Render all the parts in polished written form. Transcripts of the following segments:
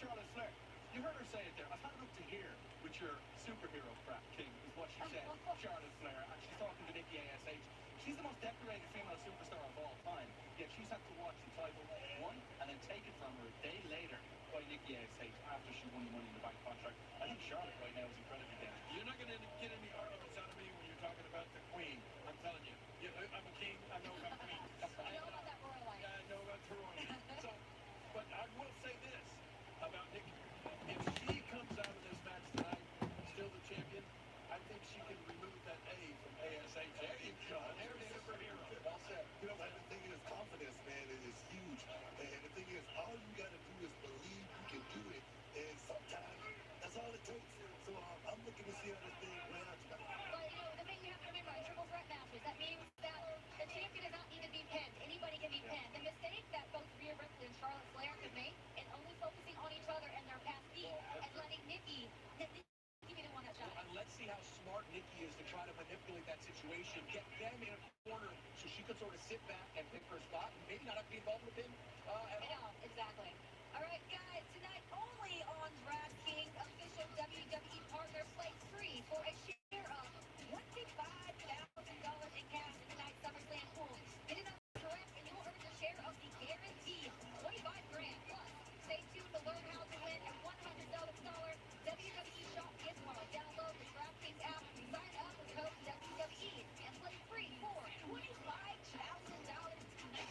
Charlotte Flair. You heard her say it there. I've had it up to here with your superhero crap, King, is what she said. Charlotte Flair, and she's talking to Nikki ASH. She's the most decorated female superstar of all time. Yet she's had to watch the title won and then take it from her a day later by Nikki ASH after she won the Money in the Bank contract. I think Charlotte right now is incredibly dangerous. You're not going to get any arguments out of me when you're talking about the Queen. I'm telling you. I'm a king. I know about Queen. I know about that royal life. I know about the royal life. So, but I will say this about Nikki. If she comes out of this match tonight, still the champion, I think she can remove that A from ASH. There you go. There's the superhero. Well said. You know, the thing is, confidence, man, it is huge. And the thing is, all you got to do is believe you can do it. And sometimes that's all it takes. So I'm looking to see how this thing plays out tonight. But, you know, the thing you have to remember in triple threat matches, that means that the champion does not need to be pinned. Anybody can be pinned. The mistake that both Rhea Ripley and Charlotte Flair could make is only focusing on each other and their past feet and letting Nikki be the one that shot. And let's see how smart Nikki is to try to manipulate that situation, get them in a corner so she could sort of sit back and pick her spot and maybe not have to be involved with him at all. Yeah, exactly. All right, guys, tonight only on DraftKings, official WWE partner, play free for a share of $25,000 in cash in tonight's SummerSlam pool. Get it up correct, and you will earn your share of the guaranteed $25,000. Plus, stay tuned to learn how to win a $100 WWE Shop gift card. Download the DraftKings app, sign up with code WWE, and play free for $25,000 tonight.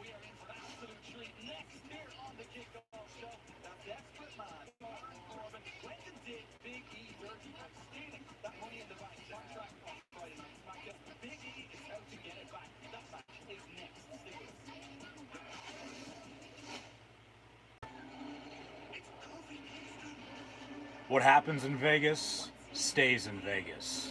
We are in for an absolute treat next here on the Kickoff Show. Now, Desperate Man, Corbin, went and did Big E dirty by stealing that Money in the Bank contract on Friday Night SmackDown. Big E is out to get it back. That match is next. Stick with us. What happens in Vegas stays in Vegas.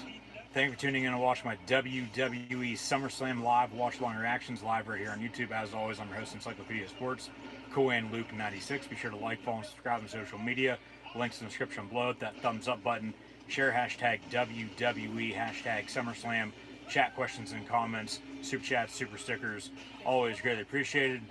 Thank you for tuning in and watching my WWE SummerSlam live watch-along reactions live right here on YouTube. As always, I'm your host, Encyclopedia Sports, Cohen Luke 96. Be sure to like, follow, and subscribe on social media. Links in the description below. Hit that thumbs up button. Share hashtag WWE, hashtag SummerSlam. Chat questions and comments, super chats, super stickers. Always greatly appreciated.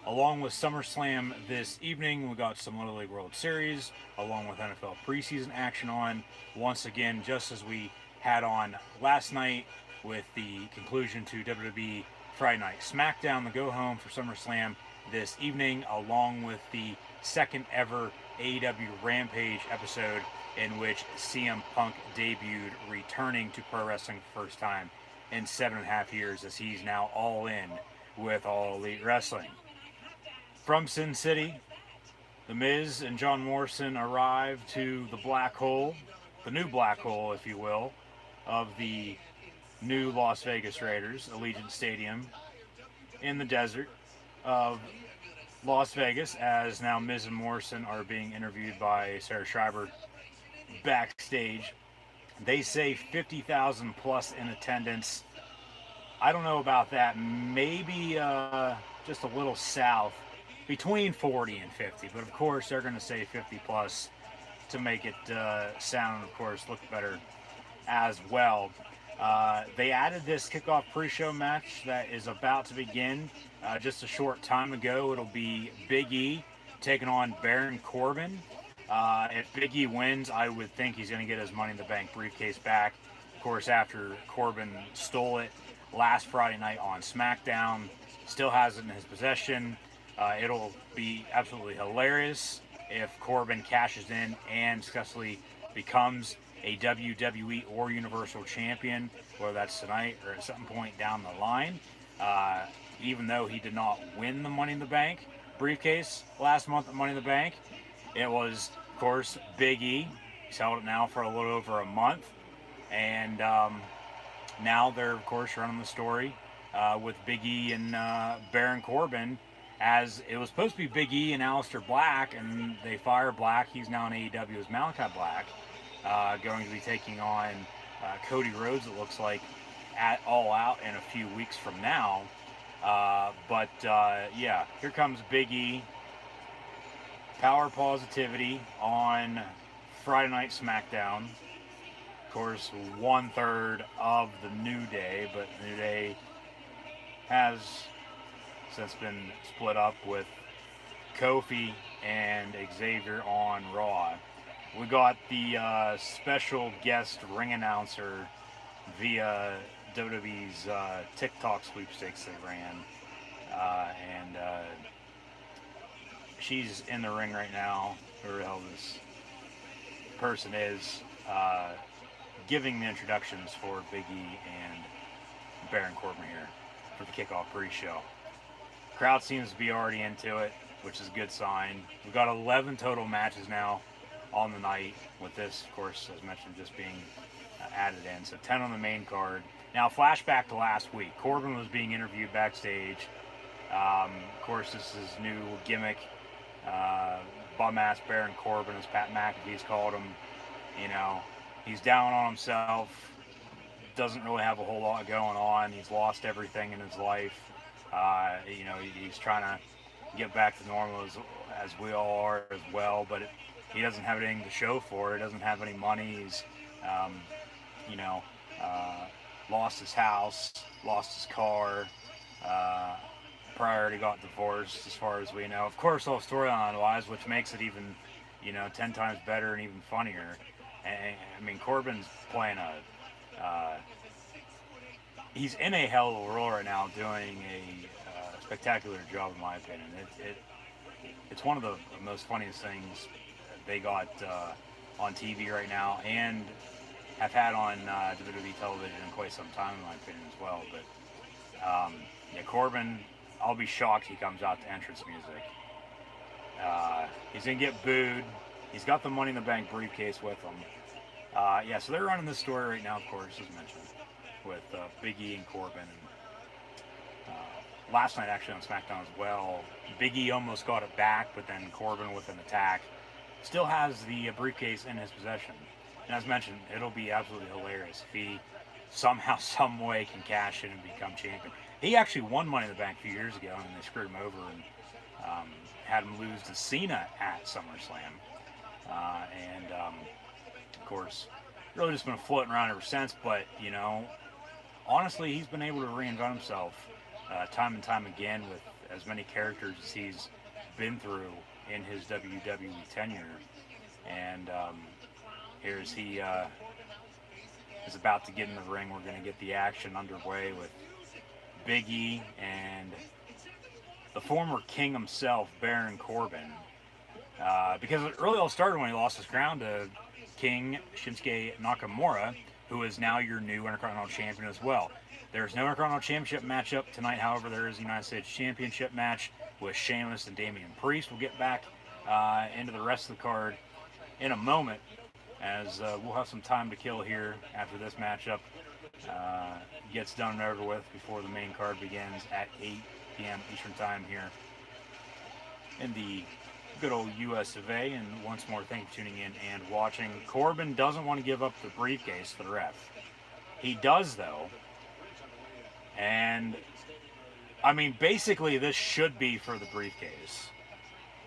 Along with SummerSlam this evening, we got some Little League World Series, along with NFL preseason action on. Once again, just as we had on last night with the conclusion to WWE Friday Night SmackDown, the go-home for SummerSlam this evening, along with the second ever AEW Rampage episode in which CM Punk debuted, returning to pro wrestling for the first time in 7.5 years, as he's now all in with All Elite Wrestling. From Sin City, The Miz and John Morrison arrived to the black hole, the new black hole, if you will, of the new Las Vegas Raiders, Allegiant Stadium, in the desert of Las Vegas, as now Miz and Morrison are being interviewed by Sarah Schreiber backstage. They say 50,000 plus in attendance. I don't know about that. Maybe just a little south, between 40 and 50. But of course, they're going to say 50 plus to make it sound, of course, look better as well. They added this kickoff pre-show match that is about to begin just a short time ago. It'll be Big E taking on Baron Corbin. If Big E wins, I would think he's going to get his Money in the Bank briefcase back. Of course, after Corbin stole it last Friday night on SmackDown, still has it in his possession. It'll be absolutely hilarious if Corbin cashes in and successfully becomes a WWE or Universal Champion, whether that's tonight or at some point down the line. Even though he did not win the Money in the Bank briefcase last month at Money in the Bank, it was, of course, Big E. He's held it now for a little over a month. And now they're, of course, running the story with Big E and Baron Corbin, as it was supposed to be Big E and Aleister Black, and they fired Black. He's now in AEW as Malachi Black, going to be taking on Cody Rhodes, it looks like, at All Out in a few weeks from now. Yeah, here comes Big E. Power Positivity on Friday Night SmackDown. Of course, 1/3 of the New Day, but New Day has since been split up with Kofi and Xavier on Raw. We got the special guest ring announcer via WWE's TikTok sweepstakes they ran. And she's in the ring right now, whoever the hell this person is, giving the introductions for Big E and Baron Corbin here for the kickoff pre-show. Crowd seems to be already into it, which is a good sign. We've got 11 total matches now on the night, with this, of course, as mentioned, just being added in. So 10 on the main card. Now, flashback to last week. Corbin was being interviewed backstage. Of course, this is his new gimmick. Bum-ass Baron Corbin, as Pat McAfee's called him. You know, he's down on himself. Doesn't really have a whole lot going on. He's lost everything in his life. You know, he's trying to get back to normal as we all are as well, but he doesn't have anything to show for it. He doesn't have any money. He's, you know, lost his house, lost his car, prior to got divorced, as far as we know. Of course, all storyline-wise, which makes it even, you know, 10 times better and even funnier. And, I mean, Corbin's playing he's in a hell of a role right now, doing a spectacular job, in my opinion. It's one of the most funniest things they got on TV right now, and have had on WWE television in quite some time, in my opinion, as well. But yeah, Corbin, I'll be shocked he comes out to entrance music. He's gonna get booed. He's got the Money in the Bank briefcase with him. Yeah, so they're running this story right now, of course, as mentioned, with Big E and Corbin. And last night, actually, on SmackDown as well, Big E almost got it back, but then Corbin, with an attack, still has the briefcase in his possession. And as mentioned, it'll be absolutely hilarious if he somehow, some way can cash in and become champion. He actually won Money in the Bank a few years ago, and they screwed him over and had him lose to Cena at SummerSlam. Of course, really just been floating around ever since. But, you know, honestly, he's been able to reinvent himself time and time again with as many characters as he's been through in his WWE tenure. And here's he is about to get in the ring. We're going to get the action underway with Big E and the former king himself, Baron Corbin. Because it really all started when he lost his crown to King Shinsuke Nakamura, who is now your new Intercontinental Champion as well. There's no Intercontinental Championship matchup tonight, however, there is a United States Championship match with Sheamus and Damian Priest. We'll get back into the rest of the card in a moment, as we'll have some time to kill here after this matchup gets done and over with before the main card begins at 8 p.m. Eastern Time here in the good old US of A. And once more, thank you for tuning in and watching. Corbin doesn't want to give up the briefcase for the ref. He does, though. And, I mean, basically this should be for the briefcase.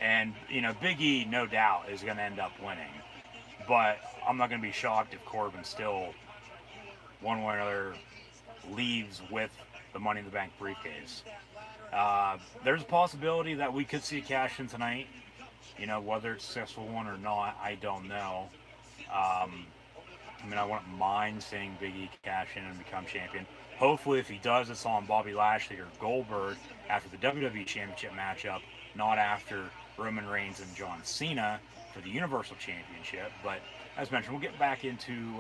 And, you know, Big E, no doubt, is going to end up winning. But I'm not going to be shocked if Corbin still, one way or another, leaves with the Money in the Bank briefcase. There's a possibility that we could see a cash in tonight. You know, whether it's a successful one or not, I don't know. I mean, I wouldn't mind seeing Big E cash in and become champion. Hopefully, if he does, it's on Bobby Lashley or Goldberg after the WWE Championship matchup, not after Roman Reigns and John Cena for the Universal Championship. But as mentioned, we'll get back into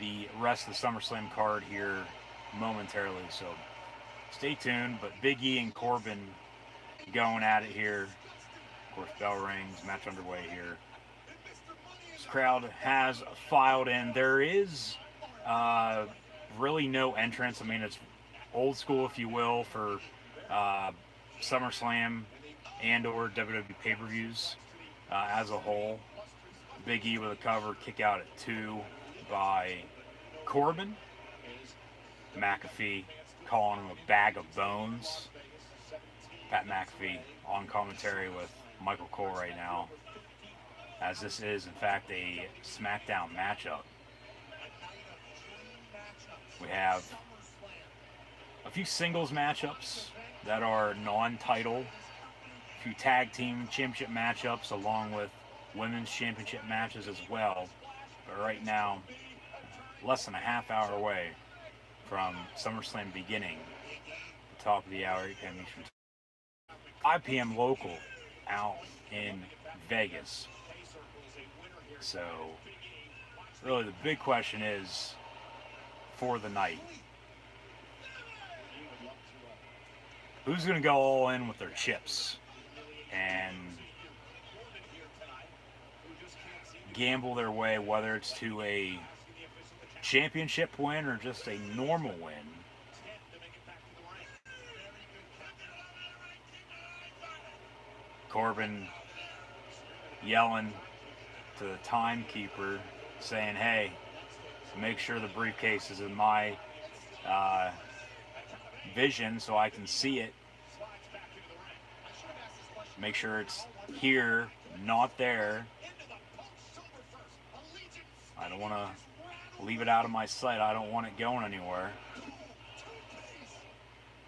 the rest of the SummerSlam card here momentarily. So stay tuned. But Big E and Corbin going at it here. Of course, bell rings, match underway here. This crowd has filed in. There is really no entrance. I mean, it's old school, if you will, for SummerSlam and or WWE pay-per-views as a whole. Big E with a cover, kick out at 2 by Corbin. McAfee calling him a bag of bones. Pat McAfee on commentary with Michael Cole right now, as this is in fact a SmackDown matchup. We have a few singles matchups that are non-title, few tag team championship matchups along with women's championship matches as well. But right now, less than a half hour away from SummerSlam beginning, the top of the hour, 8 p.m. Eastern, 5 p.m. local out in Vegas. So, really the big question is, for the night, who's going to go all in with their chips and gamble their way, whether it's to a championship win or just a normal win? Corbin yelling to the timekeeper, saying, hey, make sure the briefcase is in my vision so I can see it. Make sure it's here, not there. I don't want to leave it out of my sight. I don't want it going anywhere.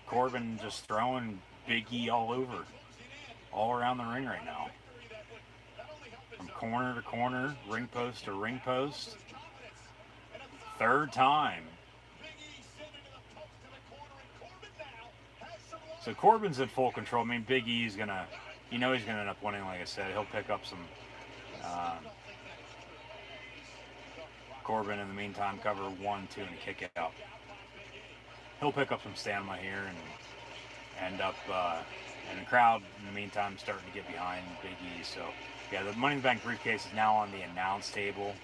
Corbin just throwing Big E all over, all around the ring right now. From corner to corner, ring post to ring post. Third time. So Corbin's in full control. I mean, Big E's going to, he's going to end up winning, like I said. He'll pick up some... Corbin, in the meantime, cover 1, 2, and a kick out. He'll pick up some stamina here and end up, and the crowd, in the meantime, starting to get behind Big E. So, yeah, the Money in the Bank briefcase is now on the announce table.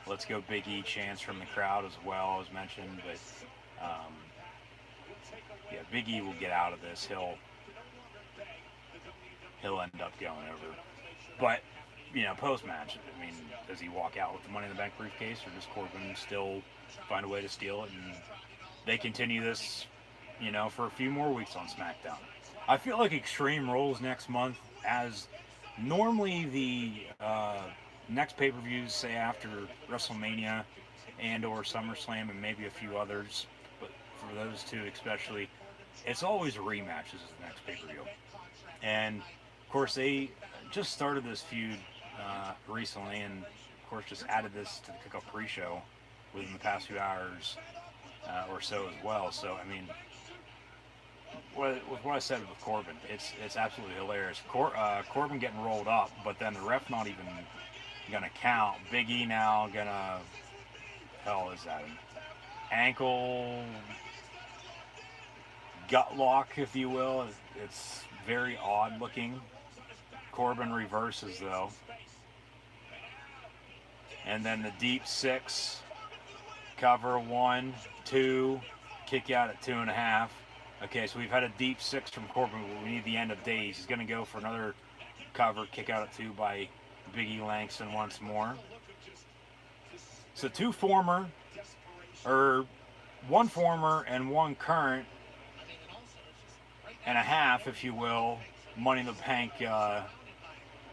Let's go Big E chants from the crowd as well, as mentioned. But, yeah, Big E will get out of this. He'll end up going over. But, post-match, I mean, does he walk out with the Money in the Bank briefcase, or does Corbin still find a way to steal it? And they continue this, for a few more weeks on SmackDown. I feel like Extreme Rules next month, as normally the next pay-per-views, say after WrestleMania and or SummerSlam and maybe a few others, but for those two especially, it's always rematches as the next pay-per-view. And, of course, they just started this feud recently, and of course just added this to the kickoff pre-show within the past few hours or so as well. So I mean, with what I said with Corbin, it's absolutely hilarious. Corbin getting rolled up, but then the ref not even gonna count. Big E now gonna, hell is that, an ankle gut lock, if you will. It's very odd looking. Corbin reverses though. And then the deep 6, cover 1, 2, kick out at 2.5. Okay, so we've had a deep 6 from Corbin, but we need the end of days. He's going to go for another cover, kick out at 2 by Big E Langston once more. So one former and one current and a half, if you will, Money in the Bank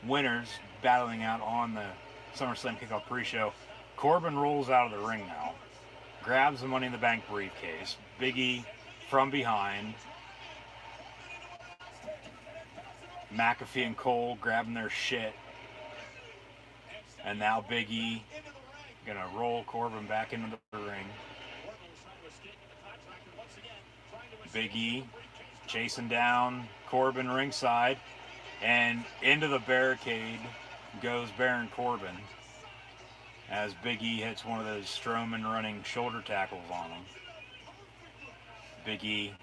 winners battling out on the SummerSlam kickoff pre-show. Corbin rolls out of the ring now, grabs the Money in the Bank briefcase. Big E from behind. McAfee and Cole grabbing their shit. And now Big E gonna roll Corbin back into the ring. Big E chasing down Corbin ringside, and into the barricade goes Baron Corbin as Big E hits one of those Strowman running shoulder tackles on him. Big E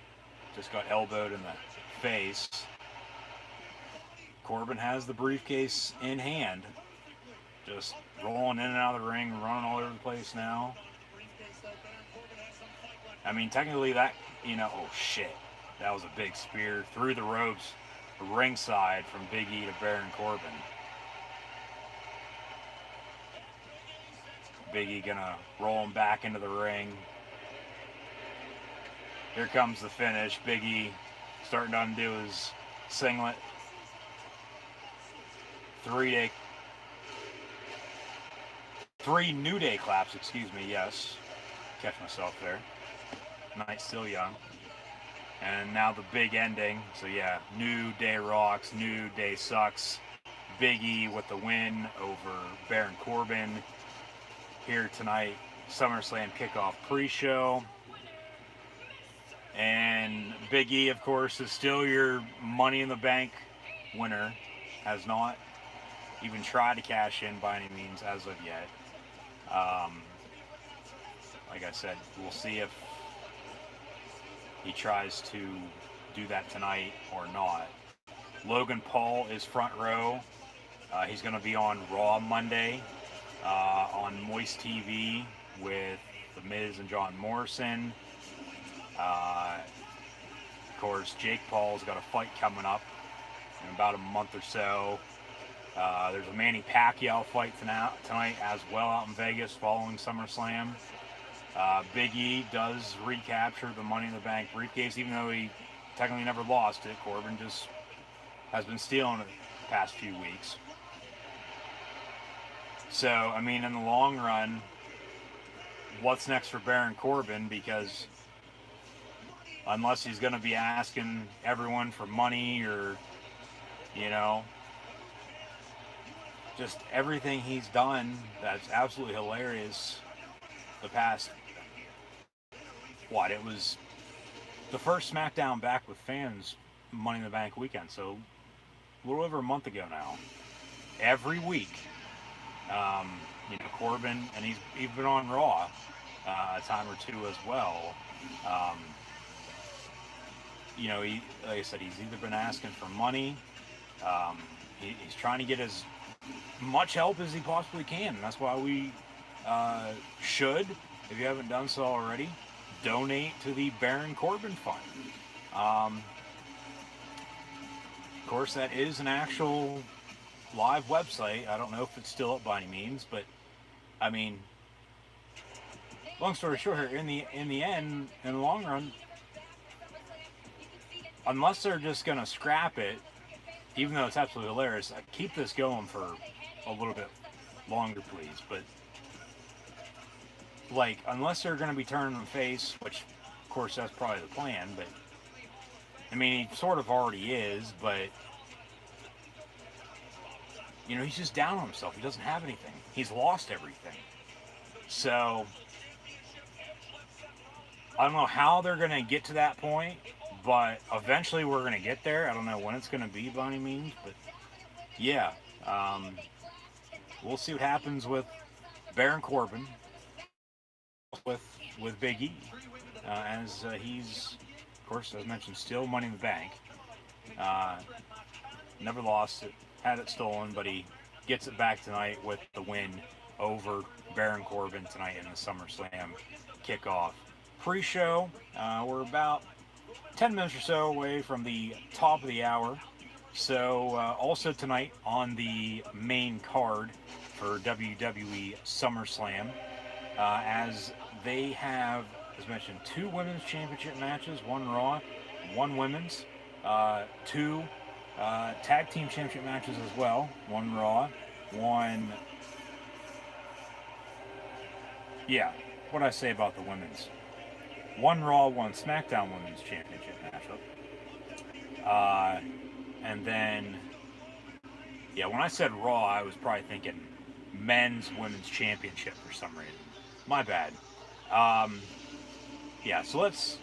just got elbowed in the face. Corbin has the briefcase in hand, just rolling in and out of the ring, running all over the place now. I mean, technically that, oh shit, that was a big spear through the ropes ringside from Big E to Baron Corbin. Big E gonna roll him back into the ring. Here comes the finish. Big E starting to undo his singlet. 3 New Day claps, excuse me, yes. Catch myself there. Night's still young. And now the big ending. So yeah, New Day rocks, New Day sucks. Big E with the win over Baron Corbin here tonight. SummerSlam kickoff pre-show. And Big E, of course, is still your Money in the Bank winner. Has not even tried to cash in by any means as of yet. Like I said, we'll see if he tries to do that tonight or not. Logan Paul is front row. He's going to be on Raw Monday on Moist TV with The Miz and John Morrison. Of course, Jake Paul's got a fight coming up in about a month or so. There's a Manny Pacquiao fight tonight as well out in Vegas following SummerSlam. Big E does recapture the Money in the Bank briefcase, even though he technically never lost it. Corbin just has been stealing it the past few weeks. So, I mean, in the long run, what's next for Baron Corbin? Because unless he's going to be asking everyone for money or, you know, just everything he's done that's absolutely hilarious the past, it was the first SmackDown back with fans Money in the Bank weekend, so a little over a month ago now. Every week, you know, Corbin, and he's been on Raw a time or two as well. You know, like I said, he's either been asking for money, he's trying to get as much help as he possibly can, and that's why we should, if you haven't done so already, donate to the Baron Corbin Fund. Of course, that is an actual live website. I don't know if it's still up by any means, but I mean, long story short here, in the end, in the long run, unless they're just gonna scrap it, even though it's absolutely hilarious, keep this going for a little bit longer, please. But like, unless they're gonna be turning him face, which of course that's probably the plan, but I mean, he sort of already is, but you know, he's just down on himself. He doesn't have anything. He's lost everything. So I don't know how they're going to get to that point, but eventually we're going to get there. I don't know when it's going to be by any means, but yeah, we'll see what happens with Baron Corbin, with Big E, as he's, of course, as mentioned, still Money in the Bank. Never lost it, had it stolen, but he gets it back tonight with the win over Baron Corbin tonight in the SummerSlam kickoff pre-show. We're about 10 minutes or so away from the top of the hour. So also tonight on the main card for WWE SummerSlam, as they have, as mentioned, 2 women's championship matches, 1 Raw, 1 women's, 2 tag team championship matches as well, 1 Raw, 1, yeah, what did I say about the women's? 1 Raw, 1 SmackDown women's championship matchup. And then, yeah, when I said Raw, I was probably thinking men's women's championship for some reason. My bad. Yeah, so let's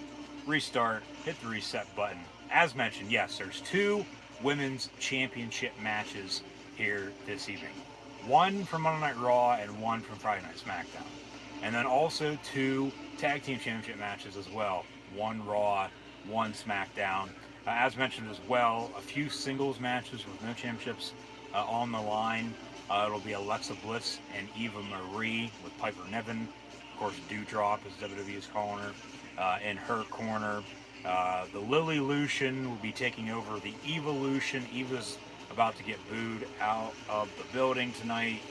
restart, hit the reset button. As mentioned, yes, there's 2 women's championship matches here this evening. 1 from Monday Night Raw and 1 from Friday Night SmackDown. And then also 2 tag team championship matches as well. 1 Raw, 1 SmackDown. As mentioned as well, a few singles matches with no championships on the line. It'll be Alexa Bliss and Eva Marie with Piper Niven. Of course, Dewdrop, as WWE is calling her, in her corner. The Lily Lucian will be taking over the Evolution. Eva's about to get booed out of the building tonight.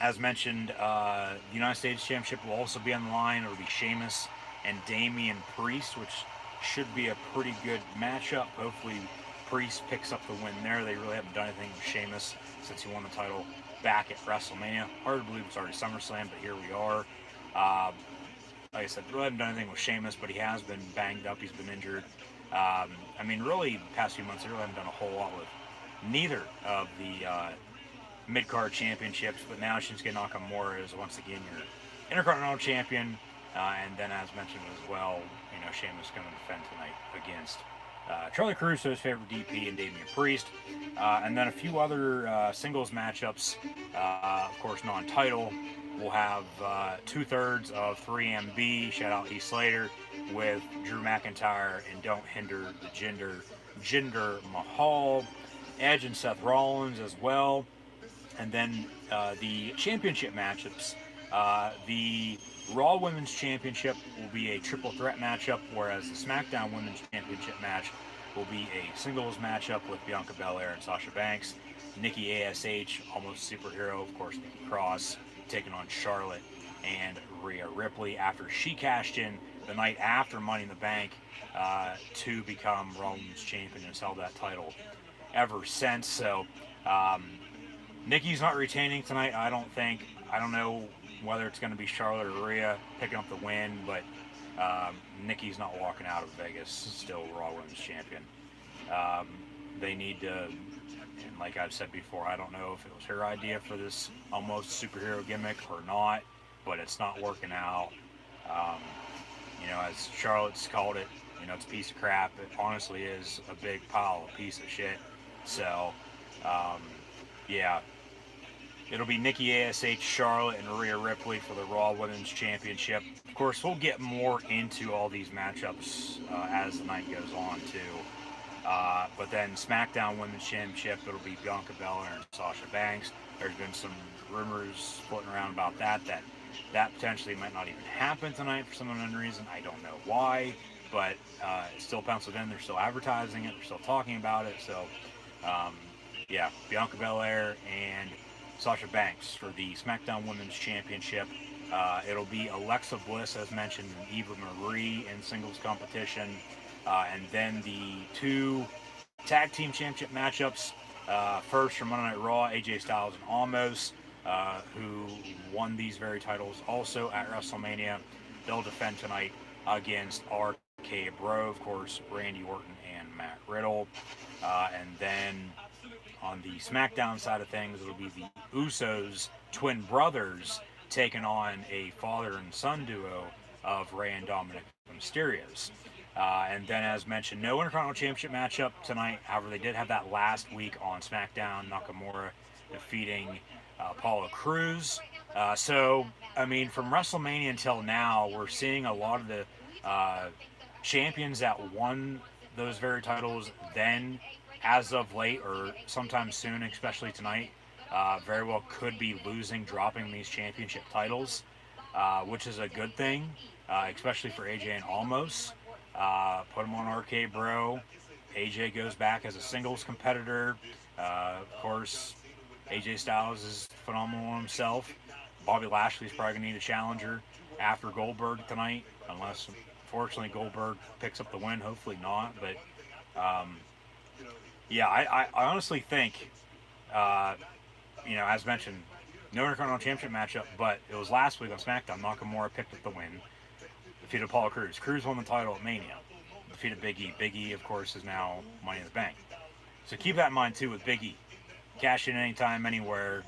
As mentioned, the United States Championship will also be on the line. It'll be Sheamus and Damian Priest, which should be a pretty good matchup. Hopefully Priest picks up the win there. They really haven't done anything with Sheamus since he won the title back at WrestleMania. Hard to believe it's already SummerSlam, but here we are. like I said, really haven't done anything with Sheamus, but he has been banged up. He's been injured. I mean, really, the past few months, they really haven't done a whole lot with neither of the mid-card championships. But now Shinsuke Nakamura is once again your Intercontinental Champion. And then, as mentioned as well, Sheamus going to defend tonight against Charlie Caruso's favorite DP and Damian Priest. And then a few other singles matchups, of course, non-title. We'll have 2/3 of 3MB, shout out Heath Slater, with Drew McIntyre and Don't Hinder the Jinder Mahal, Edge and Seth Rollins as well. And then the championship matchups. The Raw Women's Championship will be a triple threat matchup, whereas the SmackDown Women's Championship match will be a singles matchup with Bianca Belair and Sasha Banks. Nikki ASH, almost superhero, of course, Nikki Cross, taking on Charlotte and Rhea Ripley after she cashed in the night after Money in the Bank to become Raw Women's Champion and has held that title ever since. So Nikki's not retaining tonight, I don't think. I don't know whether it's going to be Charlotte or Rhea picking up the win, but Nikki's not walking out of Vegas, still Raw Women's Champion. They need to, and like I've said before, I don't know if it was her idea for this almost superhero gimmick or not, but it's not working out. As Charlotte's called it, it's a piece of crap. It honestly is a big pile of piece of shit. So, yeah. It'll be Nikki ASH, Charlotte, and Rhea Ripley for the Raw Women's Championship. Of course, we'll get more into all these matchups as the night goes on, too. But then SmackDown Women's Championship, it'll be Bianca Belair and Sasha Banks. There's been some rumors floating around about that potentially might not even happen tonight for some unknown reason. I don't know why, but it's still penciled in. They're still advertising it. They're still talking about it. So, yeah, Bianca Belair and Sasha Banks for the SmackDown Women's Championship. It'll be Alexa Bliss, as mentioned, and Eva Marie in singles competition. And then the two tag team championship matchups. First from Monday Night Raw, AJ Styles and Omos, who won these very titles also at WrestleMania. They'll defend tonight against RK Bro, of course, Randy Orton and Matt Riddle. And then on the SmackDown side of things, it'll be the Usos, twin brothers, taking on a father and son duo of Rey and Dominic Mysterios. And then, as mentioned, no Intercontinental Championship matchup tonight. However, they did have that last week on SmackDown, Nakamura defeating Apollo Crews. So, I mean, from WrestleMania until now, we're seeing a lot of the champions that won those very titles then, as of late, or sometime soon, especially tonight, very well could be dropping these championship titles, which is a good thing, especially for AJ and Omos. Put them on RK Bro. AJ goes back as a singles competitor. Of course, AJ Styles is phenomenal himself. Bobby Lashley's probably going to need a challenger after Goldberg tonight, unless, unfortunately, Goldberg picks up the win. Hopefully not, but yeah, I honestly think, as mentioned, no Intercontinental Championship matchup, but it was last week on SmackDown. Nakamura picked up the win, defeated Apollo Crews. Crews won the title at Mania, defeated Big E. Big E, of course, is now Money in the Bank. So keep that in mind, too, with Big E. Cash in anytime, anywhere.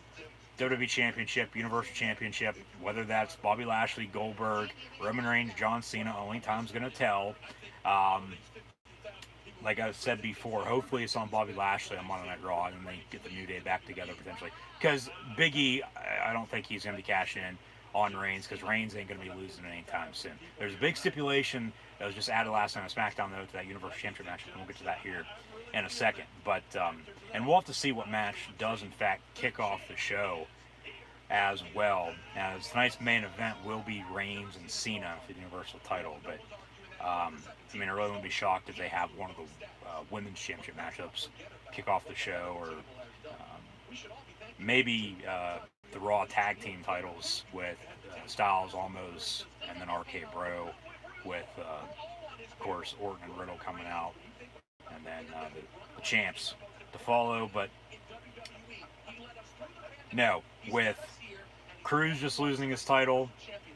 WWE Championship, Universal Championship, whether that's Bobby Lashley, Goldberg, Roman Reigns, John Cena, only time's going to tell. Like I said before, hopefully it's on Bobby Lashley on Monday Night Raw, and they get the New Day back together potentially. Because Big E, I don't think he's going to be cashing in on Reigns, because Reigns ain't going to be losing anytime soon. There's a big stipulation that was just added last night on SmackDown, though, to that Universal Championship match, and we'll get to that here in a second. But and we'll have to see what match does, in fact, kick off the show as well, as tonight's main event will be Reigns and Cena for the Universal title. But I really wouldn't be shocked if they have one of the women's championship matchups kick off the show, or maybe the Raw tag team titles with Styles, Omos, and then RK Bro with, of course, Orton and Riddle coming out, and then the champs to follow. But no, with Crews just losing his title,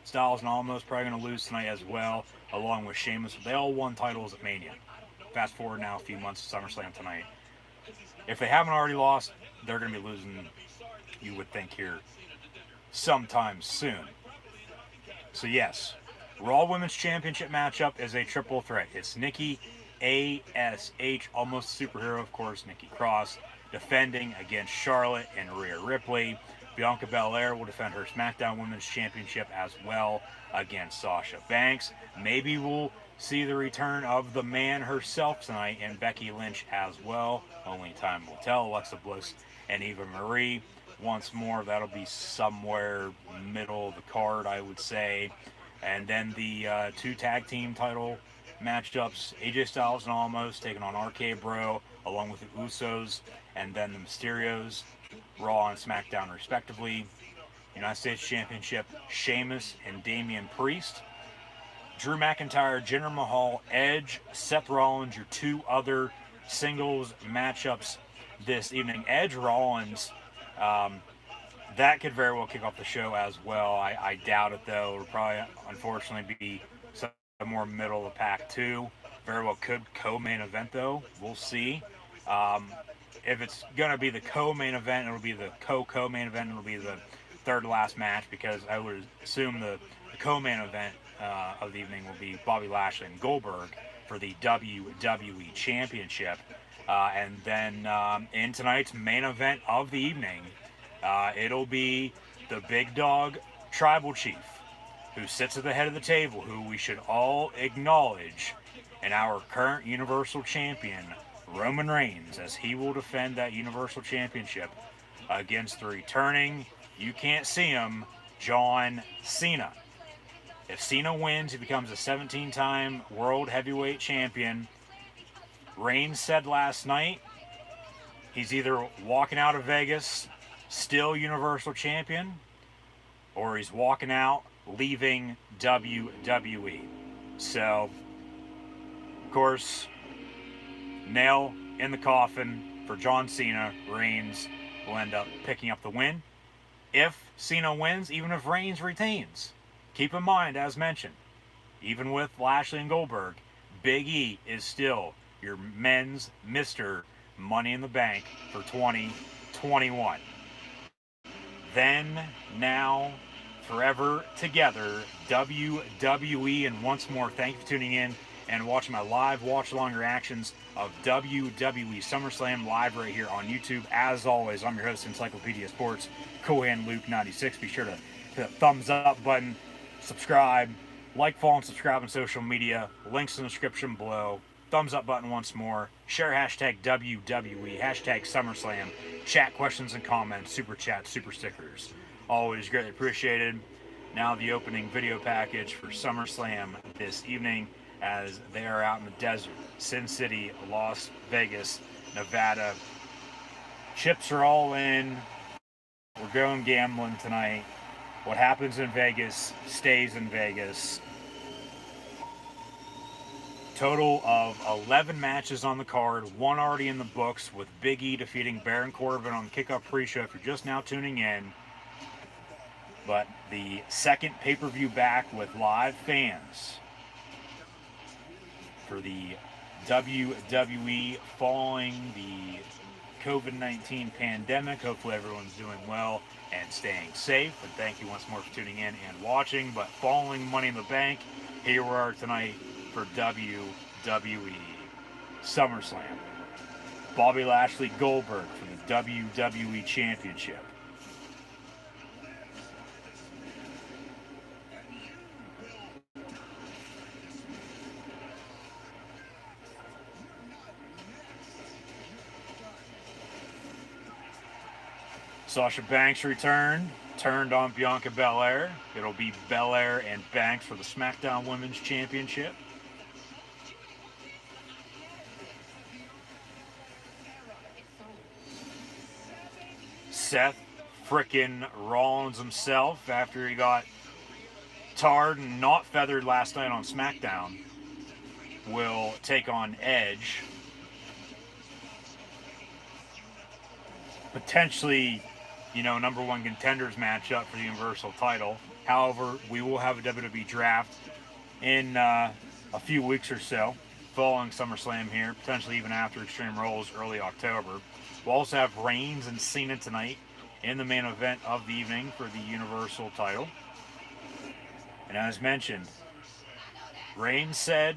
Styles and Almost probably going to lose tonight as well, along with Sheamus. They all won titles at Mania. Fast forward now a few months to SummerSlam tonight. If they haven't already lost, they're going to be losing, you would think, here sometime soon. So yes, Raw Women's Championship matchup is a triple threat. It's Nikki A.S.H., almost superhero, of course, Nikki Cross, defending against Charlotte and Rhea Ripley. Bianca Belair will defend her SmackDown Women's Championship as well against Sasha Banks. Maybe we'll see the return of the man herself tonight and Becky Lynch as well. Only time will tell. Alexa Bliss and Eva Marie once more. That'll be somewhere middle of the card, I would say. And then the two tag team title matchups, AJ Styles and Almost taking on RK Bro along with the Usos, and then the Mysterios, Raw and SmackDown respectively. United States Championship, Sheamus and Damian Priest. Drew McIntyre, Jinder Mahal, Edge, Seth Rollins, your two other singles matchups this evening. Edge Rollins, that could very well kick off the show as well. I doubt it, though. It'll probably, unfortunately, be some more middle of the pack, too. Very well could co-main event, though. We'll see. If it's going to be the co-main event, it'll be the co-main event. It'll be the third last match, because I would assume the co-main event of the evening will be Bobby Lashley and Goldberg for the WWE Championship. And then in tonight's main event of the evening, it'll be the big dog tribal chief who sits at the head of the table, who we should all acknowledge, and our current Universal Champion, Roman Reigns, as he will defend that Universal Championship against the returning, you can't see him, John Cena. If Cena wins, he becomes a 17-time World Heavyweight Champion. Reigns said last night he's either walking out of Vegas still Universal Champion, or he's walking out, leaving WWE. So, of course, nail in the coffin for John Cena. Reigns will end up picking up the win. If Cena wins, even if Reigns retains, keep in mind, as mentioned, even with Lashley and Goldberg, Big E is still your men's Mr. Money in the Bank for 2021. Then, now, forever together, WWE, and once more, thank you for tuning in and watching my live watch-along reactions of WWE SummerSlam live right here on YouTube. As always, I'm your host, Encyclopedia Sports, Cohen Luke 96. Be sure to hit the thumbs up button, subscribe, like, follow, and subscribe on social media. Links in the description below. Thumbs up button once more. Share hashtag WWE, hashtag SummerSlam. Chat questions and comments, super chats, super stickers. Always greatly appreciated. Now the opening video package for SummerSlam this evening, as they are out in the desert. Sin City, Las Vegas, Nevada. Chips are all in. We're going gambling tonight. What happens in Vegas stays in Vegas. Total of 11 matches on the card, one already in the books, with Big E defeating Baron Corbin on the kickoff pre-show if you're just now tuning in. But the second pay-per-view back with live fans for the WWE following the COVID-19 pandemic. Hopefully everyone's doing well and staying safe. And thank you once more for tuning in and watching. But following Money in the Bank, here we are tonight for WWE SummerSlam. Bobby Lashley Goldberg for the WWE Championship. Sasha Banks turned on Bianca Belair. It'll be Belair and Banks for the SmackDown Women's Championship. Seth frickin' Rollins himself, after he got tarred and not feathered last night on SmackDown, will take on Edge. Potentially, #1 contenders matchup for the Universal title. However, we will have a WWE draft in a few weeks or so, following SummerSlam here, potentially even after Extreme Rules, early October. We'll also have Reigns and Cena tonight in the main event of the evening for the Universal title. And as mentioned, Reigns said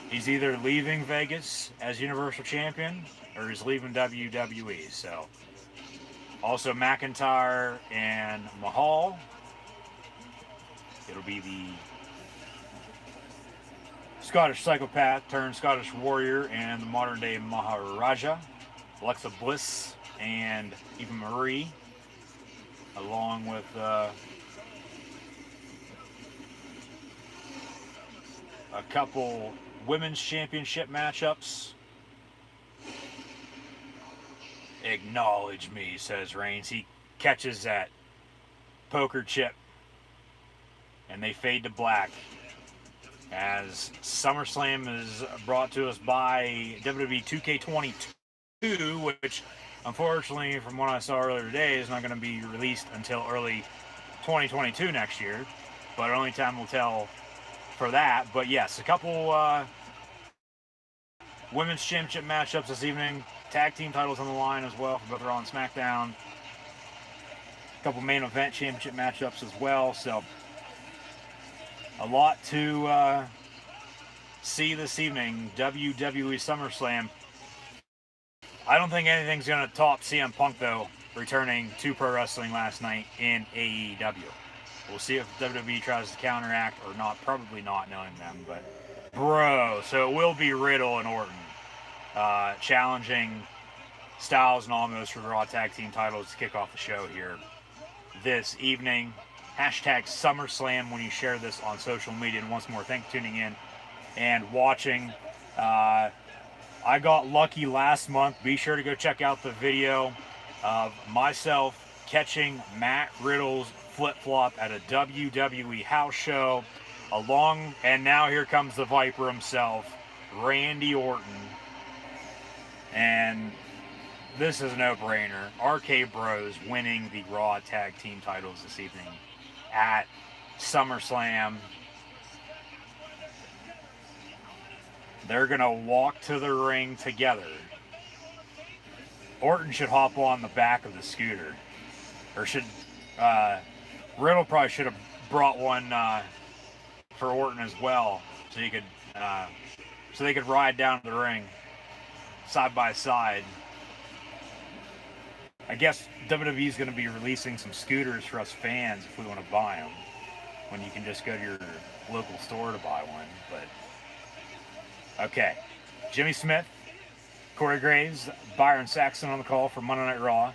he's either leaving Vegas as Universal Champion or he's leaving WWE. So, also McIntyre and Mahal. It'll be the Scottish psychopath turned Scottish warrior and the modern day Maharaja, Alexa Bliss, and Eva Marie, along with a couple women's championship matchups. Acknowledge me, says Reigns. He catches that poker chip and they fade to black as SummerSlam is brought to us by WWE 2K22, which unfortunately, from what I saw earlier today, is not going to be released until early 2022 next year, but only time will tell for that. But yes, a couple women's championship matchups this evening, tag team titles on the line as well for both Raw and SmackDown, a couple main event championship matchups as well, so a lot to see this evening. WWE SummerSlam. I don't think anything's going to top CM Punk, though, returning to pro wrestling last night in AEW. We'll see if WWE tries to counteract or not. Probably not, knowing them, but bro, so it will be Riddle and Orton challenging Styles and Almost for the Raw Tag Team titles to kick off the show here this evening. Hashtag SummerSlam when you share this on social media. And once more, thank you for tuning in and watching. I got lucky last month. Be sure to go check out the video of myself catching Matt Riddle's flip-flop at a WWE house show. And now here comes the Viper himself, Randy Orton. And this is a no-brainer. RK Bros winning the Raw Tag Team titles this evening at SummerSlam. They're going to walk to the ring together. Orton should hop on the back of the scooter. Or Riddle probably should have brought one for Orton as well, so they could ride down to the ring side by side. I guess WWE is going to be releasing some scooters for us fans if we want to buy them, when you can just go to your local store to buy one. But okay, Jimmy Smith, Corey Graves, Byron Saxton on the call for Monday Night Raw.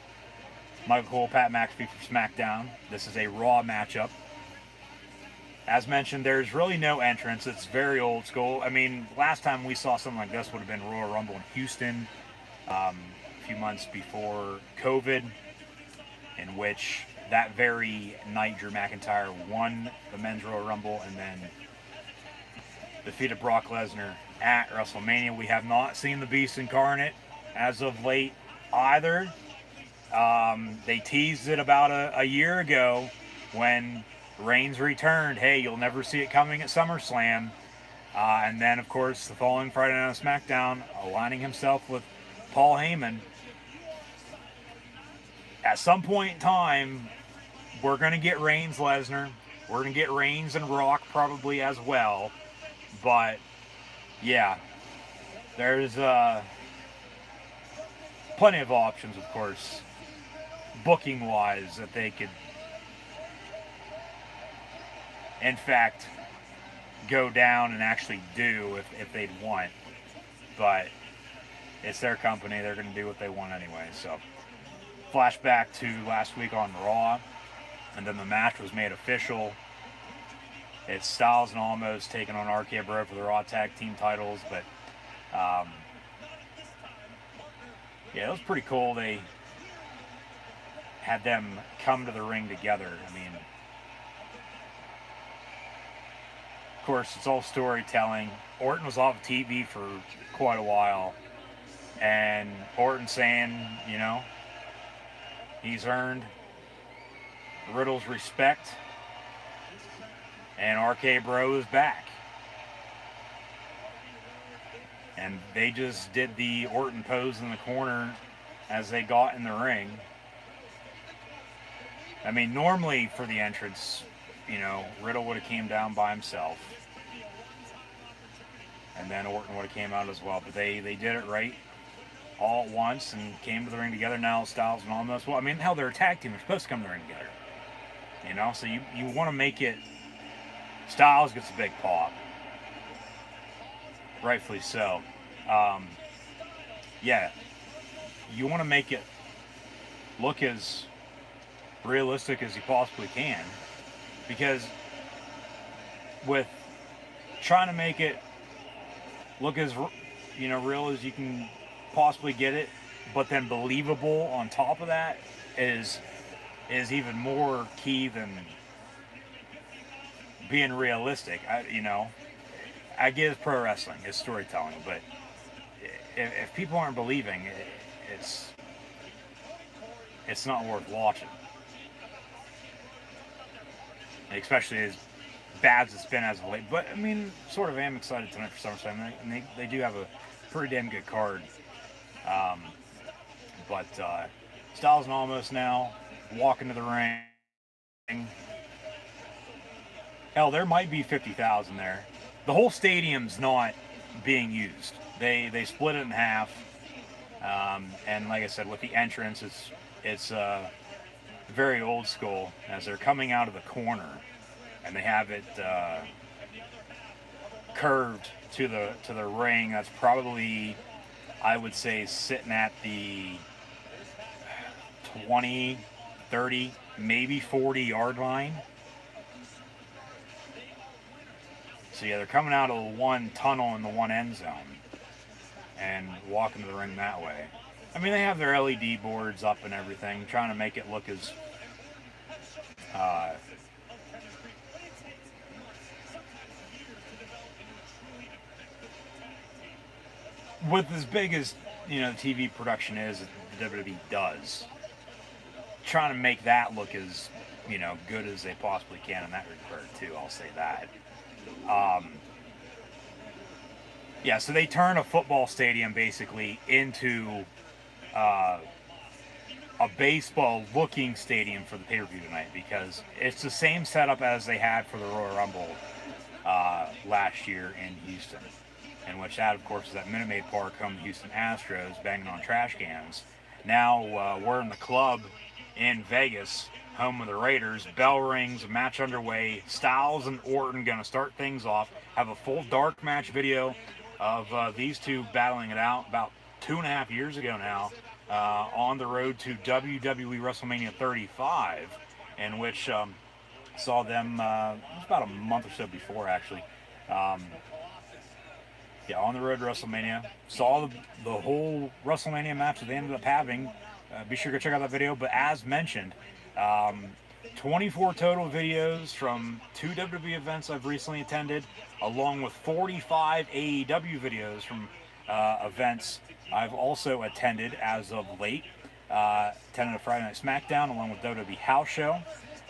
Michael Cole, Pat McAfee for SmackDown. This is a Raw matchup. As mentioned, there's really no entrance. It's very old school. I mean, last time we saw something like this would have been Royal Rumble in Houston. A few months before COVID, in which that very night Drew McIntyre won the Men's Royal Rumble and then defeated Brock Lesnar at WrestleMania. We have not seen the Beast incarnate as of late either. They teased it about a year ago when Reigns returned. Hey, you'll never see it coming at SummerSlam. And then, of course, the following Friday night on SmackDown, aligning himself with Paul Heyman. At some point in time, we're going to get Reigns Lesnar. We're going to get Reigns and Rock probably as well. But, yeah, there's plenty of options, of course, booking-wise, that they could, in fact, go down and actually do if they'd want. But it's their company. They're going to do what they want anyway. So, flashback to last week on Raw, and then the match was made official. It's Styles and Almost taking on RK Bro for the Raw Tag Team titles. But, yeah, it was pretty cool. They had them come to the ring together. I mean, of course, it's all storytelling. Orton was off TV for quite a while. And Orton saying, you know, he's earned Riddle's respect, and RK Bro is back. And they just did the Orton pose in the corner as they got in the ring. I mean, normally for the entrance, you know, Riddle would have came down by himself. And then Orton would have came out as well. But they did it right all at once and came to the ring together. Now Styles and Almost. Well, I mean, hell, they're a tag team. They're supposed to come to the ring together. You know, so you want to make it... Styles gets a big pop. Rightfully so. Yeah. You want to make it look as realistic as you possibly can. Because with trying to make it look as, you know, real as you can possibly get it, but then believable on top of that is even more key than being realistic. I get it's pro wrestling, it's storytelling, but if people aren't believing, it's not worth watching. Especially as bad as it's been as of late. But, I mean, sort of am excited tonight for SummerSlam. And they do have a pretty damn good card. But Styles and Almost now walk into the ring. Hell, there might be 50,000 there. The whole stadium's not being used. They split it in half. And like I said, with the entrance, it's very old school as they're coming out of the corner, and they have it curved to the ring. That's probably, I would say, sitting at the 20, 30, maybe 40 yard line. So yeah, they're coming out of the one tunnel in the one end zone and walking to the ring that way. I mean, they have their LED boards up and everything, trying to make it look as with as big as, you know, the TV production is that the WWE does, trying to make that look as, you know, good as they possibly can in that regard too. I'll say that. Yeah, so they turn a football stadium basically into a baseball-looking stadium for the pay-per-view tonight, because it's the same setup as they had for the Royal Rumble last year in Houston, in which that, of course, is at Minute Maid Park, home to Houston Astros, banging on trash cans. Now we're in the club in Vegas, home of the Raiders. Bell rings, a match underway. Styles and Orton going to start things off. Have a full dark match video of these two battling it out about 2.5 years ago now, on the road to WWE WrestleMania 35, in which saw them, it was about a month or so before, actually. Yeah, on the road to WrestleMania. Saw the whole WrestleMania match that they ended up having. Be sure to go check out that video. But as mentioned, 24 total videos from 2 WWE events I've recently attended, along with 45 AEW videos from events I've also attended as of late. Attended a Friday Night SmackDown along with WWE House Show,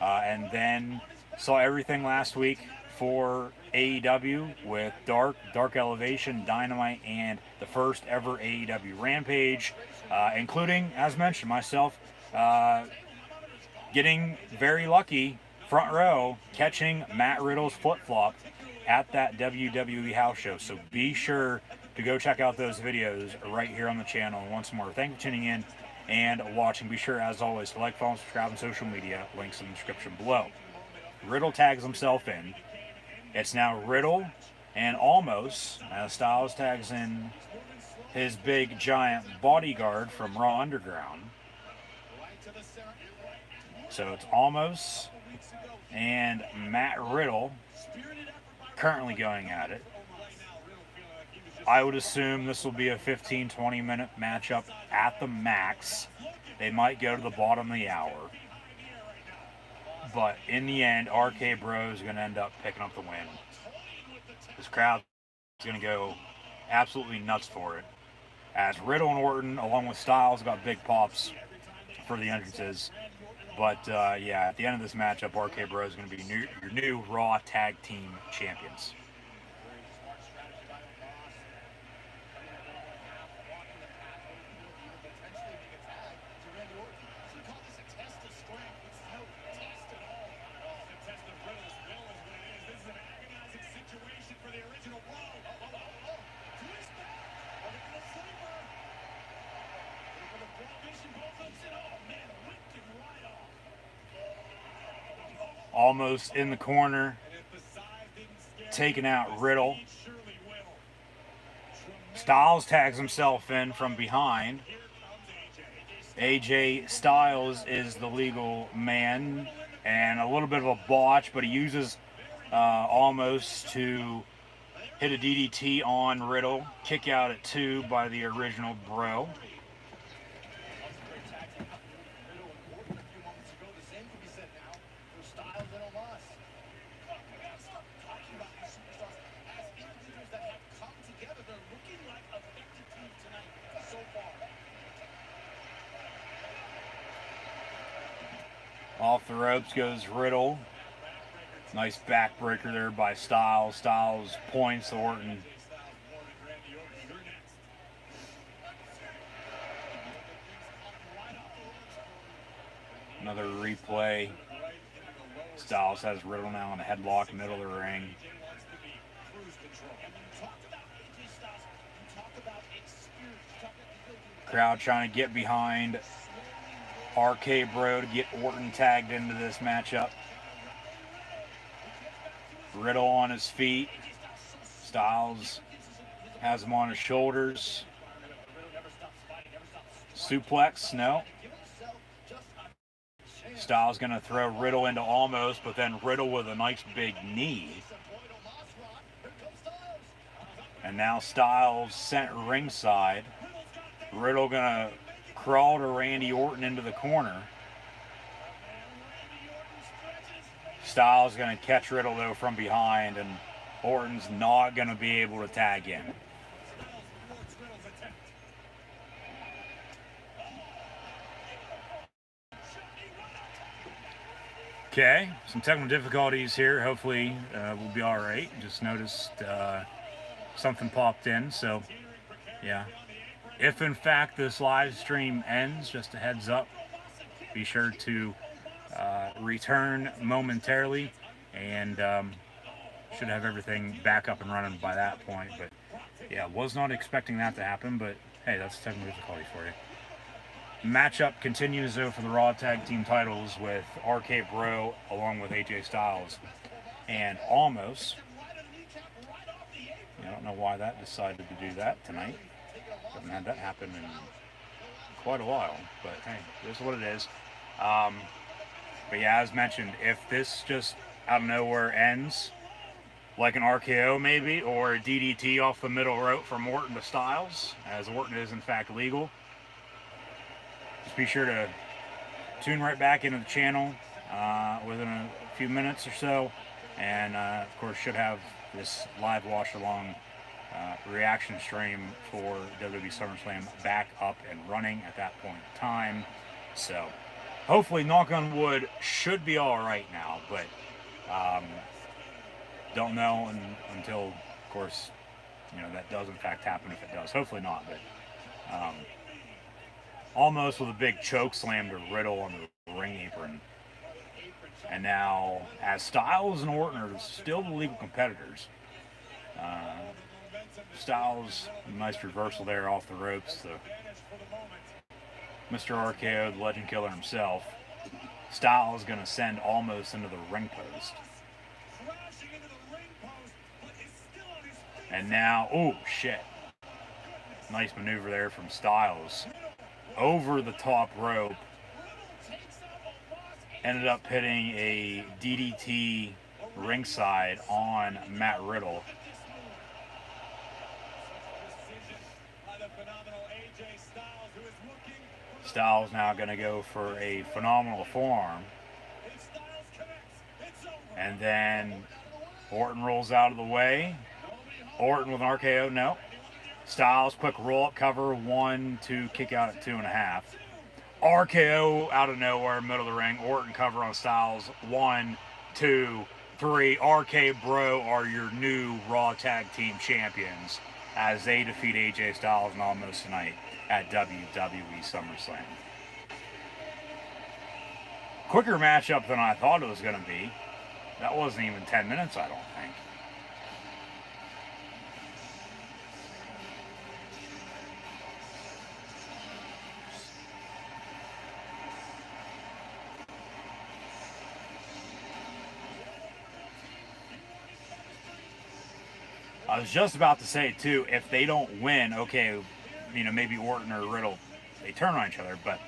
and then saw everything last week for AEW with Dark Elevation, Dynamite, and the first ever AEW Rampage, including, as mentioned, myself getting very lucky, front row, catching Matt Riddle's flip-flop at that WWE House Show. So be sure to go check out those videos right here on the channel. And once more, thank you for tuning in and watching. Be sure, as always, to like, follow, and subscribe on social media. Links in the description below. Riddle tags himself in. It's now Riddle and Almost, as Styles tags in his big, giant bodyguard from Raw Underground. So it's Almost and Matt Riddle currently going at it. I would assume this will be a 15-20 minute matchup at the max. They might go to the bottom of the hour. But in the end, RK Bro is going to end up picking up the win. This crowd is going to go absolutely nuts for it, as Riddle and Orton, along with Styles, got big pops for the entrances. But yeah, at the end of this matchup, RK Bro is going to be your new Raw Tag Team Champions. Almost in the corner, taking out Riddle. Styles tags himself in from behind. AJ Styles is the legal man, and a little bit of a botch, but he uses almost to hit a DDT on Riddle. Kick out at 2 by the original Bro. Off the ropes goes Riddle. Nice backbreaker there by Styles. Styles points to Orton. Another replay. Styles has Riddle now in a headlock middle of the ring. Crowd trying to get behind RK Bro to get Orton tagged into this matchup. Riddle on his feet. Styles has him on his shoulders. Suplex, no. Styles gonna throw Riddle into almost, but then Riddle with a nice big knee. And now Styles sent ringside. Riddle gonna crawl to Randy Orton into the corner. Styles going to catch Riddle though from behind, and Orton's not going to be able to tag in. Okay, some technical difficulties here. Hopefully we'll be all right. Just noticed something popped in, so yeah. If in fact this live stream ends, just a heads up, be sure to return momentarily, and should have everything back up and running by that point. But yeah, was not expecting that to happen, but hey, that's technical difficulty for you. Matchup continues though for the Raw Tag Team titles with RK Bro along with AJ Styles and Almost. I don't know why that decided to do that tonight. Haven't had that happen in quite a while, but hey, this is what it is. But yeah, as mentioned, if this just out of nowhere ends, like an RKO maybe, or a DDT off the middle rope from Orton to Styles, as Orton is in fact legal, just be sure to tune right back into the channel within a few minutes or so, and of course should have this live watch along reaction stream for WWE SummerSlam back up and running at that point in time. So hopefully, knock on wood, should be all right now, but don't know until, of course, that does in fact happen. If it does, hopefully not, but Almost with a big choke slam to Riddle on the ring apron. And now, as Styles and Orton are still the legal competitors, Styles, nice reversal there off the ropes to Mr. RKO, the Legend Killer himself. Styles going to send Almost into the ring post. And now, oh shit. Nice maneuver there from Styles. Over the top rope. Ended up hitting a DDT ringside on Matt Riddle. Styles now going to go for a phenomenal forearm. And then Orton rolls out of the way. Orton with an RKO, no. Styles, quick roll-up cover, 1, 2, kick out at 2.5. RKO out of nowhere, middle of the ring. Orton cover on Styles. 1, 2, 3. RK Bro are your new Raw Tag Team Champions as they defeat AJ Styles and Almost tonight at WWE SummerSlam. Quicker matchup than I thought it was going to be. That wasn't even 10 minutes, I don't think. I was just about to say, too, if they don't win, okay, you know, maybe Orton or Riddle, they turn on each other, but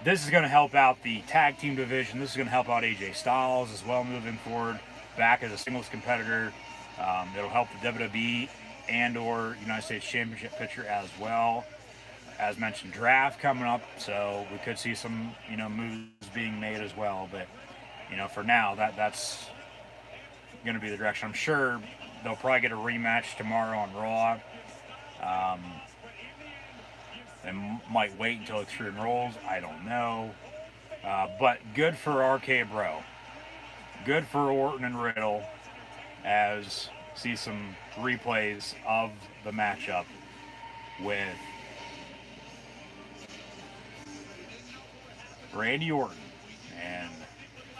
this is going to help out the tag team division. This is going to help out AJ Styles as well moving forward, back as a singles competitor. It'll help the WWE and or United States Championship picture as well. As mentioned, draft coming up, so we could see some, you know, moves being made as well. But, you know, for now, that's going to be the direction. I'm sure they'll probably get a rematch tomorrow on Raw. They might wait until Extreme Rules. I don't know. But good for RK Bro. Good for Orton and Riddle, as see some replays of the matchup with Randy Orton and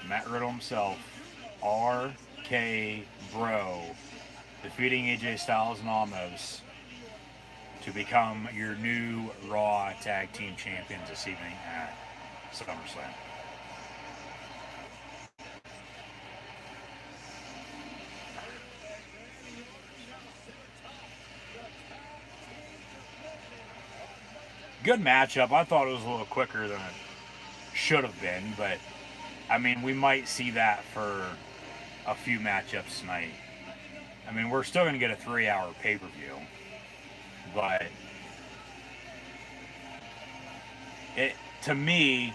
Matt Riddle himself, RK Bro, defeating AJ Styles and Almost to become your new Raw Tag Team Champions this evening at SummerSlam. Good matchup. I thought it was a little quicker than it should have been, but I mean, we might see that for a few matchups tonight. I mean, we're still going to get a 3-hour pay-per-view, but to me,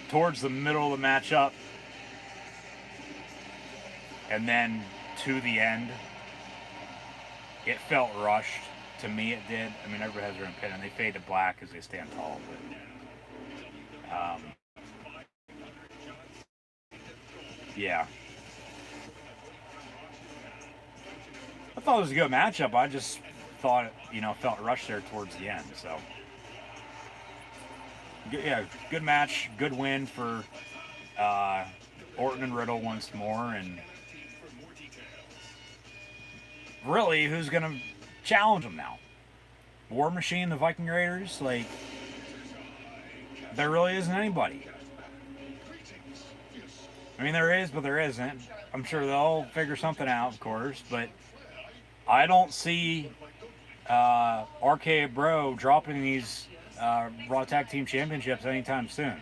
towards the middle of the matchup and then to the end, it felt rushed. To me, it did. I mean, everybody has their own opinion. They fade to black as they stand tall. But, yeah. I thought it was a good matchup. I just thought it, you know, felt rushed there towards the end. So, yeah, good match, good win for Orton and Riddle once more. And really, who's going to challenge them now? War Machine, the Viking Raiders? Like, there really isn't anybody. I mean, there is, but there isn't. I'm sure they'll figure something out, of course, but I don't see RK Bro dropping these Raw Tag Team Championships anytime soon.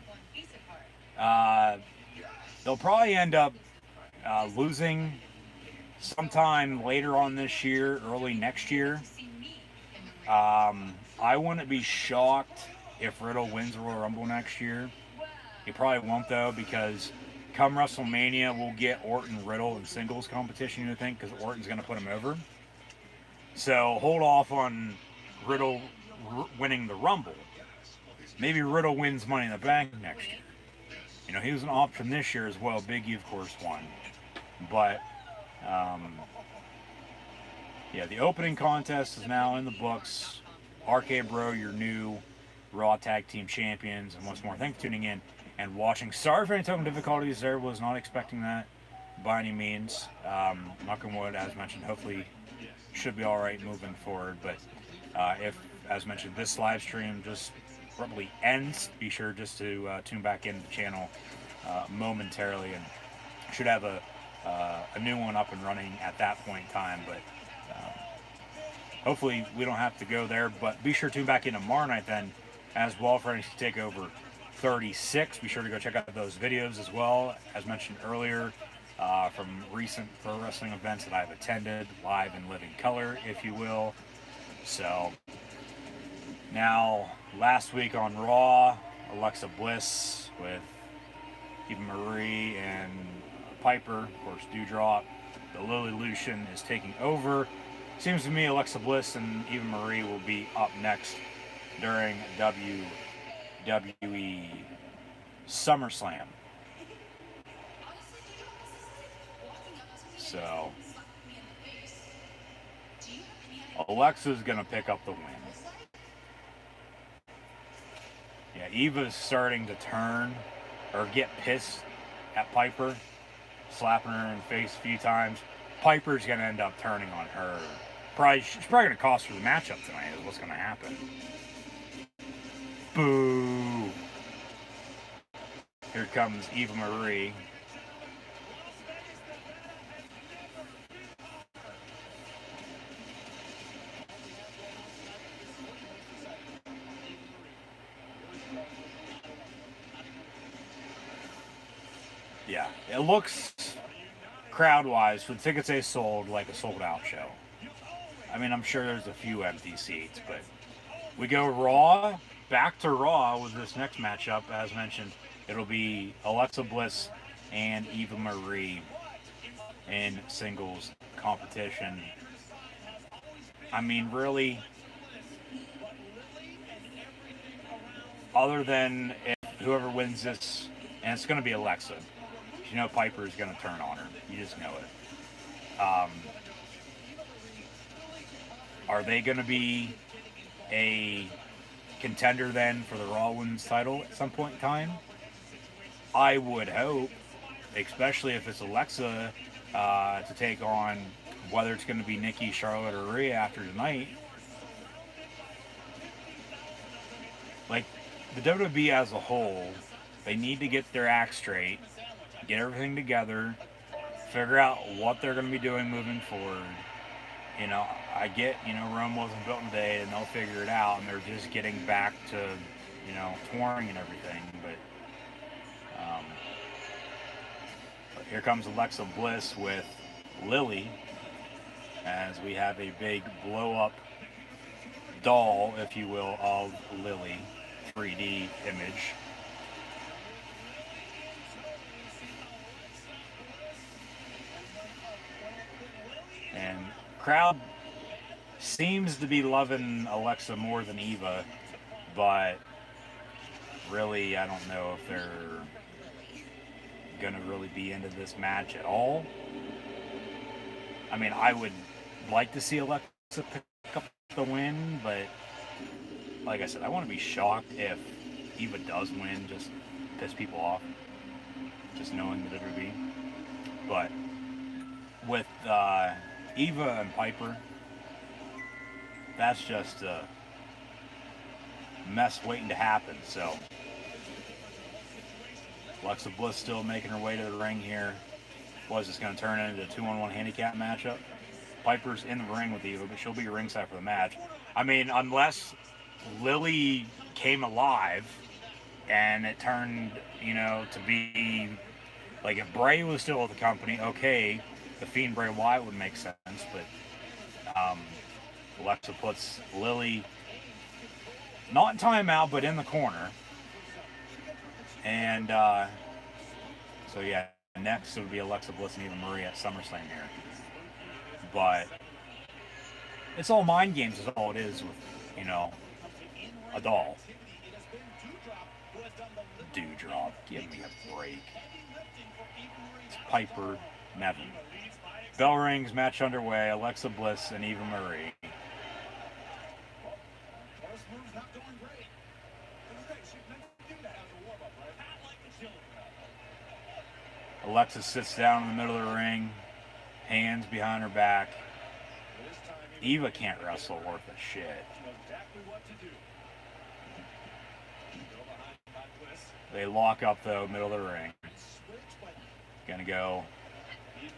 They'll probably end up losing sometime later on this year, early next year. I wouldn't be shocked if Riddle wins the Royal Rumble next year. He probably won't, though, because come WrestleMania, we'll get Orton Riddle in singles competition, you think, because Orton's going to put him over. So hold off on Riddle winning the Rumble. Maybe Riddle wins Money in the Bank next year. You know, he was an option this year as well. Big E, of course, won. But, yeah, the opening contest is now in the books. RK Bro, your new Raw Tag Team Champions. And once more, thanks for tuning in and watching. Sorry for any technical difficulties there. Was not expecting that by any means. Knock on wood, as mentioned, hopefully should be all right moving forward. But if, as mentioned, this live stream just abruptly ends, be sure just to tune back into the channel momentarily, and should have a new one up and running at that point in time. But hopefully we don't have to go there. But be sure to tune back in tomorrow night then as well for NXT TakeOver 36. Be sure to go check out those videos as well, as mentioned earlier, from recent pro wrestling events that I've attended, live in living color, if you will. So, now, last week on Raw, Alexa Bliss with Eva Marie and Piper, of course, Dewdrop. The Lily Lucian is taking over Seems to me Alexa Bliss and Eva Marie will be up next during WWE SummerSlam. So Alexa's gonna pick up the win. Yeah, Eva's starting to turn or get pissed at Piper, slapping her in the face a few times. Piper's gonna end up turning on her. She's probably gonna cost her the matchup tonight. Is what's gonna happen. Boo! Here comes Eva Marie. Yeah, it looks, crowd-wise, for the tickets they sold, like a sold-out show. I mean, I'm sure there's a few empty seats, but we go Raw, back to Raw with this next matchup. As mentioned, it'll be Alexa Bliss and Eva Marie in singles competition. I mean, really, other than if whoever wins this, and it's going to be Alexa. You know Piper is going to turn on her. You just know it. Are they going to be a contender then for the Rollins title at some point in time? I would hope, especially if it's Alexa to take on, whether it's going to be Nikki, Charlotte, or Rhea after tonight. Like, the WWE as a whole, they need to get their act straight, get everything together, figure out what they're going to be doing moving forward. You know, I get, Rome wasn't built in a day, and they'll figure it out, and they're just getting back to, touring and everything. But here comes Alexa Bliss with Lily, as we have a big blow-up doll, if you will, of Lily, 3D image. And crowd seems to be loving Alexa more than Eva, but really, I don't know if they're gonna really be into this match at all. I mean, I would like to see Alexa pick up the win, but like I said, I want to be shocked if Eva does win, just piss people off, just knowing the WWE. But with Eva and Piper, that's just a mess waiting to happen. So Alexa Bliss still making her way to the ring here. Was this going to turn into a 2-on-1 handicap matchup? Piper's in the ring with Eva, but she'll be ringside for the match. I mean, unless Lily came alive and it turned, to be like, if Bray was still with the company, okay, the Fiend Bray Wyatt would make sense, but Alexa puts Lily not in timeout, but in the corner. And so yeah, next it would be Alexa Bliss and Eva Marie at SummerSlam here. But it's all mind games is all it is with, a doll. Dewdrop, give me a break. It's Piper Nevin. Bell rings, match underway, Alexa Bliss and Eva Marie. Alexa sits down in the middle of the ring, hands behind her back. Eva can't wrestle worth a shit. They lock up though, middle of the ring. Gonna go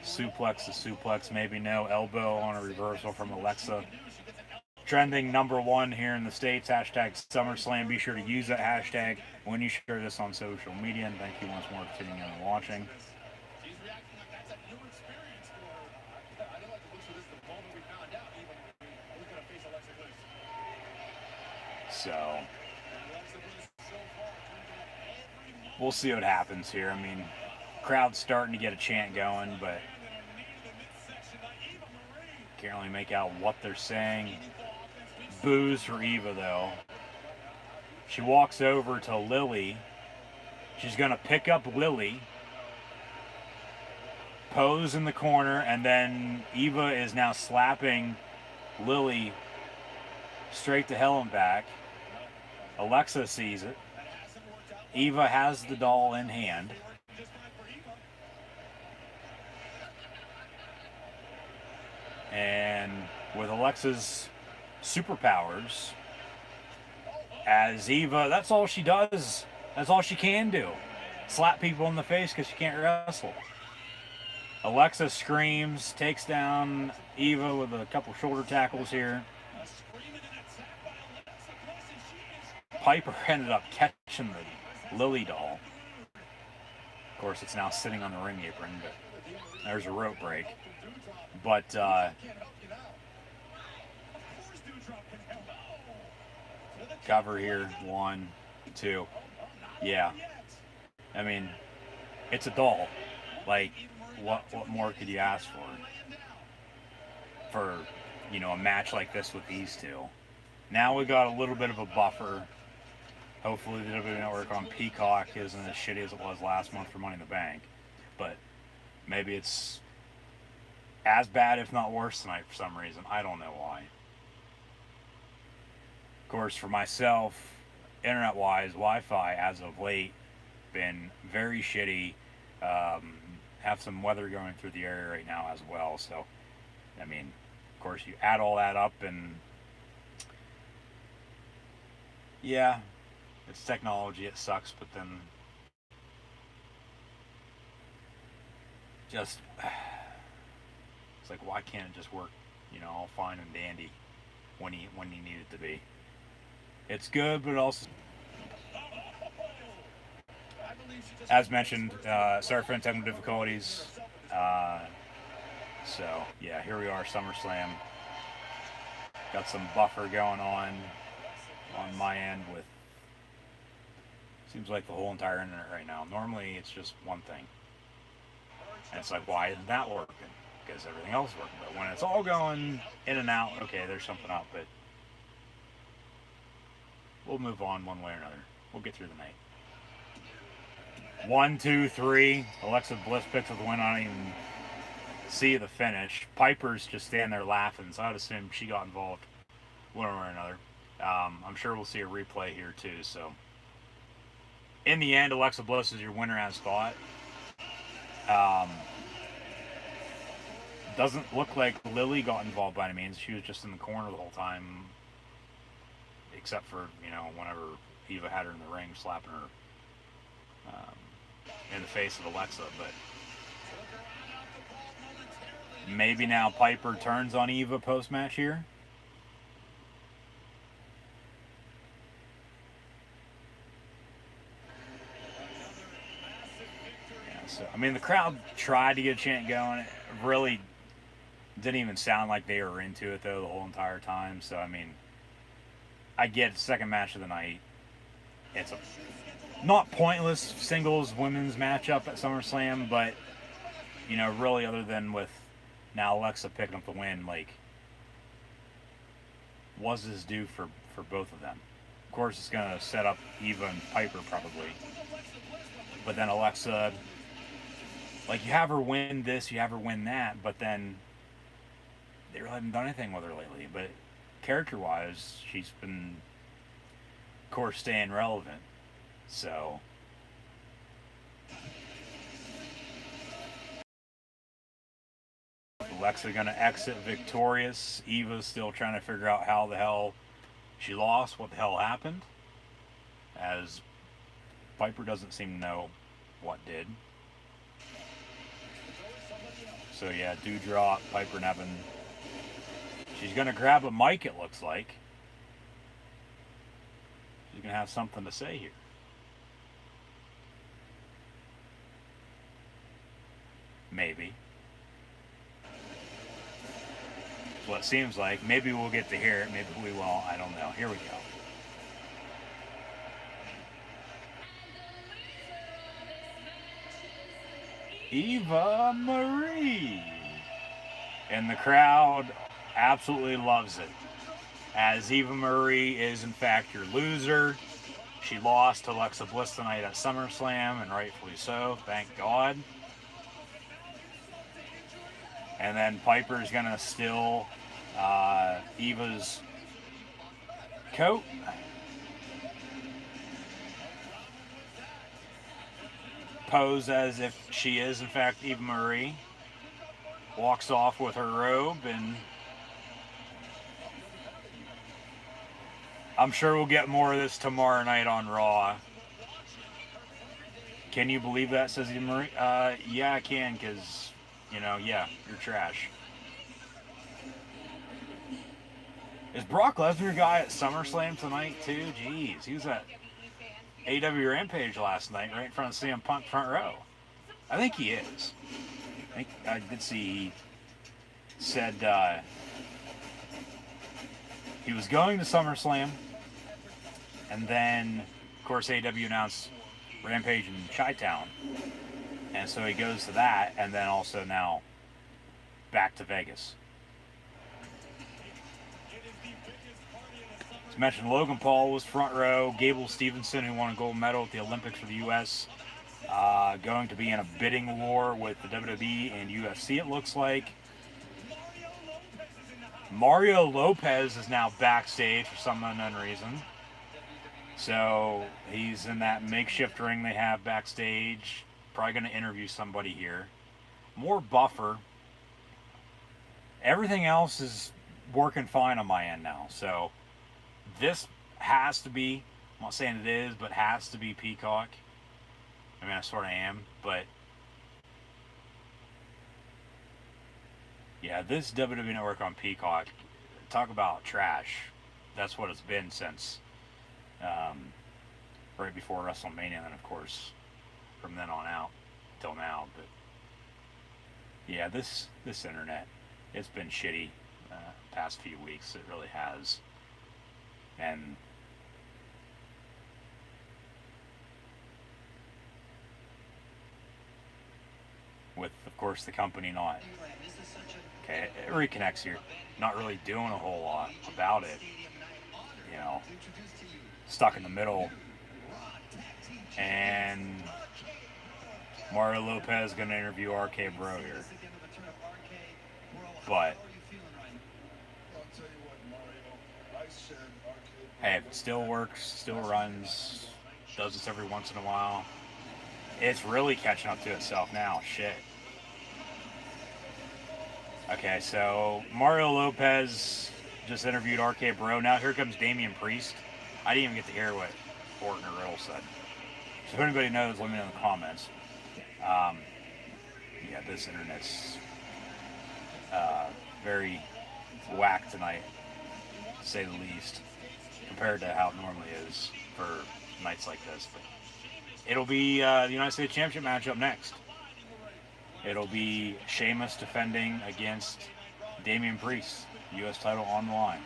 suplex to suplex, maybe no, elbow on a reversal from Alexa. Trending #1 here in the States, hashtag SummerSlam. Be sure to use that hashtag when you share this on social media. And thank you once more for tuning in and watching. So we'll see what happens here. I mean, crowd's starting to get a chant going, but Can't really make out what they're saying. Boos for Eva, though. She walks over to Lily. She's going to pick up Lily. Pose in the corner, and then Eva is now slapping Lily straight to hell and back. Alexa sees it. Eva has the doll in hand. And with Alexa's superpowers, as Eva, that's all she does. That's all she can do. Slap people in the face because she can't wrestle. Alexa screams, takes down Eva with a couple shoulder tackles here. Piper ended up catching the Lily doll. Of course, it's now sitting on the ring apron, but there's a rope break. But, cover here, 1, 2. Yeah. I mean, it's a doll. Like, what more could you ask for, you know, a match like this with these two? Now we got a little bit of a buffer. Hopefully the WWE Network on Peacock isn't as shitty as it was last month for Money in the Bank. But maybe it's as bad, if not worse, tonight for some reason. I don't know why. Of course, for myself, internet-wise, Wi-Fi, as of late, been very shitty. Have some weather going through the area right now as well. So, I mean, of course, you add all that up and, yeah, it's technology, it sucks, but then just, it's like, why can't it just work, you know, all fine and dandy when you need it to be? It's good, but also, as mentioned, sorry for any technical difficulties. So, yeah, here we are, SummerSlam. Got some buffer going on my end with, seems like the whole entire internet right now. Normally, it's just one thing. And it's like, why isn't that working? Because everything else is working. But when it's all going in and out, okay, there's something up, but we'll move on one way or another. We'll get through the night. 1, 2, 3. Alexa Bliss picks up the win. I don't even see the finish. Piper's just standing there laughing, so I'd assume she got involved one way or another. I'm sure we'll see a replay here too. So, in the end, Alexa Bliss is your winner as thought. Doesn't look like Lily got involved by any means. She was just in the corner the whole time, except for, you know, whenever Eva had her in the ring slapping her in the face of Alexa. But maybe now Piper turns on Eva post-match here. Yeah, so, I mean, the crowd tried to get a chant going. It really didn't even sound like they were into it, though, the whole entire time. So, I mean, I get it, second match of the night. It's a not pointless singles women's matchup at SummerSlam, but, you know, really, other than with now Alexa picking up the win, like, was this due for both of them? Of course, it's going to set up Eva and Piper probably. But then Alexa, like, you have her win this, you have her win that, but then they really haven't done anything with her lately. But character-wise, she's been, of course, staying relevant. So, Alexa going to exit victorious. Eva's still trying to figure out how the hell she lost, what the hell happened, as Piper doesn't seem to know what did. So yeah, Dewdrop, Piper Nevin. She's going to grab a mic, it looks like. She's going to have something to say here. Maybe. That's what it seems like. Maybe we'll get to hear it. Maybe we won't. I don't know. Here we go. Eva Marie. And the crowd absolutely loves it. As Eva Marie is, in fact, your loser. She lost to Alexa Bliss tonight at SummerSlam, and rightfully so, thank God. And then Piper's going to steal Eva's coat. Pose as if she is, in fact, Eva Marie. Walks off with her robe, and I'm sure we'll get more of this tomorrow night on Raw. Can you believe that, says Eva Marie? Yeah, I can, because, yeah, you're trash. Is Brock Lesnar your guy at SummerSlam tonight, too? Jeez, he was at AEW Rampage last night, right in front of CM Punk front row. I think he is. I did see he said he was going to SummerSlam, and then, of course, AEW announced Rampage in Chi-Town, and so he goes to that, and then also now back to Vegas. As mentioned, Logan Paul was front row. Gable Stevenson, who won a gold medal at the Olympics for the U.S., going to be in a bidding war with the WWE and UFC, it looks like. Mario Lopez is now backstage for some unknown reason. So he's in that makeshift ring they have backstage. Probably going to interview somebody here. More buffer. Everything else is working fine on my end now. So this has to be, I'm not saying it is, but has to be Peacock. I mean, I sort of am, but yeah, this WWE Network on Peacock, talk about trash. That's what it's been since right before WrestleMania, and then of course from then on out till now. But yeah, this internet, it's been shitty past few weeks. It really has, and with, of course, the company not, okay, it reconnects here, not really doing a whole lot about it, stuck in the middle, and Mario Lopez is going to interview RK Bro here, but hey, if it still works, still runs, does this every once in a while, it's really catching up to itself now. Shit. Okay, so Mario Lopez just interviewed RK Bro. Now here comes Damian Priest. I didn't even get to hear what Orton or Riddle said. So if anybody knows, let me know in the comments. Yeah, this internet's very whack tonight, to say the least, compared to how it normally is for nights like this. But it'll be the United States Championship match up next. It'll be Sheamus defending against Damian Priest. U.S. title on the line.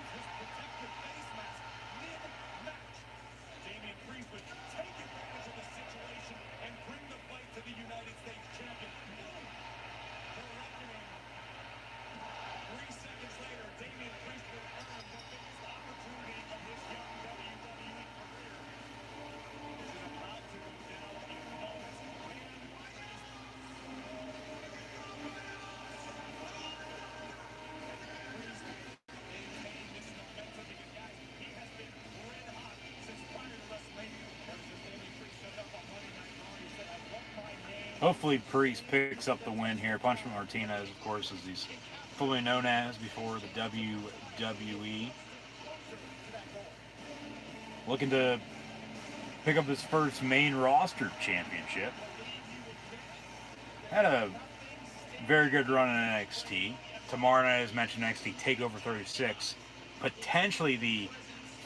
Hopefully Priest picks up the win here. Punishment Martinez, of course, as he's fully known as before the WWE. Looking to pick up his first main roster championship. Had a very good run in NXT. Tomorrow night, as mentioned, NXT TakeOver 36. Potentially the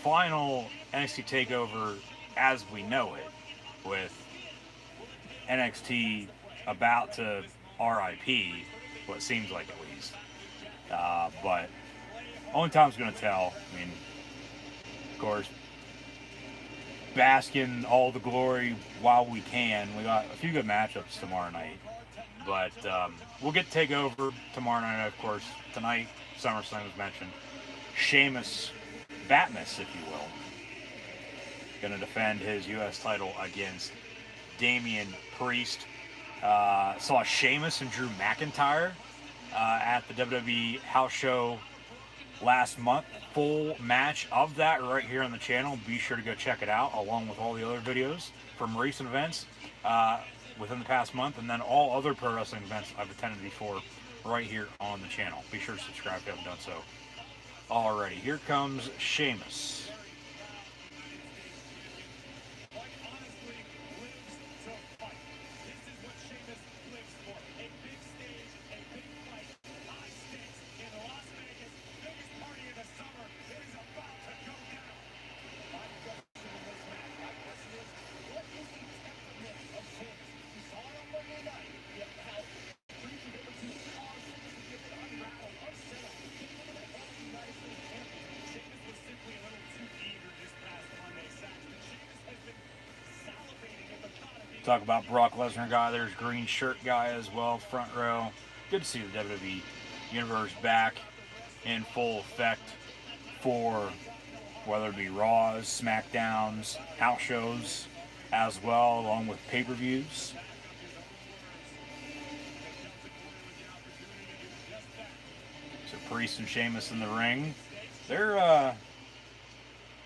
final NXT TakeOver as we know it, with NXT about to RIP, what seems like at least. But only time's going to tell. I mean, of course, bask in all the glory while we can. We got a few good matchups tomorrow night. But we'll get to TakeOver tomorrow night, of course. Tonight, SummerSlam was mentioned. Sheamus, Batmus, if you will, going to defend his U.S. title against Damian Priest. Saw Sheamus and Drew McIntyre at the WWE house show last month. Full match of that right here on the channel. Be sure to go check it out, along with all the other videos from recent events within the past month, and then all other pro wrestling events I've attended before right here on the channel. Be sure to subscribe if you haven't done so already. Here comes Sheamus. Talk about Brock Lesnar guy. There's green shirt guy as well, front row. Good to see the WWE Universe back in full effect for whether it be Raws, SmackDowns, house shows as well, along with pay-per-views. So Priest and Sheamus in the ring. They're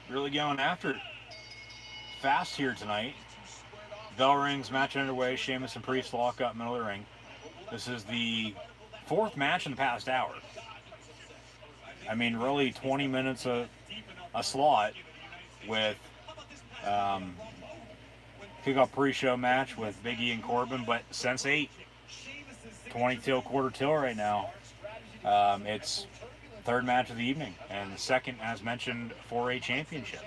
really going after it fast here tonight. Bell rings, match underway. Sheamus and Priest lock up middle of the ring. This is the fourth match in the past hour. I mean, really 20 minutes a slot with kick-off pre-show match with Big E and Corbin, but since 8, 20 till quarter till right now. It's third match of the evening, and the second, as mentioned, for a championship.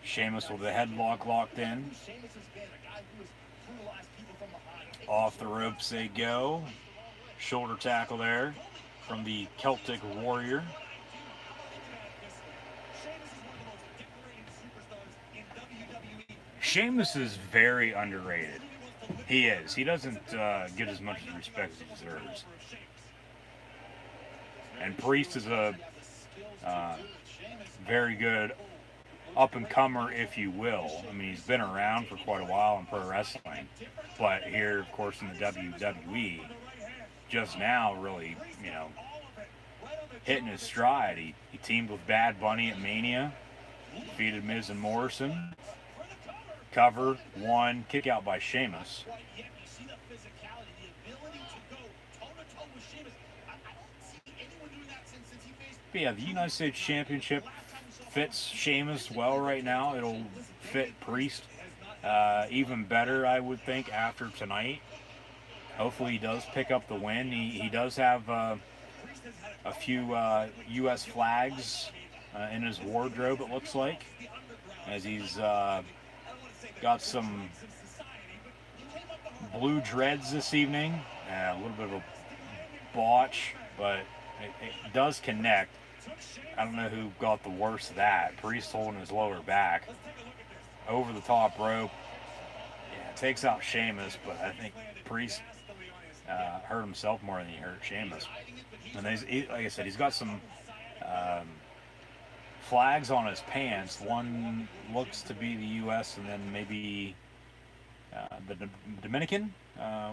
Sheamus with the headlock locked in. Off the ropes they go. Shoulder tackle there from the Celtic Warrior. Sheamus is very underrated. He is. He doesn't get as much respect as he deserves. And Priest is a very good up-and-comer, if you will. I mean, he's been around for quite a while in pro wrestling. But here, of course, in the WWE, just now really, hitting his stride. He teamed with Bad Bunny at Mania, defeated Miz and Morrison. Cover, won, kick out by Sheamus. But yeah, the United States Championship fits Sheamus well right now. It'll fit Priest even better, I would think, after tonight. Hopefully he does pick up the win. He does have a few U.S. flags in his wardrobe, it looks like, as he's got some blue dreads this evening. A little bit of a botch, but it does connect. I don't know who got the worst of that. Priest holding his lower back. Over the top rope. Yeah, takes out Sheamus, but I think Priest hurt himself more than he hurt Sheamus. And like I said, he's got some flags on his pants. One looks to be the U.S. and then maybe the Dominican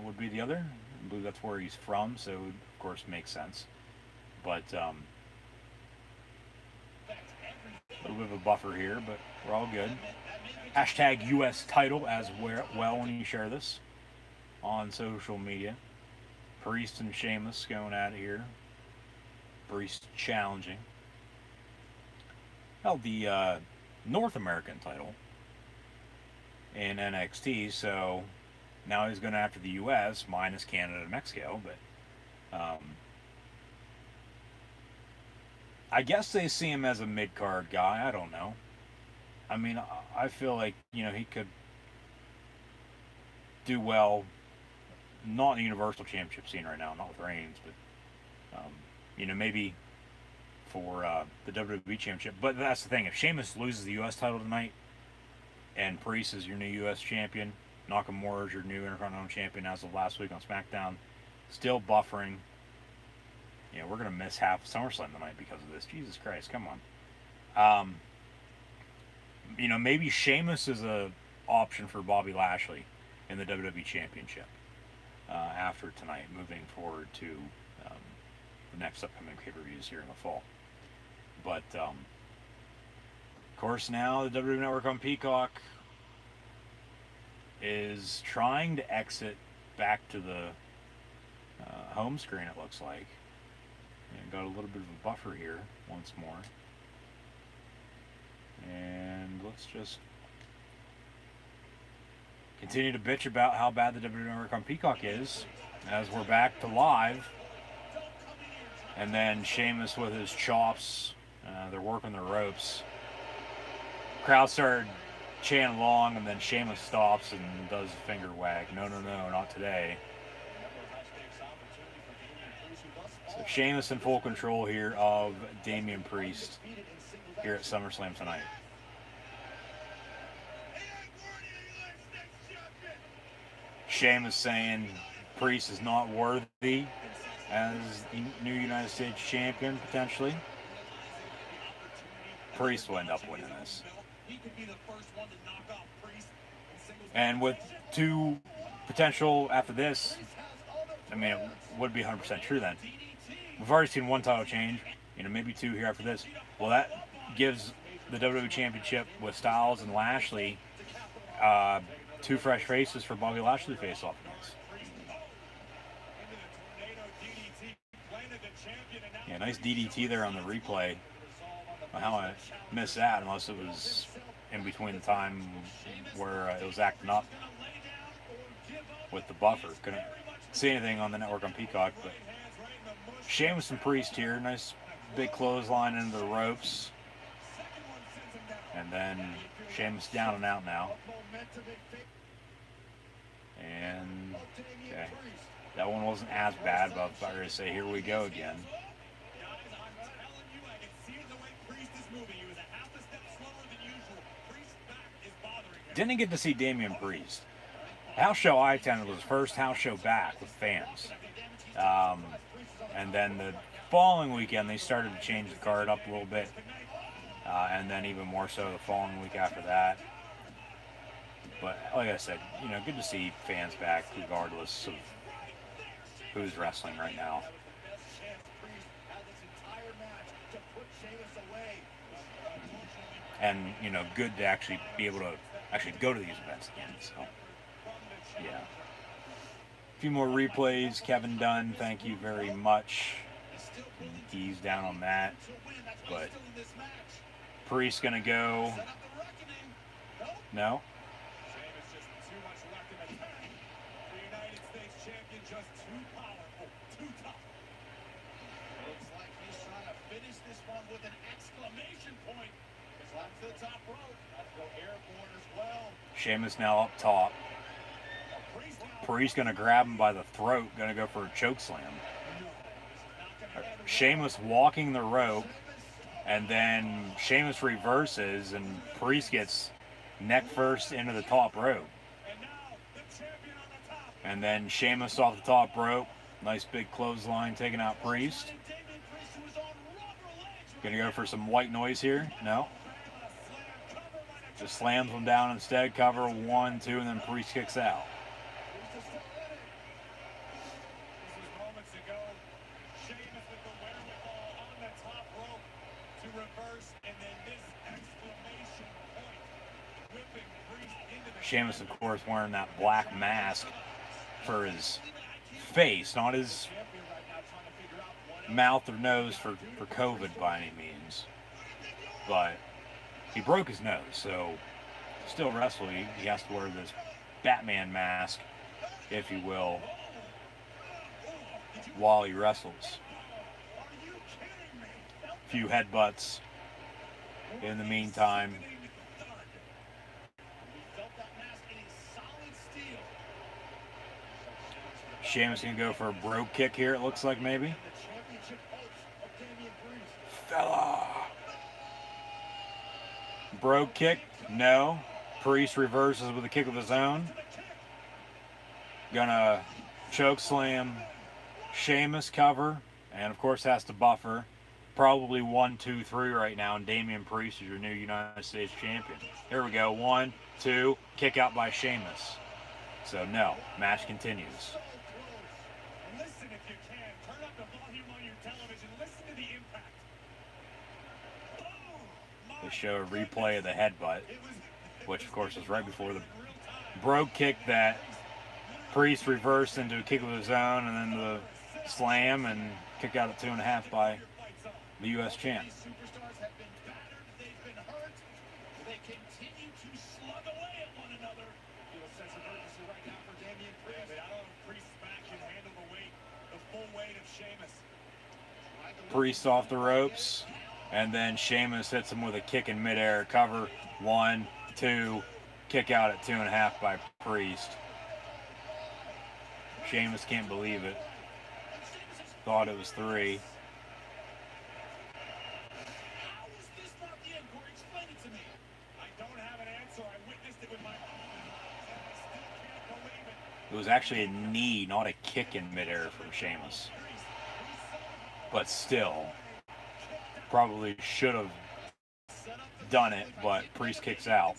would be the other. I believe that's where he's from, so it would, of course, makes sense. But a little bit of a buffer here, but we're all good. Hashtag U.S. title as well when you share this on social media. Priest and Sheamus going at it here. Priest challenging. Held the North American title in NXT, so Now he's going after the U.S. minus Canada and Mexico, but I guess they see him as a mid-card guy. I don't know. I mean, I feel like, you know, he could do well, not in the Universal Championship scene right now, not with Reigns, but, you know, maybe for the WWE Championship. But that's the thing. If Sheamus loses the U.S. title tonight and Priest is your new U.S. champion, Nakamura is your new Intercontinental champion as of last week on SmackDown, still buffering. You know, we're going to miss half SummerSlam tonight because of this. Jesus Christ, come on. You know, maybe Sheamus is a option for Bobby Lashley in the WWE Championship after tonight, moving forward to the next upcoming pay-per-views here in the fall. But, of course, now the WWE Network on Peacock is trying to exit back to the home screen, it looks like. And got a little bit of a buffer here once more. And let's just continue to bitch about how bad the WWE Network on Peacock is as we're back to live. And then Sheamus with his chops. They're working the ropes. Crowd started chanting along, and then Sheamus stops and does a finger wag. No, no, no, not today. So Sheamus in full control here of Damian Priest here at SummerSlam tonight. Sheamus saying Priest is not worthy as the new United States champion, potentially. Priest will end up winning this. And with two potential after this, I mean, it would be 100% true then. We've already seen one title change, you know, maybe two here after this. Well, that gives the WWE Championship with Styles and Lashley two fresh faces for Bobby Lashley to face off against. Yeah, nice DDT there on the replay. How I missed that, unless it was in between the time where it was acting up with the buffer. Couldn't see anything on the network on Peacock, but Sheamus and Priest here. Nice big clothesline into the ropes. And then Sheamus down and out now. And, okay. That one wasn't as bad, but I was about to say, here we go again. Didn't get to see Damian Priest. House show I attended was first house show back with fans. And then the following weekend, they started to change the card up a little bit. And then even more so the following week after that. But like I said, you know, good to see fans back regardless of who's wrestling right now. And, you know, good to actually be able to actually go to these events again. So, yeah. A few more replays. Kevin Dunn, thank you very much. He's down on that. But Priest gonna go. No. Sheamus now up top. Priest gonna grab him by the throat, gonna go for a choke slam. Sheamus walking the rope, and then Sheamus reverses, and Priest gets neck first into the top rope. And then Sheamus off the top rope, nice big clothesline taking out Priest. Gonna go for some white noise here? No. Just slams him down instead. Cover 1, 2, and then Priest kicks out. Sheamus, of course, wearing that black mask for his face, not his mouth or nose for COVID by any means. But he broke his nose, so still wrestling, he has to wear this Batman mask if you will, while he wrestles. A few headbutts in the meantime. Sheamus gonna go for a brogue kick here, it looks like, maybe. Fella. Brogue kick, no. Priest reverses with a kick of his own. Gonna choke slam Sheamus, cover, and of course has to buffer. Probably 1, 2, 3 right now, and Damian Priest is your new United States champion. Here we go, 1, 2, kick out by Sheamus. So no, match continues. Listen if you can. Turn up the volume on your television. Listen to the impact. They show a replay of the headbutt, which of course is right before the brogue kick that Priest reversed into a kick of his own, and then the slam and kick out at 2.5 by the U.S. champ. Superstars have been battered, they've been hurt. They continue to slug away at one another. Feel a sense of urgency right now for Damian Priest. I don't know if Priest's back can handle the full weight of Sheamus. Priest off the ropes, and then Sheamus hits him with a kick in midair. Cover, 1, 2, kick out at 2.5 by Priest. Sheamus can't believe it. Thought it was 3. It was actually a knee, not a kick in midair from Sheamus. But still, probably should have done it, but Priest kicks out.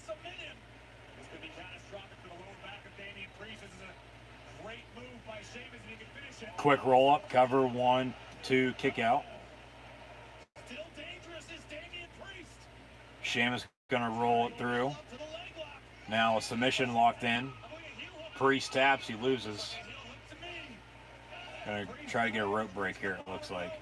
Quick roll up, cover, 1, 2, kick out. Sheamus gonna roll it through. Now a submission locked in. Priest taps, he loses. Gonna try to get a rope break here, it looks like.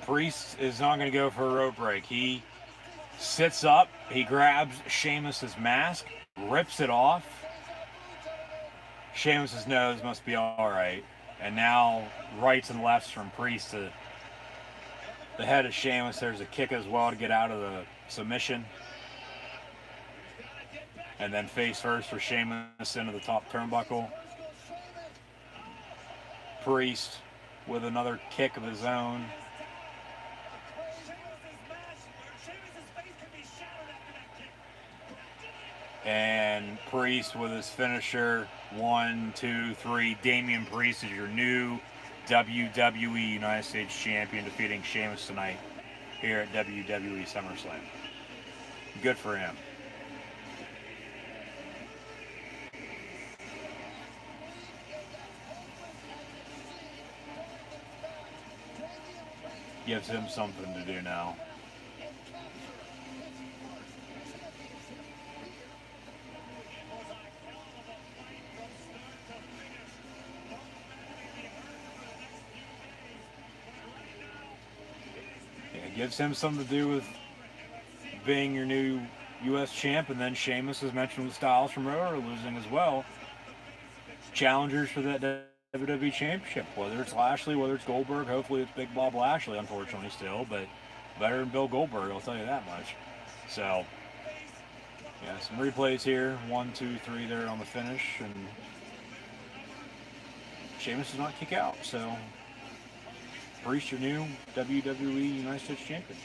Priest is not going to go for a rope break. He sits up, he grabs Sheamus's mask, rips it off. Sheamus's nose must be all right. And now rights and lefts from Priest to the head of Sheamus. There's a kick as well to get out of the submission. And then face first for Sheamus into the top turnbuckle. Priest with another kick of his own. And Priest with his finisher, 1, 2, 3. Damian Priest is your new WWE United States Champion, defeating Sheamus tonight here at WWE SummerSlam. Good for him. Gives him something to do now. Gives him something to do with being your new U.S. champ, and then Sheamus, as mentioned with Styles from Raw, are losing as well. Challengers for that WWE Championship, whether it's Lashley, whether it's Goldberg. Hopefully it's Big Bob Lashley, unfortunately, still, but better than Bill Goldberg, I'll tell you that much. So, yeah, some replays here. 1, 2, 3 there on the finish, and Sheamus does not kick out, so Priest, your new WWE United States Champion.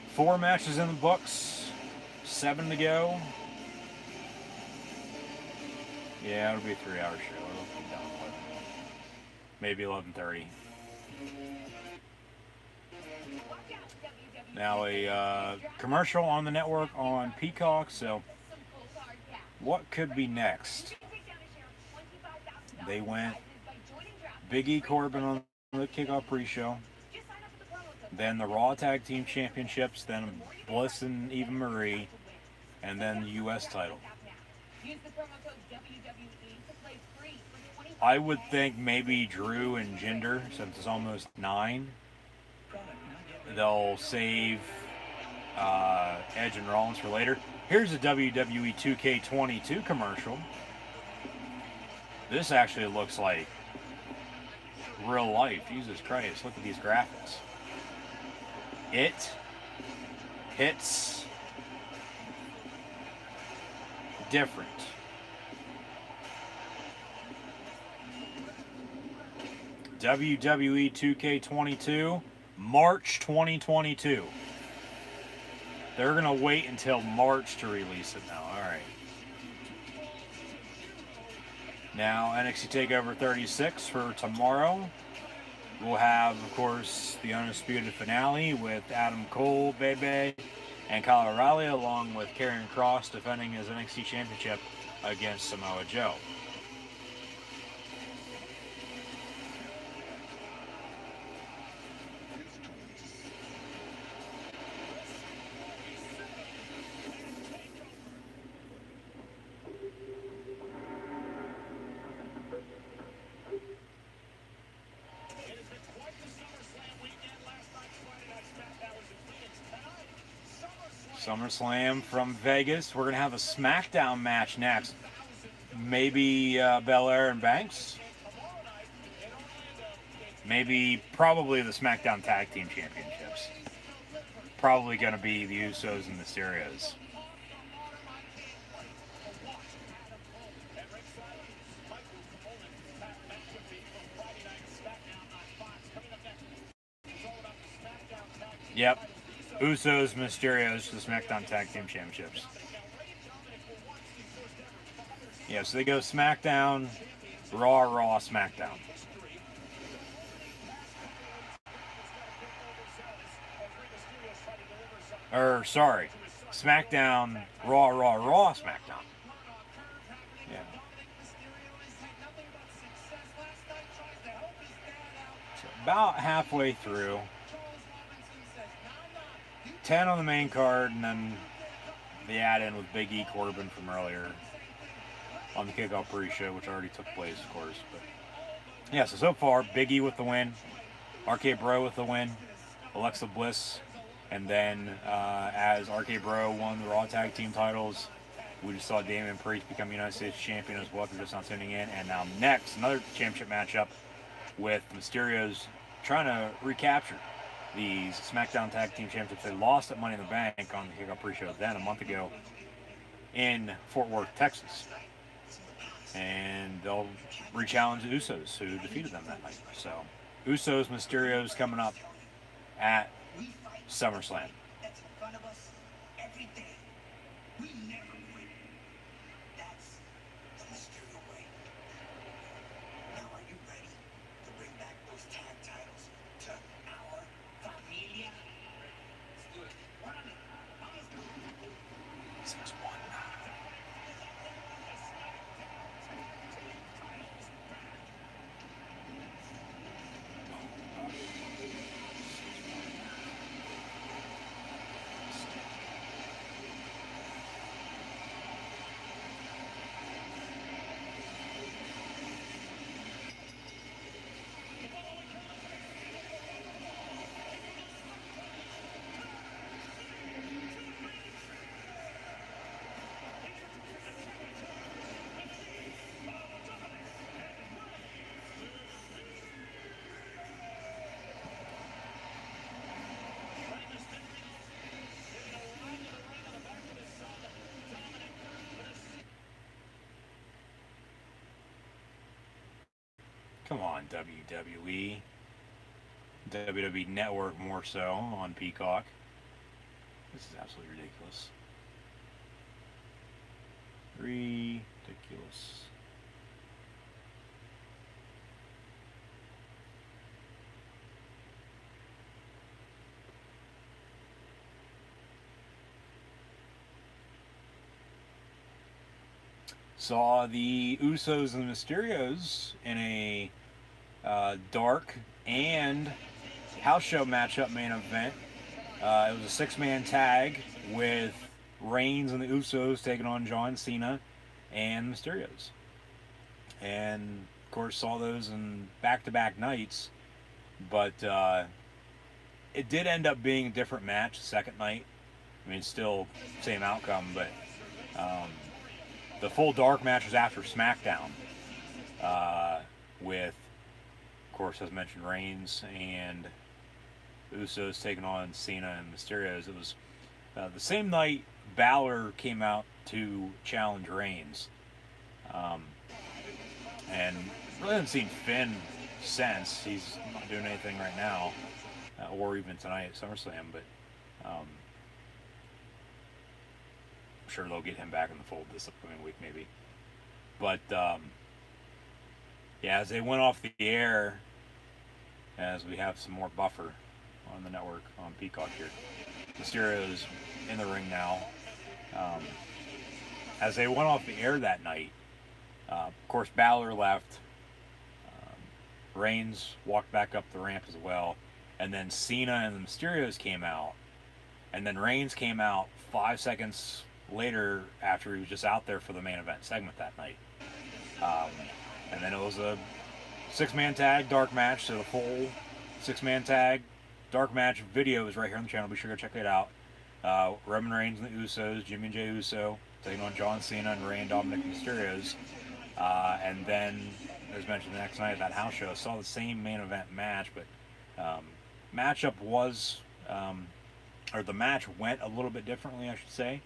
Four matches in the books. 7 to go. Yeah, it'll be a 3-hour show. It'll be done at 11. Maybe 11:30. Now a commercial on the network on Peacock. So what could be next? They went Big E Corbin on the kickoff pre-show. Then the Raw Tag Team Championships. Then Bliss and Eva Marie. And then the U.S. title. I would think maybe Drew and Jinder, since it's almost 9. They'll save Edge and Rollins for later. Here's a WWE 2K22 commercial. This actually looks like real life. Jesus Christ, look at these graphics. It hits different. WWE 2K22, March 2022. They're going to wait until March to release it now. All right. Now, NXT TakeOver 36 for tomorrow. We'll have, of course, the Undisputed finale with Adam Cole, Bebe, and Kyle O'Reilly, along with Karrion Kross defending his NXT Championship against Samoa Joe. SummerSlam from Vegas. We're going to have a SmackDown match next. Maybe Belair and Banks. Maybe, probably the SmackDown Tag Team Championships. Probably going to be the Usos and the Mysterios. Yep. Usos, Mysterios, the SmackDown Tag Team Championships. Yeah, so they go SmackDown, Raw, SmackDown. Or, sorry, SmackDown, Raw, SmackDown. Yeah. So about halfway through. 10 on the main card, and then the add-in with Big E Corbin from earlier on the kickoff pre-show, which already took place, of course. But yeah, so far, Big E with the win, RK Bro with the win, Alexa Bliss, and then as RK Bro won the Raw Tag Team titles, we just saw Damian Priest become United States Champion as well, if you're just not tuning in. And now next, another championship matchup with Mysterios trying to recapture these SmackDown Tag Team Championships. They lost at Money in the Bank on the kickoff pre-show then a month ago in Fort Worth, Texas. And they'll re-challenge the Usos, who defeated them that night. So, Usos, Mysterios coming up at SummerSlam. Come on, WWE. WWE Network more so on Peacock. This is absolutely ridiculous. Ridiculous. saw the Usos and the Mysterios in a dark and house show matchup main event. It was a 6-man tag with Reigns and the Usos taking on John Cena and Mysterios. And, of course, saw those in back-to-back nights. But it did end up being a different match the second night. I mean, still same outcome, but the full dark match was after SmackDown with, of course, as mentioned, Reigns and Usos taking on Cena and Mysterios. It was the same night Balor came out to challenge Reigns. And really haven't seen Finn since. He's not doing anything right now, or even tonight at SummerSlam, but I'm sure they'll get him back in the fold this upcoming week maybe. But yeah, as they went off the air, as we have some more buffer on the network on Peacock here, Mysterio's in the ring now. As they went off the air that night, of course Balor left, Reigns walked back up the ramp as well, and then Cena and the Mysterios came out, and then Reigns came out 5 seconds later after he was just out there for the main event segment that night. And then it was a 6-man tag dark match, so the full 6-man tag dark match video is right here on the channel. Be sure to check it out. Roman Reigns and the Usos, Jimmy and Jey Uso taking on John Cena and Rey and Dominic Mysterios. And then, as mentioned, the next night at that house show, saw the same main event match, but matchup was, or the match went a little bit differently, I should say,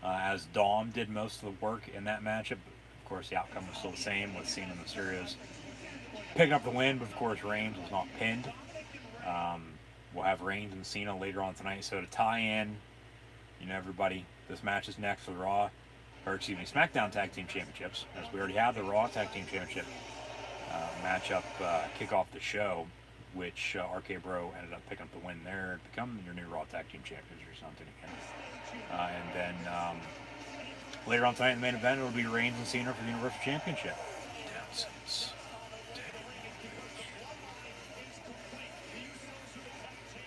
as Dom did most of the work in that matchup. Of course, the outcome was still the same with Cena and Mysterios picking up the win, but of course Reigns was not pinned. We'll have Reigns and Cena later on tonight, so to tie in, you know, everybody, this match is next for the Raw, or excuse me, SmackDown Tag Team Championships, as we already have the Raw Tag Team Championship matchup kick off the show, which RK Bro ended up picking up the win there, become your new Raw Tag Team Champions or something again. And then later on tonight in the main event, it will be Reigns and Cena for the Universal Championship.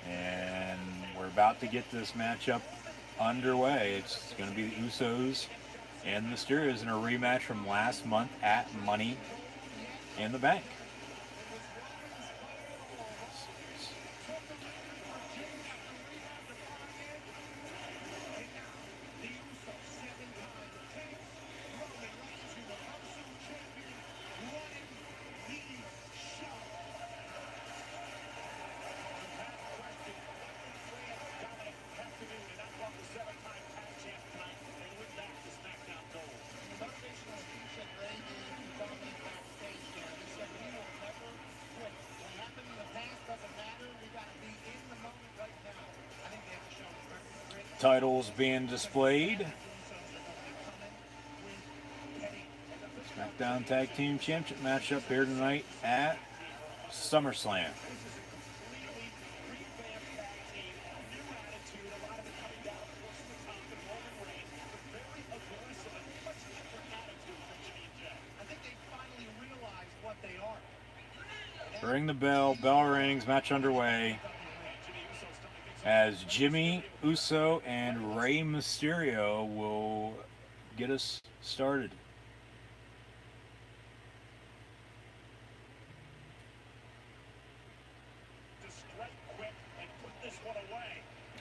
And we're about to get this matchup underway. It's going to be the Usos and the Mysterios in a rematch from last month at Money in the Bank. Titles being displayed. SmackDown Tag Team Championship matchup here tonight at SummerSlam. Ring the bell, bell rings, match underway. As Jimmy Uso and Rey Mysterio will get us started.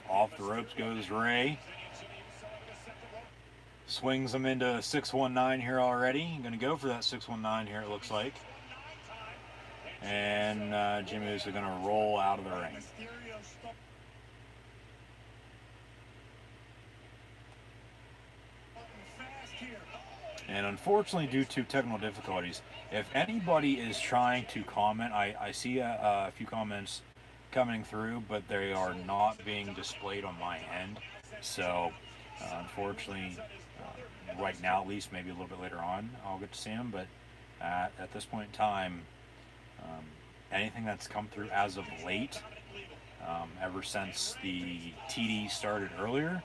Off the ropes goes Rey. Swings him into 619 here already. Going to go for that 619 here, it looks like. And Jimmy Uso going to roll out of the ring. And unfortunately, due to technical difficulties, if anybody is trying to comment, I see a few comments coming through, but they are not being displayed on my end. So, unfortunately, right now at least, maybe a little bit later on, I'll get to see them. But at this point in time, anything that's come through as of late, ever since the TD started earlier,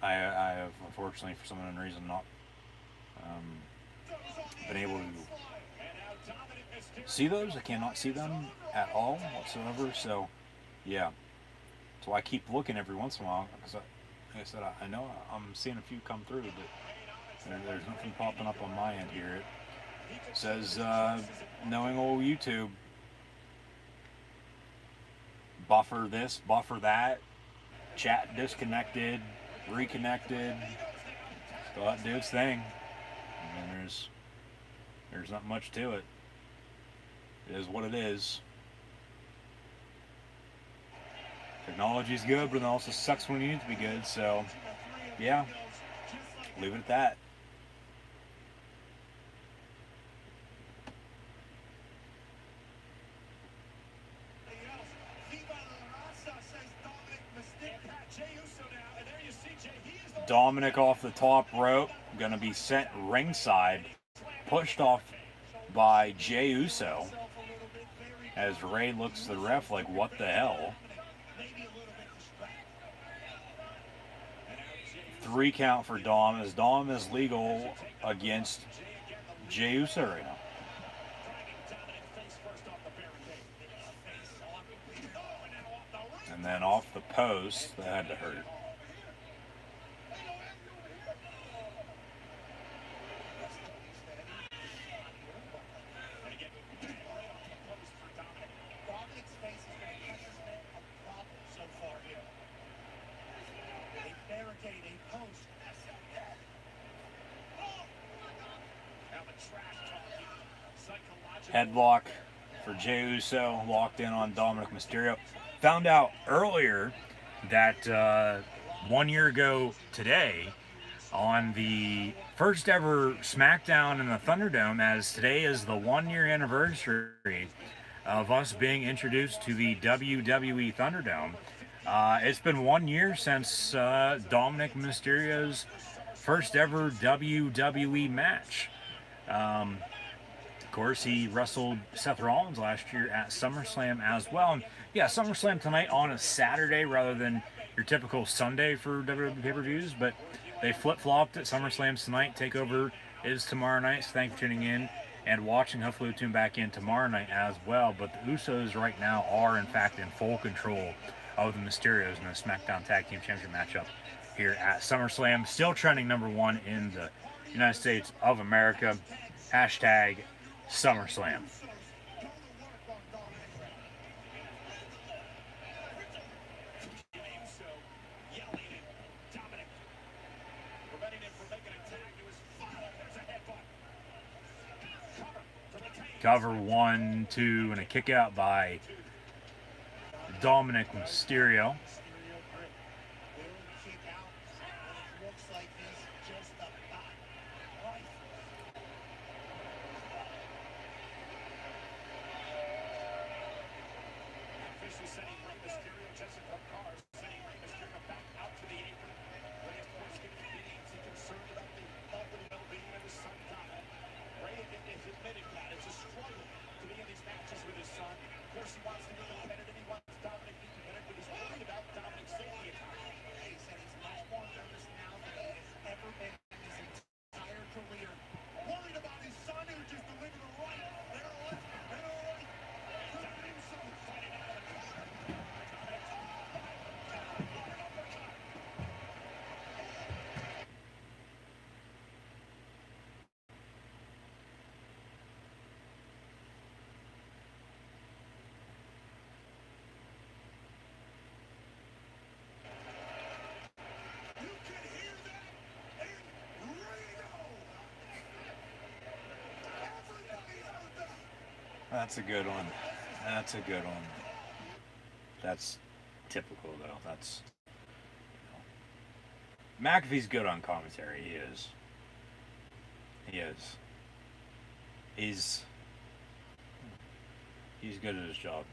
I have, unfortunately, for some unknown reason, not Been able to see those. I cannot see them at all whatsoever. So, yeah. So I keep looking every once in a while because, like I said, I know I'm seeing a few come through, but there's nothing popping up on my end here. It says, knowing old YouTube, buffer this, buffer that, chat disconnected, reconnected, still let it do its thing. And then there's not much to it. It is what it is. Technology's good, but it also sucks when you need it to be good, so yeah, leave it at that. Dominic off the top rope, gonna be sent ringside, pushed off by Jey Uso, as Ray looks to the ref like, what the hell? 3 count for Dom, as Dom is legal against Jey Uso right now. And then off the post, that had to hurt. Headlock for Jey Uso, locked in on Dominic Mysterio. Found out earlier that 1 year ago today, on the first ever SmackDown in the Thunderdome, as today is the 1 year anniversary of us being introduced to the WWE Thunderdome. It's been 1 year since Dominic Mysterio's first ever WWE match. Of course, he wrestled Seth Rollins last year at SummerSlam as well. And yeah, SummerSlam tonight on a Saturday rather than your typical Sunday for WWE pay-per-views, but they flip-flopped it. SummerSlam's tonight. TakeOver is tomorrow night, so thanks for tuning in and watching. Hopefully we'll tune back in tomorrow night as well. But the Usos right now are, in fact, in full control of the Mysterios in the SmackDown Tag Team Championship matchup here at SummerSlam. Still trending #1 in the United States of America. Hashtag SummerSlam. Cover 1, 2, and a kick out by Dominic Mysterio. That's a good one. That's a good one. That's typical, though. That's, you know. McAfee's good on commentary. He is. He is. He's good at his job.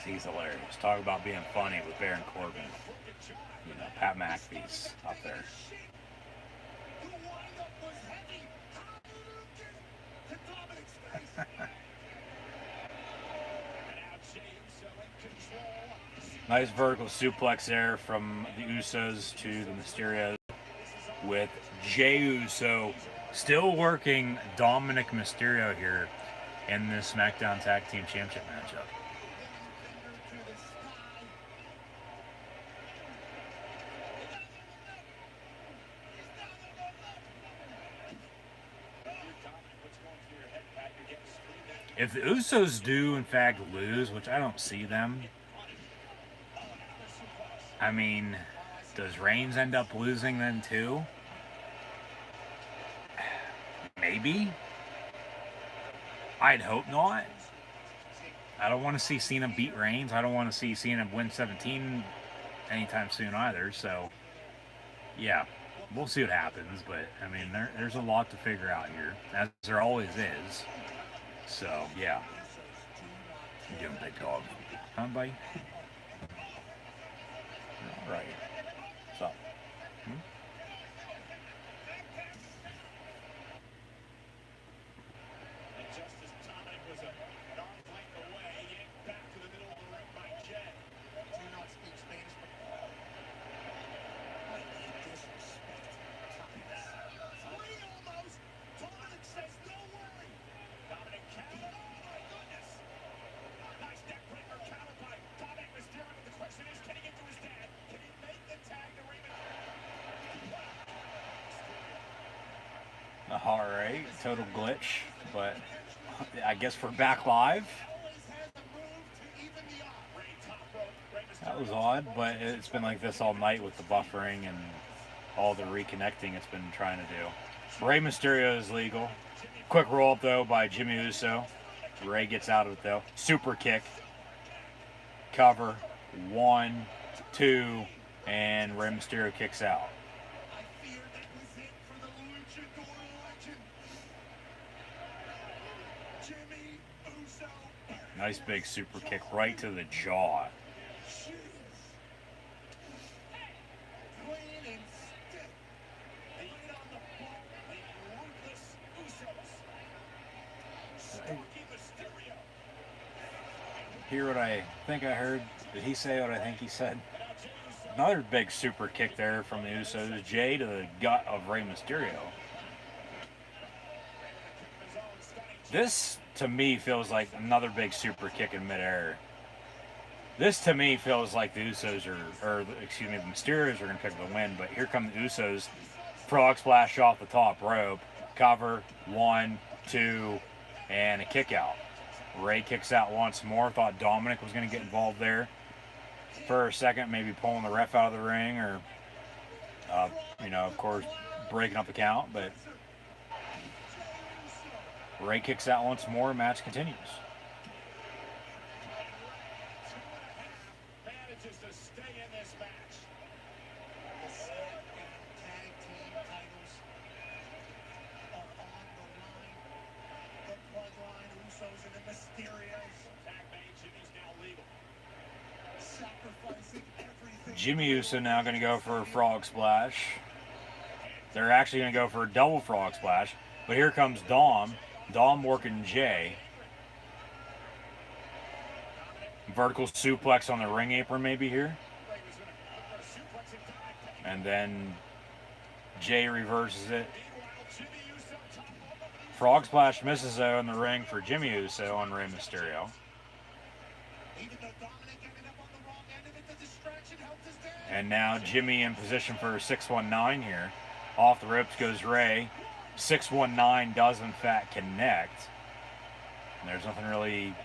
He's hilarious. Talk about being funny with Baron Corbin. You know, Pat McAfee's up there. Nice vertical suplex there from the Usos to the Mysterios, with Jey Uso Still working Dominic Mysterio here in this SmackDown Tag Team Championship matchup. If the Usos do, in fact, lose, which I don't see them, I mean, does Reigns end up losing then too? Maybe. I'd hope not. I don't want to see Cena beat Reigns. I don't want to see Cena win 17 anytime soon either. So, yeah, we'll see what happens. But, I mean, there's a lot to figure out here, as there always is. So, yeah. You doing, big dog? Huh, buddy? All right. What's up? Just as time was an arm's length away, yanked back to the middle of the ring by Jed. Do not speak Spanish. Three almost. Dominic says no worry. Dominic counted. Oh my goodness. Nice neck breaker counted by Dominic Mysterio. The question is, can he get to his dad? Can he make the tag to Raymond? All right, total glitch, but I guess we're back live. That was odd, but it's been like this all night with the buffering and all the reconnecting it's been trying to do. Rey Mysterio is legal. Quick roll up though by Jimmy Uso. Rey gets out of it though. Super kick. Cover. 1, 2, and Rey Mysterio kicks out. Nice big super kick right to the jaw. Hear what I think I heard? Did he say what I think he said? Another big super kick there from the Usos. Jay to the gut of Rey Mysterio. This, to me, feels like another big super kick in midair. This, to me, feels like the Usos the Mysterios are going to pick the win, but here come the Usos. Frog splash off the top rope. Cover, 1, 2, and a kick out. Rey kicks out once more. Thought Dominic was going to get involved there for a second, maybe pulling the ref out of the ring or, of course, breaking up the count, but Rey kicks out once more. Match continues. Manages to stay in this match. The SmackDown Tag Team titles are on the line. The Bloodline, Usos, and the Mysterios. Tag made Jimmy's now legal. Sacrificing everything. Jimmy Uso now going to go for a frog splash. They're actually going to go for a double frog splash, but here comes Dom. Dom working Jay. Vertical suplex on the ring apron maybe here. And then Jay reverses it. Frog splash misses though in the ring for Jimmy Uso on Rey Mysterio. And now Jimmy in position for a 619 here. Off the ropes goes Rey. 619 does in fact connect. And there's nothing really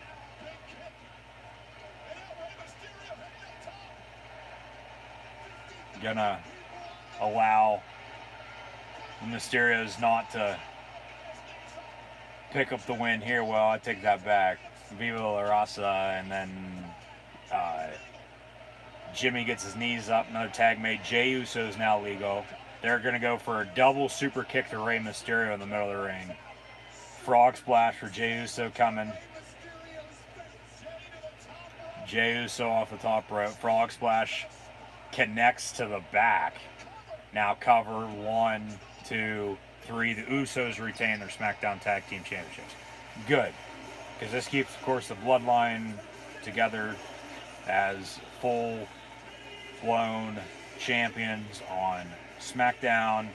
gonna allow the Mysterios not to pick up the win here. Well, I take that back. Viva La Raza, and then Jimmy gets his knees up. Another tag made. Jey Uso is now legal. They're going to go for a double super kick to Rey Mysterio in the middle of the ring. Frog splash for Jey Uso coming. Jey Uso off the top rope. Frog splash connects to the back. Now cover 1, 2, 3. The Usos retain their SmackDown Tag Team Championships. Good. Because this keeps, of course, the Bloodline together as full-blown champions on SmackDown.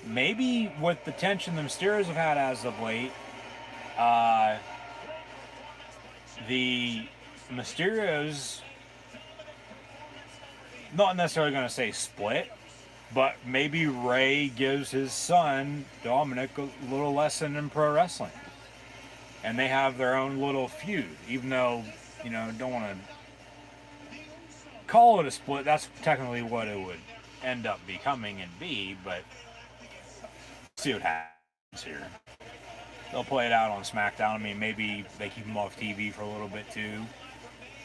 maybe with the tension the Mysterios have had as of late, the Mysterios, not necessarily going to say split, but maybe Ray gives his son, Dominic, a little lesson in pro wrestling. And they have their own little feud, even though, don't want to call it a split. That's technically what it would end up becoming and be, but see what happens here. They'll play it out on SmackDown. I mean, maybe they keep them off TV for a little bit too.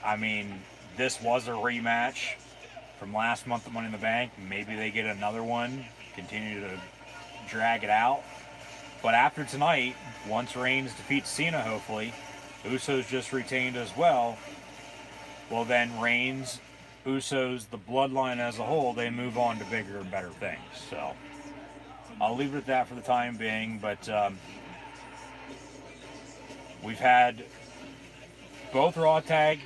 I mean, this was a rematch from last month at Money in the Bank. Maybe they get another one, continue to drag it out. But after tonight, once Reigns defeats Cena, hopefully, Usos just retained as well. Well, then Reigns, Usos, the bloodline as a whole, they move on to bigger and better things. So I'll leave it at that for the time being. But we've had both Raw Tag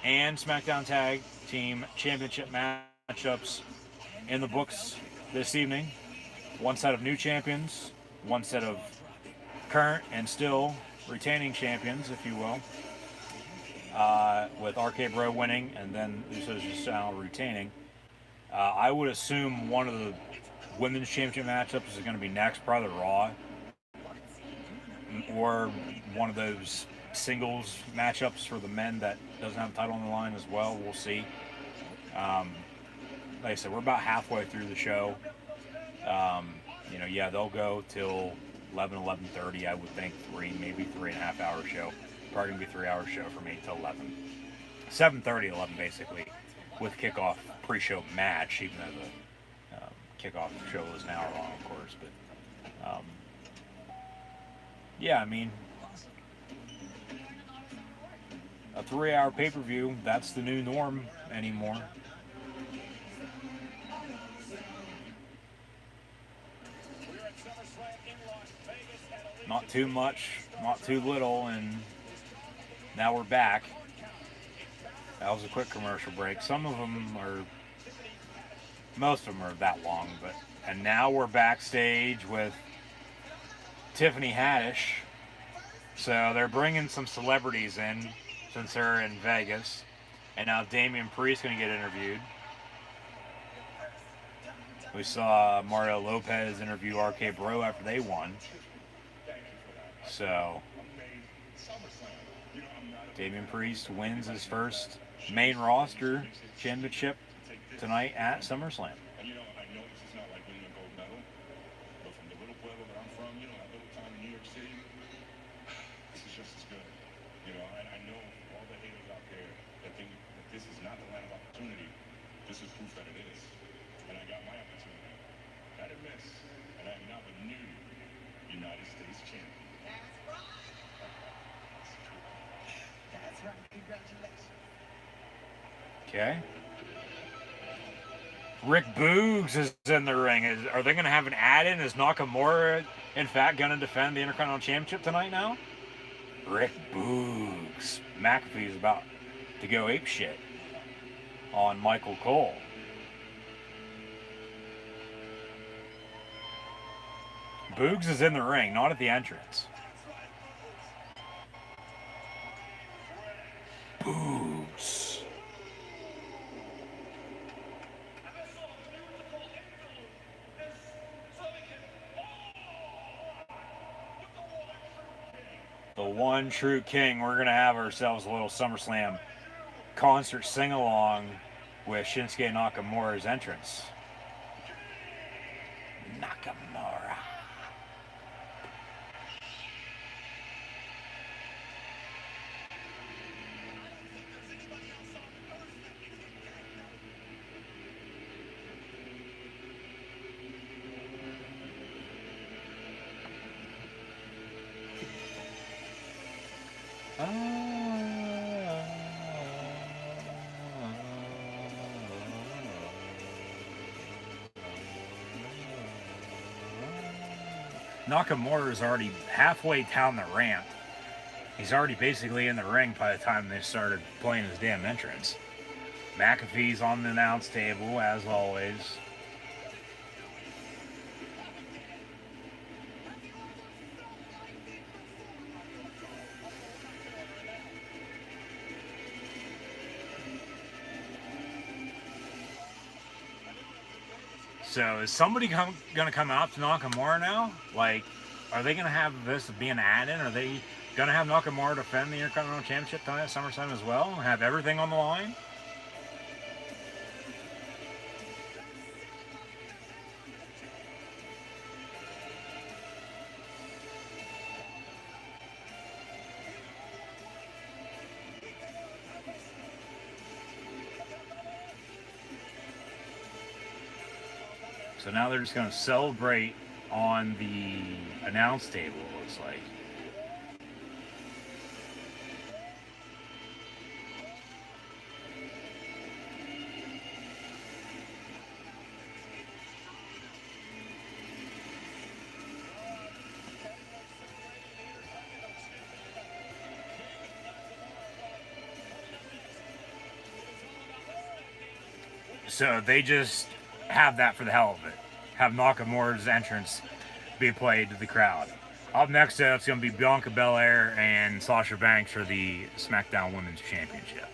and SmackDown Tag Team Championship matchups in the books this evening. One set of new champions, one set of current and still retaining champions, if you will, with RK Bro winning and then Usos just now retaining. I would assume one of the women's championship matchups is going to be next, probably Raw, or one of those singles matchups for the men that doesn't have a title on the line as well. We'll see. Like I said, we're about halfway through the show. Yeah, they'll go till 11:30, I would think, maybe 3.5 hour show. Probably gonna be a 3-hour show from 8 to 11. 7:30, 11 basically, with kickoff pre-show match, even though the kickoff show is an hour long, of course. But yeah, I mean, a 3-hour pay-per-view, that's the new norm anymore. Not too much, not too little, and now we're back. That was a quick commercial break. Most of them are that long, and now we're backstage with Tiffany Haddish. So they're bringing some celebrities in since they're in Vegas, and now Damian Priest's going to get interviewed. We saw Mario Lopez interview RK Bro after they won. So Damian Priest wins his first main roster championship tonight at SummerSlam. And I know this is not like winning a gold medal, but from the little pueblo that I'm from, that little town in New York City, this is just as good. And I know all the haters out there that think that this is not the land of opportunity. This is proof that it is. And I got my opportunity. I didn't miss. And I am now the new United States champion. That's right. Congratulations. Okay. Rick Boogs is in the ring. Are they going to have an add-in? Is Nakamura, in fact, going to defend the Intercontinental Championship tonight now? Rick Boogs. McAfee's about to go apeshit on Michael Cole. Boogs is in the ring, not at the entrance. Boogs. The one true king. We're going to have ourselves a little SummerSlam concert sing-along with Shinsuke Nakamura's entrance. Nakamura. Nakamura is already halfway down the ramp. He's already basically in the ring by the time they started playing his damn entrance. McAfee's on the announce table, as always. So is somebody gonna come out to Nakamura now? Like, are they gonna have this be an add-in? Are they gonna have Nakamura defend the Intercontinental Championship tonight at SummerSlam as well? Have everything on the line? So now they're just going to celebrate on the announce table, it looks like. So they just have that for the hell of it. Have Nakamura's entrance be played to the crowd. Up next, it's going to be Bianca Belair and Sasha Banks for the SmackDown Women's Championship.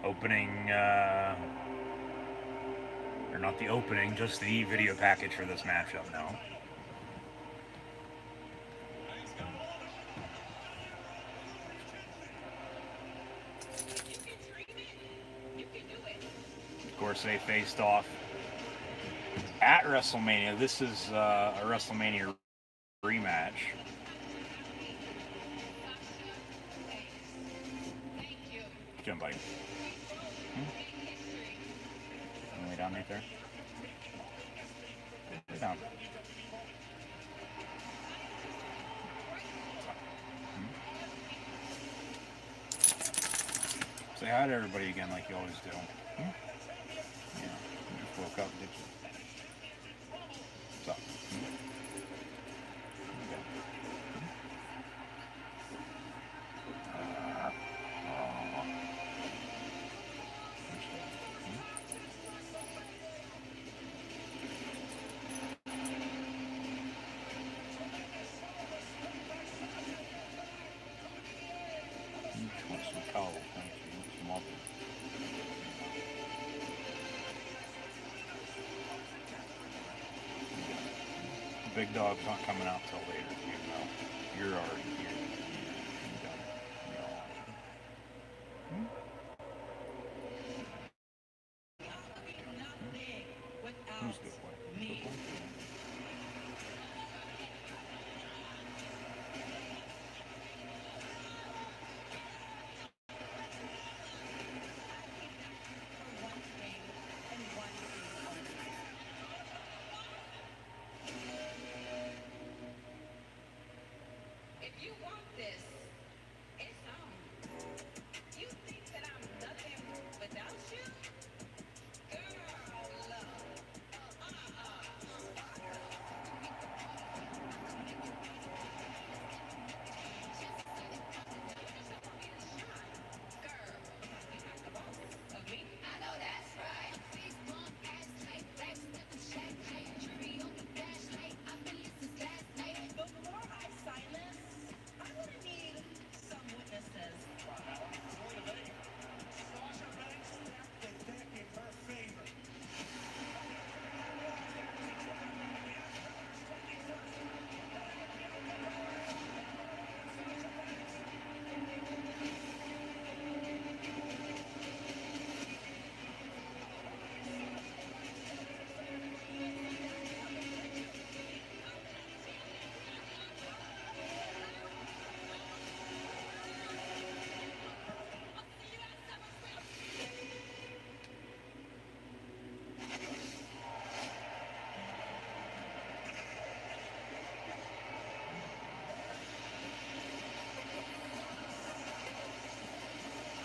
Opening, or not the opening, just the video package for this matchup now. Of course, they faced off at WrestleMania. This is a WrestleMania rematch. Jump, buddy. Lay down right there. Lay down. Say hi to everybody again like you always do. Yeah, you just woke up, did you? What's up? Big dog's not coming out till later, you know. You're already here. Who's good boy?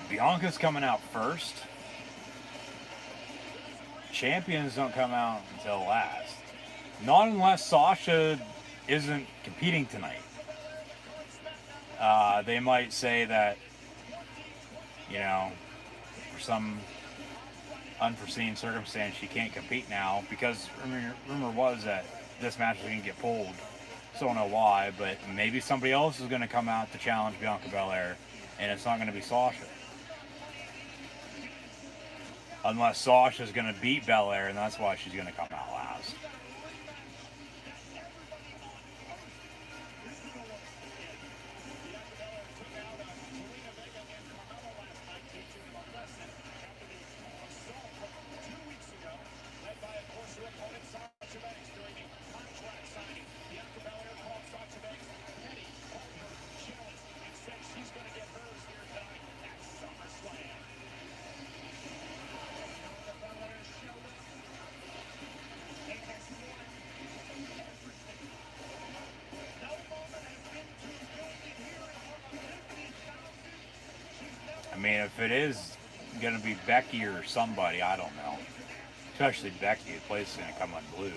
Bianca's coming out first. Champions don't come out until last. Not unless Sasha isn't competing tonight. They might say that, you know, for some unforeseen circumstance she can't compete now, because rumor was that this match is going to get pulled. Still don't know why, but maybe somebody else is going to come out to challenge Bianca Belair, and it's not going to be Sasha. Unless Sasha's going to beat Belair, and that's why she's going to come out last. I mean, if it is going to be Becky or somebody, I don't know. Especially Becky, the place is going to come unglued.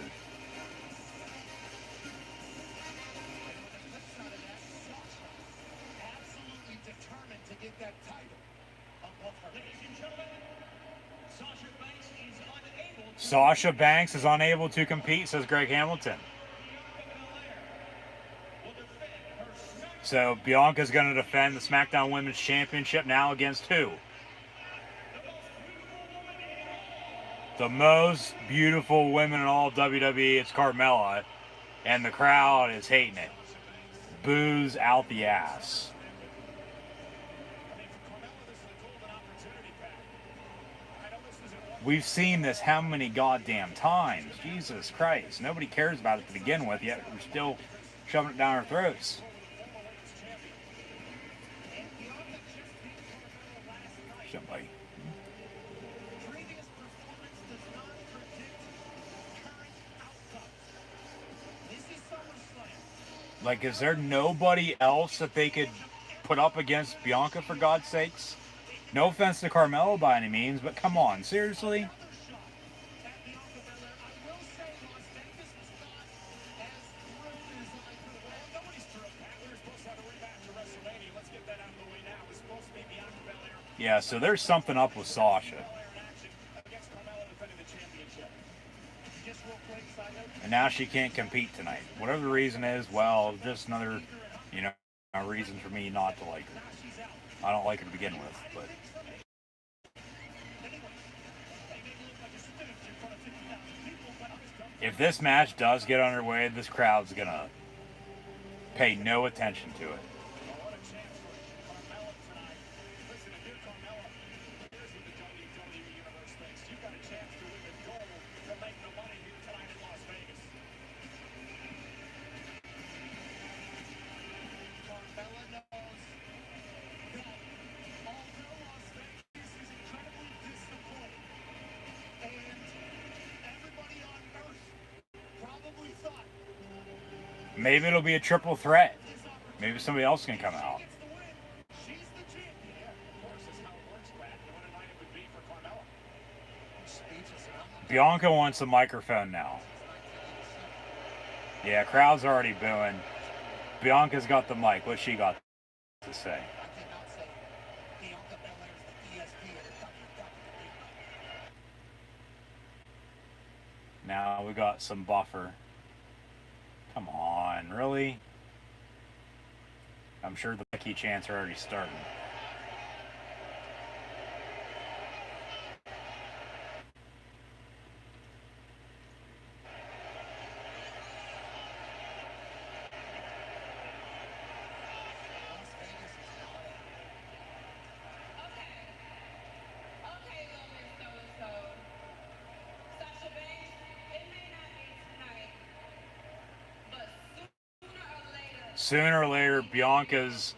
Absolutely determined to get that title. Ladies and gentlemen, Sasha Banks is unable to compete, says Greg Hamilton. So Bianca's going to defend the SmackDown Women's Championship now against who? The most beautiful women in all WWE. It's Carmella. And the crowd is hating it. Boos out the ass. We've seen this how many goddamn times? Jesus Christ. Nobody cares about it to begin with, yet we're still shoving it down our throats. Somebody. Like, is there nobody else that they could put up against Bianca, for God's sakes? No offense to Carmella by any means, but come on, seriously? Yeah, so there's something up with Sasha. And now she can't compete tonight. Whatever the reason is, well, just another, you know, a reason for me not to like her. I don't like her to begin with, but... If this match does get underway, this crowd's gonna pay no attention to it. Maybe it'll be a triple threat. Maybe somebody else can come out. Bianca wants a microphone now. Yeah, crowd's already booing. Bianca's got the mic. What's she got to say? Now we got some buffer. Come on, really? I'm sure the Becky chants are already starting. Sooner or later, Bianca's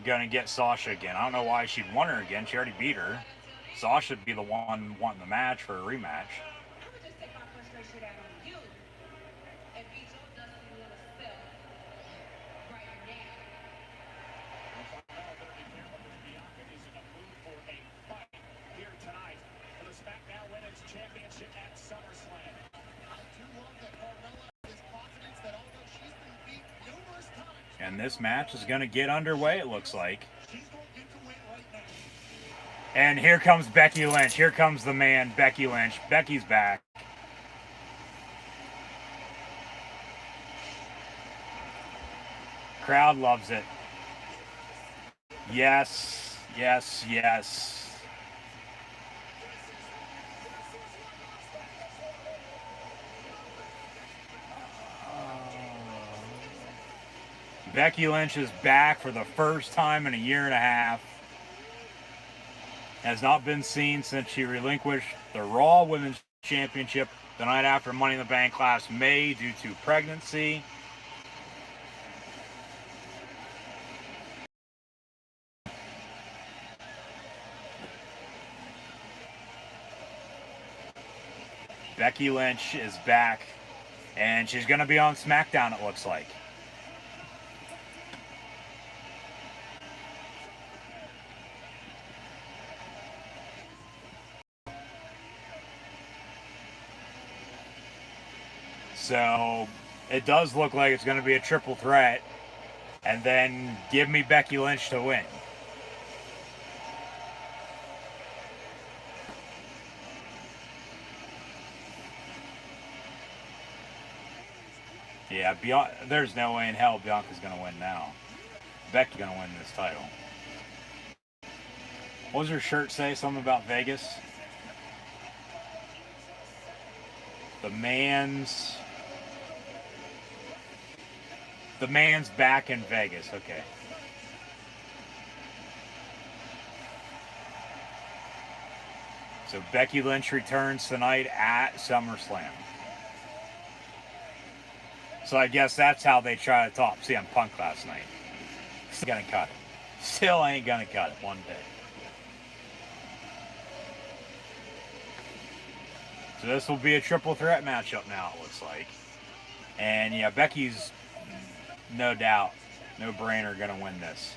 gonna get Sasha again. I don't know why she'd want her again. She already beat her. Sasha would be the one wanting the match for a rematch. Championship at SummerSlam. I do love that Carmella is confident that although she's been beat numerous times, and this match is going to get underway, it looks like. And here comes Becky Lynch. Here comes the man, Becky Lynch. Becky's back. Crowd loves it. Yes, yes, yes. Becky Lynch is back for the first time in a year and a half. Has not been seen since she relinquished the Raw Women's Championship the night after Money in the Bank last May due to pregnancy. Becky Lynch is back, and she's going to be on SmackDown, it looks like. So it does look like it's going to be a triple threat, and then give me Becky Lynch to win. Yeah, there's no way in hell Bianca's going to win now. Becky's going to win this title. What does her shirt say? Something about Vegas? The man's back in Vegas. Okay. So Becky Lynch returns tonight at SummerSlam. So I guess that's how they try to top CM Punk last night. Still gonna cut it. Still ain't gonna cut it one bit. So this will be a triple threat matchup now, it looks like. And yeah, Becky's no doubt, no brainer, gonna win this.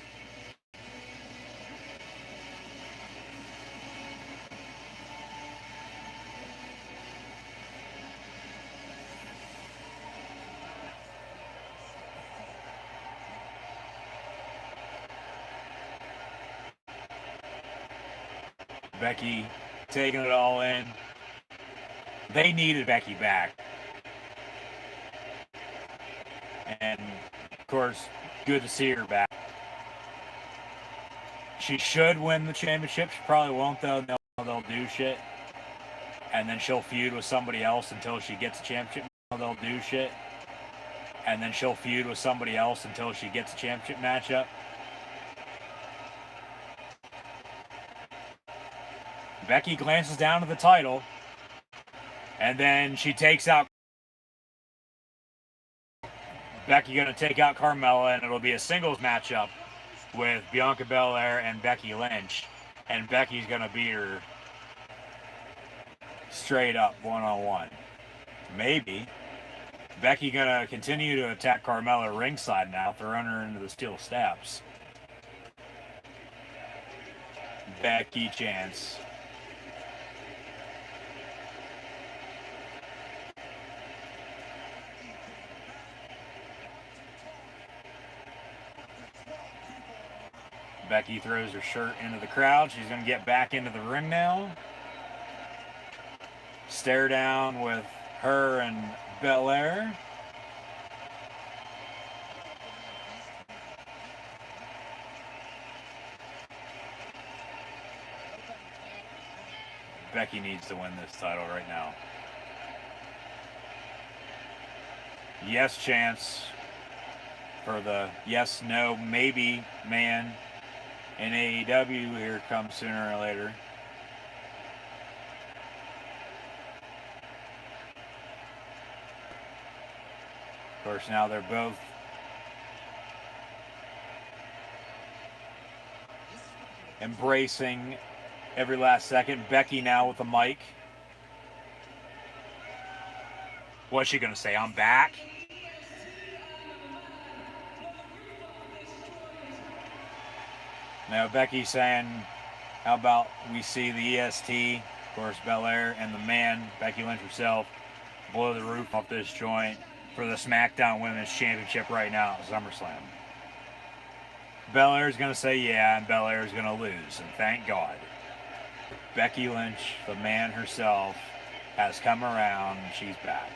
Becky taking it all in. They needed Becky back. And, of course, good to see her back. She should win the championship. She probably won't, though. They'll do shit. And then she'll feud with somebody else until she gets a championship. They'll do shit. And then she'll feud with somebody else until she gets a championship matchup. Becky glances down to the title, and then she takes out Becky, going to take out Carmella, and it'll be a singles matchup with Bianca Belair and Becky Lynch, and Becky's going to beat her straight up one-on-one. Maybe. Becky going to continue to attack Carmella ringside now, throwing her into the steel steps. Becky chance. Becky throws her shirt into the crowd. She's going to get back into the ring now. Stare down with her and Belair. Becky needs to win this title right now. Yes chance for the yes, no, maybe man in AEW here comes sooner or later. Of course, now they're both embracing every last second. Becky now with the mic. What's she gonna say? I'm back? Now Becky's saying, how about we see the EST, of course Belair, and the man, Becky Lynch herself, blow the roof off this joint for the SmackDown Women's Championship right now at SummerSlam. Belair's going to say yeah, and Belair's going to lose, and thank God. Becky Lynch, the man herself, has come around, and she's back.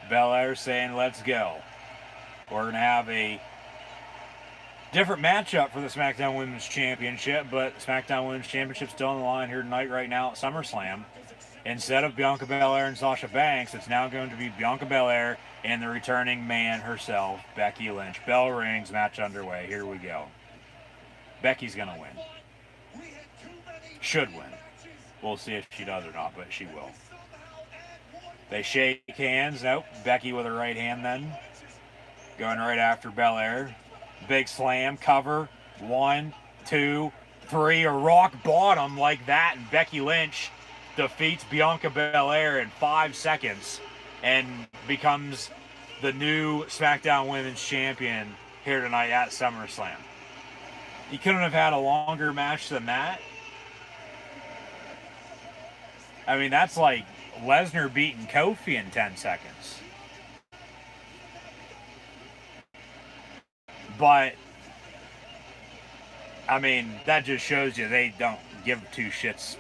Belair saying, let's go. We're going to have a different matchup for the SmackDown Women's Championship, but SmackDown Women's Championship still on the line here tonight, right now at SummerSlam. Instead of Bianca Belair and Sasha Banks, it's now going to be Bianca Belair and the returning man herself, Becky Lynch. Bell rings, match underway. Here we go. Becky's going to win. Should win. We'll see if she does or not, but she will. They shake hands. Nope. Becky with her right hand then. Going right after Belair. Big slam, cover. 1, 2, 3. A rock bottom like that, and Becky Lynch defeats Bianca Belair in 5 seconds and becomes the new SmackDown Women's Champion here tonight at SummerSlam. You couldn't have had a longer match than that. I mean, that's like Lesnar beating Kofi in 10 seconds. But, I mean, that just shows you they don't give two shits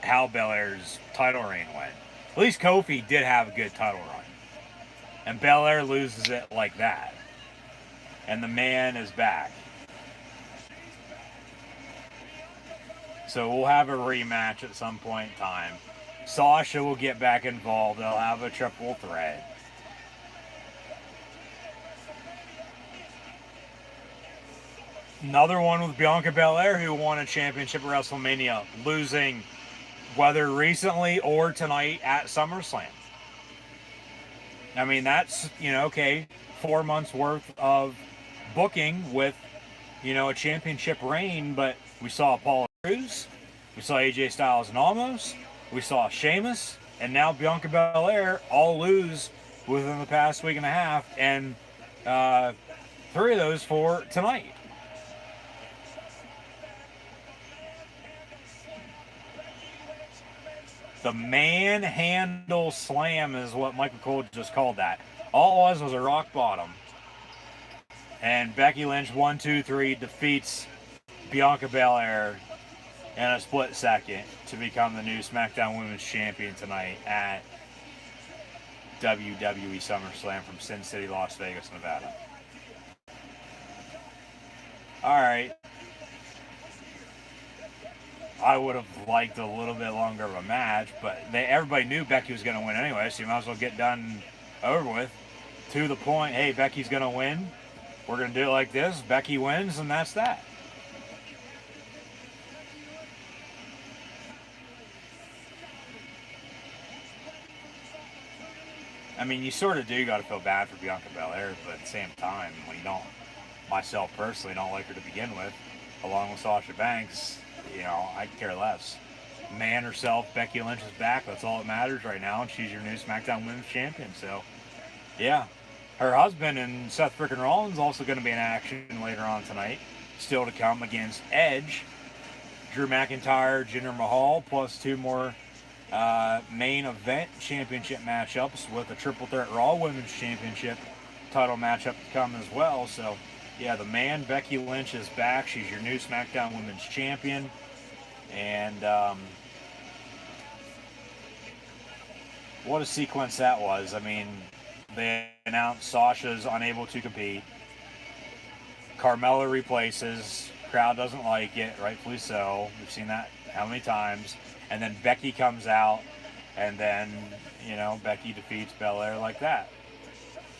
how Belair's title reign went. At least Kofi did have a good title run. And Belair loses it like that. And the man is back. So we'll have a rematch at some point in time. Sasha will get back involved. They'll have a triple threat. Another one with Bianca Belair, who won a championship at WrestleMania, losing whether recently or tonight at SummerSlam. I mean, that's, okay, 4 months worth of booking with, a championship reign, but we saw Paul Cruz, we saw AJ Styles and Almost, we saw Sheamus, and now Bianca Belair all lose within the past week and a half, and 3 of those for tonight. The manhandle slam is what Michael Cole just called that. All it was a rock bottom. And Becky Lynch, 1, 2, 3, defeats Bianca Belair in a split second to become the new SmackDown Women's Champion tonight at WWE SummerSlam from Sin City, Las Vegas, Nevada. Alright. I would have liked a little bit longer of a match, but everybody knew Becky was going to win anyway, so you might as well get done over with. To the point, hey, Becky's going to win. We're going to do it like this. Becky wins, and that's that. I mean, you sort of do got to feel bad for Bianca Belair, but at the same time, when you don't, myself personally, don't like her to begin with, along with Sasha Banks, I care less. Man herself, Becky Lynch is back. That's all that matters right now, and she's your new SmackDown Women's Champion. So, yeah. Her husband and Seth frickin' Rollins also going to be in action later on tonight. Still to come against Edge, Drew McIntyre, Jinder Mahal, plus 2 more main event championship matchups with a triple threat Raw Women's Championship title matchup to come as well. So, yeah, the man, Becky Lynch, is back. She's your new SmackDown Women's Champion. And what a sequence that was. I mean, they announced Sasha's unable to compete. Carmella replaces. Crowd doesn't like it, rightfully so. We've seen that how many times. And then Becky comes out, and then, Becky defeats Belair like that.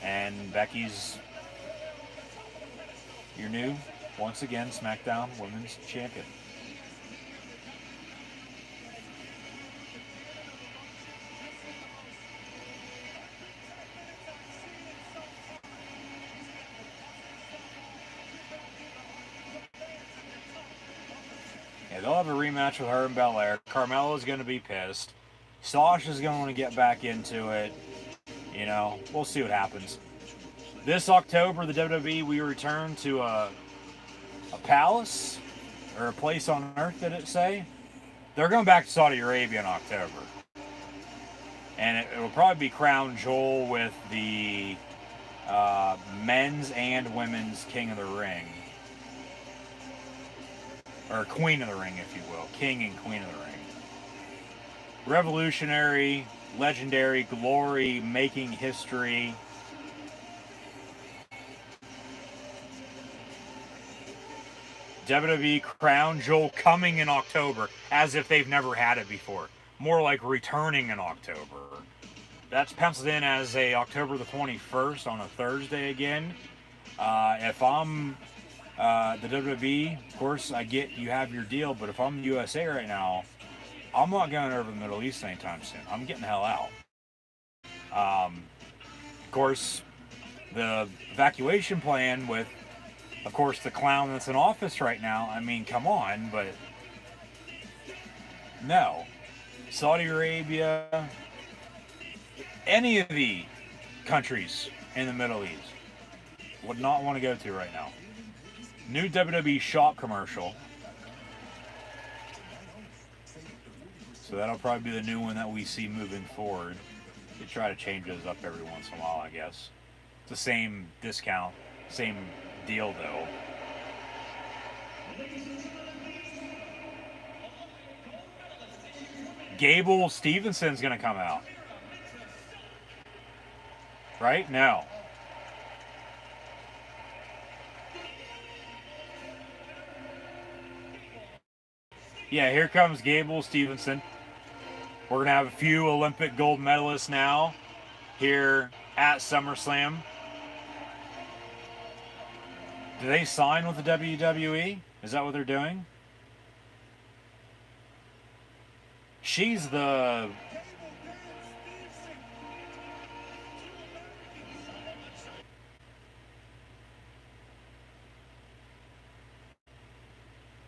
And Becky's your new, once again, SmackDown Women's Champion. Yeah, they'll have a rematch with her and Belair. Carmella's going to be pissed. Sasha's going to want to get back into it. We'll see what happens. This October, the WWE, we return to a palace, or a place on Earth, did it say? They're going back to Saudi Arabia in October. And it will probably be Crown Jewel with the men's and women's King of the Ring. Or Queen of the Ring, if you will. King and Queen of the Ring. Revolutionary legendary glory, making history. WWE Crown Jewel coming in October, as if they've never had it before. More like returning in October. That's penciled in as a October the 21st on a Thursday again. If I'm the WWE, of course, I get you have your deal, but if I'm the USA right now, I'm not going over the Middle East anytime soon. I'm getting the hell out. Of course, the evacuation plan with, of course, the clown that's in office right now, I mean, come on, but no. Saudi Arabia, any of the countries in the Middle East would not want to go to right now. New WWE shop commercial. So that'll probably be the new one that we see moving forward. They try to change those up every once in a while, I guess. It's the same discount, same deal though. Gable Stevenson's gonna come out. Right? No. Yeah, here comes Gable Stevenson. We're going to have a few Olympic gold medalists now here at SummerSlam. Do they sign with the WWE? Is that what they're doing? She's the...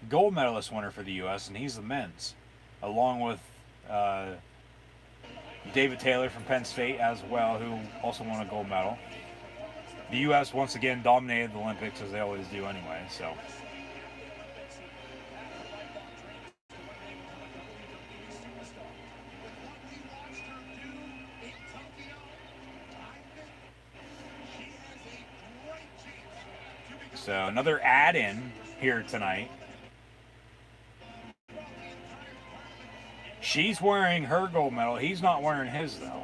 gold medalist winner for the U.S., and he's the men's, along with David Taylor from Penn State as well, who also won a gold medal. The U.S. once again dominated the Olympics, as they always do anyway, so. So another add-in here tonight. She's wearing her gold medal. He's not wearing his, though.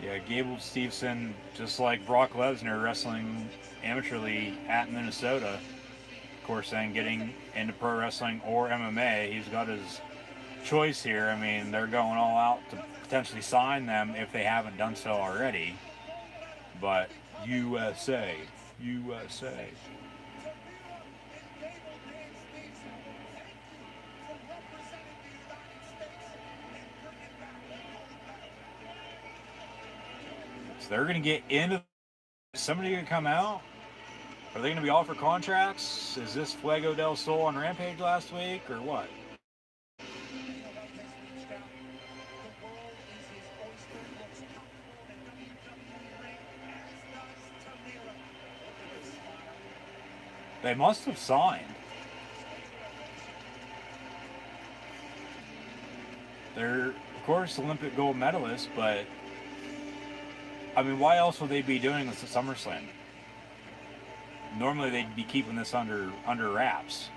Yeah, Gable Stevenson, just like Brock Lesnar, wrestling amateurly at Minnesota. Of course, then getting into pro wrestling or MMA. He's got his choice here. I mean, they're going all out to potentially sign them if they haven't done so already. But USA. So they're going to get into... Is somebody going to come out? Are they going to be offered contracts? Is this Fuego del Sol on Rampage last week, or what? They must have signed. They're, of course, Olympic gold medalists, but I mean, why else would they be doing this at SummerSlam? Normally, they'd be keeping this under wraps.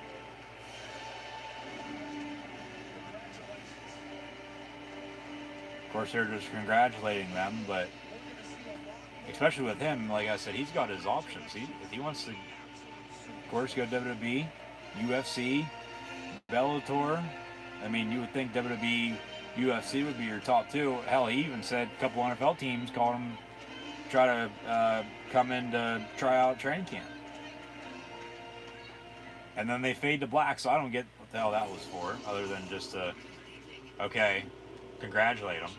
Of course, they're just congratulating them, but especially with him, like I said, he's got his options. If he wants to, of course, go to WWE, UFC, Bellator. I mean, you would think WWE, UFC would be your top two. Hell, he even said a couple NFL teams called him, try to come in to try out training camp. And then they fade to black, so I don't get what the hell that was for, other than just to, okay, congratulate them.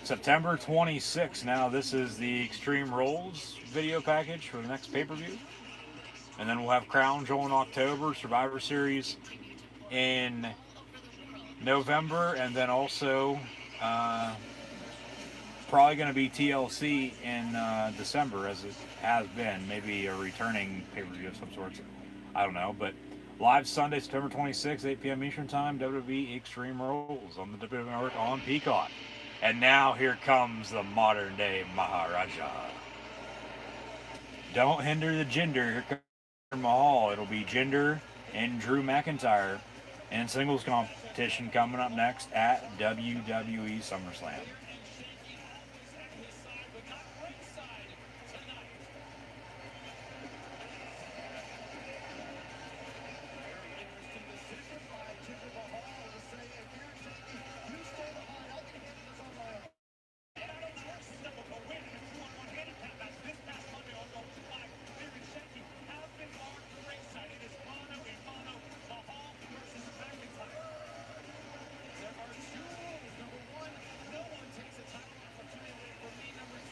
September 26th, now this is the Extreme Rules video package for the next pay-per-view. And then we'll have Crown Jewel in October, Survivor Series in November, and then also probably going to be TLC in December, as it has been. Maybe a returning pay-per-view of some sorts. I don't know, but live Sunday, September 26th, 8 p.m. Eastern Time, WWE Extreme Rules on the WWE Network on Peacock. And now here comes the modern-day Maharaja. Don't hinder the Jinder. Here comes Mahal. It'll be Jinder and Drew McIntyre in singles competition coming up next at WWE SummerSlam.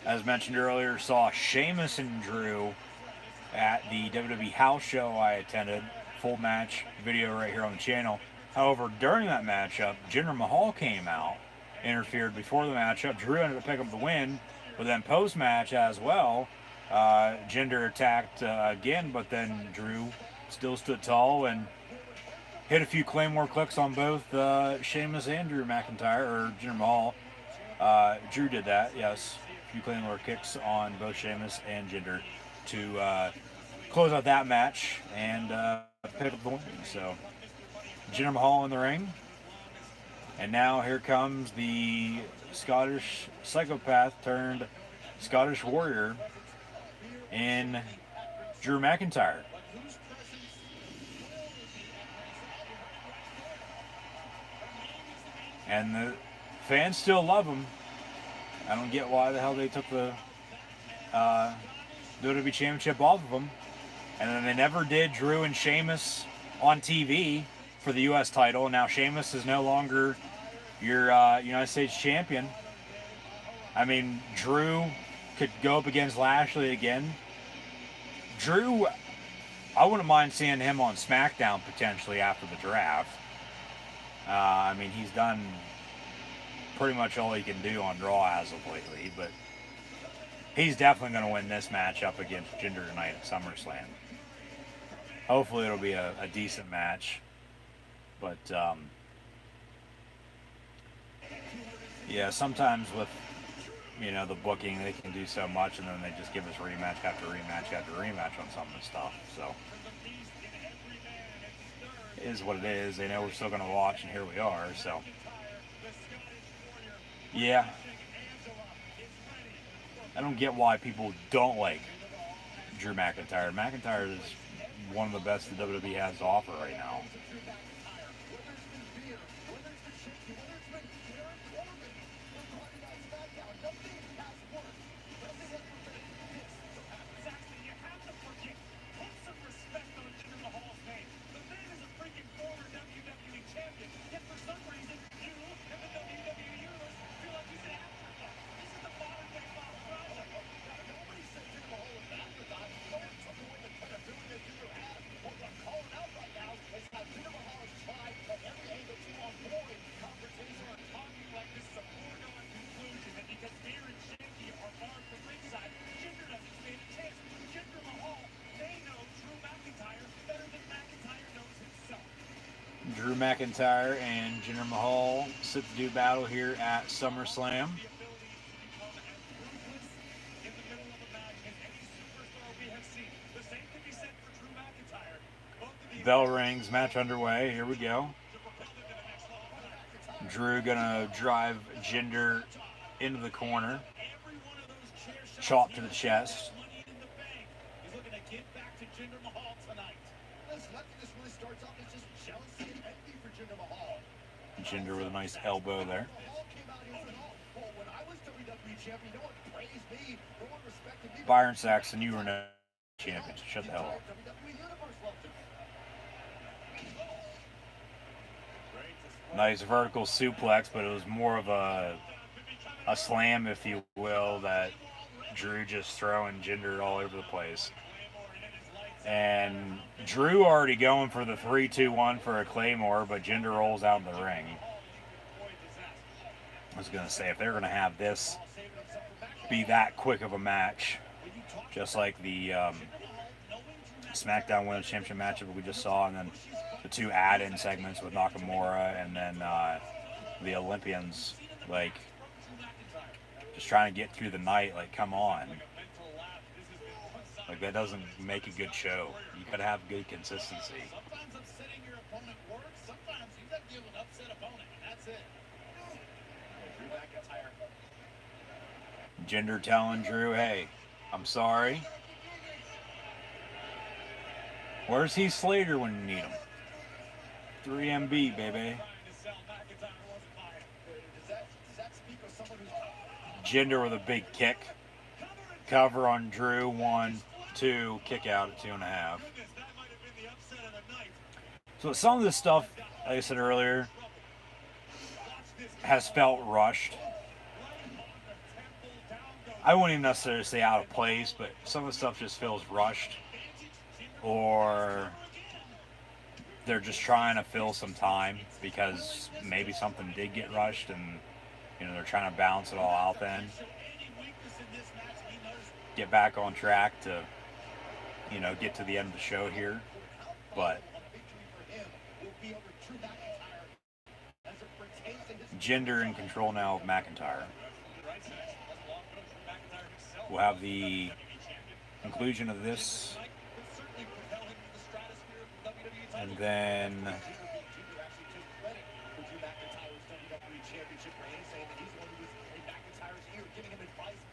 As mentioned earlier, saw Sheamus and Drew at the WWE house show I attended. Full match video right here on the channel. However, during that matchup, Jinder Mahal came out, interfered before the matchup. Drew ended up picking up the win, but then post-match as well, Jinder attacked again, but then Drew still stood tall and hit a few Claymore clicks on both Sheamus and Drew McIntyre, or Jinder Mahal. Drew did that, yes. A few Claymore kicks on both Sheamus and Jinder to close out that match and pick up the win. So, Jinder Mahal in the ring. And now here comes the Scottish psychopath turned Scottish warrior in Drew McIntyre. And the fans still love him. I don't get why the hell they took the WWE Championship off of him. And then they never did Drew and Sheamus on TV for the U.S. title. And now Sheamus is no longer your United States champion. I mean, Drew could go up against Lashley again. Drew, I wouldn't mind seeing him on SmackDown potentially after the draft. I mean, he's done pretty much all he can do on Raw as of lately, but he's definitely going to win this matchup against Jinder tonight at SummerSlam. Hopefully it'll be a decent match, but yeah, sometimes with the booking, they can do so much and then they just give us rematch after rematch after rematch on some of the stuff. So it is what it is. They know we're still going to watch, and here we are. So yeah, I don't get why people don't like Drew McIntyre. McIntyre is one of the best the WWE has to offer right now. Drew McIntyre and Jinder Mahal set to do battle here at SummerSlam. Bell rings, match underway. Here we go. Drew gonna drive Jinder into the corner. Chop to the chest. Jinder with a nice elbow there. Byron Saxton, you were no champion. Shut the hell up. Nice vertical suplex, but it was more of a slam, if you will, that Drew just throwing Jinder all over the place. And Drew already going for the 3-2-1 for a Claymore, but Jinder rolls out in the ring. I was going to say, if they're going to have this be that quick of a match, just like the SmackDown Women's Championship match that we just saw, and then the two add-in segments with Nakamura and then the Olympians, like, just trying to get through the night, like, come on. Like, that doesn't make a good show. You gotta have good consistency. Sometimes upsetting your opponent works. Sometimes you gotta deal with an upset opponent, and that's it. Drew McIntyre. Jinder telling Drew, hey, I'm sorry. Where's Heath Slater when you need him? 3MB, baby. Trying to sell McIntyre wasn't buying it. Does that speak of someone who's Jinder with a big kick. Cover on Drew. 1, 2. Kick out at 2.5. Goodness, that might have been the upset of the night. So some of this stuff, like I said earlier, has felt rushed. I wouldn't even necessarily say out of place, but some of the stuff just feels rushed. Or they're just trying to fill some time because maybe something did get rushed and, you know, they're trying to balance it all out then. Get back on track to, you know, get to the end of the show here. But Jinder in control now of McIntyre. We'll have the conclusion of this. And then,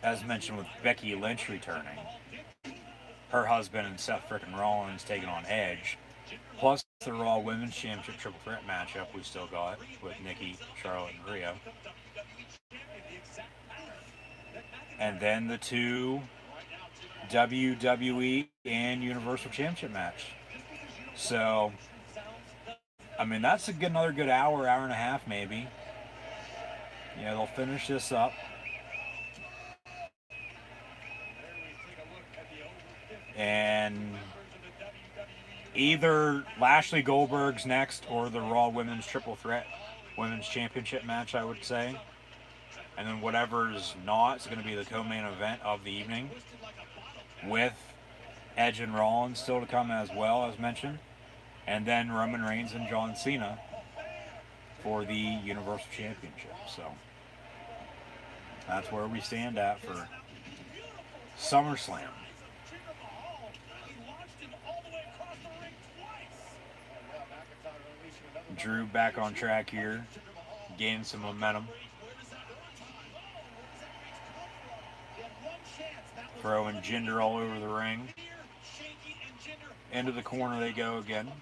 as mentioned with Becky Lynch returning, her husband and Seth frickin' Rollins taking on Edge, plus the Raw Women's Championship Triple Threat matchup we still got with Nikki, Charlotte, and Rhea. And then the 2 WWE and Universal Championship match. So, I mean, that's another good hour, hour and a half maybe. Yeah, they'll finish this up. And either Lashley Goldberg's next or the Raw Women's Triple Threat Women's Championship match, I would say. And then whatever's not, it's going to be the co-main event of the evening with Edge and Rollins still to come as well, as mentioned. And then Roman Reigns and John Cena for the Universal Championship. So that's where we stand at for SummerSlam. Drew back on track here, gaining some momentum. Throwing Jinder all over the ring. Into the corner they go again.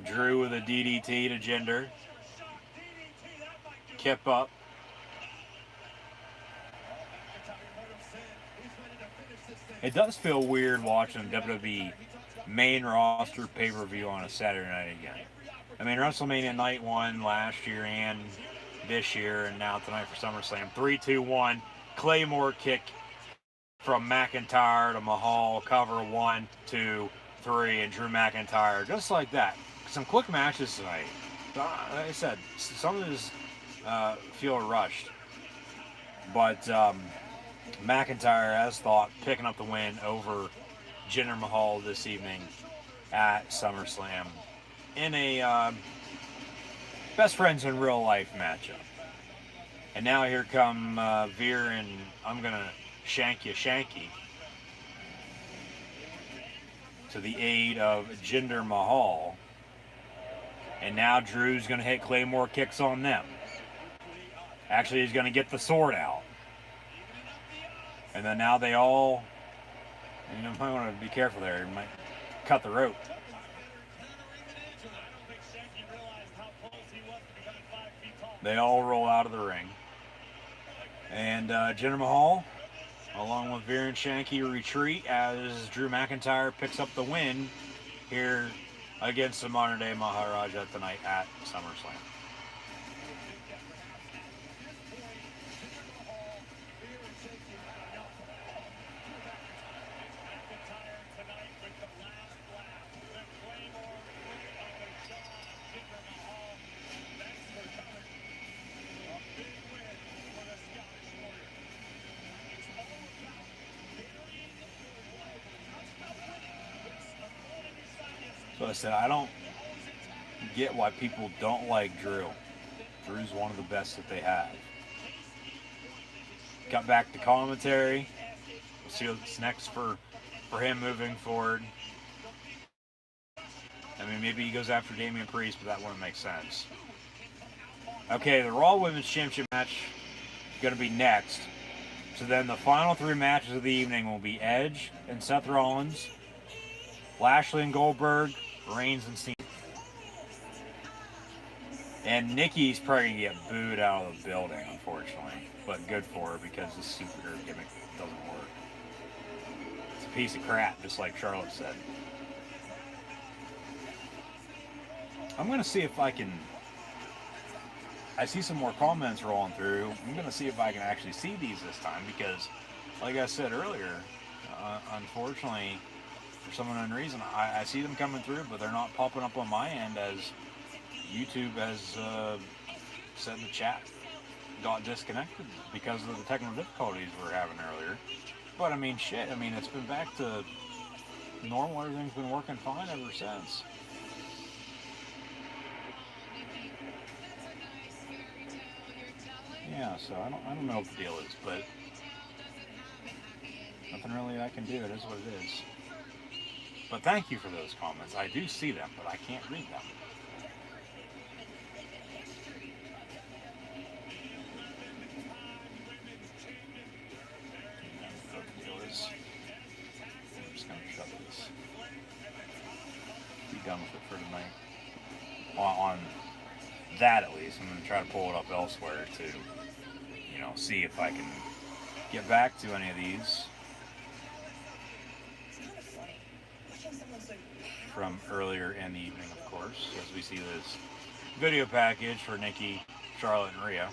Drew with a DDT to Jinder. Kip up. It does feel weird watching WWE main roster pay-per-view on a Saturday night again. I mean, WrestleMania Night 1 last year and this year, and now tonight for SummerSlam. 3, 2, 1. Claymore kick from McIntyre to Mahal. Cover 1, 2, 3, and Drew McIntyre. Just like that. Some quick matches tonight. Like I said, some of these feel rushed. But McIntyre, as thought, picking up the win over Jinder Mahal this evening at SummerSlam in a best friends in real life matchup. And now here come Veer and I'm gonna shank you Shanky to the aid of Jinder Mahal. And now Drew's gonna hit Claymore kicks on them. Actually, he's gonna get the sword out. And then now they all, you know, might want to be careful there. You might cut the rope. They all roll out of the ring. And Jinder Mahal, along with Veer and Shanky, retreat as Drew McIntyre picks up the win here against the modern day Maharaja tonight at SummerSlam. So I said, I don't get why people don't like Drew. Drew's one of the best that they have. Got back to commentary. We'll see what's next for him moving forward. I mean, maybe he goes after Damian Priest, but that wouldn't make sense. Okay, the Raw Women's Championship match is going to be next. So then the final 3 matches of the evening will be Edge and Seth Rollins, Lashley and Goldberg, Reigns and Cena. And Nikki's probably going to get booed out of the building, unfortunately. But good for her because this superhero gimmick doesn't work. It's a piece of crap, just like Charlotte said. I'm going to see if I can... I see some more comments rolling through. I'm going to see if I can actually see these this time because, like I said earlier, unfortunately, for some unknown reason, I see them coming through, but they're not popping up on my end as YouTube has said the chat got disconnected because of the technical difficulties we were having earlier. But I mean, shit, I mean, it's been back to normal. Everything's been working fine ever since. Yeah, so I don't know what the deal is, but nothing really I can do. It is what it is. But thank you for those comments. I do see them, but I can't read them. I'm just going to shut this. Be done with it for tonight. On that, at least. I'm going to try to pull it up elsewhere to, you know, see if I can get back to any of these from earlier in the evening, of course, as we see this video package for Nikki, Charlotte, and Rhea.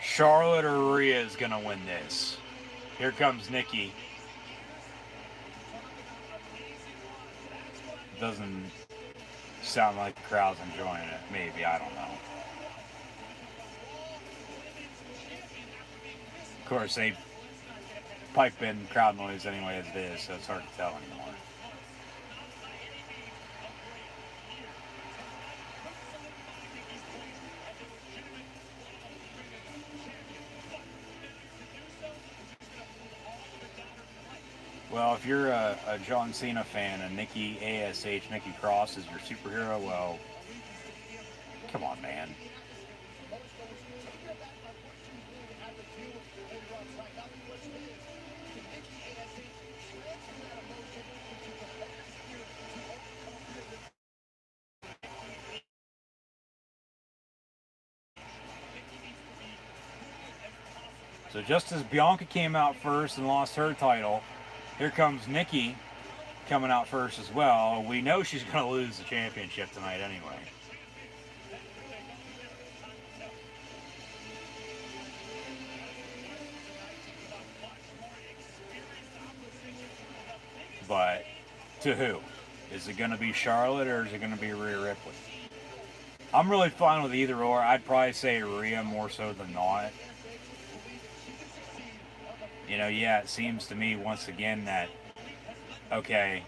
Charlotte or Rhea is going to win this. Here comes Nikki. Doesn't sound like the crowd's enjoying it. Maybe, I don't know. Of course, they pipe in crowd noise anyway as it is, so it's hard to tell anymore. Well, if you're a John Cena fan and Nikki Cross is your superhero, well, come on, man. So just as Bianca came out first and lost her title, here comes Nikki coming out first as well. We know she's going to lose the championship tonight anyway. But to who? Is it going to be Charlotte or is it going to be Rhea Ripley? I'm really fine with either or. I'd probably say Rhea more so than not. You know, yeah, it seems to me once again that, okay,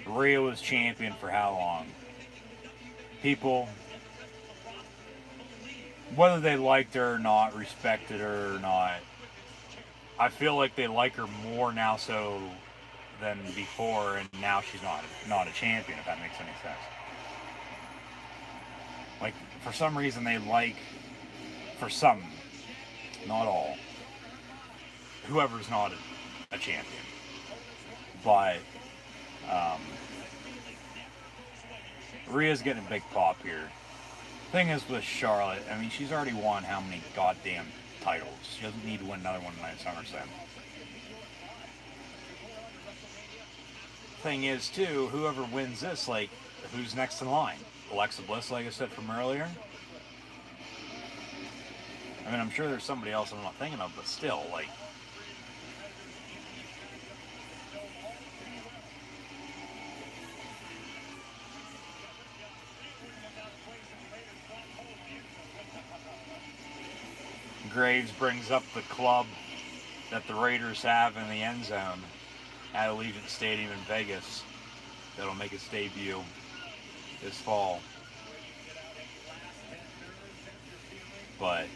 Rhea was champion for how long? People, whether they liked her or not, respected her or not, I feel like they like her more now so than before, and now she's not a champion, if that makes any sense. Like, for some reason they like, for some not all. Whoever's not a champion. But Rhea's getting a big pop here. Thing is with Charlotte, I mean, she's already won how many goddamn titles? She doesn't need to win another one tonight at SummerSlam. Thing is, too, whoever wins this, like, who's next in line? Alexa Bliss, like I said from earlier? I mean, I'm sure there's somebody else I'm not thinking of, but still, like... Graves brings up the club that the Raiders have in the end zone at Allegiant Stadium in Vegas that'll make its debut this fall. But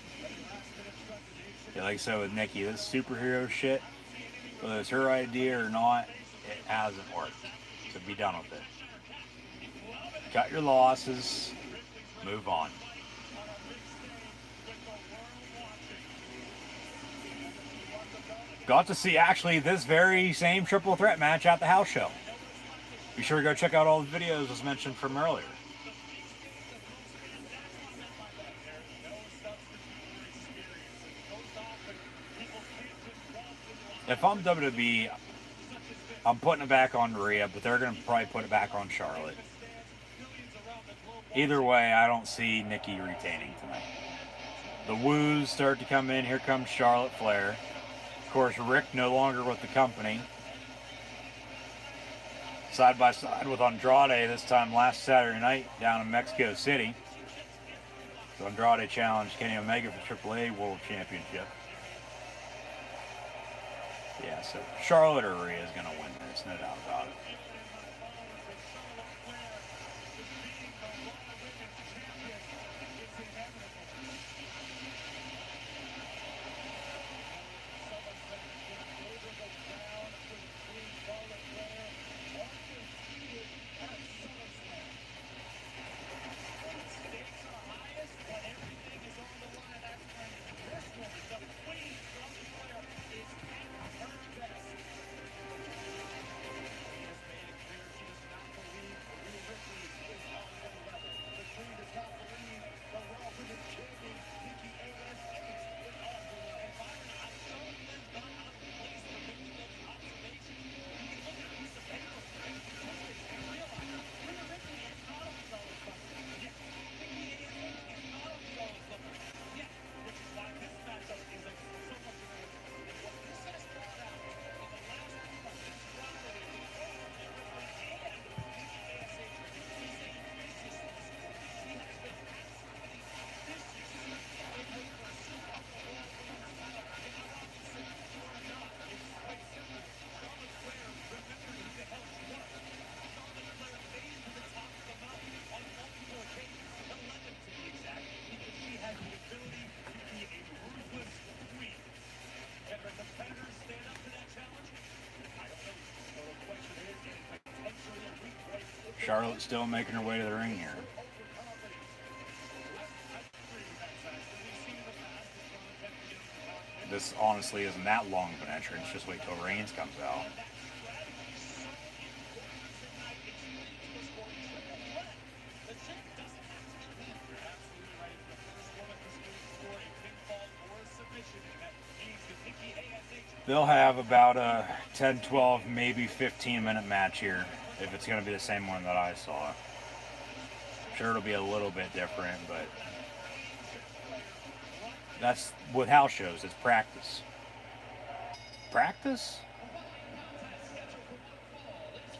yeah, like I said with Nikki, this superhero shit, whether it's her idea or not, it hasn't worked. So be done with it. Cut your losses, move on. Got to see actually this very same triple threat match at the house show. Be sure to go check out all the videos as mentioned from earlier. If I'm WWE, I'm putting it back on Rhea, but they're going to probably put it back on Charlotte. Either way, I don't see Nikki retaining tonight. The woos start to come in. Here comes Charlotte Flair. Of course, Rick no longer with the company. Side by side with Andrade this time last Saturday night down in Mexico City. So Andrade challenged Kenny Omega for AAA World Championship. Yeah, so Charlotte or Rhea is going to win this, no doubt about it. Charlotte's still making her way to the ring here. This honestly isn't that long of an entrance. Just wait till Reigns comes out. They'll have about a 10, 12, maybe 15-minute match here if it's going to be the same one that I saw. I'm sure it'll be a little bit different, but that's with house shows. It's practice. Practice?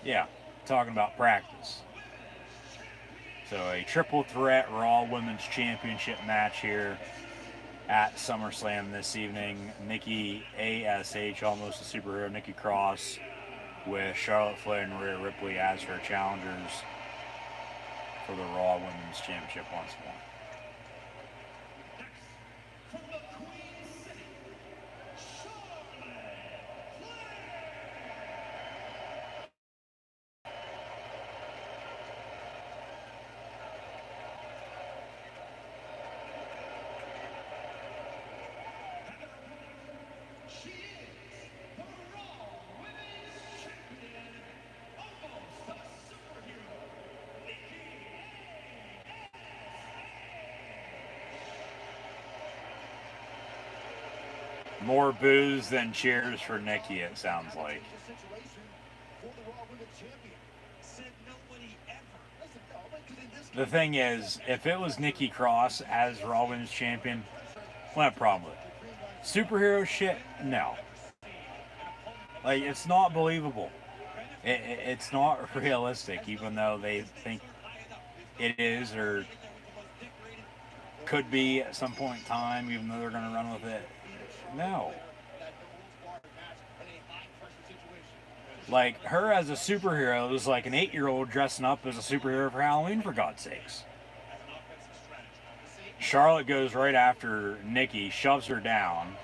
Yeah, talking about practice. So a triple threat Raw Women's Championship match here at SummerSlam this evening. Nikki ASH, almost a superhero, Nikki Cross, with Charlotte Flair and Rhea Ripley as her challengers for the Raw Women's Championship once more. More boos than cheers for Nikki, it sounds like. The thing is, if it was Nikki Cross as Raw Women's Champion, we'll have a problem with it. Superhero shit? No. Like, it's not believable. It's not realistic, even though they think it is or could be at some point in time, even though they're going to run with it. No. Like, her as a superhero is like an 8-year-old dressing up as a superhero for Halloween, for God's sakes. Charlotte goes right after Nikki, shoves her down,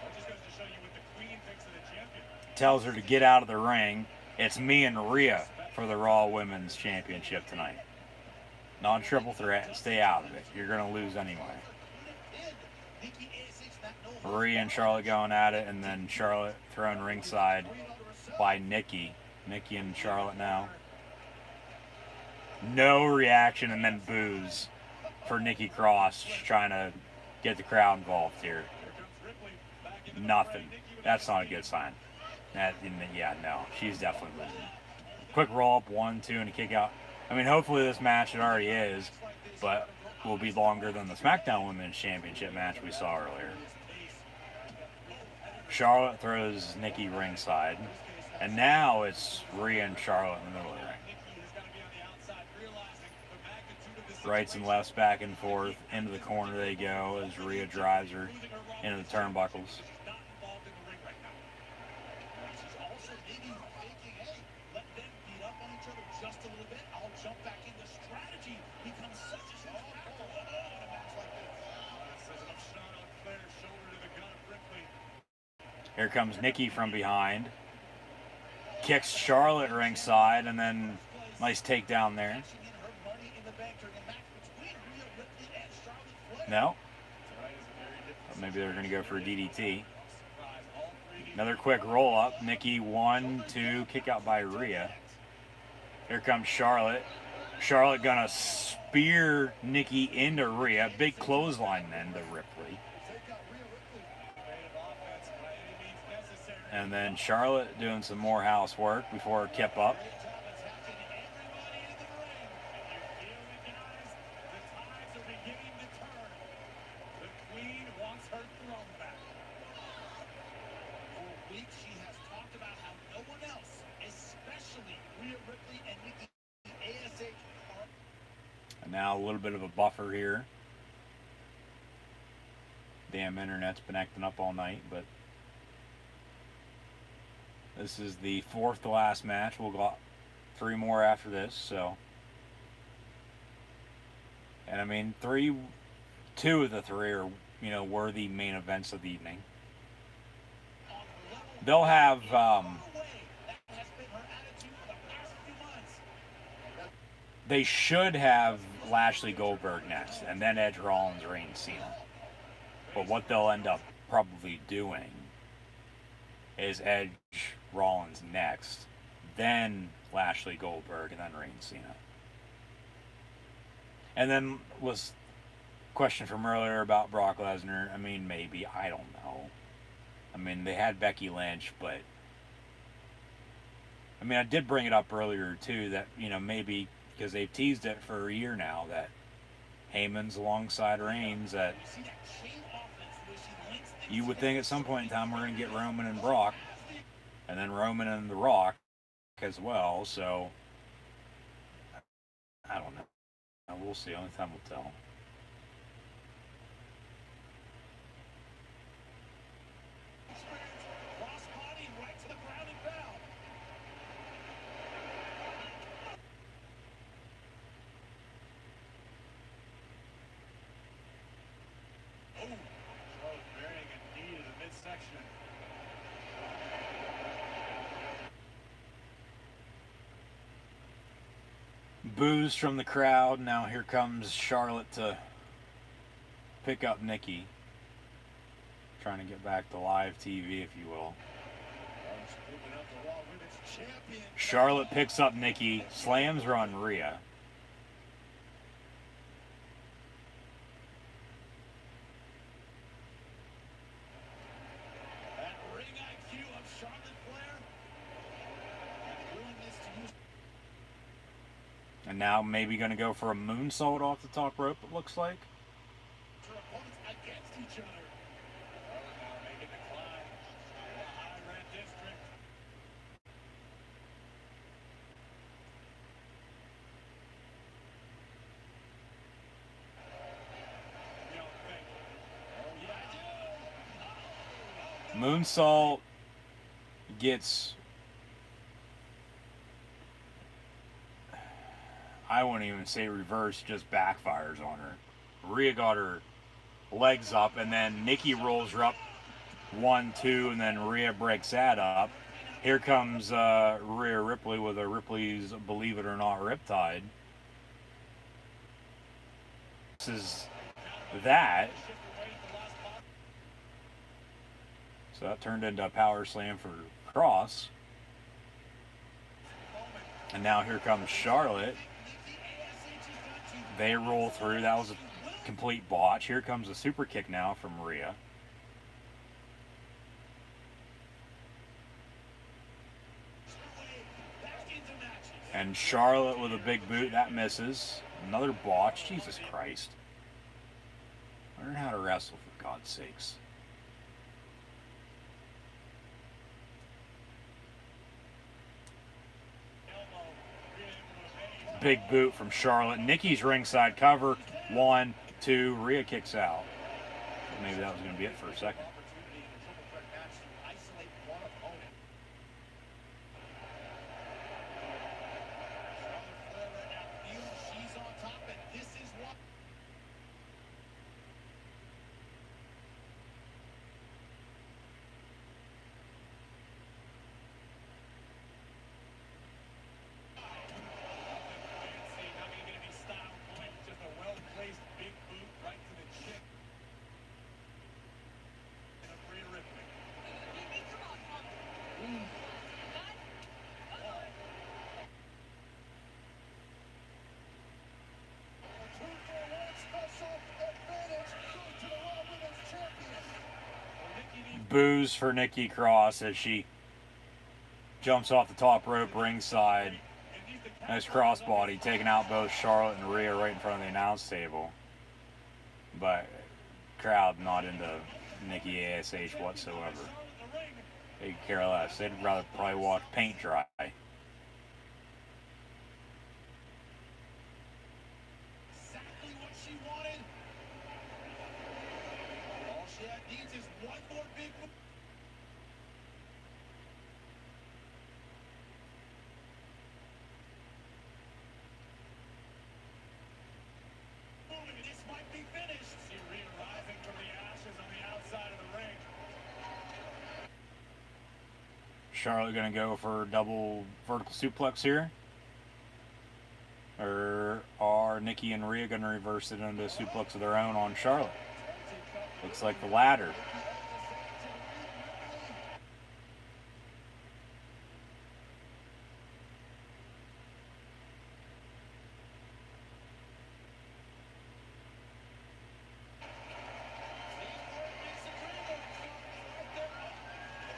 tells her to get out of the ring. It's me and Rhea for the Raw Women's Championship tonight. Not a triple threat. Stay out of it. You're going to lose anyway. Rhea and Charlotte going at it, and then Charlotte thrown ringside by Nikki. Nikki and Charlotte now. No reaction, and then boos for Nikki Cross trying to get the crowd involved here. Nothing. That's not a good sign. Yeah, no. She's definitely losing. Quick roll up, 1, 2, and a kick out. I mean, hopefully this match, it already is, but will be longer than the SmackDown Women's Championship match we saw earlier. Charlotte throws Nikki ringside, and now it's Rhea and Charlotte in the middle of the ring. Rights and lefts back and forth. Into the corner they go as Rhea drives her into the turnbuckles. Here comes Nikki from behind. Kicks Charlotte ringside, and then nice takedown there. No. Maybe they're going to go for a DDT. Another quick roll up. Nikki, 1, 2, kick out by Rhea. Here comes Charlotte. Charlotte going to spear Nikki into Rhea. Big clothesline then to Ripley. And then Charlotte doing some more housework before her kip up. And now a little bit of a buffer here. Damn internet's been acting up all night, but this is the 4th to last match. We'll got 3 more after this, so. And I mean, 2 of the 3 are, worthy main events of the evening. They'll have, they should have Lashley Goldberg next, and then Edge, Rollins, Reigns, Cena. But what they'll end up probably doing is Edge, Rollins next, then Lashley, Goldberg, and then Reigns, Cena. And then was question from earlier about Brock Lesnar. I mean, maybe, I don't know. I mean, they had Becky Lynch, but I mean, I did bring it up earlier too that, maybe because they've teased it for a year now that Heyman's alongside Reigns, that you would think at some point in time we're going to get Roman and Brock, and then Roman and The Rock as well, so I don't know. We'll see. Only time will tell. Boos from the crowd. Now here comes Charlotte to pick up Nikki. Trying to get back to live TV, if you will. Charlotte picks up Nikki, slams her on Rhea. And now maybe going to go for a moonsault off the top rope, it looks like. Her opponents against each other. Charlotte now making the climb to the high red district. You don't think? Oh, yeah, I do. Moonsault gets, I wouldn't even say reverse, just backfires on her. Rhea got her legs up, and then Nikki rolls her up 1, 2, and then Rhea breaks that up. Here comes Rhea Ripley with a Ripley's Believe It or Not Riptide. This is that. So that turned into a power slam for Cross. And now here comes Charlotte. They roll through. That was a complete botch. Here comes a super kick now from Rhea. And Charlotte with a big boot. That misses. Another botch. Jesus Christ. Learn how to wrestle, for God's sakes. Big boot from Charlotte. Nikki's ringside cover. 1, 2. Rhea kicks out. Maybe that was going to be it for a second. Boos for Nikki Cross as she jumps off the top rope ringside. Nice crossbody, taking out both Charlotte and Rhea right in front of the announce table. But crowd not into Nikki ASH whatsoever. They could care less. They'd rather probably watch paint dry. Exactly what she wanted. All she needs is one more big move. This might be finished. See Rhea rising from the ashes on the outside of the ring. Charlotte going to go for a double vertical suplex here. Or are Nikki and Rhea going to reverse it into a suplex of their own on Charlotte? Looks like the latter.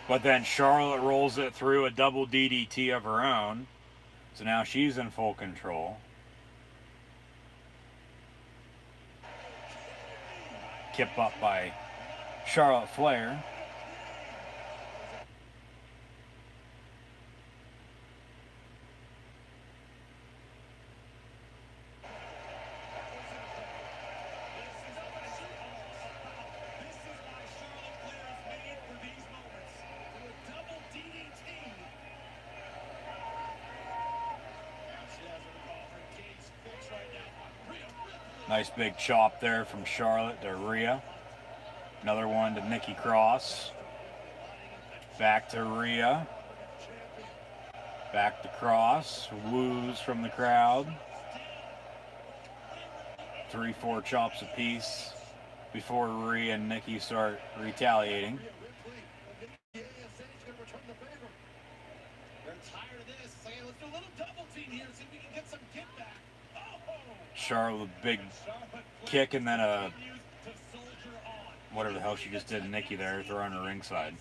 But then Charlotte rolls it through a double DDT of her own. So now she's in full control. Kip up by Charlotte Flair. Nice big chop there from Charlotte to Rhea. Another one to Nikki Cross. Back to Rhea. Back to Cross. Woos from the crowd. 3, 4 chops apiece before Rhea and Nikki start retaliating. Charlotte with a big kick and then a whatever the hell she just did to Nikki there, throwing her ringside.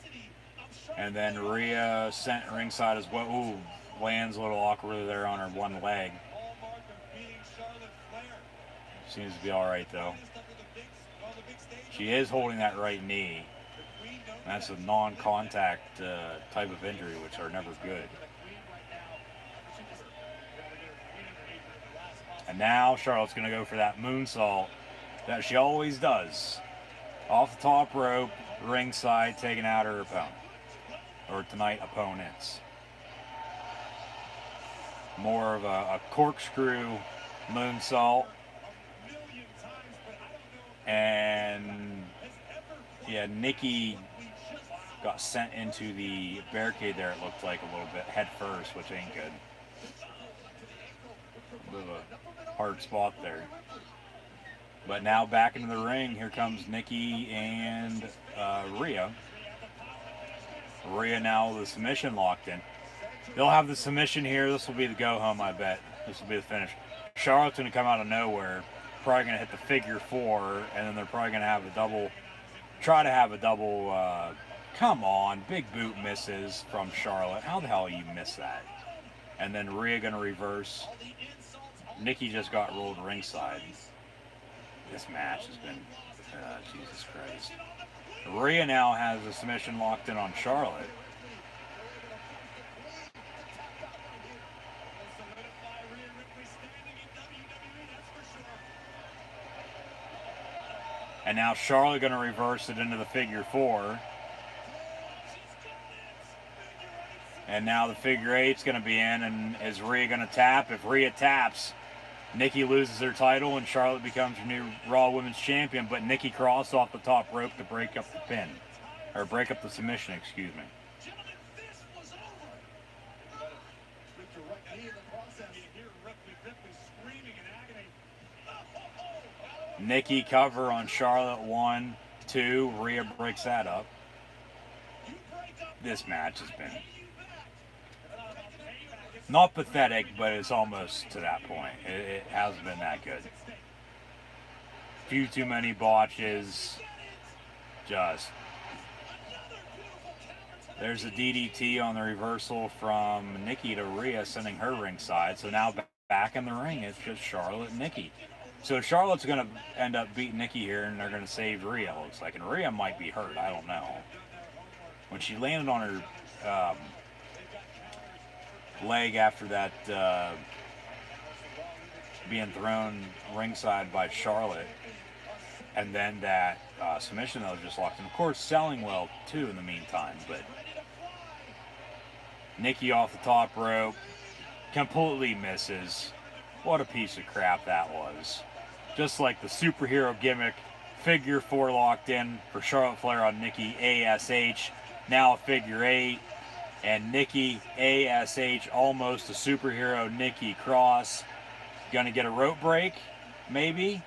And then Rhea sent ringside as well. Ooh, lands a little awkwardly there on her one leg. Seems to be all right, though. She is holding that right knee. That's a non-contact type of injury, which are never good. And now Charlotte's going to go for that moonsault that she always does. Off the top rope, ringside, taking out her opponent. Or tonight, opponents. More of a corkscrew moonsault. And yeah, Nikki got sent into the barricade there, it looked like, a little bit head first, which ain't good. A bit of a hard spot there. But now back into the ring, here comes Nikki and Rhea. Rhea now with the submission locked in. They'll have the submission here. This will be the go-home, I bet. This will be the finish. Charlotte's going to come out of nowhere. Probably going to hit the figure 4, and then they're probably going to have a double, try to have a double, come on, big boot misses from Charlotte. How the hell you miss that? And then Rhea going to reverse. Nikki just got rolled ringside. This match has been, Jesus Christ. Rhea now has a submission locked in on Charlotte. And now Charlotte going to reverse it into the figure 4. And now the figure 8's going to be in. And is Rhea going to tap? If Rhea taps, Nikki loses her title and Charlotte becomes her new Raw Women's Champion. But Nikki Cross off the top rope to break up the pin. Or break up the submission, excuse me. Nikki cover on Charlotte, 1, 2. Rhea breaks that up. This match has been not pathetic, but it's almost to that point. It hasn't been that good. Few too many botches. Just. There's a DDT on the reversal from Nikki to Rhea, sending her ringside. So now back in the ring, it's just Charlotte and Nikki. So Charlotte's going to end up beating Nikki here, and they're going to save Rhea, looks like. And Rhea might be hurt, I don't know. When she landed on her leg after that being thrown ringside by Charlotte, and then that submission that was just locked in. Of course, selling well, too, in the meantime. But Nikki off the top rope, completely misses. What a piece of crap that was. Just like the superhero gimmick, figure 4 locked in for Charlotte Flair on Nikki ASH. Now a figure 8. And Nikki ASH, almost a superhero Nikki Cross. Gonna get a rope break, maybe?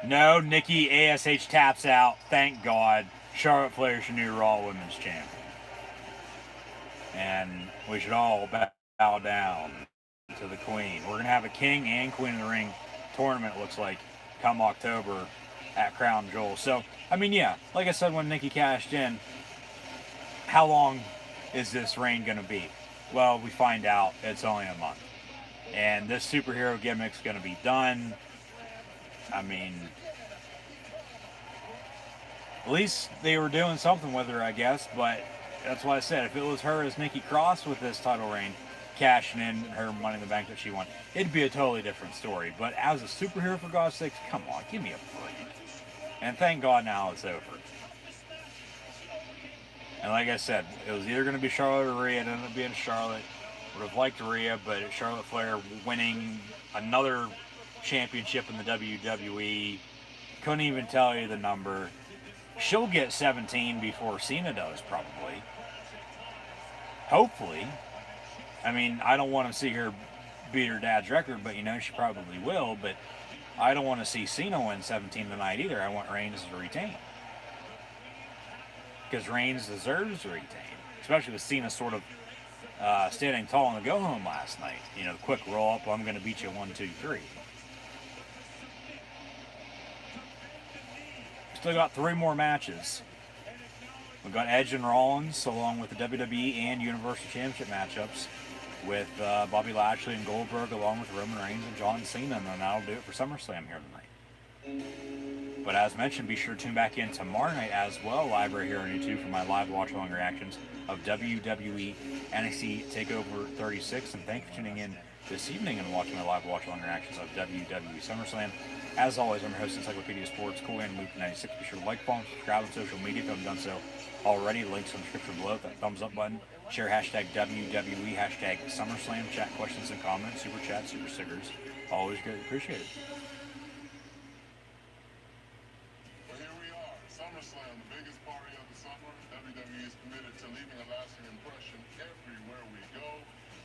No, Nikki ASH taps out. Thank God. Charlotte Flair's your new Raw Women's Champion. And we should all bow down to the Queen. We're going to have a King and Queen of the Ring tournament, looks like, come October at Crown Jewel. So, I mean, yeah, like I said when Nikki cashed in, how long is this reign going to be? Well, we find out it's only a month. And this superhero gimmick's going to be done. I mean, at least they were doing something with her, I guess, but that's why I said, if it was her as Nikki Cross with this title reign, cashing in her Money in the Bank that she won, it'd be a totally different story. But as a superhero, for God's sakes, come on, give me a break. And thank God now it's over. And like I said, it was either going to be Charlotte or Rhea. It ended up being Charlotte. Would have liked Rhea, but Charlotte Flair winning another championship in the WWE. Couldn't even tell you the number. She'll get 17 before Cena does, probably. Hopefully. I mean, I don't want to see her beat her dad's record, but you know, she probably will. But I don't want to see Cena win 17 tonight either. I want Reigns to retain. Because Reigns deserves to retain. Especially with Cena sort of standing tall in the go-home last night. You know, the quick roll-up, I'm going to beat you 1, 2, 3. Still got 3 more matches. We've got Edge and Rollins, along with the WWE and Universal Championship matchups. with Bobby Lashley and Goldberg, along with Roman Reigns and John Cena, and then that'll do it for SummerSlam here tonight. But as mentioned, be sure to tune back in tomorrow night as well, live right here on YouTube for my live watch-along reactions of WWE NXT TakeOver 36. And thank you for tuning in this evening and watching my live watch-along reactions of WWE SummerSlam. As always, I'm your host, Encyclopedia Sports, Cool and Luke 96. Be sure to like, follow, and subscribe on social media if you haven't done so already. Links in the description below. That thumbs up button. Share hashtag WWE, hashtag SummerSlam. Chat questions and comments. Super chat, super stickers. Always greatly appreciated. Well, here we are. SummerSlam, the biggest party of the summer. WWE is committed to leaving a lasting impression everywhere we go.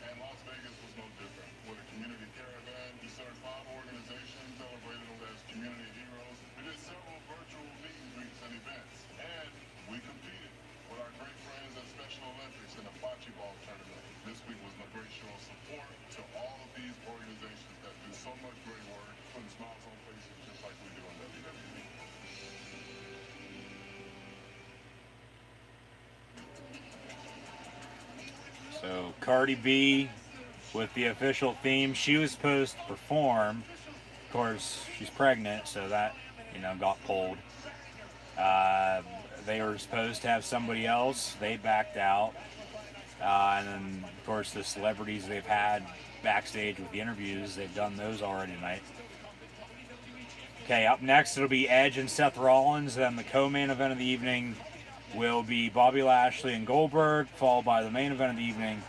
And Las Vegas was no different. With a community caravan, we served 5 organizations, celebrated them as community heroes. We did several virtual meet and greets and events. And we competed with our great friends at Special Olympics in the bocce ball tournament. This week was a great show of support to all of these organizations that do so much great work, putting smiles on faces just like we do in WWE. So Cardi B with the official theme. She was supposed to perform. Of course, she's pregnant, so that, got pulled. They were supposed to have somebody else. They backed out. And then, of course, the celebrities they've had backstage with the interviews, they've done those already tonight. Okay, up next it'll be Edge and Seth Rollins. Then the co-main event of the evening will be Bobby Lashley and Goldberg, followed by the main event of the evening,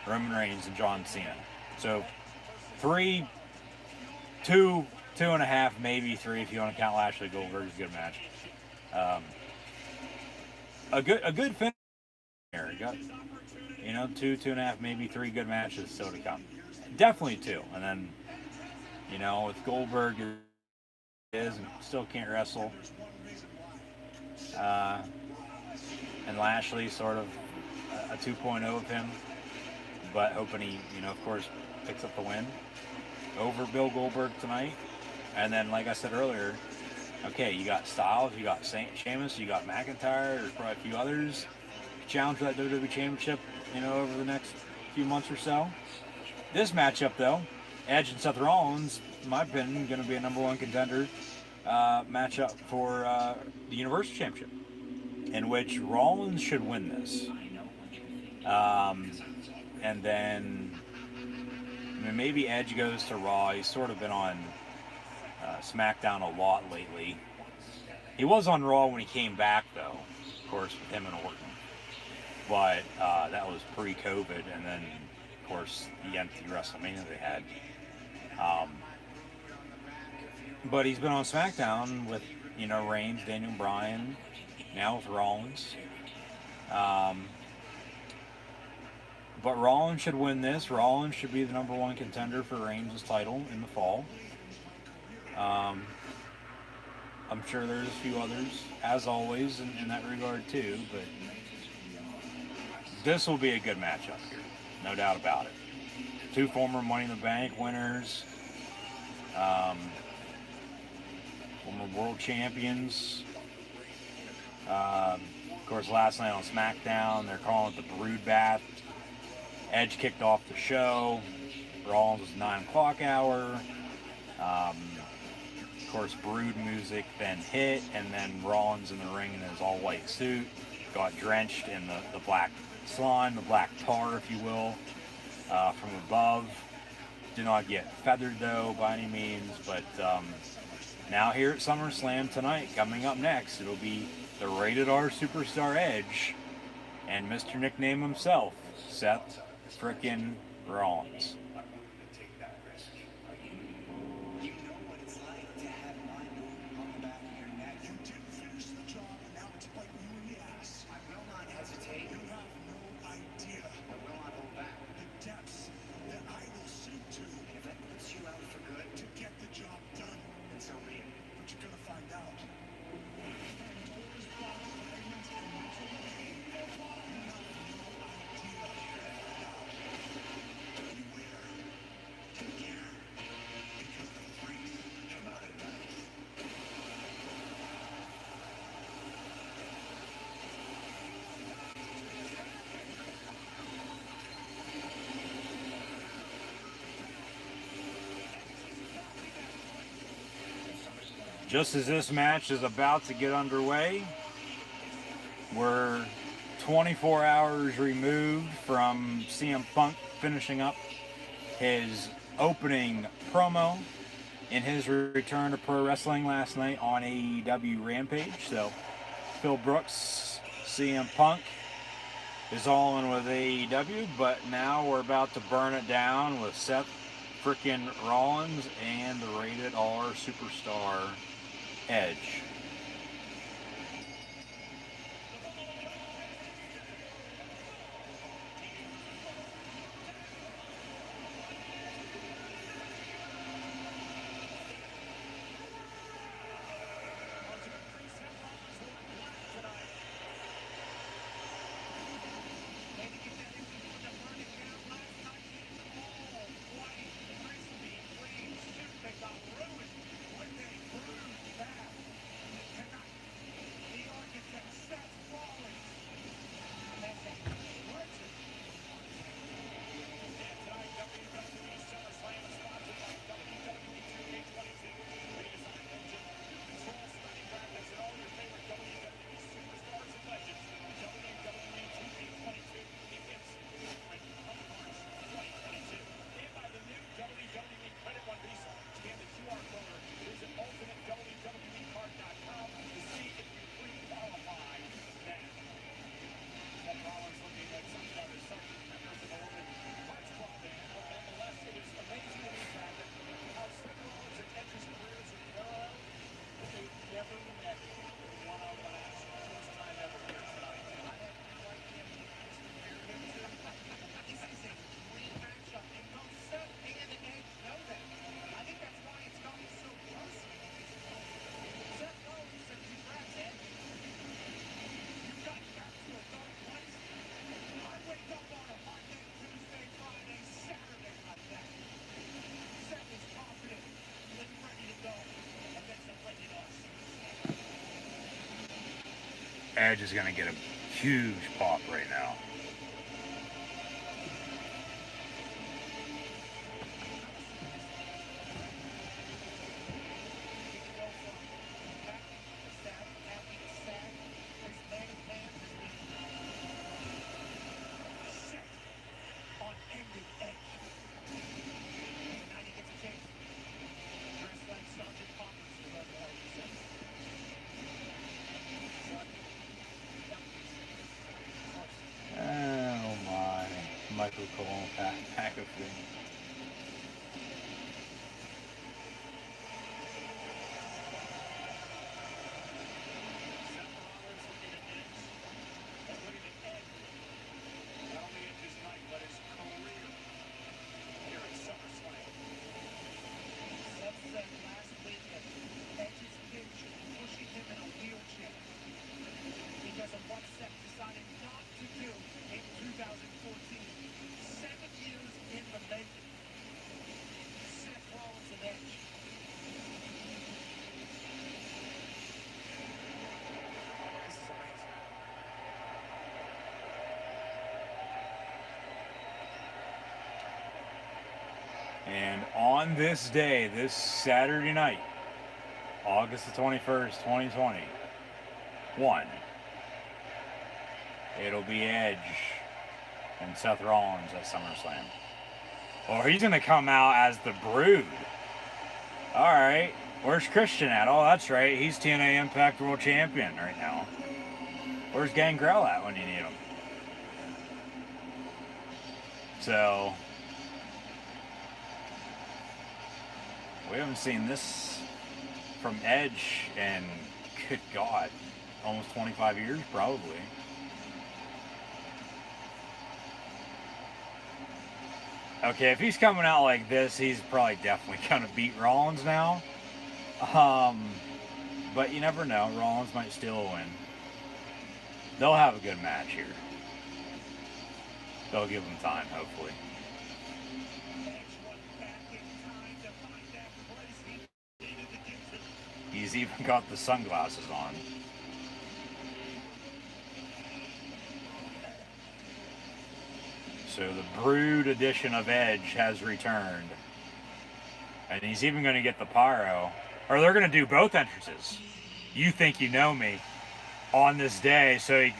Roman Reigns and John Cena. So 3, 2, 2.5, maybe 3 if you want to count Lashley. Goldberg's a good match. A good finish here. You got, 2, 2.5, maybe 3 good matches still to come. Definitely 2. And then, with Goldberg is and still can't wrestle. And Lashley sort of a 2.0 of him, but hoping he, of course, picks up the win over Bill Goldberg tonight. And then, like I said earlier, okay, you got Styles, you got Sheamus, you got McIntyre, there's probably a few others challenge for that WWE Championship, over the next few months or so. This matchup, though, Edge and Seth Rollins, in my opinion, going to be a #1 contender matchup for the Universal Championship, in which Rollins should win this. And then, maybe Edge goes to Raw. He's sort of been on SmackDown a lot lately. He was on Raw when he came back, though, of course, with him and Orton. But that was pre-COVID, and then, of course, the empty WrestleMania they had. But he's been on SmackDown with, Reigns, Daniel Bryan, now with Rollins. But Rollins should win this. Rollins should be the #1 contender for Reigns' title in the fall. I'm sure there's a few others, as always, in that regard too, but this will be a good matchup here, no doubt about it. 2 former Money in the Bank winners, former world champions. Of course, last night on SmackDown, they're calling it the Brood Bath. Edge kicked off the show. Rollins was 9 o'clock hour. Of course, Brood music then hit, and then Rollins in the ring in his all-white suit got drenched in the black slime, the black tar, if you will, from above. Did not get feathered, though, by any means, but now here at SummerSlam tonight, coming up next, it'll be the Rated R Superstar Edge and Mr. Nickname himself, Seth frickin' Rollins. Just as this match is about to get underway, we're 24 hours removed from CM Punk finishing up his opening promo in his return to pro wrestling last night on AEW Rampage. So Phil Brooks, CM Punk is all in with AEW, but now we're about to burn it down with Seth frickin' Rollins and the Rated R superstar Edge. Edge is going to get a huge pop right now. Michael Cole pack of things. Not only in his night, but his career here at SummerSlam. Seth said last week that Edge's kid should be pushing him in a wheelchair because of what Seth decided not to do in 2014. 7 years in the making. Seth Rollins and Edge. This is amazing. And on this day, this Saturday night, August the 21st, 2021, it'll be Edge and Seth Rollins at SummerSlam. Or he's going to come out as the Brood. Alright, where's Christian at? Oh, that's right, he's TNA Impact World Champion right now. Where's Gangrel at when you need him? So, we haven't seen this from Edge in, good God, almost 25 years probably. Okay, if he's coming out like this, he's probably definitely gonna beat Rollins now. But you never know, Rollins might still win. They'll have a good match here. They'll give him time, hopefully. He's even got the sunglasses on. So the Brood edition of Edge has returned. And he's even going to get the pyro. or they're going to do both entrances. You think you know me on this day, so he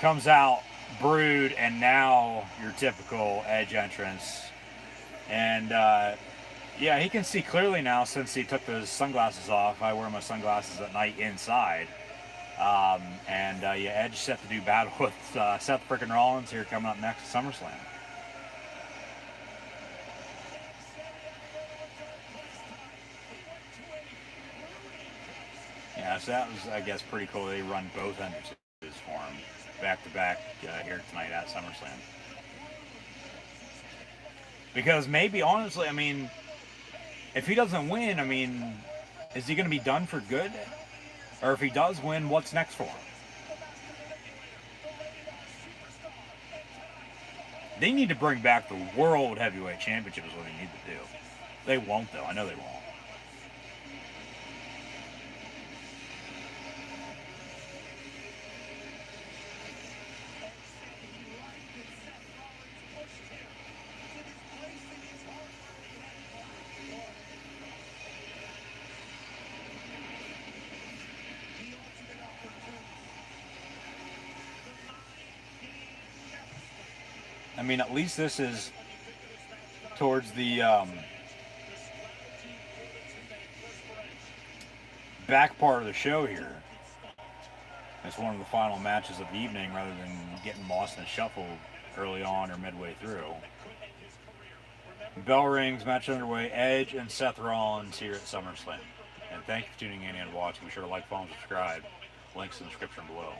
comes out Brood, and now your typical Edge entrance. And yeah, he can see clearly now since he took those sunglasses off. I wear my sunglasses at night inside. Yeah, Edge set to do battle with Seth freaking Rollins here coming up next at SummerSlam. Yeah, so that was, I guess, pretty cool. They run both entrances for him back to back here tonight at SummerSlam. Because maybe, honestly, I mean, if he doesn't win, I mean, is he going to be done for good? Or if he does win, what's next for him? They need to bring back the World Heavyweight Championship is what they need to do. They won't, though. I know they won't. I mean, at least this is towards the back part of the show here. It's one of the final matches of the evening rather than getting lost in the shuffle early on or midway through. Bell rings, match underway. Edge and Seth Rollins here at SummerSlam. And thank you for tuning in and watching. Be sure to like, follow, and subscribe. Links in the description below.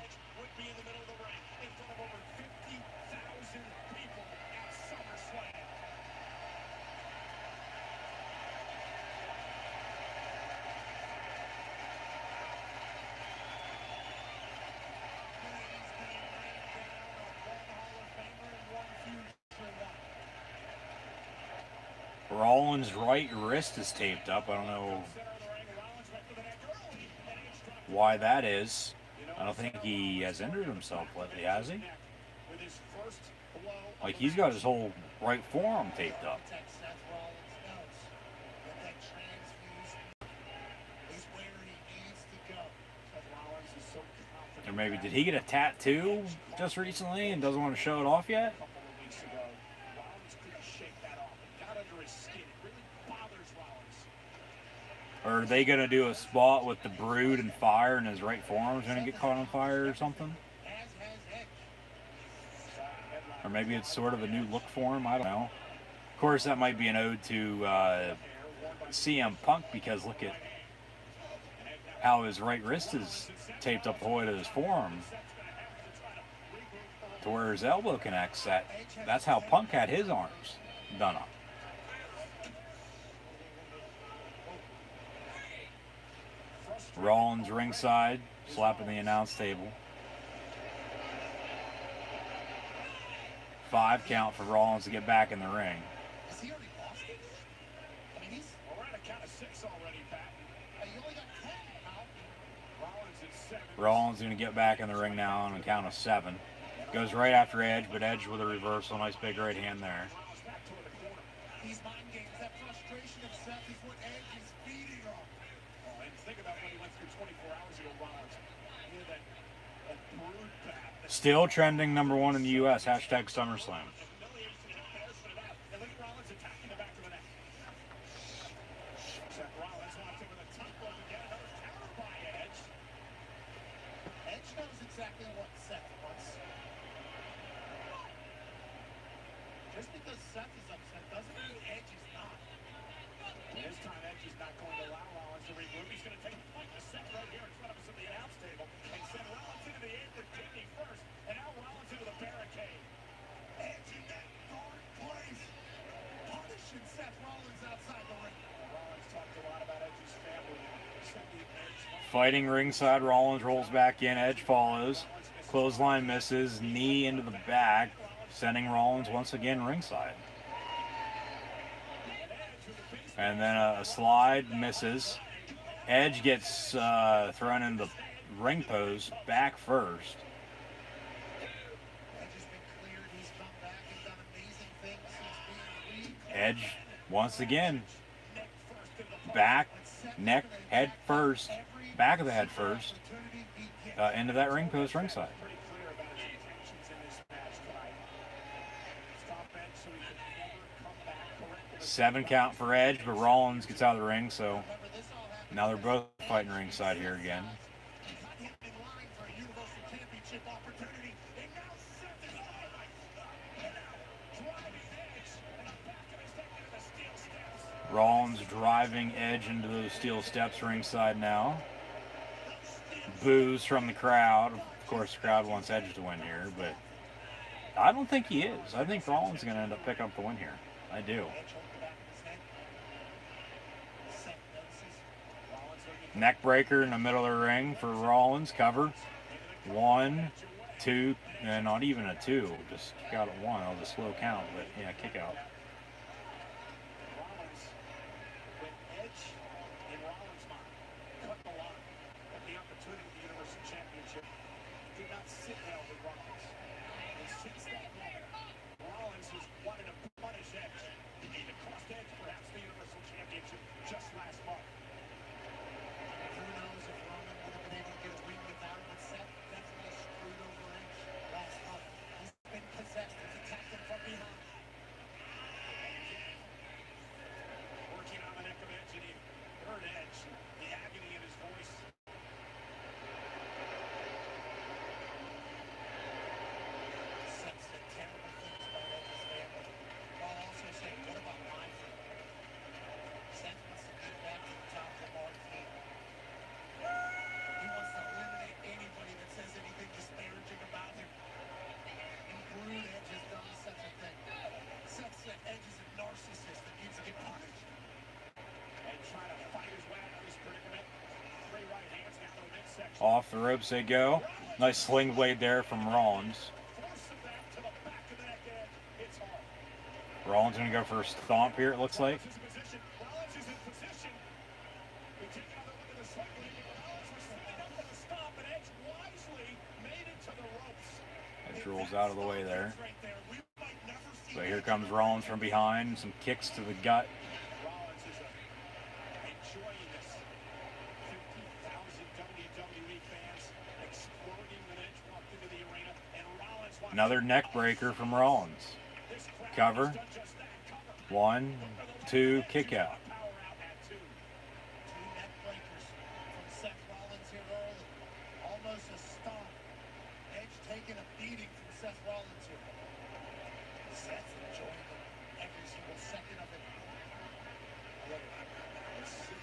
Rollins' right wrist is taped up. I don't know why that is. I don't think he has injured himself lately, has he? Like, he's got his whole right forearm taped up. Or maybe, did he get a tattoo just recently and doesn't want to show it off yet? Or are they going to do a spot with the Brood and fire and his right forearm's going to get caught on fire or something? Or maybe it's sort of a new look for him, I don't know. Of course, that might be an ode to CM Punk, because look at how his right wrist is taped up the whole way to his forearm to where his elbow connects. That's how Punk had his arms done up. Rollins ringside, slapping the announce table. 5 count for Rollins to get back in the ring. Has he already lost it? I mean, we're at a count of 6 already, Pat. You only got 10 now. Rollins is 7. Rollins going to get back in the ring now on a count of 7. Goes right after Edge, but Edge with a reversal. Nice big right hand there. These mind games, that frustration of Seth is what Edge is feeding on. Oh, and think about what he went through 24 hours ago, Rollins. He had that Brood bat. Still trending #1 in the U.S. Hashtag SummerSlam. Edge knows exactly what Seth wants. Just because Seth is upset doesn't mean Edge is not. This time Edge is not going to allow Rollins to regroup. He's going to take the point to Seth right here in front of us at the announce table and send Rollins into the apron kidney first, and now Rollins into the barricade. Edge in that dark place, punishing Seth Rollins outside the ring. Rollins talked a lot about Edge's family. Fighting ringside, Rollins rolls back in, Edge follows. Clothesline misses, knee into the back, sending Rollins once again ringside. And then a slide misses. Edge gets thrown into the ring post back first. Edge once again Back, neck, head first, back of the head first, into that ring post ringside. Pretty clear about his intentions in this match tonight. Stop Edge so he can never come back correct. 7 count for Edge, but Rollins gets out of the ring, so now they're both fighting ringside here again. Cut him in line for a Universal Championship opportunity. And now Seth is on. And now driving Edge. And the back of his neck into the steel steps. Rollins driving Edge into those steel steps ringside now. Boos from the crowd. Of course, the crowd wants Edge to win here, but I don't think he is. I think Rollins is going to end up picking up the win here. I do. Neck breaker in the middle of the ring for Rollins. Cover. 1, 2, and not even a 2. Just kick out at 1. That was a slow count, but yeah, kick out. Rollins, with Edge in Rollins' mind, cut the line at the opportunity of the Universal Championship. Did not sit well with Rollins. And since that moment, Rollins has wanted to punish Edge. He even cost Edge perhaps the Universal Championship just last month. Who knows if Roman would have been able to get a win without him, but Seth definitely screwed over Edge last month. He's been possessed. He's attacked him from behind. Working on the neck of Edge, and he heard Edge, the agony in his voice. Seth said terrible things about Edge's family, while also saying, what about my family? Seth wants to get back to the top of the marquee. He wants to eliminate anybody that says anything disparaging about him. And Brood Edge has done such a thing. Seth said Edge is a narcissist that needs to get punished. And trying to fight his way out of this predicament. 3 right hands down to the midsection. Off the ropes they go. Nice sling blade there from Rollins. Forcing that to the back of the neck edge. It's hard. Rollins going to go for a stomp here, it looks like. Rollins is in position. Rollins is in position. We take another look at the cycling. Rollins was setting up for the stop, and Edge wisely made it to the ropes. Edge rolls out of the way there. Right there. We might never see So here comes Rollins from behind. Some kicks to the gut. Rollins is enjoying this. 50,000 WWE fans exploding when Edge walked into the arena, and Rollins watched Another neck breaker from Rollins. this crowd Cover. has done just that. Cover. 1, 2, kick out. Power out at 2. 2 neck breakers from Seth Rollins here early. Almost a stomp. Edge taking a beating from Seth Rollins here. Seth's enjoying every single second of it. Look, let's see.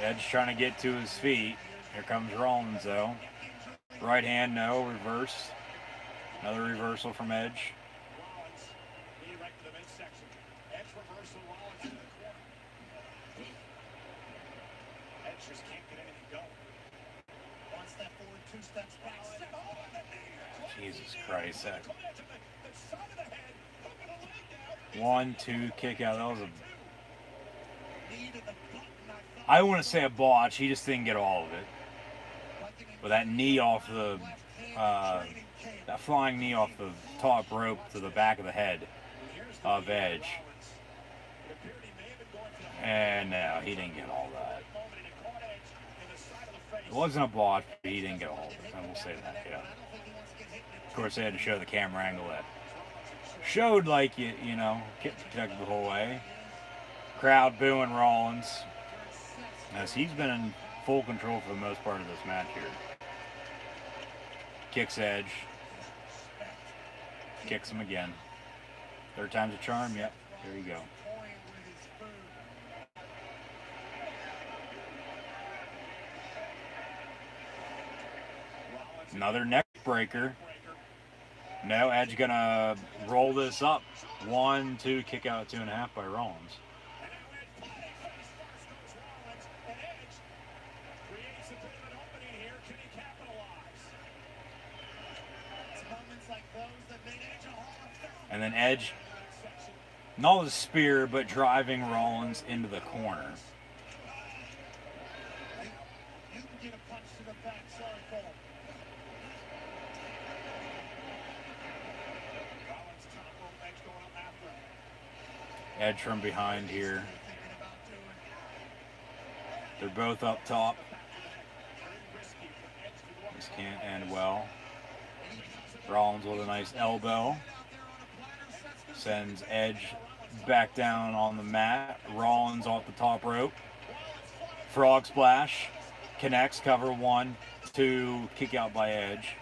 Edge trying to get to his feet. Here comes Rollins though. Right hand, no. Reverse. Another reversal from Edge. Rollins, knee right to the midsection. Edge reversal, Rollins into the corner. Edge just can't get anything going. 1 step forward, 2 steps back. Seth, oh, and the knee. Jesus Christ. That Come on, to the side of the head, hooking a leg down. 1, 2, kick out. That was a, Knee to the button, I want to say a botch. He just didn't get all of it. But that knee off the, that flying knee off the top rope to the back of the head of Edge. And no, he didn't get all that. It wasn't a botch, but he didn't get all of it. I will say that, yeah. Of course, they had to show the camera angle that showed like, you know, kept protected the whole way. Crowd booing Rollins, as he's been in full control for the most part of this match here. Kicks Edge. Kicks him again. 3rd time's a charm. Yep. There you go. Another neck breaker. No, Edge gonna roll this up. 1, 2, kick out 2.5 by Rollins. And then Edge Not the spear, but driving Rollins into the corner. You can get a punch to the back. Sorry, Cole. Rollins top rope edge going up after him. Edge from behind here. They're both up top. This can't end well. Rollins with a nice elbow. Sends Edge back down on the mat. Rollins off the top rope. Frog splash. Connects. Cover 1, 2. Kick out by Edge.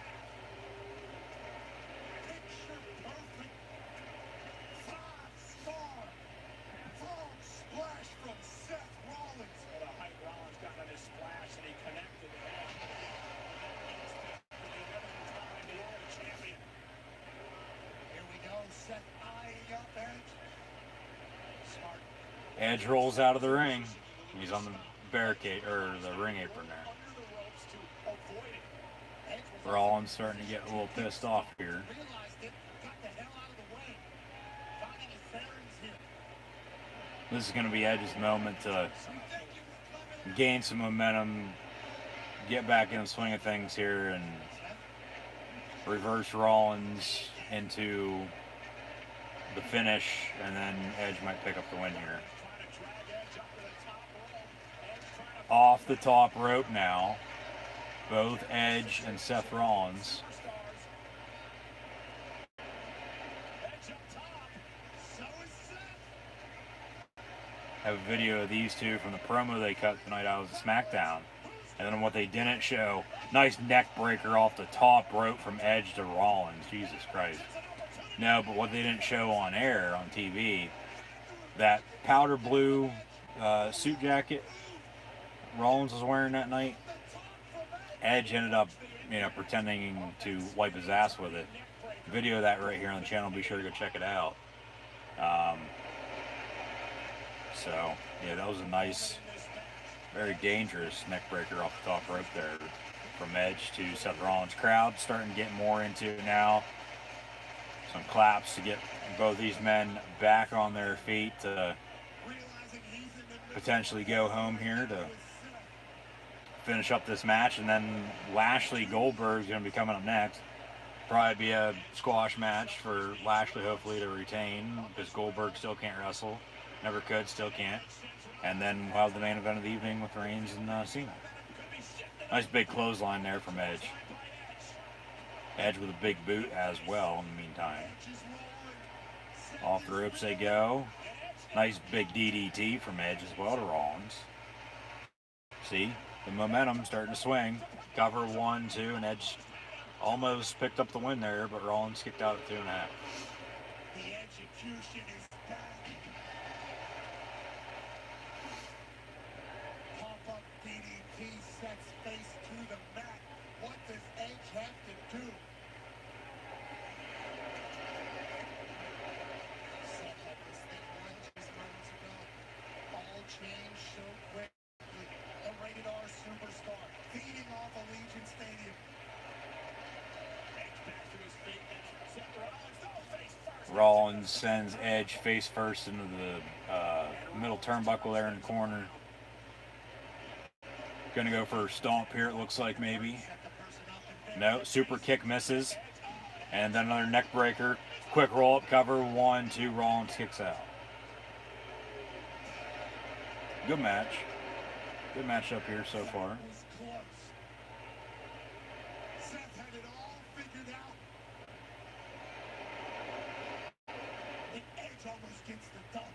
Splash from Seth Rollins. The height Rollins got on his splash and he connected the Edge. Champion. Here we go. Seth eyeing up Edge. Smart. Edge rolls out of the ring. He's on the barricade, or the ring apron there. Under the ropes to avoid it. Edge was Rollins starting to get a little pissed off here. realized it, got the hell out of the way. Finding his bearings here. This is going to be Edge's moment to gain some momentum, get back in the swing of things here, and reverse Rollins into the finish, and then Edge might pick up the win here. Off the top rope now, both Edge and Seth Rollins. I have a video of these two from the promo they cut tonight out of SmackDown. And then what they didn't show, nice neck breaker off the top rope from Edge to Rollins. Jesus Christ. No, but what they didn't show on air, on TV, that powder blue suit jacket Rollins was wearing that night, Edge ended up, pretending to wipe his ass with it. Video of that right here on the channel. Be sure to go check it out. So, yeah, that was a nice, very dangerous neck breaker off the top rope there from Edge to Seth Rollins. Crowd starting to get more into it now. Some claps to get both these men back on their feet to potentially go home here to finish up this match. And then Lashley Goldberg's going to be coming up next. Probably be a squash match for Lashley, hopefully, to retain, because Goldberg still can't wrestle. Never could, still can't. And then we'll have the main event of the evening with Reigns and Cena. Nice big clothesline there from Edge. Edge with a big boot as well in the meantime. Off the ropes they go. Nice big DDT from Edge as well to Rollins. See, the momentum starting to swing. Cover 1, 2, and Edge almost picked up the win there, but Rollins kicked out at 2.5. The execution is back. Pop-up DDT sets face to the mat. What does Edge have to do? Seth had this thing won just moments ago. All changed so quickly. A rated R superstar feeding off Allegiant Stadium. Edge back to his feet. Seth Rollins, no, face first. Rollins sends Edge face first into the middle turnbuckle there in the corner. Gonna go for a stomp here, it looks like, maybe. No, super kick misses. And then another neck breaker. Quick roll up, cover 1, 2, Rollins kicks out. Good match. Good match up here so far. Was close. Seth had it all figured out. And Edge almost gets the dump.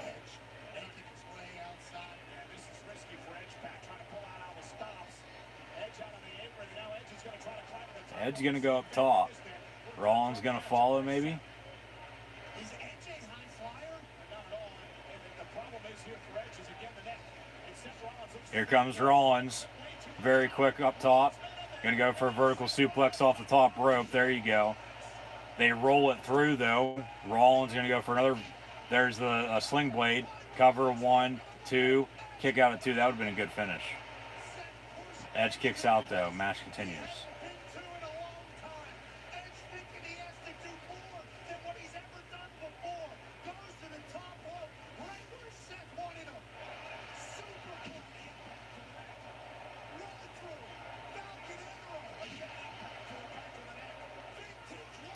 Edge making his way outside. Yeah, this is risky for Edge back, trying to pull out all the stops. Edge out of the apron. Now Edge is going to try to climb the top. Edge gonna go up top. Rollins gonna follow, maybe. Is Edge a high flyer? Not at all. And the problem is here for Edge is again the neck. And Seth Rollins looks Here comes Rollins. Very quick up top. Gonna go for a vertical suplex off the top rope. There you go. They roll it through though. Rollins gonna go for another. There's the sling blade. Cover 1, 2. Kick out at 2. That would have been a good finish. Edge kicks out though. Match continues. been two in a long time. Edge thinking he has to do more.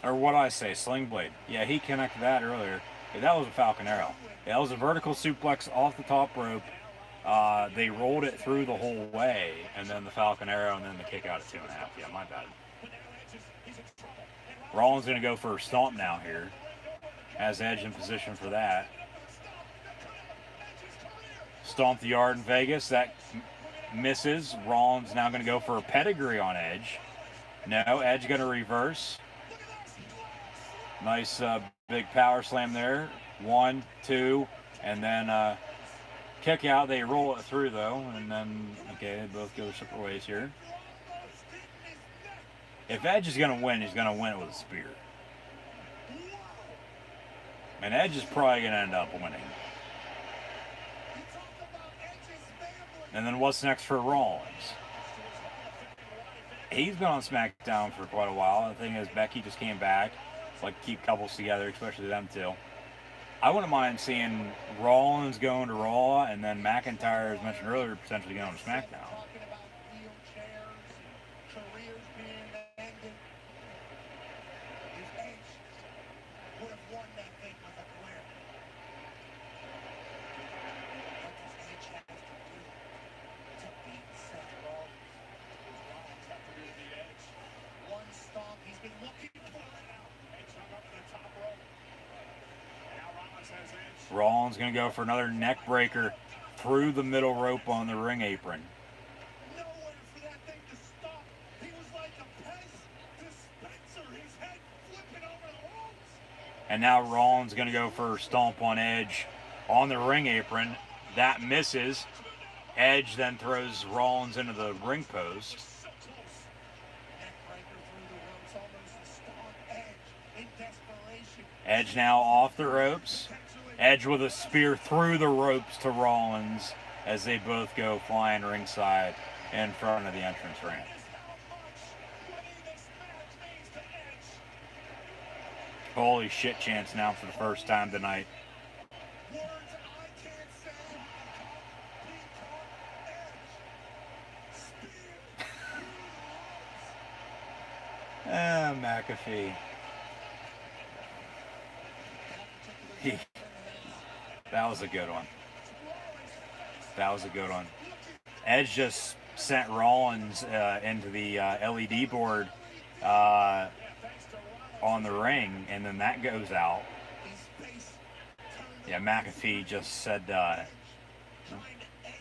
Or what I say, Sling Blade. Yeah, he connected that earlier. Yeah, that was a Falcon Arrow. Yeah, that was a vertical suplex off the top rope. They rolled it through the whole way, and then the Falcon Arrow, and then the kick out at 2.5. Yeah, my bad. Rollins going to go for a stomp now here. Has Edge in position for that. Stomp the yard in Vegas. That misses. Rollins now going to go for a pedigree on Edge. No, Edge going to reverse. Nice big power slam there. 1, 2, and then kick out. They roll it through though, and then okay, they both go separate ways here. If Edge is going to win, he's going to win it with a spear. And Edge is probably going to end up winning. And then what's next for Rollins? He's been on SmackDown for quite a while. The thing is, Becky just came back. It's like keep couples together, especially them two. I wouldn't mind seeing Rollins going to Raw, and then McIntyre, as mentioned earlier, potentially going to SmackDown. Rollins going to go for another neck breaker through the middle rope on the ring apron. And now Rollins going to go for a stomp on Edge on the ring apron. That misses. Edge then throws Rollins into the ring post. Edge now off the ropes. Edge with a spear through the ropes to Rollins as they both go flying ringside in front of the entrance ramp. Holy shit chance now for the first time tonight. McAfee. That was a good one. That was a good one. Edge just sent Rollins into the LED board on the ring, and then that goes out. Yeah, McAfee just said,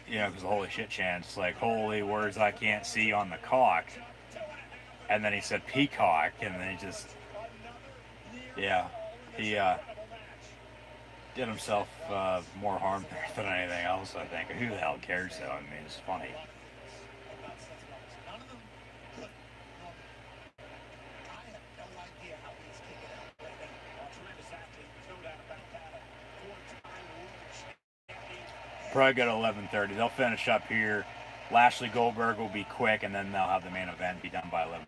you know, because the holy shit chance, like, holy words I can't see on the cock. And then he said peacock, and then he just, yeah, he did himself more harm there than anything else, I think. Who the hell cares, though? I mean, it's funny. Probably go to 11:30. They'll finish up here. Lashley Goldberg will be quick, and then they'll have the main event be done by 11.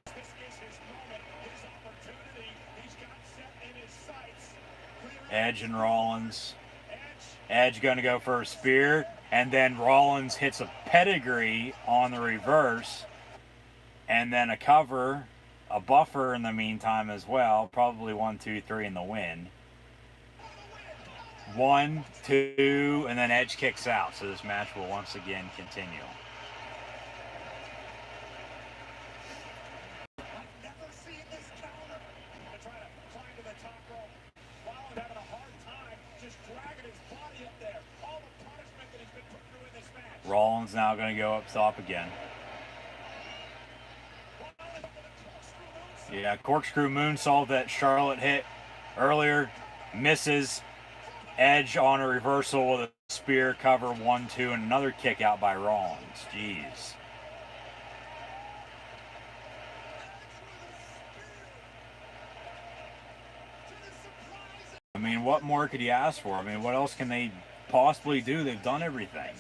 Edge and Rollins. Edge going to go for a spear, and then Rollins hits a pedigree on the reverse, and then a cover, a buffer in the meantime as well. Probably 1, 2, 3 in the win. 1, 2, and then Edge kicks out. So this match will once again continue. Rollins now going to go up top again. Yeah, corkscrew moonsault that Charlotte hit earlier. Misses. Edge on a reversal with a spear, cover 1, 2, and another kick out by Rollins. Jeez. I mean, what more could you ask for? I mean, what else can they possibly do? They've done everything.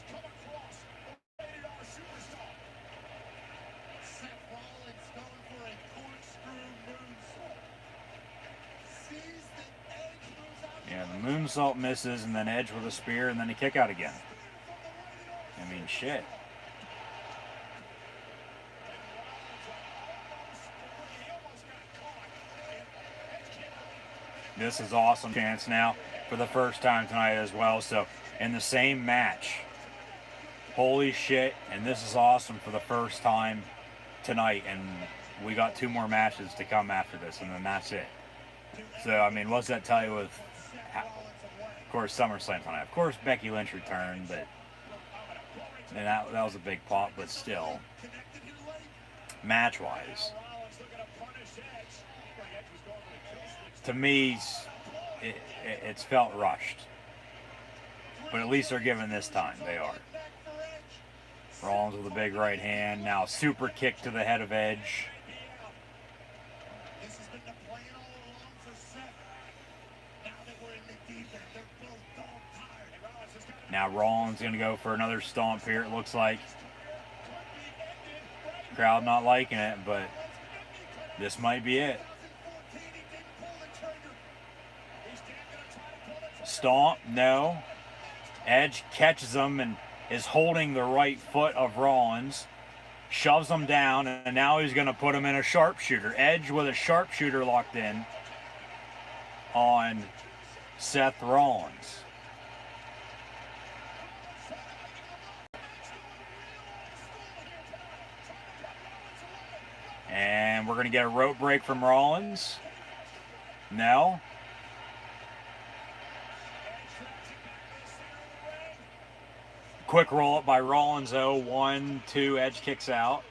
Yeah, the moonsault misses, and then Edge with a spear, and then a kick out again. I mean, shit. This is awesome chance now for the first time tonight as well. So in the same match, holy shit! And this is awesome for the first time tonight, and we got 2 more matches to come after this, and then that's it. So I mean, what's that tell you with, of course, SummerSlam tonight? Of course, Becky Lynch returned, but and that was a big pop, but still, match-wise, to me, it's felt rushed. But at least they're giving this time. They are. Rollins with a big right hand. Now super kick to the head of Edge. This has been the plan all along for Seth. Now that we're in the deep end, they're both dog-tired. Now Rollins going to go for another stomp here, it looks like. Crowd not liking it, but this might be it. Stomp, no. Edge catches him and is holding the right foot of Rollins, shoves him down, and now he's going to put him in a sharpshooter. Edge with a sharpshooter locked in on Seth Rollins. And we're going to get a rope break from Rollins. No. Quick roll up by Rollins though. 1, 2, Edge kicks out.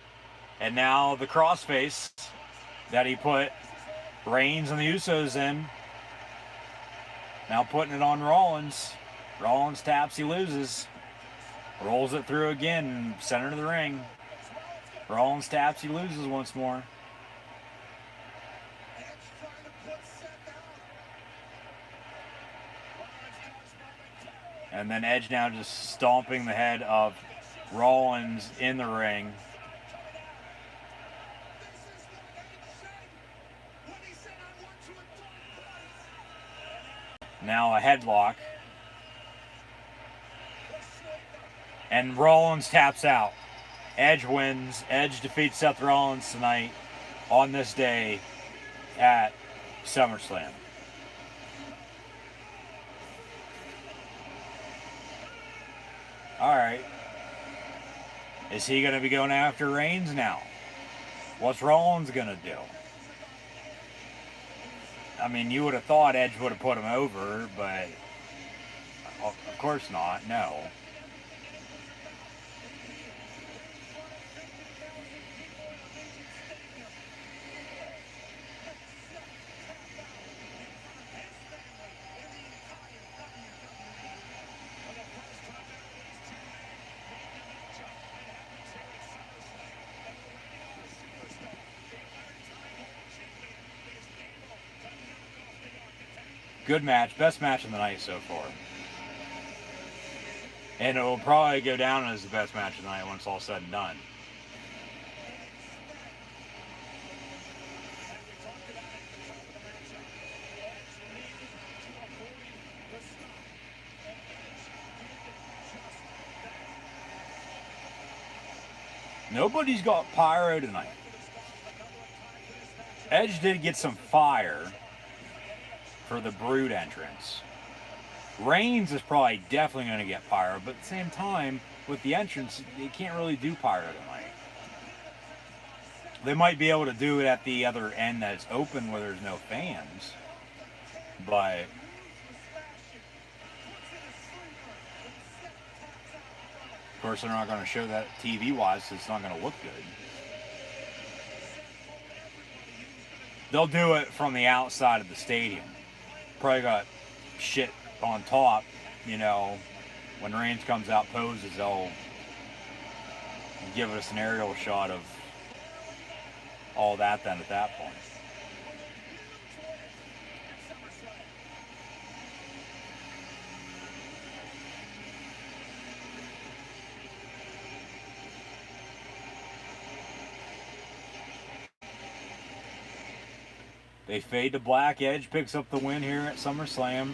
And now the crossface that he put Reigns and the Usos in. Now putting it on Rollins. Rollins taps, he loses. Rolls it through again, center of the ring. Rollins taps, he loses once more. And then Edge now just stomping the head of Rollins in the ring. Now a headlock. And Rollins taps out. Edge wins. Edge defeats Seth Rollins tonight on this day at SummerSlam. Alright. Is he going to be going after Reigns now? What's Rollins going to do? I mean, you would have thought Edge would have put him over, but of course not. No. Good match, best match of the night so far. And it will probably go down as the best match of the night when it's all said and done. Nobody's got pyro tonight. Edge did get some fire for the Brood entrance. Reigns is probably definitely going to get pyro, but at the same time, with the entrance, they can't really do pyro tonight. They might be able to do it at the other end that's open where there's no fans, but of course they're not going to show that TV-wise, so it's not going to look good. They'll do it from the outside of the stadium. Probably got shit on top, you know, when Reigns comes out poses, they'll give us an aerial shot of all that then at that point. They fade to black. Edge picks up the win here at SummerSlam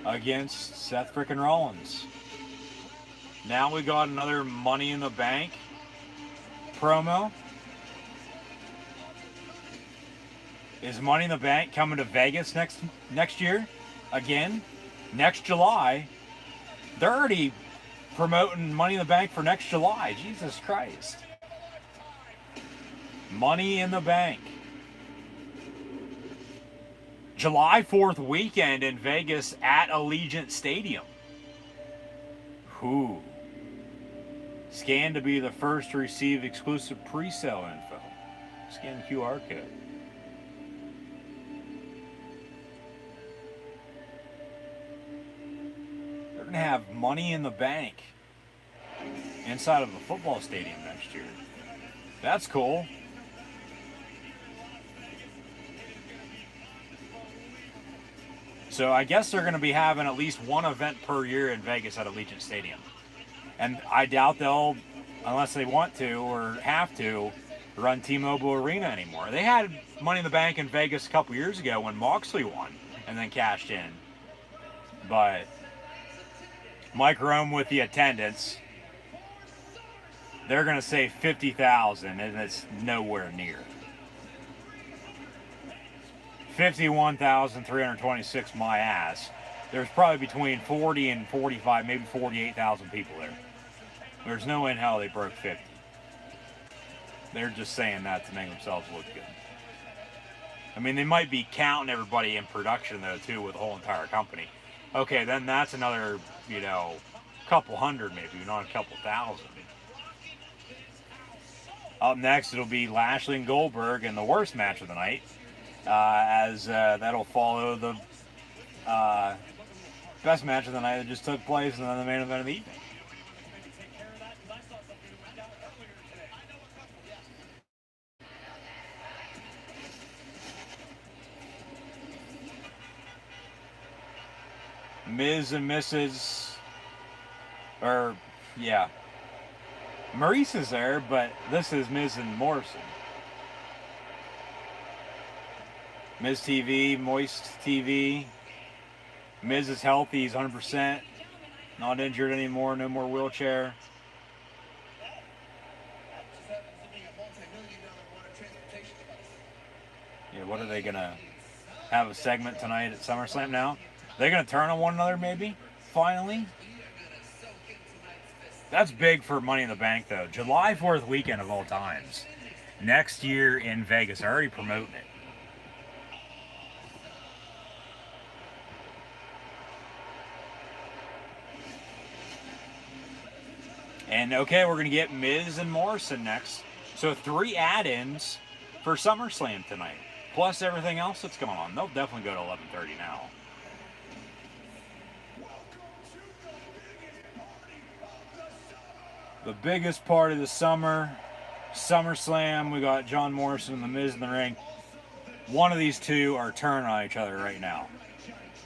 against Seth frickin' Rollins. Now we got another Money in the Bank promo. Is Money in the Bank coming to Vegas next year? Again? Next July? They're already promoting Money in the Bank for next July. Jesus Christ. Money in the Bank. July 4th weekend in Vegas at Allegiant Stadium. Who? Scan to be the first to receive exclusive pre-sale info. Scan the QR code. They're going to have Money in the Bank inside of a football stadium next year. That's cool. So I guess they're going to be having at least one event per year in Vegas at Allegiant Stadium. And I doubt they'll, unless they want to or have to, run T-Mobile Arena anymore. They had Money in the Bank in Vegas a couple years ago when Moxley won and then cashed in. But Mike Rome with the attendance, they're going to say 50,000 and it's nowhere near. 51,326 my ass. There's probably between 40 and 45, maybe 48,000 people there. There's no way in hell they broke 50. They're just saying that to make themselves look good. I mean, they might be counting everybody in production, though, too, with the whole entire company. Okay, then that's another, you know, couple hundred maybe, not a couple thousand. Up next, it'll be Lashley and Goldberg in the worst match of the night, as that'll follow the best match of the night that just took place, and then the main event of the evening. Miz and Mrs. Or, yeah. Maurice is there, but this is Miz and Morrison. Miz TV, Moist TV. Miz is healthy, he's 100%. Not injured anymore, no more wheelchair. Yeah, what are they going to have a segment tonight at SummerSlam now? They're going to turn on one another, maybe? Finally? That's big for Money in the Bank, though. July 4th weekend of all times. Next year in Vegas. They're already promoting it. And, okay, we're going to get Miz and Morrison next. So 3 add-ins for SummerSlam tonight. Plus everything else that's going on. They'll definitely go to 11:30 now. The biggest part of the summer, SummerSlam. We got John Morrison and The Miz in the ring. One of these two are turning on each other right now.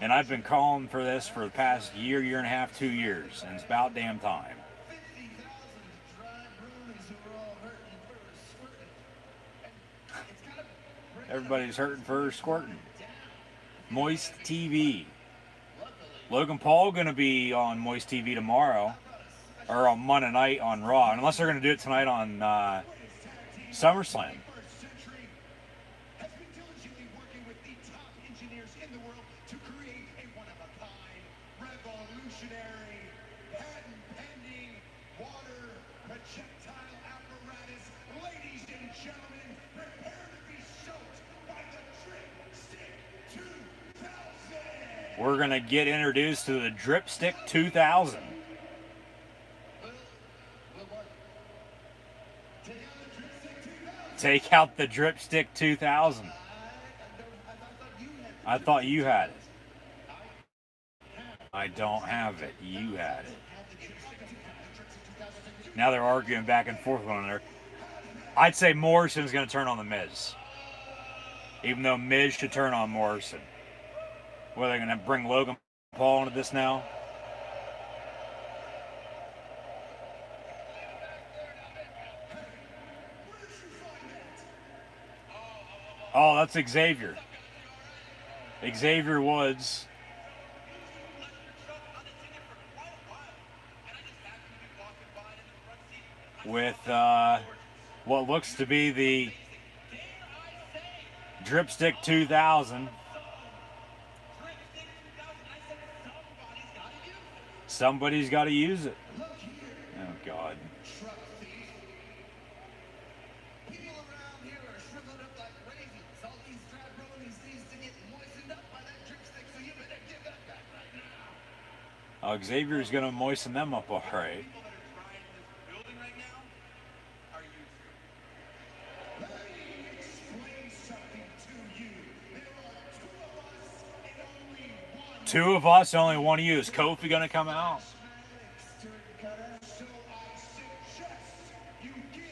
And I've been calling for this for the past year, year and a half, 2 years. And it's about damn time. Everybody's hurting for squirting. Moist TV. Logan Paul going to be on Moist TV tomorrow. Or on Monday night on Raw. Unless they're going to do it tonight on SummerSlam. We're going to get introduced to the Dripstick 2000. Take out the Dripstick 2000. I thought you had it. I don't have it. You had it. Now they're arguing back and forth with one another. I'd say Morrison's going to turn on The Miz. Even though Miz should turn on Morrison. What, are they going to bring Logan Paul into this now? Oh, that's Xavier. Xavier Woods. With what looks to be the Dripstick 2000. Somebody's got to use it. Oh, God. People around here are shriveling up like raisins. All these dry bronies needs to get moistened up by that dripstick, so you better give that back right now. Oh, Xavier's going to moisten them up all right. People that are trying this building right now are used. Let me explain something to you. There are two of us and only one. Two of us, only one of you. Is Kofi going to come out?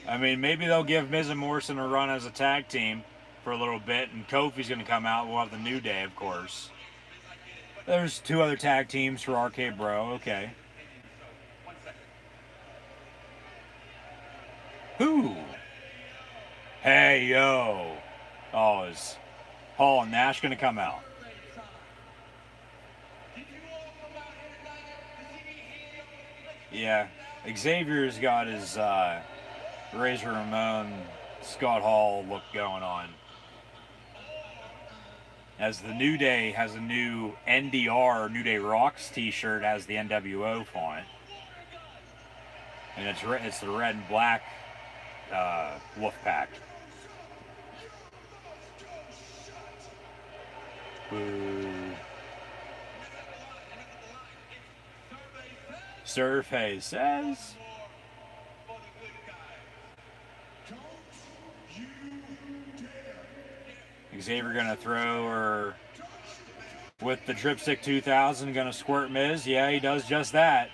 I mean, maybe they'll give Miz and Morrison a run as a tag team for a little bit, and Kofi's going to come out. We'll have the New Day, of course. There's two other tag teams for RK Bro. Okay. Who? Hey, yo. Oh, is Hall and Nash going to come out? Yeah. Xavier's got his Razor Ramon, Scott Hall look going on. As the New Day has a new NDR, New Day Rocks t-shirt, has the NWO font. And it's the red and black wolf pack. Boo. Survey says... Xavier gonna throw her with the Dripstick 2000, gonna squirt Miz. Yeah, he does just that.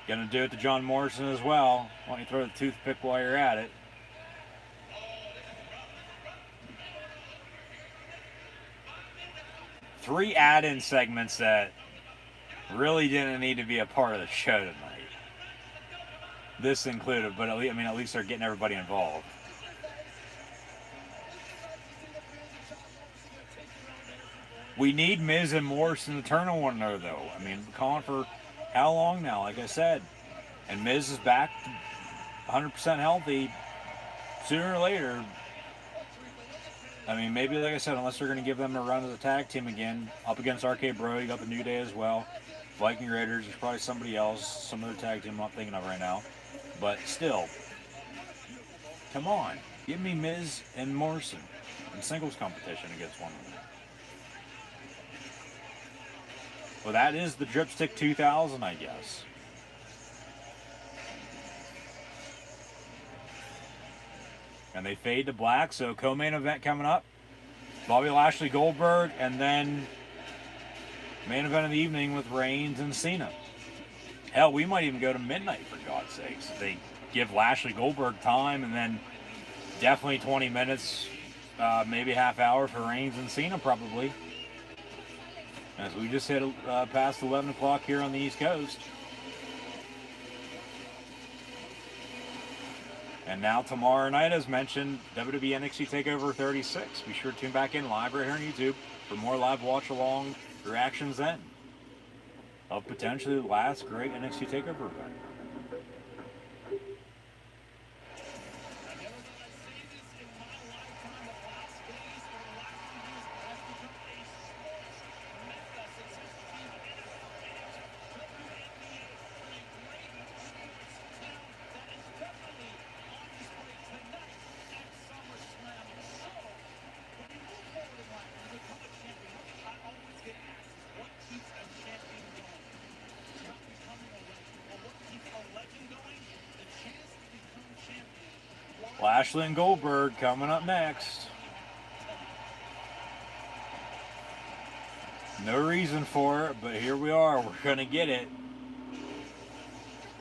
Gonna do it to John Morrison as well. Why don't you throw the toothpick while you're at it? Three add-in segments that really didn't need to be a part of the show tonight. This included, but at least they're getting everybody involved. We need Miz and Morrison to turn on one another, though. I mean, calling for how long now, like I said. And Miz is back 100% healthy sooner or later. I mean, maybe, like I said, unless they're going to give them a run as a tag team again, up against RK Bro, you got the New Day as well. Viking Raiders, there's probably somebody else, some other tag team I'm not thinking of right now. But still, come on. Give me Miz and Morrison in singles competition against one of them. Well, that is the Dripstick 2000, I guess. And they fade to black, so co-main event coming up. Bobby Lashley, Goldberg, and then main event of the evening with Reigns and Cena. Hell, we might even go to midnight, for God's sakes. They give Lashley, Goldberg time, and then definitely 20 minutes, maybe half hour for Reigns and Cena, probably. As we just hit past 11 o'clock here on the East Coast. And now tomorrow night, as mentioned, WWE NXT TakeOver 36. Be sure to tune back in live right here on YouTube for more live watch-along reactions then of potentially the last great NXT TakeOver event. Lashley and Goldberg coming up next. No reason for it, but here we are. We're going to get it.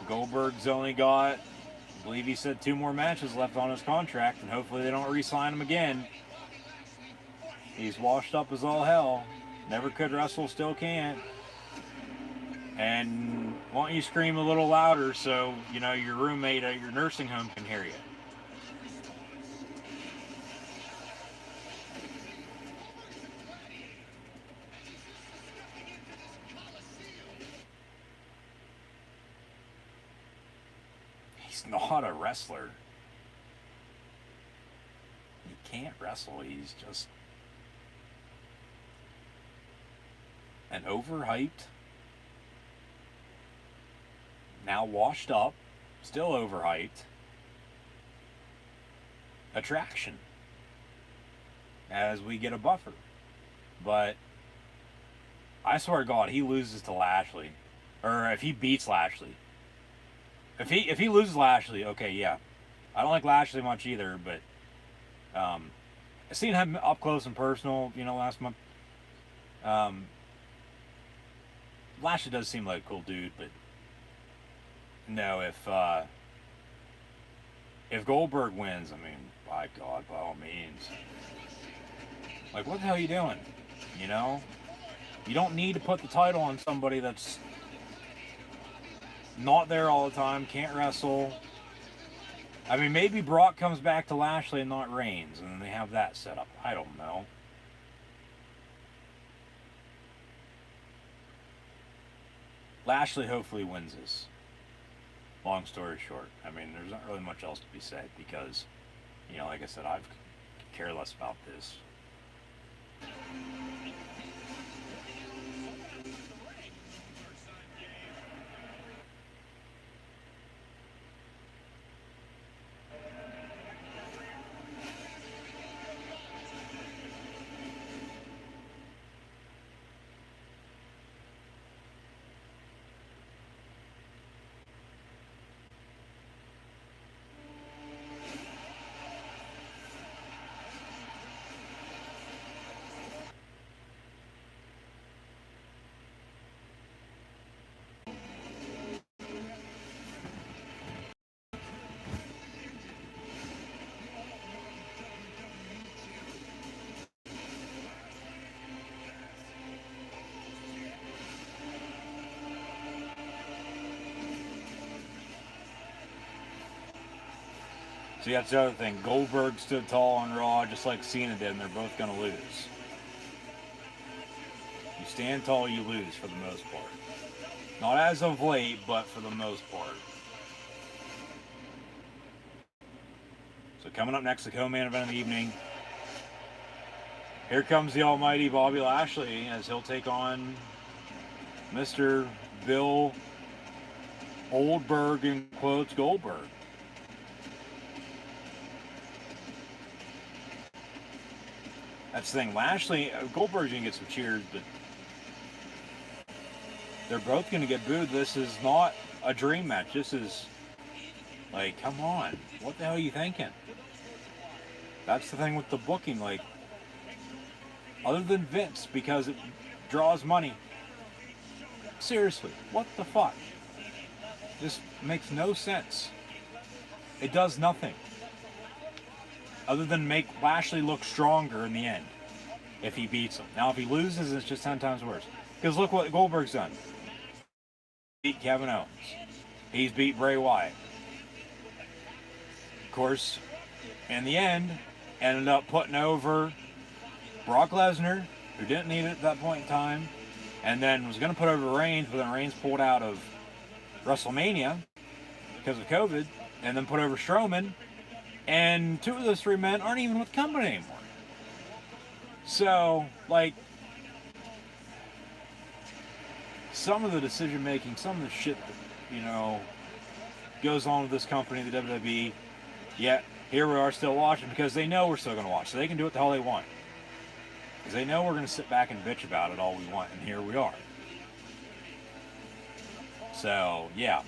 Goldberg's only got, I believe he said, 2 more matches left on his contract, and hopefully they don't re-sign him again. He's washed up as all hell. Never could wrestle, still can't. And why don't you scream a little louder so, you know, your roommate at your nursing home can hear you. He's not a wrestler. He can't wrestle. He's just an overhyped, now washed up, still overhyped attraction as we get a buffer. But I swear to God, he loses to Lashley, or if he beats Lashley. If he loses Lashley, okay, yeah, I don't like Lashley much either, but I seen him up close and personal, last month. Lashley does seem like a cool dude, but no, if Goldberg wins, I mean, by God, by all means. Like, what the hell are you doing? You don't need to put the title on somebody that's not there all the time, can't wrestle. I mean, maybe Brock comes back to Lashley and not Reigns, and then they have that set up. I don't know. Lashley hopefully wins this. Long story short, I mean, there's not really much else to be said because, like I said, I care less about this. See, that's the other thing. Goldberg stood tall on Raw just like Cena did, and they're both going to lose. You stand tall, you lose for the most part. Not as of late, but for the most part. So coming up next, the co-main event of the evening. Here comes the almighty Bobby Lashley as he'll take on Mr. Bill Oldberg, in quotes, Goldberg. That's the thing. Lashley, Goldberg's going to get some cheers, but they're both going to get booed. This is not a dream match. This is, like, come on. What the hell are you thinking? That's the thing with the booking. Like, other than Vince, because it draws money. Seriously, what the fuck? This makes no sense. It does nothing. Other than make Lashley look stronger in the end if he beats him. Now, if he loses, it's just 10 times worse. Because look what Goldberg's done. Beat Kevin Owens. He's beat Bray Wyatt. Of course, in the end, ended up putting over Brock Lesnar, who didn't need it at that point in time, and then was going to put over Reigns, but then Reigns pulled out of WrestleMania because of COVID, and then put over Strowman. And 2 of those 3 men aren't even with the company anymore. So, like, some of the decision making, some of the shit that, goes on with this company, the WWE, yet here we are still watching because they know we're still going to watch. So they can do what the hell they want. Because they know we're going to sit back and bitch about it all we want. And here we are. So, yeah.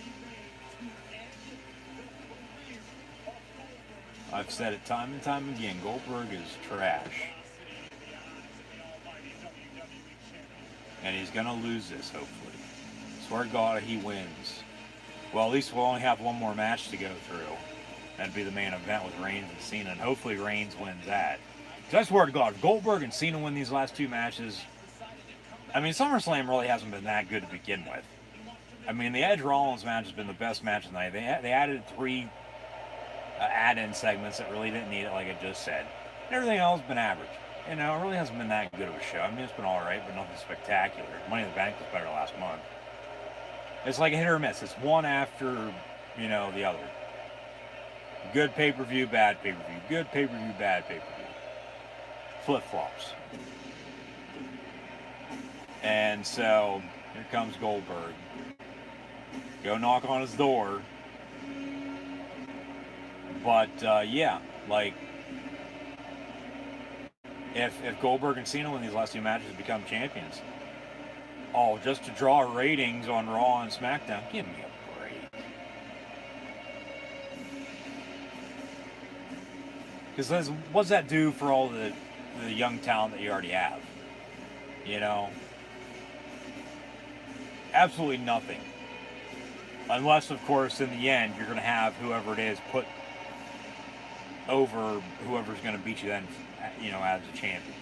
I've said it time and time again, Goldberg is trash. And he's going to lose this, hopefully. Swear to God, he wins. Well, at least we'll only have one more match to go through. That'd be the main event with Reigns and Cena, and hopefully Reigns wins that. Because I swear to God, if Goldberg and Cena win these last 2 matches, I mean, SummerSlam really hasn't been that good to begin with. I mean, the Edge Rollins match has been the best match of the night. They added 3 add-in segments that really didn't need it, like I just said. And everything else has been average. It really hasn't been that good of a show. I mean, it's been alright, but nothing spectacular. Money in the Bank was better last month. It's like a hit or miss. It's one after, the other. Good pay-per-view, bad pay-per-view. Good pay-per-view, bad pay-per-view. Flip-flops. And so here comes Goldberg. Go knock on his door. But yeah, like if Goldberg and Cena win these last 2 matches become champions, oh, just to draw ratings on Raw and SmackDown, give me a break. Because what's that do for all the young talent that you already have? You know? Absolutely nothing. Unless, of course, in the end, you're going to have whoever it is put over whoever's going to beat you then, you know, as a champion.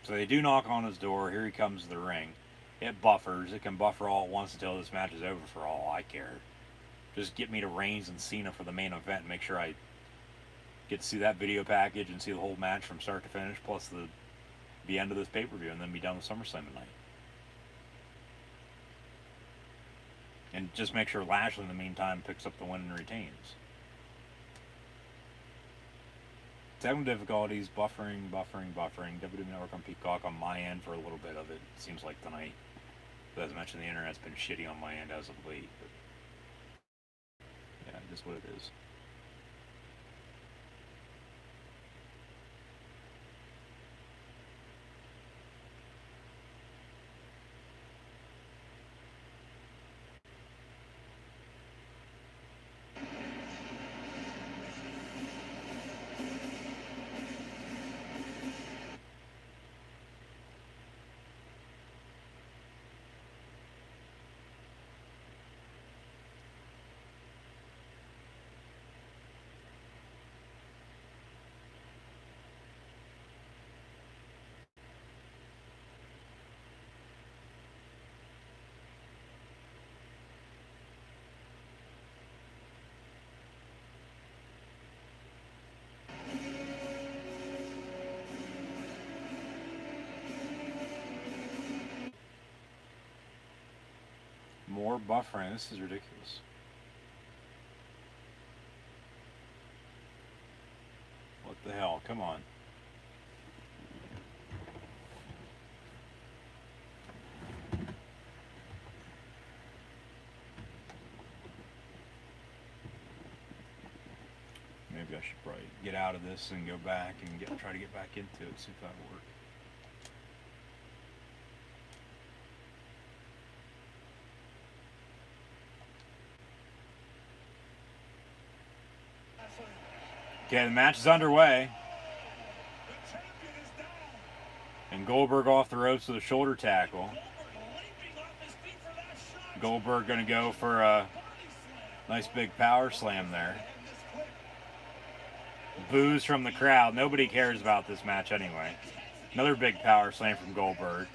So they do knock on his door. Here he comes to the ring. It buffers. It can buffer all at once until this match is over for all I care. Just get me to Reigns and Cena for the main event and make sure I get to see that video package and see the whole match from start to finish, plus the end of this pay-per-view, and then be done with SummerSlam tonight. And just make sure Lashley, in the meantime, picks up the win and retains. Technical difficulties, buffering. WWE Network on Peacock on my end for a little bit of it. Seems like tonight. But as I mentioned, the internet's been shitty on my end as of late. But yeah, it is what it is. More buffering. This is ridiculous. What the hell? Come on. Maybe I should probably get out of this and go back and try to get back into it, see if that works. Okay, the match is underway. And Goldberg off the ropes with a shoulder tackle. Goldberg going to go for a nice big power slam there. Boos from the crowd. Nobody cares about this match anyway. Another big power slam from Goldberg.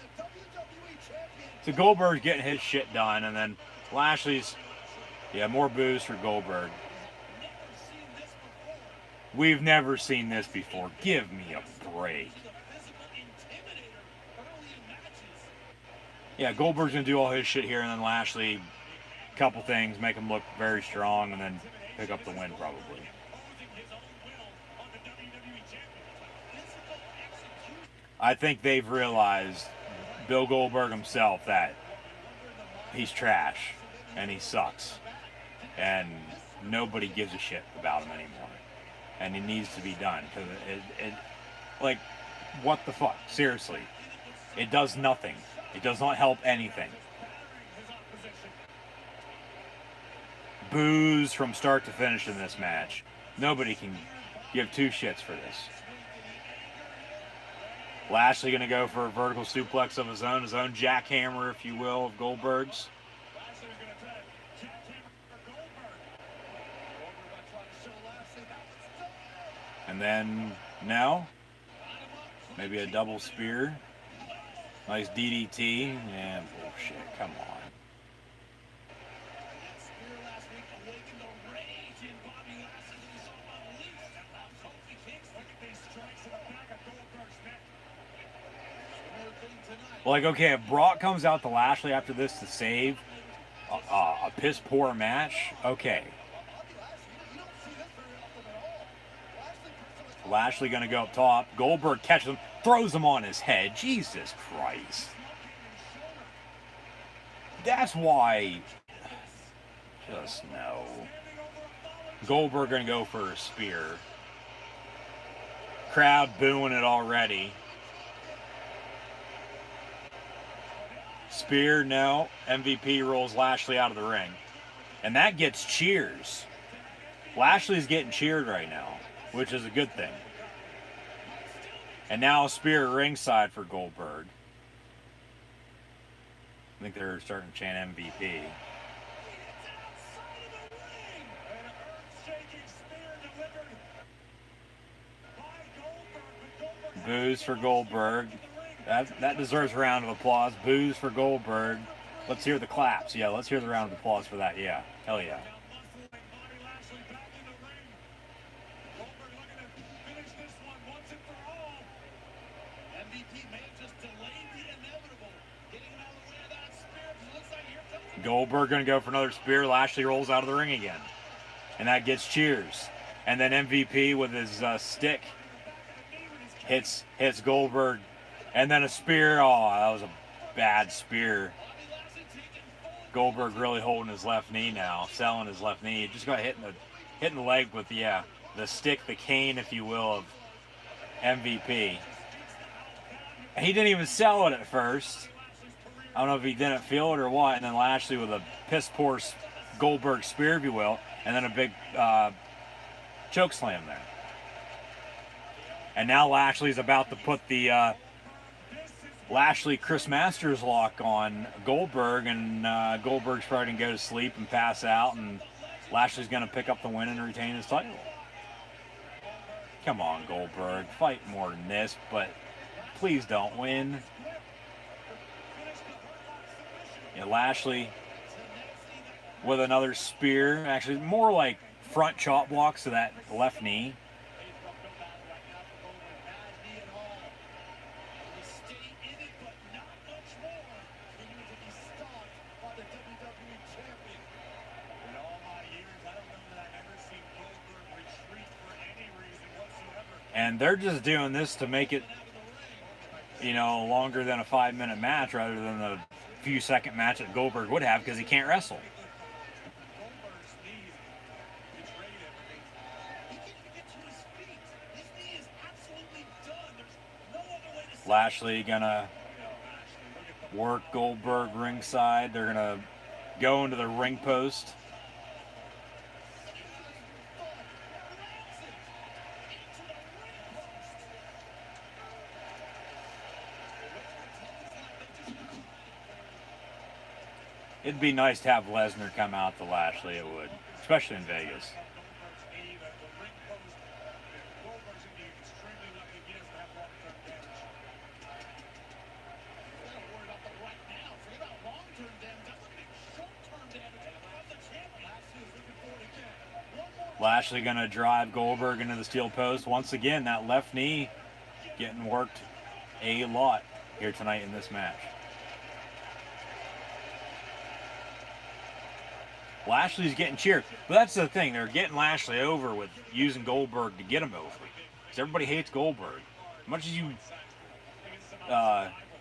So Goldberg's getting his shit done, and then Lashley's, yeah, more boos for Goldberg. We've never seen this before. Give me a break. Yeah, Goldberg's going to do all his shit here, and then Lashley, a couple things, make him look very strong, and then pick up the win probably. I think they've realized, Bill Goldberg himself, that he's trash, and he sucks, and nobody gives a shit about him anymore. And it needs to be done, because it like, what the fuck? Seriously. It does nothing. It does not help anything. Boos from start to finish in this match. Nobody can give two shits for this. Lashley going to go for a vertical suplex of his own jackhammer, if you will, of Goldberg's. And then, no. Maybe a double spear. Nice DDT. And bullshit, come on. Like, okay, if Brock comes out to Lashley after this to save a piss-poor match, okay. Lashley going to go up top. Goldberg catches him, throws him on his head. Jesus Christ. That's why. Just no. Goldberg gonna go for a spear. Crowd booing it already. Spear, no. MVP rolls Lashley out of the ring. And that gets cheers. Lashley's getting cheered right now, which is a good thing. And now a spear ringside for Goldberg. I think they're starting to chant MVP. Boos for Goldberg. That deserves a round of applause. Boos for Goldberg. Let's hear the claps. Yeah, let's hear the round of applause for that. Yeah, hell yeah. Goldberg gonna go for another spear. Lashley rolls out of the ring again, and that gets cheers. And then MVP with his stick hits Goldberg, and then a spear. Oh, that was a bad spear. Goldberg really holding his left knee now, selling his left knee. Just got hitting the leg with the stick, the cane, if you will, of MVP. And he didn't even sell it at first. I don't know if he didn't feel it or what. And then Lashley with a piss poor Goldberg spear, if you will, and then a big choke slam there. And now Lashley's about to put the Lashley Chris Masters lock on Goldberg, and Goldberg's probably going to go to sleep and pass out, and Lashley's going to pick up the win and retain his title. Come on, Goldberg. Fight more than this, but please don't win. Yeah, Lashley with another spear. Actually, more like front chop blocks to that left knee. And they're just doing this to make it, you know, longer than a 5-minute match rather than the few second match that Goldberg would have, because he can't wrestle. Lashley gonna work Goldberg ringside. They're gonna go into the ring post. It'd be nice to have Lesnar come out to Lashley, it would, especially in Vegas. Lashley gonna drive Goldberg into the steel post. Once again, that left knee getting worked a lot here tonight in this match. Lashley's getting cheered. But that's the thing. They're getting Lashley over with using Goldberg to get him over. Because everybody hates Goldberg. As much as you,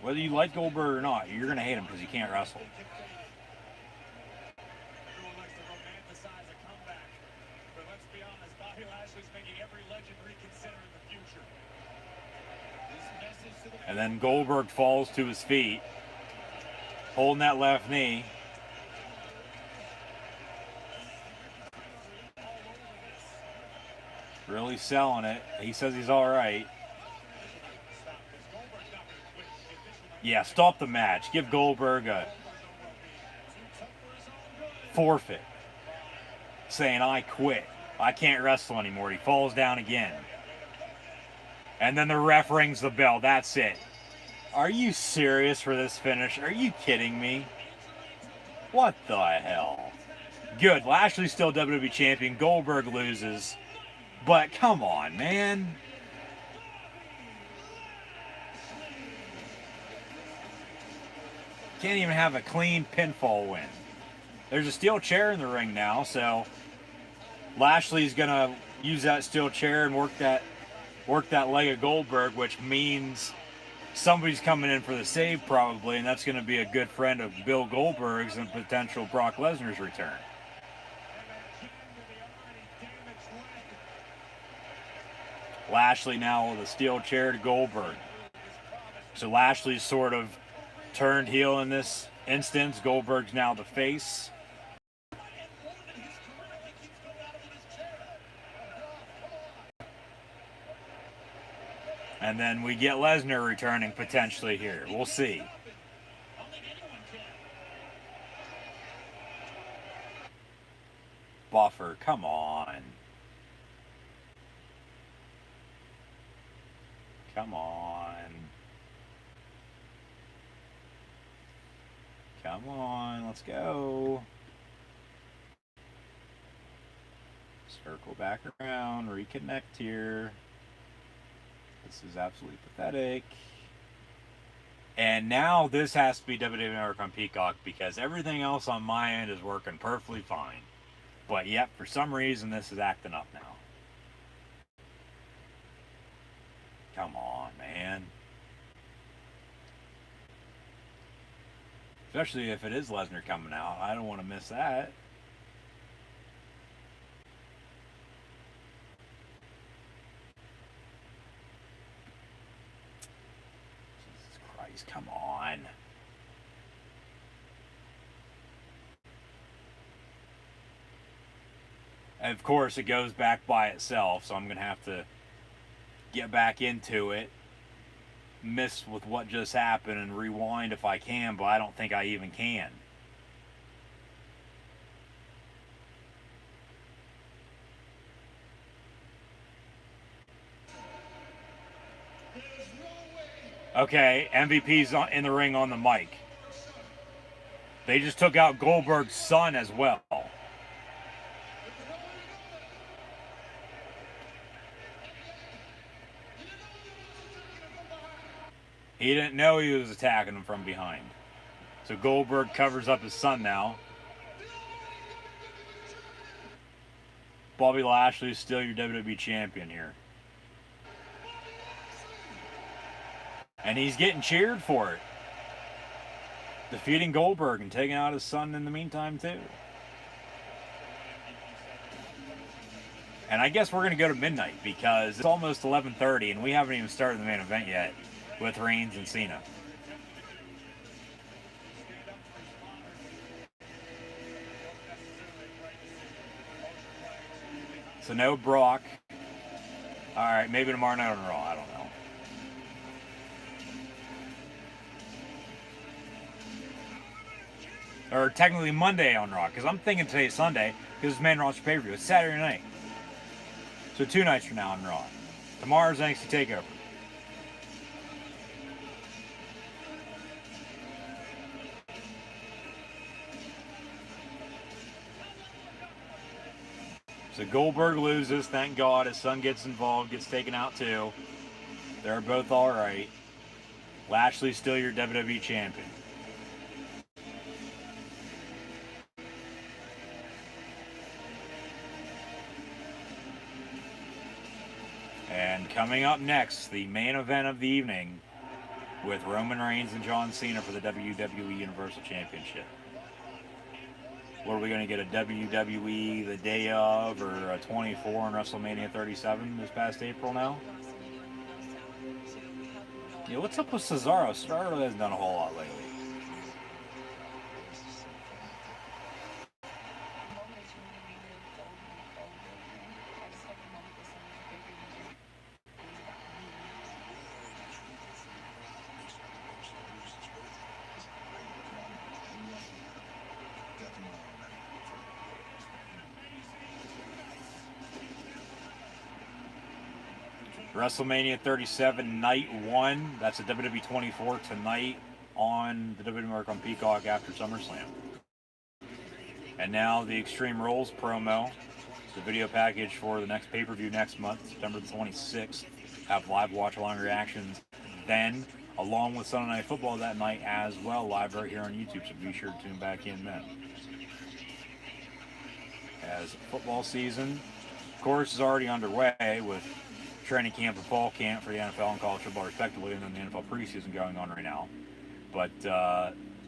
whether you like Goldberg or not, you're going to hate him because he can't wrestle. And then Goldberg falls to his feet, holding that left knee. Really selling it. He says he's all right. Yeah, stop the match. Give Goldberg a forfeit. Saying, I quit. I can't wrestle anymore. He falls down again. And then the ref rings the bell. That's it. Are you serious for this finish? Are you kidding me? What the hell? Good. Lashley's still WWE champion. Goldberg loses. But come on, man. Can't even have a clean pinfall win. There's a steel chair in the ring now, so Lashley's gonna use that steel chair and work that leg of Goldberg, which means somebody's coming in for the save probably, and that's going to be a good friend of Bill Goldberg's and potential Brock Lesnar's return. Lashley now with a steel chair to Goldberg. So Lashley's sort of turned heel in this instance. Goldberg's now the face. And then we get Lesnar returning potentially here. We'll see. Buffer, come on. Come on. Come on, let's go. Circle back around, reconnect here. This is absolutely pathetic. And now this has to be WWE Network on Peacock because everything else on my end is working perfectly fine. But yep, for some reason this is acting up now. Come on, man. Especially if it is Lesnar coming out. I don't want to miss that. Jesus Christ, come on. And of course, it goes back by itself, so I'm going to have to get back into it, miss with what just happened, and rewind if I can, but I don't think I even can. Okay, MVP's in the ring on the mic. They just took out Goldberg's son as well. He didn't know he was attacking him from behind. So Goldberg covers up his son now. Bobby Lashley is still your WWE champion here. And he's getting cheered for it. Defeating Goldberg and taking out his son in the meantime too. And I guess we're going to go to midnight because it's almost 11:30 and we haven't even started the main event yet with Reigns and Cena. So no Brock. Alright, maybe tomorrow night on Raw. I don't know. Or technically Monday on Raw, because I'm thinking today's Sunday, because it's main roster pay-per-view. It's Saturday night. So 2 nights from now on Raw. Tomorrow's NXT TakeOver. So Goldberg loses, thank God. His son gets involved, gets taken out too. They're both alright. Lashley's still your WWE champion. And coming up next, the main event of the evening with Roman Reigns and John Cena for the WWE Universal Championship. What are we going to get, a WWE the day of or a 24 on WrestleMania 37 this past April now? Yeah, what's up with Cesaro? Cesaro hasn't done a whole lot lately. WrestleMania 37 Night 1. That's a WWE 24 tonight on the WWE Network on Peacock after SummerSlam. And now the Extreme Rules promo, the video package for the next pay-per-view next month, September the 26th. Have live watch-along reactions then, along with Sunday Night Football that night as well, live right here on YouTube, so be sure to tune back in then. As football season, of course, is already underway with training camp and fall camp for the NFL and college football respectively, and then the NFL preseason going on right now. But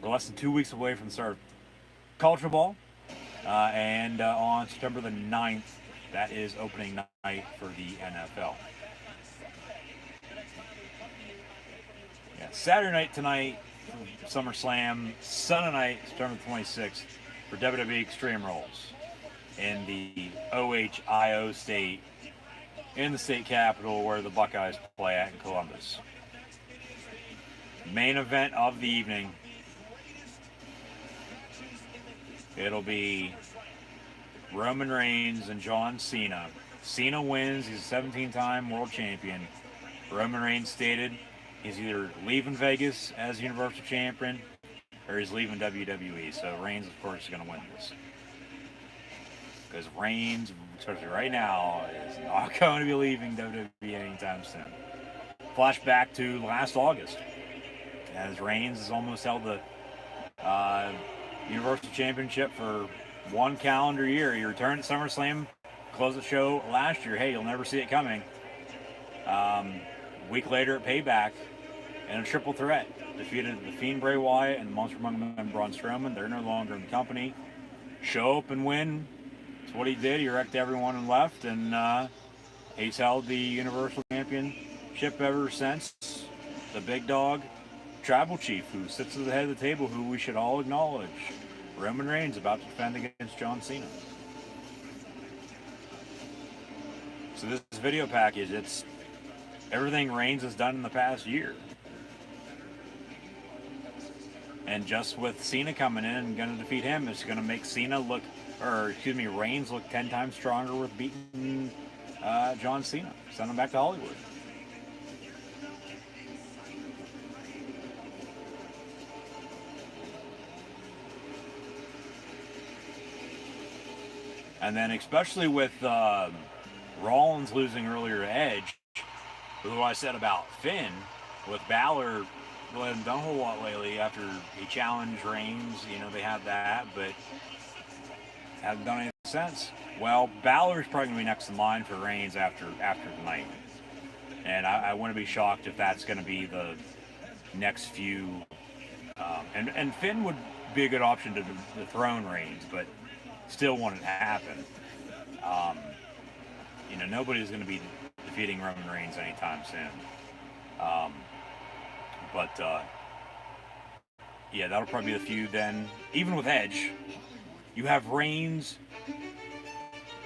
we're less than 2 weeks away from the start of college football, and on September the 9th, that is opening night for the NFL. Yeah, Saturday night tonight for SummerSlam, Sunday night, September 26th for WWE Extreme Rules in the OHIO state, in the state capital where the Buckeyes play at in Columbus. Main event of the evening. It'll be Roman Reigns and John Cena. Cena wins. He's a 17-time world champion. Roman Reigns stated he's either leaving Vegas as Universal Champion or he's leaving WWE. So Reigns, of course, is going to win this. Because Reigns, especially right now, is not going to be leaving WWE anytime soon. Flashback to last August, as Reigns has almost held the Universal Championship for 1 calendar year. He returned at SummerSlam, closed the show last year. Hey, you'll never see it coming. A week later at Payback, in a triple threat, defeated the Fiend Bray Wyatt and the Monster Among Men Braun Strowman. They're no longer in the company. Show up and win. That's what he did. He wrecked everyone and left, and he's held the Universal Championship ever since. The big dog, Tribal Chief, who sits at the head of the table, who we should all acknowledge. Roman Reigns about to defend against John Cena. So this video package, it's everything Reigns has done in the past year. And just with Cena coming in and going to defeat him, it's going to make Reigns look 10 times stronger with beating John Cena. Send him back to Hollywood. And then especially with Rollins losing earlier to Edge, with what I said about Finn, with Balor hasn't done a whole lot lately after he challenged Reigns. You know, they had that, but haven't done anything since. Well, Balor's probably going to be next in line for Reigns after tonight. And I wouldn't be shocked if that's going to be the next few. And Finn would be a good option to dethrone Reigns, but still wouldn't happen. You know, nobody's going to be defeating Roman Reigns anytime soon. Yeah, that'll probably be the feud then. Even with Edge, you have Reigns,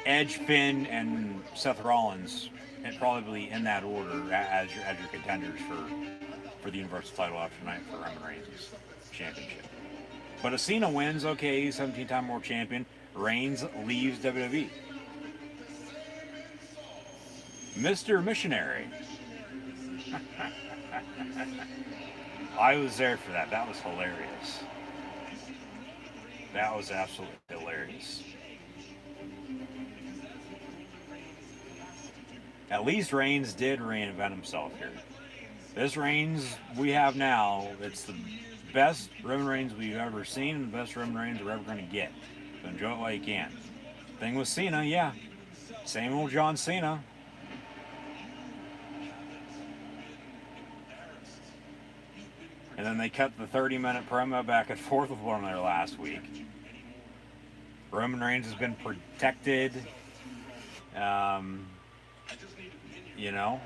Edge, Finn, and Seth Rollins, and probably in that order as your contenders for the Universal title after tonight for Roman Reigns' championship. But if Cena wins, okay, he's 17-time world champion. Reigns leaves WWE. Mr. Missionary. I was there for that. That was hilarious. That was absolutely hilarious. At least Reigns did reinvent himself here. This Reigns we have now, it's the best Roman Reigns we've ever seen and the best Roman Reigns we're ever going to get. So enjoy it while you can. Thing with Cena, yeah. Same old John Cena. And then they cut the 30-minute promo back and forth with one another last week. Roman Reigns has been protected. You know,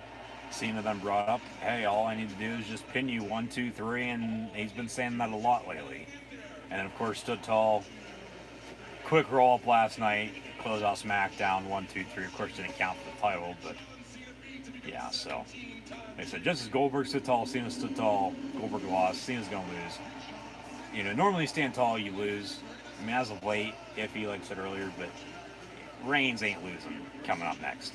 Cena then brought up, hey, all I need to do is just pin you 1, 2, 3, and he's been saying that a lot lately. And then, of course, stood tall. Quick roll-up last night. Close out SmackDown 1, 2, 3. Of course, didn't count for the title, but yeah, so. Like I said, just as Goldberg stood tall, Cena stood tall, Goldberg lost, Cena's going to lose. You know, normally you stand tall, you lose. I mean, as of late, iffy, like I said earlier, but Reigns ain't losing coming up next.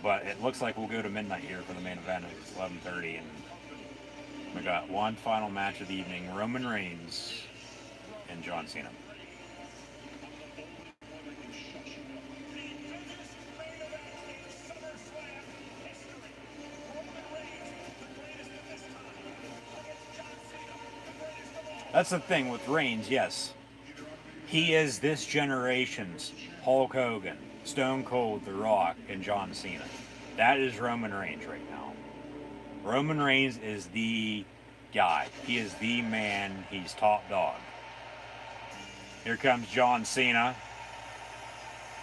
But it looks like we'll go to midnight here for the main event. It's 11:30, and we got one final match of the evening, Roman Reigns and John Cena. That's the thing with Reigns, yes. He is this generation's Hulk Hogan. Stone Cold, The Rock, and John Cena. That is Roman Reigns right now. Roman Reigns is the guy. He is the man. He's top dog. Here comes John Cena.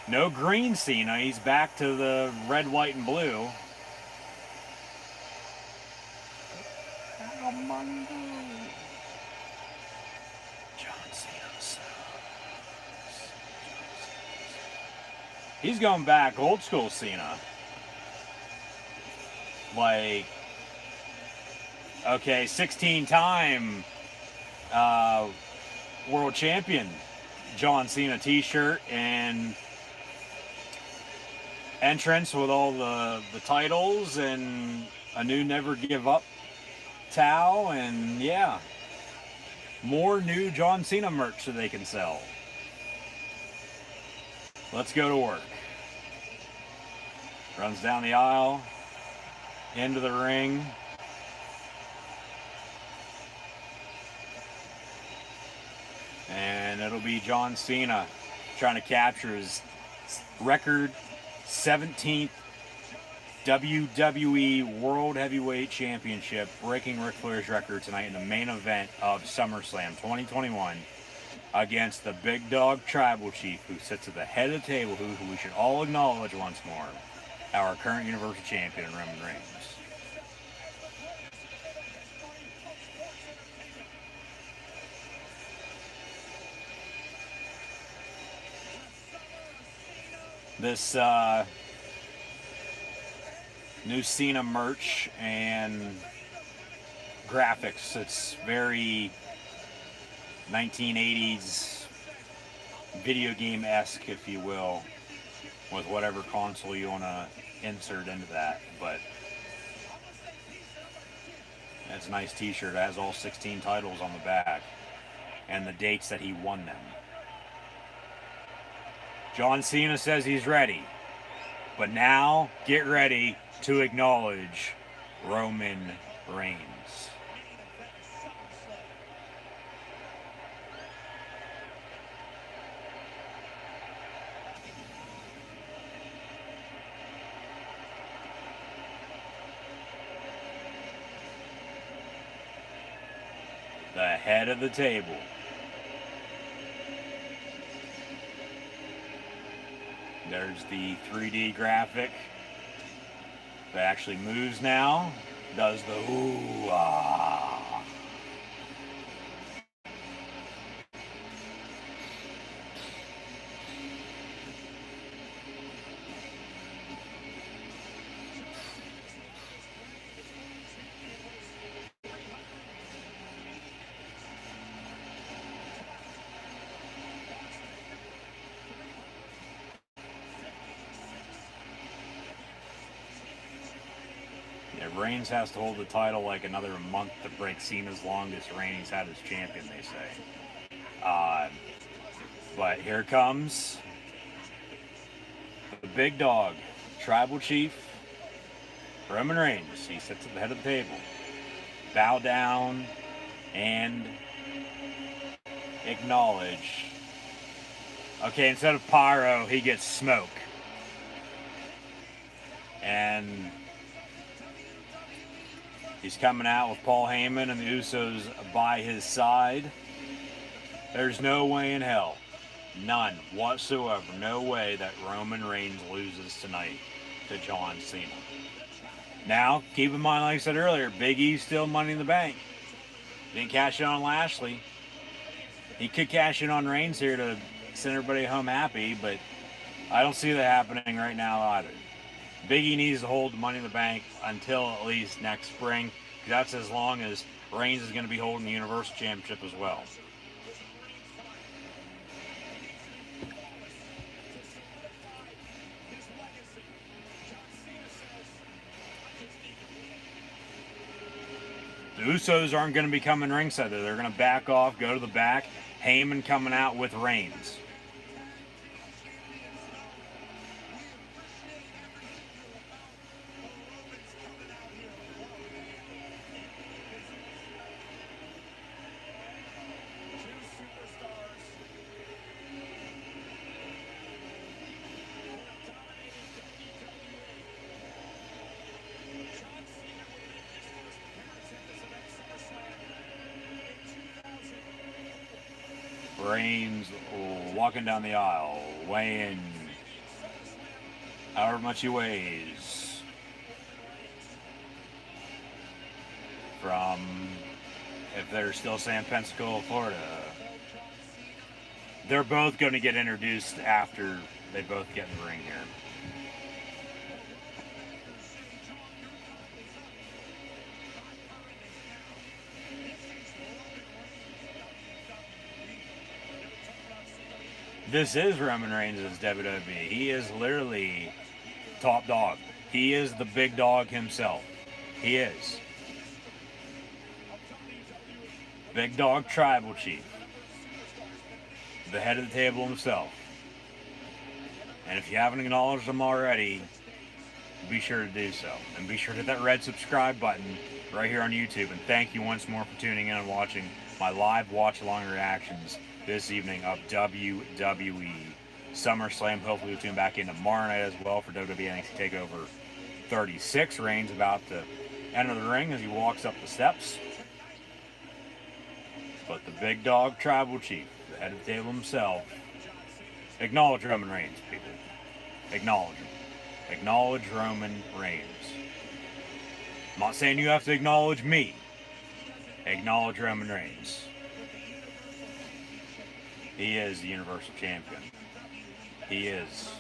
No green Cena. He's back to the red, white, and blue. John Cena. He's going back old school Cena. Like, okay, 16-time world champion John Cena t-shirt and entrance with all the titles and a new never give up towel, and yeah, more new John Cena merch that they can sell. Let's go to work. Runs down the aisle, into the ring. And it'll be John Cena trying to capture his record 17th WWE World Heavyweight Championship, breaking Ric Flair's record tonight in the main event of SummerSlam 2021 against the Big Dog Tribal Chief, who sits at the head of the table, who we should all acknowledge once more, our current Universal Champion, Roman Reigns. This new Cena merch and graphics, it's very 1980s video game-esque, if you will, with whatever console you want to insert into that. But it's a nice t-shirt. It has all 16 titles on the back and the dates that he won them. John Cena says he's ready, but now get ready to acknowledge Roman Reigns. The head of the table. There's the 3D graphic that actually moves now. Does the ooh ah. Reigns has to hold the title like another month to break Cena's longest reign he's had as champion, they say. But here comes the big dog, Tribal Chief, Roman Reigns. He sits at the head of the table. Bow down and acknowledge. Okay, instead of pyro, he gets smoke. And he's coming out with Paul Heyman and the Usos by his side. There's no way in hell, none whatsoever, no way that Roman Reigns loses tonight to John Cena. Now, keep in mind, like I said earlier, Big E's still Money in the Bank. Didn't cash in on Lashley. He could cash in on Reigns here to send everybody home happy, but I don't see that happening right now either. Big E needs to hold Money in the Bank until at least next spring. That's as long as Reigns is going to be holding the Universal Championship as well. The Usos aren't going to be coming ringside. They're going to back off, go to the back. Heyman coming out with Reigns. Reigns walking down the aisle, weighing however much he weighs. From, if they're still saying Pensacola, Florida. They're both going to get introduced after they both get in the ring here. This is Roman Reigns' WWE. He is literally top dog. He is the big dog himself. He is. Big dog tribal chief. The head of the table himself. And if you haven't acknowledged him already, be sure to do so. And be sure to hit that red subscribe button right here on YouTube. And thank you once more for tuning in and watching my live watch-along reactions this evening of WWE SummerSlam. Hopefully we'll tune back in tomorrow night as well for WWE NXT TakeOver 36. Reigns about to enter the ring as he walks up the steps. But the big dog tribal chief, the head of the table himself, acknowledge Roman Reigns, people. Acknowledge him. Acknowledge Roman Reigns. I'm not saying you have to acknowledge me. Acknowledge Roman Reigns. He is the Universal Champion. He is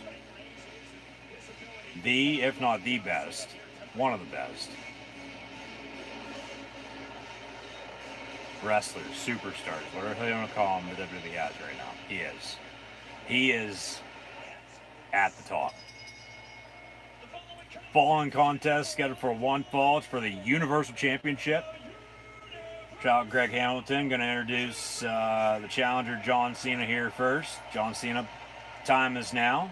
the, if not the best, one of the best wrestlers, superstars, whatever you want to call them, the WWE has right now. He is. He is at the top. Falling contest scheduled for one fall. It's for the Universal Championship. Shout out Greg Hamilton. Going to introduce the challenger John Cena here first. John Cena, time is now.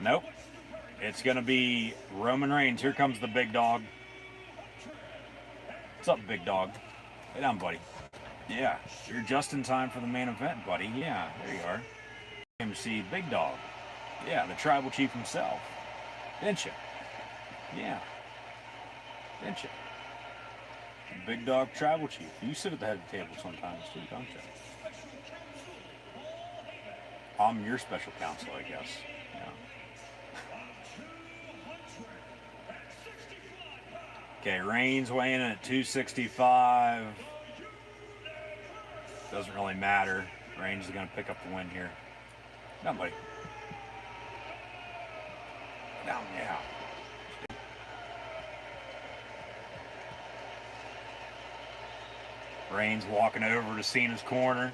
Nope. It's going to be Roman Reigns. Here comes the big dog. What's up, big dog? Hey down, buddy. Yeah, you're just in time for the main event, buddy. Yeah, there you are. Came to see Big Dog. Yeah, the tribal chief himself. Didn't you? Yeah. Didn't you? Big Dog tribal chief. You sit at the head of the table sometimes too, don't you? I'm your special counsel, I guess. Yeah. Okay, Reigns weighing in at 265. Doesn't really matter. Reigns is going to pick up the win here. Down, buddy. Down, yeah. Reigns walking over to Cena's corner.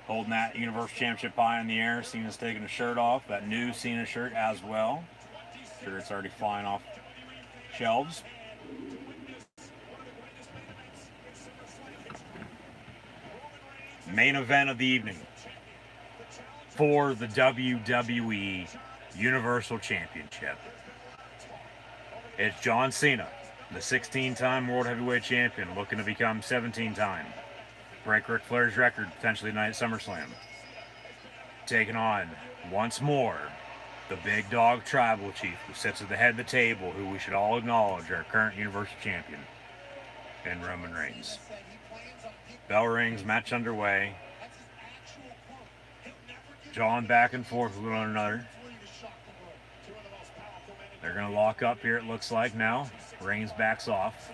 Holding that Universal Championship high in the air. Cena's taking his shirt off. That new Cena shirt as well. Sure, it's already flying off shelves. Main event of the evening for the WWE Universal Championship. It's John Cena, the 16-time World Heavyweight Champion, looking to become 17-time. Break Ric Flair's record potentially tonight at SummerSlam. Taking on, once more, the Big Dog Tribal Chief, who sits at the head of the table, who we should all acknowledge our current Universal Champion, and Roman Reigns. Bell rings, match underway. Jawing back and forth with one another. They're going to lock up here, it looks like now. Reigns backs off.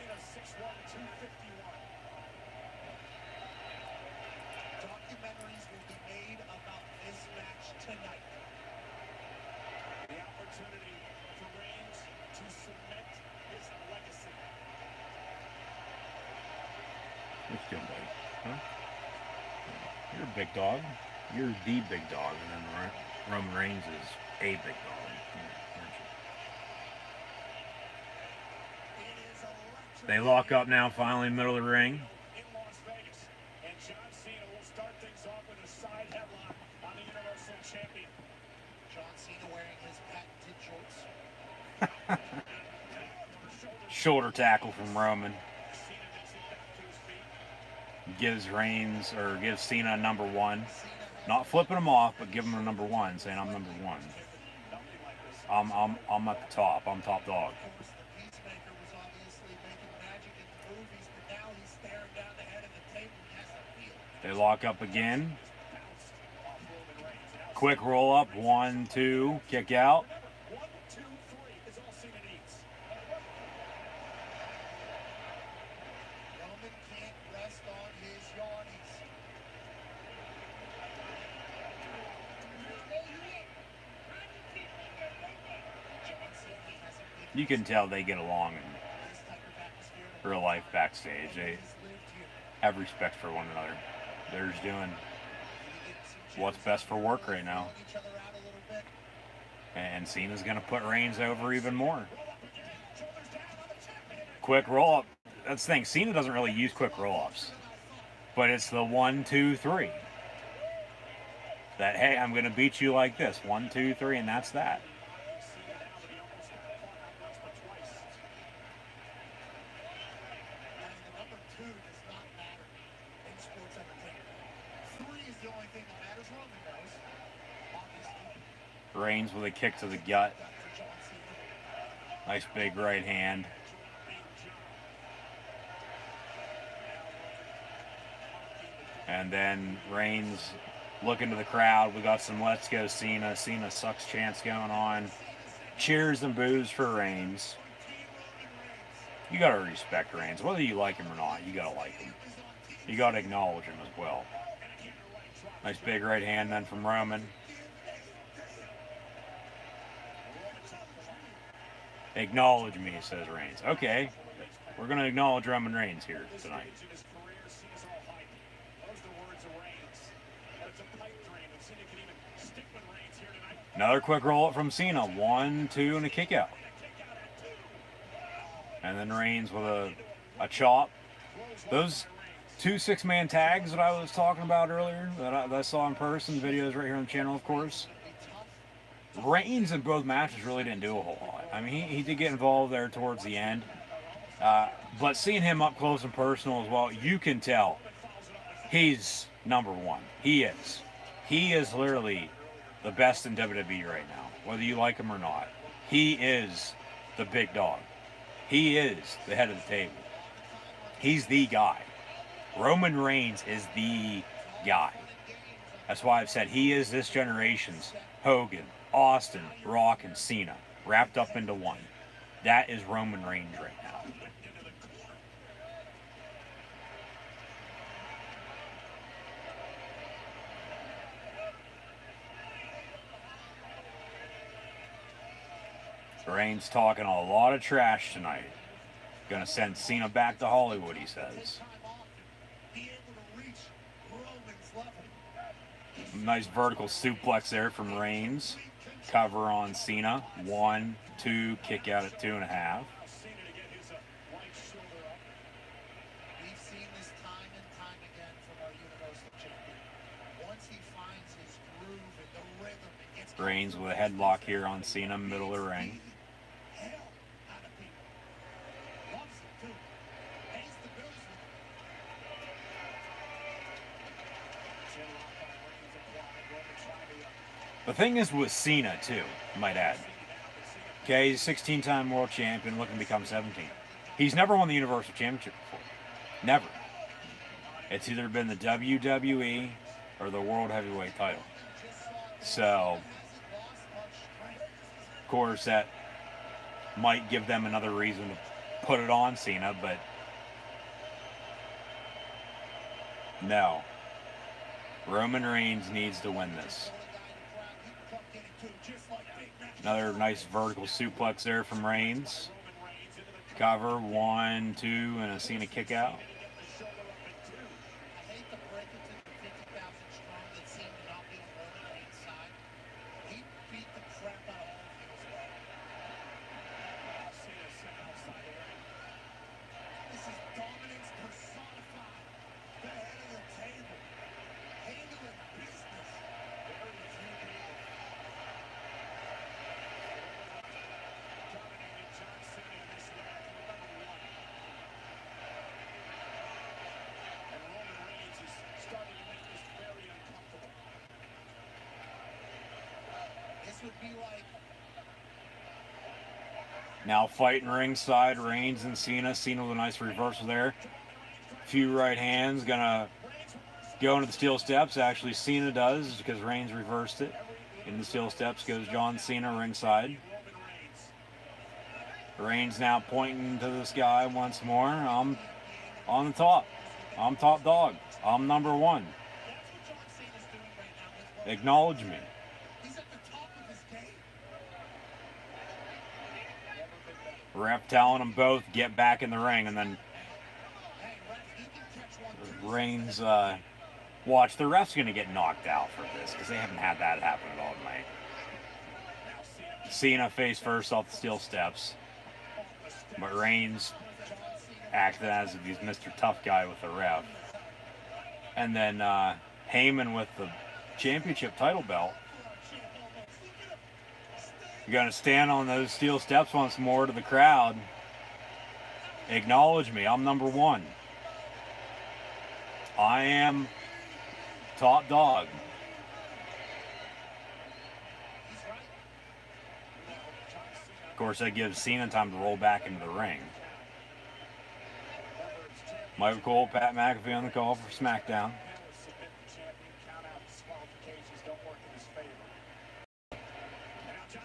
Documentaries will be made about this match tonight. The opportunity for Reigns to cement his legacy. What you doing, buddy? Huh? You're a big dog. You're the big dog, and then Roman Reigns is a big dog. They lock up now, finally, in the middle of the ring. In Las Vegas, and John Cena will start things off with a side headlock on the Universal Champion. John Cena wearing his patented shorts. Shoulder tackle from Roman. Gives Reigns, or gives Cena a number one. Not flipping him off, but give him a number one, saying I'm number one. I'm at the top. I'm top dog. They lock up again. Quick roll up. 1, 2. Kick out. 1, 2, 3 is all Cena needs. Roman can't rest on his yardies. John Cena hasn't been You can tell they get along in this type of atmosphere in a real life backstage. They He's lived here. have respect for one another. They're just doing what's best for work right now. Calling each other out a little bit. And Cena's going to put Reigns over even more. Quick roll up. That's the thing. Cena doesn't really use quick roll ups. But it's the 1, 2, 3. That, hey, I'm going to beat you like this. 1, 2, 3, and that's that. And the number 2 does not matter in sports entertainment. 3 is the only thing that matters. Roman knows. Obviously. Reigns with a kick to the gut. Done for John Cena. Nice big right hand. And then Reigns looking to the crowd. We got some Let's Go Cena. Cena sucks chants going on. Cheers and boos for Reigns. You got to respect Reigns. Whether you like him or not, you got to like him. You got to acknowledge him as well. Nice big right hand then from Roman. Acknowledge me, says Reigns. Okay, we're going to acknowledge Roman Reigns here tonight. Another quick roll up from Cena. 1, 2, and a kick out. And then Reigns with a chop. Those 2 6-man tags that I was talking about earlier, that I saw in person, videos right here on the channel, of course. Reigns in both matches really didn't do a whole lot. I mean, he did get involved there towards the end. But seeing him up close and personal as well, you can tell he's number 1. He is. He is literally the best in WWE right now, whether you like him or not. He is the big dog. He is the head of the table. He's the guy. Roman Reigns is the guy. That's why I've said he is this generation's Hogan, Austin, Rock, and Cena, wrapped up into one. That is Roman Reigns right now. Reigns talking a lot of trash tonight. Gonna send Cena back to Hollywood, he says. Nice vertical suplex there from Reigns. Cover on Cena. 1, 2, kick out at 2.5. We've seen this time and time again from our Universal Champion. Once he finds his groove and the rhythm, it gets Reigns with a headlock here on Cena, middle of the ring. hell out of people. Loves it too. Pays the bills with it. The thing is with Cena, too, I might add. Okay, he's a 16-time world champion, looking to become 17. He's never won the Universal Championship before. Never. It's either been the WWE or the World Heavyweight title. So, of course, that might give them another reason to put it on Cena, but no. Roman Reigns needs to win this. Another nice vertical suplex there from Reigns. Cover, 1, 2, and a Cena kick out. I hate to break it to the 50,000 strong that seem to not be on Roman Reigns' side. He beat the crap out of all of you as well. This is dominance personified. The head of the table. Handling business. Very few people. Dominated John Cena in this match. Number 1. And Roman Reigns is starting to make this very uncomfortable. This would be like Now fighting ringside, Reigns and Cena. Cena with a nice reversal there. Few right hands, gonna going to the steel steps. Actually, Cena does because Reigns reversed it. In the steel steps goes John Cena ringside. Reigns now pointing to the sky once more. I'm on the top. I'm top dog. I'm number one. Acknowledge me. Ref telling them both get back in the ring, and then Reigns, watch, the ref's going to get knocked out for this because they haven't had that happen at all tonight. Cena face first off the steel steps, but Reigns acting as if he's Mr. Tough Guy with the ref. And then Heyman with the championship title belt. You're going to stand on those steel steps once more to the crowd. Acknowledge me. I'm number one. I am top dog. Of course, that gives Cena time to roll back into the ring. Michael Cole, Pat McAfee on the call for SmackDown.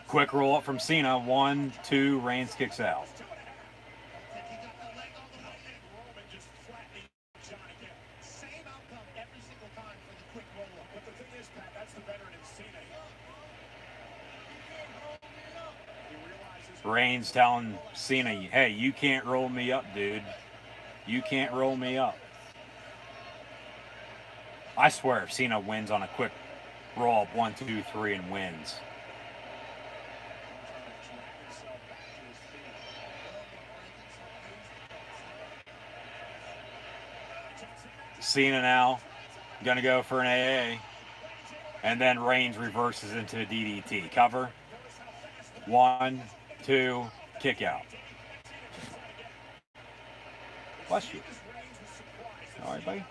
Quick roll up from Cena. 1, 2, Reigns kicks out. Reigns telling Cena, hey, you can't roll me up, dude. You can't roll me up. I swear, if Cena wins on a quick roll up, 1, 2, 3, and wins. Cena now gonna go for an AA, and then Reigns reverses into a DDT. Cover. 1, 2, kick out. Bless you. All right, buddy.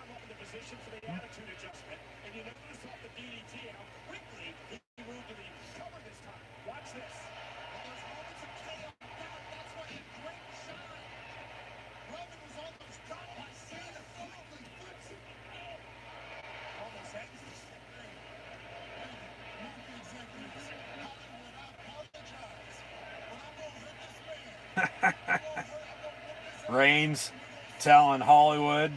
Reigns telling Hollywood,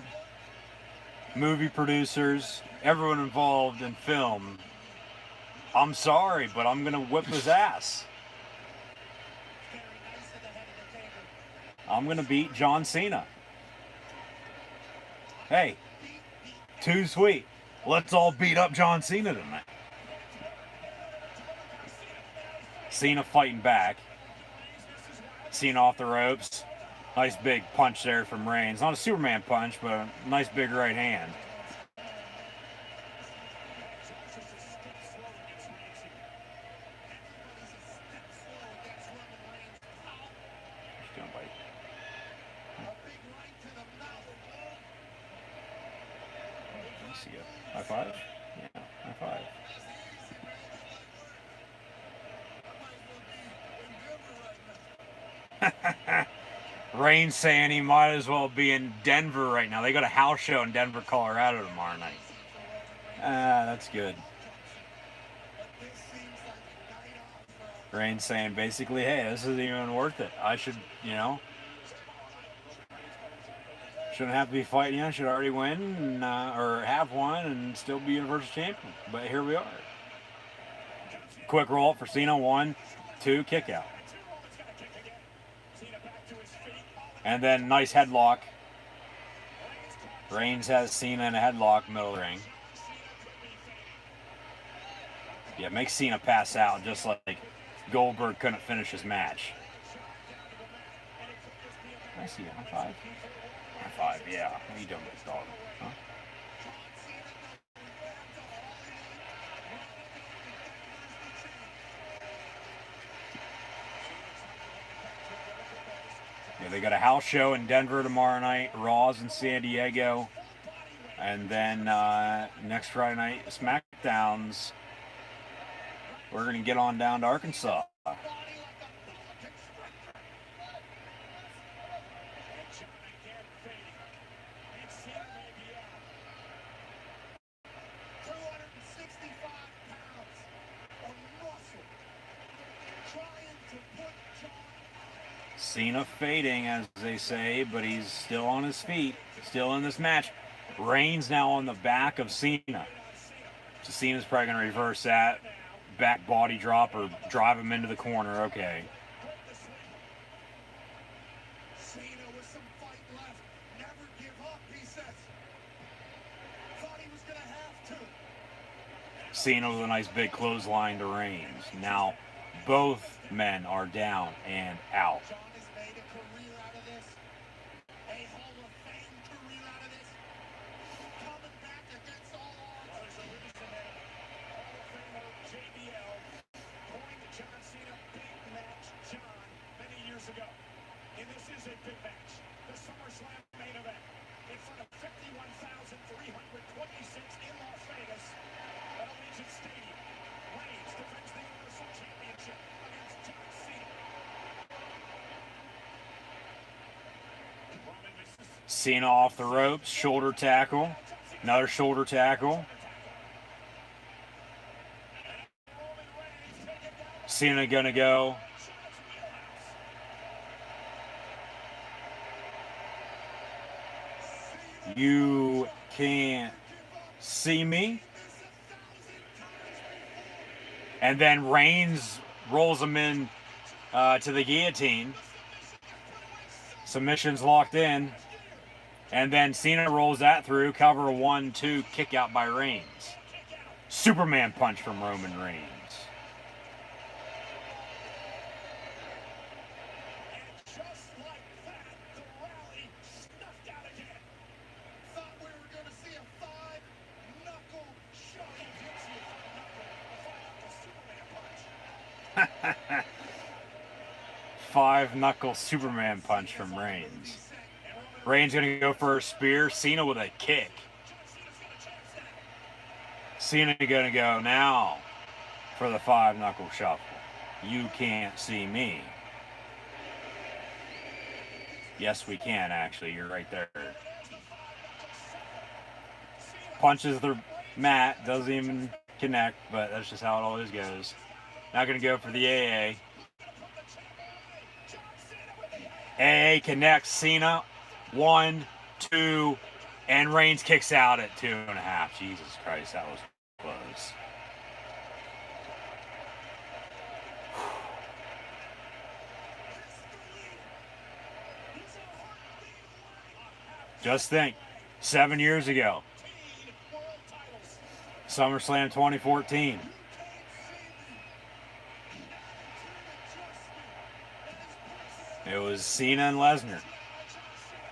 movie producers, everyone involved in film, I'm sorry, but I'm going to whip his ass. I'm going to beat John Cena. Hey, too sweet. Let's all beat up John Cena tonight. Cena fighting back. Cena off the ropes. Nice big punch there from Reigns. Not a Superman punch, but a nice big right hand. Just gonna bite. Let's see it. High five? Yeah, high five. Reigns saying he might as well be in Denver right now. They got a house show in Denver, Colorado tomorrow night. That's good. Reigns saying basically, hey, this isn't even worth it. I should, shouldn't have to be fighting. I should already win or have won and still be Universal Champion. But here we are. Quick roll for Cena. 1, 2, kick out. And then nice headlock. Reigns has Cena in a headlock, middle of the ring. Yeah, makes Cena pass out just like Goldberg couldn't finish his match. I see it. High five. High five, yeah. What are you doing with this dog? Huh? Yeah, they got a house show in Denver tomorrow night, Raw's in San Diego, and then next Friday night, SmackDown's. We're going to get on down to Arkansas. Cena fading, as they say, but he's still on his feet, still in this match. Reigns now on the back of Cena. So Cena's probably going to reverse that. Back body drop or drive him into the corner. Okay. Cena with some fight left. Never give up, he says. Thought he was going to have to. Cena with a nice big clothesline to Reigns. Now both men are down and out. John has made a career out of this. A Hall of Fame career out of this. Coming back against all odds. Well, there's a reason that Hall of Famer JBL coined the John Cena Big Match John many years ago. And this is a big match. The SummerSlam main event. In front of 51,326 in Las Vegas at Allegiant Stadium. Reigns defends the Universal Championship against John Cena. Roman misses. Cena off the ropes, shoulder tackle, another shoulder tackle. Cena gonna go. You can't see me. And then Reigns rolls him in to the guillotine. Submission's locked in. And then Cena rolls that through. Cover a 1-2 kick out by Reigns. Superman punch from Roman Reigns. And just like that, the rally snuffed out again. Thought we were going to see a five-knuckle shot. He hits you a five-knuckle Superman punch. Five-knuckle Superman punch from Reigns. Reigns gonna go for a spear. Cena with a kick. Cena gonna go now for the five-knuckle shuffle. You can't see me. Yes, we can, actually. You're right there. Punches the mat. Doesn't even connect, but that's just how it always goes. Now gonna go for the AA. AA connects Cena. 1, 2, and Reigns kicks out at 2.5. Jesus Christ, that was close. Just think, 7 years ago, SummerSlam 2014. It was Cena and Lesnar.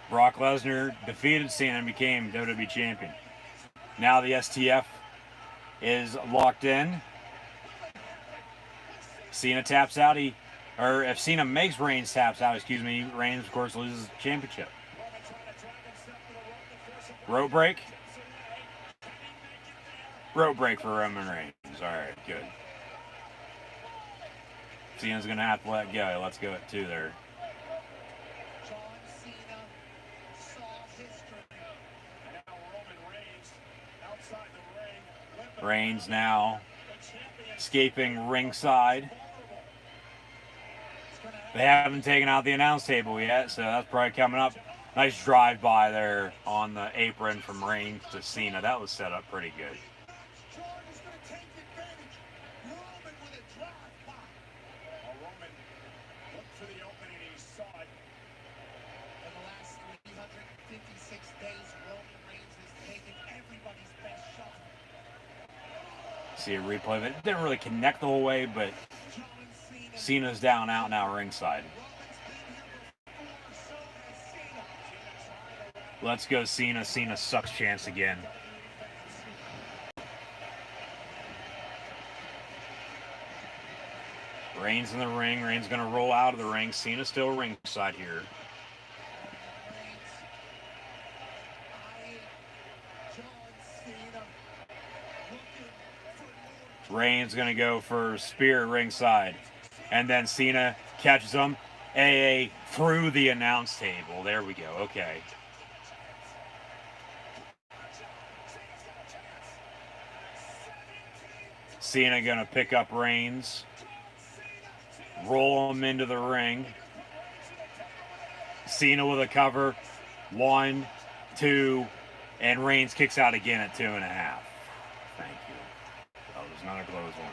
Brock Lesnar defeated Cena and became WWE Champion. Now the STF is locked in. Cena taps out. Or if Cena makes Reigns taps out, Reigns, of course, loses the championship. Rope break. Rope break for Roman Reigns. All right, good. Cena's going to have to let go. Let's go at 2 there. Reigns now escaping ringside. They haven't taken out the announce table yet, so that's probably coming up. Nice drive-by there on the apron from Reigns to Cena. That was set up pretty good. Roman looked for the opening and he saw it. In the last 356 days, Roman Reigns has taken everybody's best shot. See a replay of it. Didn't really connect the whole way, but Cena's down out now ringside. Let's go Cena. Cena sucks chance again. Reigns in the ring. Reigns going to roll out of the ring. Cena still ringside here. Reigns going to go for spear ringside. And then Cena catches him. AA through the announce table. There we go. Okay. Cena going to pick up Reigns. Roll him into the ring. Cena with a cover. 1, 2, and Reigns kicks out again at 2.5. Thank you. That was not a close one.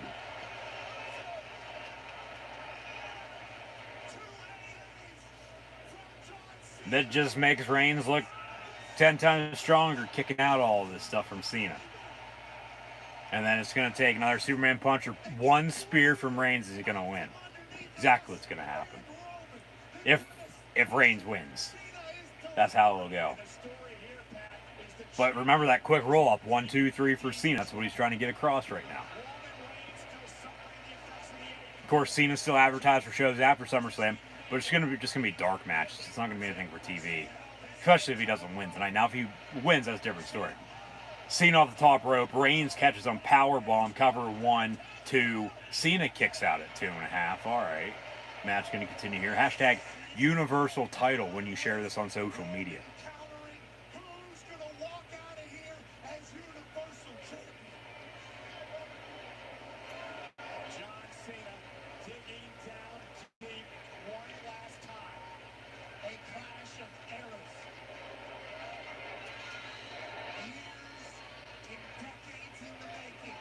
That just makes Reigns look 10 times stronger, kicking out all of this stuff from Cena. And then it's going to take another Superman punch or one spear from Reigns is going to win. Exactly what's going to happen. If Reigns wins. That's how it'll go. But remember that quick roll-up. 1, 2, 3 for Cena. That's what he's trying to get across right now. Of course, Cena's still advertised for shows after SummerSlam, but it's just gonna be dark matches. It's not gonna be anything for TV, especially if he doesn't win tonight. Now, if he wins, that's a different story. Cena off the top rope. Reigns catches on powerbomb. Cover 1, 2. Cena kicks out at 2.5. All right, match gonna continue here. Hashtag Universal Title when you share this on social media. Who's going to walk out of here as Universal Champion? John Cena digging down deep one last time. A clash of eras. Years and decades in the making.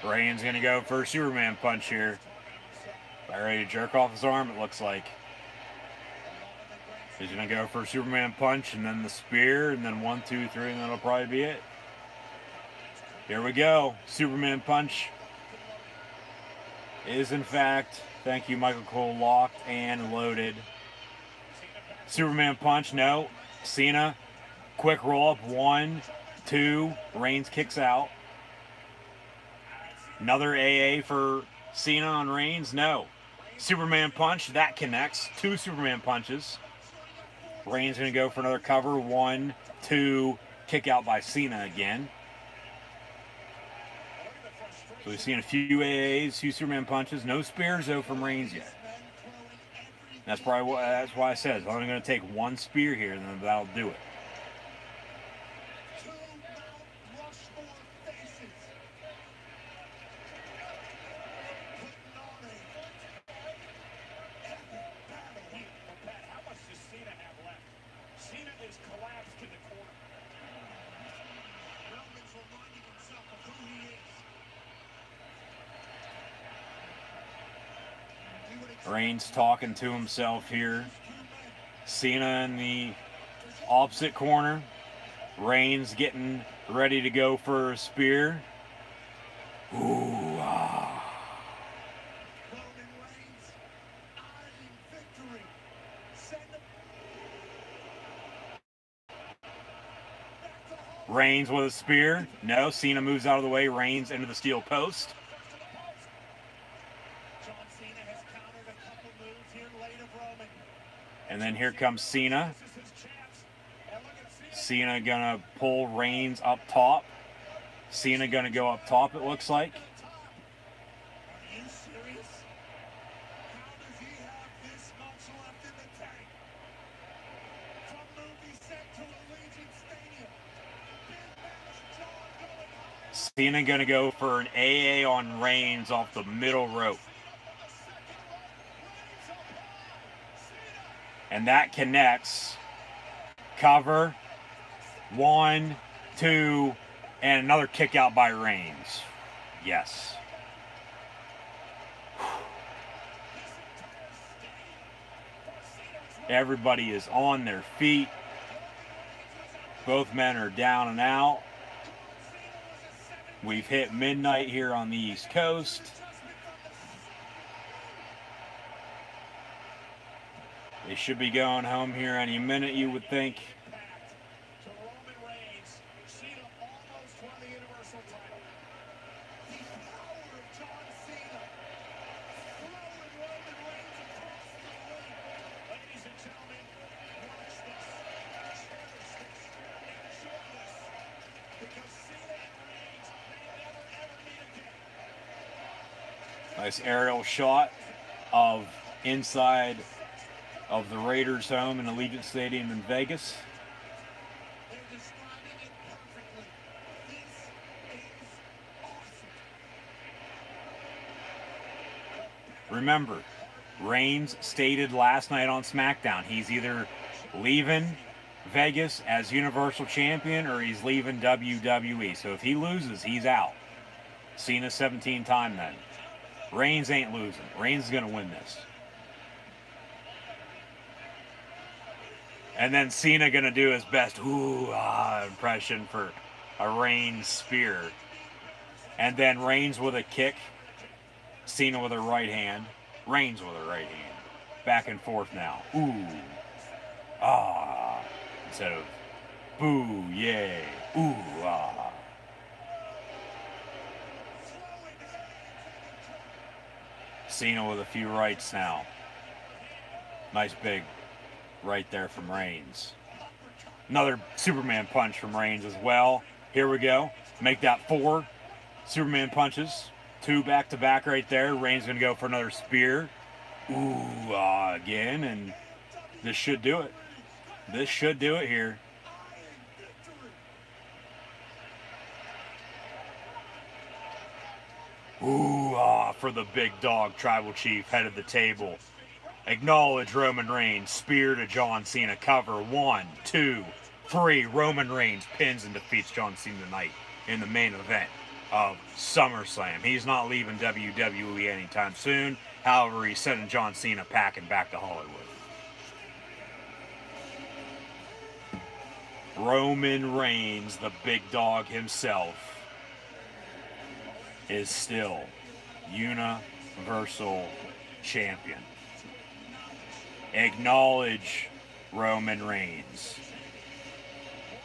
Reigns gonna go for a Superman punch here. About ready to jerk off his arm, it looks like. He's gonna go for a Superman punch and then the spear and then 1, 2, 3 and that'll probably be it. Here we go. Superman punch is in fact, thank you Michael Cole, locked and loaded. Superman punch, no. Cena, quick roll up, 1, 2, Reigns kicks out. Another AA for Cena on Reigns, no. Superman punch, that connects. 2 Superman punches. Reigns gonna go for another cover, 1, 2, kick out by Cena again. So we've seen a few AAs, 2 Superman punches, no spears though from Reigns yet. That's why I said it's only gonna take 1 spear here, and then that'll do it. Reigns talking to himself here. Cena in the opposite corner. Reigns getting ready to go for a spear. Ooh, ah. Reigns with a spear. No, Cena moves out of the way. Reigns into the steel post. And then here comes Cena. Cena gonna pull Reigns up top. Cena gonna go up top, it looks like. Are you serious? How does he have this much left in the tank? From movie set to Allegiant Stadium. Big match, John going high. Cena gonna go for an AA on Reigns off the middle rope. And that connects. Cover. 1, 2, and another kick out by Reigns. Yes. Everybody is on their feet. Both men are down and out. We've hit midnight here on the East Coast. They should be going home here any minute, you would think. To Roman Reigns, Cena almost won the Universal title. The power of John Cena throwing Roman Reigns across the ring. Ladies and gentlemen, watch this, cherish this, enjoy this, because Cena and Reigns may never ever meet again. Nice aerial shot of inside of the Raiders' home in Allegiant Stadium in Vegas. They're describing it perfectly. This is awesome. The Remember, Reigns stated last night on SmackDown he's either leaving Vegas as Universal Champion or he's leaving WWE. So if he loses, he's out. Cena 17-time then. Reigns ain't losing. Reigns is going to win this. And then Cena going to do his best impression for a Reigns spear. And then Reigns with a kick. Cena with a right hand. Reigns with a right hand. Back and forth now. Ooh. Ah. Instead of boo, yay. Ooh, ah. Cena with a few rights now. Nice big right there from Reigns. Another Superman punch from Reigns as well. Here we go. Make that 4 Superman punches. 2 back-to-back right there. Reigns going to go for another spear. Ooh, again. And this should do it. This should do it here. Ooh, for the big dog tribal chief, head of the table. Acknowledge Roman Reigns. Spear to John Cena. Cover. 1, 2, 3. Roman Reigns pins and defeats John Cena tonight in the main event of SummerSlam. He's not leaving WWE anytime soon. However, he's sending John Cena packing back to Hollywood. Roman Reigns, the big dog himself, is still Universal Champion. Acknowledge Roman Reigns.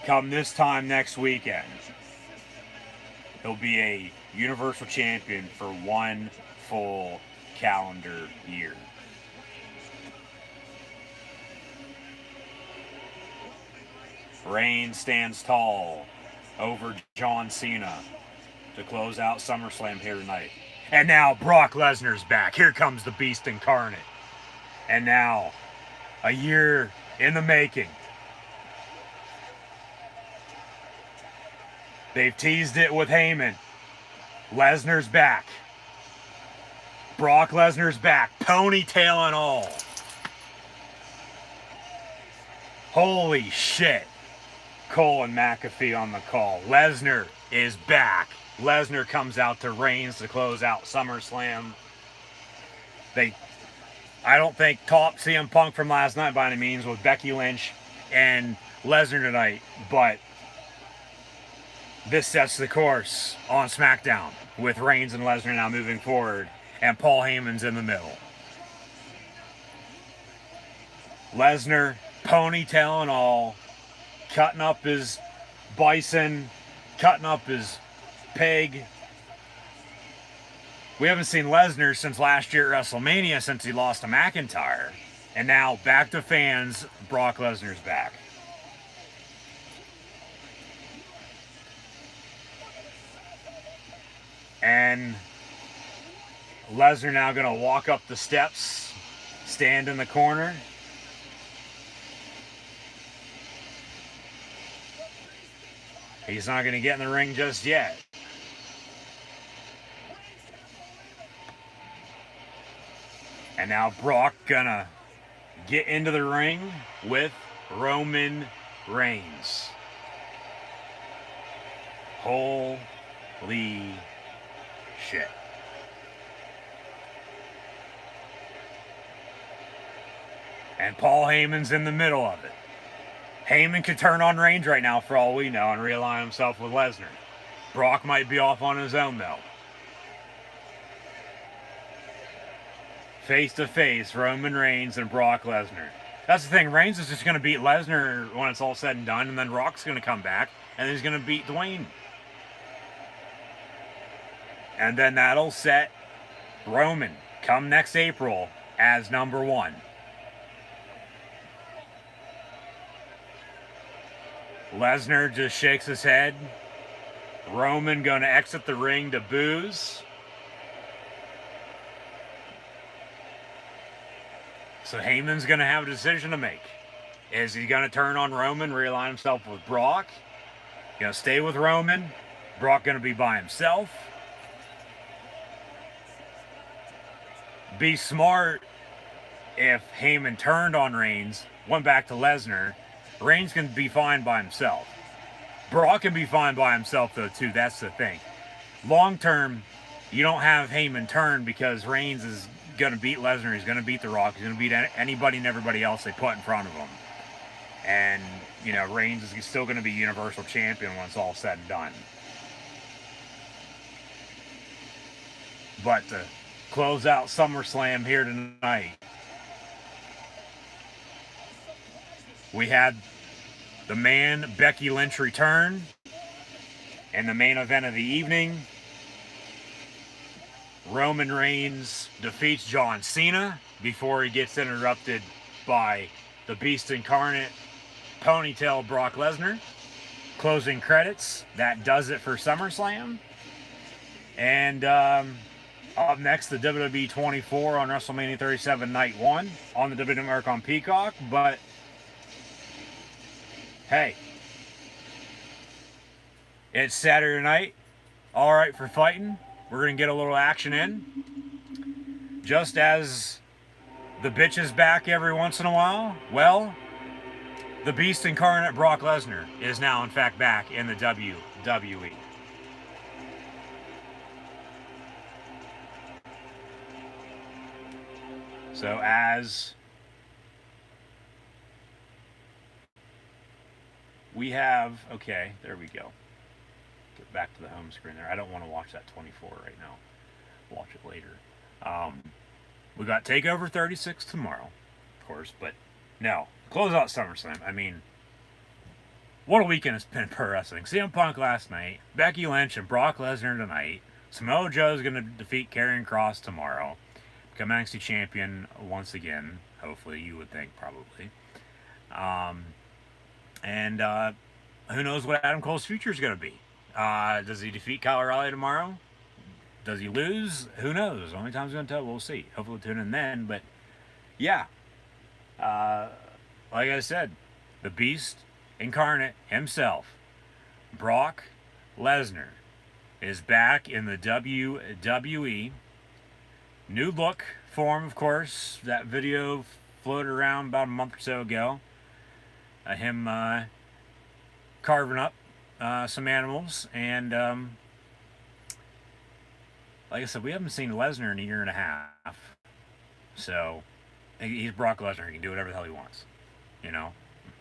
Come this time next weekend, he'll be a Universal Champion for 1 full calendar year. Reigns stands tall over John Cena to close out SummerSlam here tonight. And now Brock Lesnar's back. Here comes the Beast Incarnate. And now, a year in the making. They've teased it with Heyman. Lesnar's back. Brock Lesnar's back. Ponytail and all. Holy shit. Cole and McAfee on the call. Lesnar is back. Lesnar comes out to Reigns to close out SummerSlam. I don't think top CM Punk from last night by any means with Becky Lynch and Lesnar tonight, but this sets the course on SmackDown with Reigns and Lesnar now moving forward, and Paul Heyman's in the middle. Lesnar, ponytail and all, cutting up his bison, cutting up his pig. We haven't seen Lesnar since last year at WrestleMania, since he lost to McIntyre. And now, back to fans, Brock Lesnar's back. And Lesnar now going to walk up the steps, stand in the corner. He's not going to get in the ring just yet. And now Brock gonna get into the ring with Roman Reigns. Holy shit. And Paul Heyman's in the middle of it. Heyman could turn on Reigns right now for all we know and realign himself with Lesnar. Brock might be off on his own though. Face to face, Roman Reigns and Brock Lesnar. That's the thing, Reigns is just going to beat Lesnar when it's all said and done, and then Rock's going to come back, and he's going to beat Dwayne. And then that'll set Roman, come next April, as number 1. Lesnar just shakes his head. Roman going to exit the ring to boos. So Heyman's going to have a decision to make. Is he going to turn on Roman, realign himself with Brock? Going to stay with Roman? Brock going to be by himself? be smart if Heyman turned on Reigns, went back to Lesnar. Reigns can be fine by himself. Brock can be fine by himself, though, too. That's the thing. Long term, you don't have Heyman turn because Reigns is going to beat Lesnar. He's going to beat The Rock. He's going to beat anybody and everybody else they put in front of him. And, you know, Reigns is still going to be Universal Champion when it's all said and done. But to close out SummerSlam here tonight, we had the man Becky Lynch return in the main event of the evening. Roman Reigns defeats John Cena before he gets interrupted by the Beast Incarnate, Ponytail Brock Lesnar. Closing credits. That does it for SummerSlam. And up next, the WWE 24 on WrestleMania 37 Night 1 on the WWE Network on Peacock. But hey, it's Saturday night. All right for fighting. We're going to get a little action in. Just as the bitch is back every once in a while, well, the Beast Incarnate Brock Lesnar is now, in fact, back in the WWE. So as we have, okay, there we go. Get back to the home screen there. I don't want to watch that 24 right now. Watch it later. We got TakeOver 36 tomorrow, of course, but no. Close out SummerSlam. I mean, what a weekend it's been pro wrestling. CM Punk last night, Becky Lynch and Brock Lesnar tonight. Samoa Joe's going to defeat Karrion Kross tomorrow. Become NXT champion once again. Hopefully, you would think, probably. And who knows what Adam Cole's future is going to be. Does he defeat Kyle O'Reilly tomorrow? Does he lose? Who knows? Only time's going to tell. We'll see. Hopefully we'll tune in then. But, yeah. Like I said, the Beast Incarnate himself, Brock Lesnar, is back in the WWE. New look for him, of course. That video floated around about a month or so ago. Him carving up some animals. And like I said, we haven't seen Lesnar in a year and a half. So he's Brock Lesnar. He can do whatever the hell he wants. You know,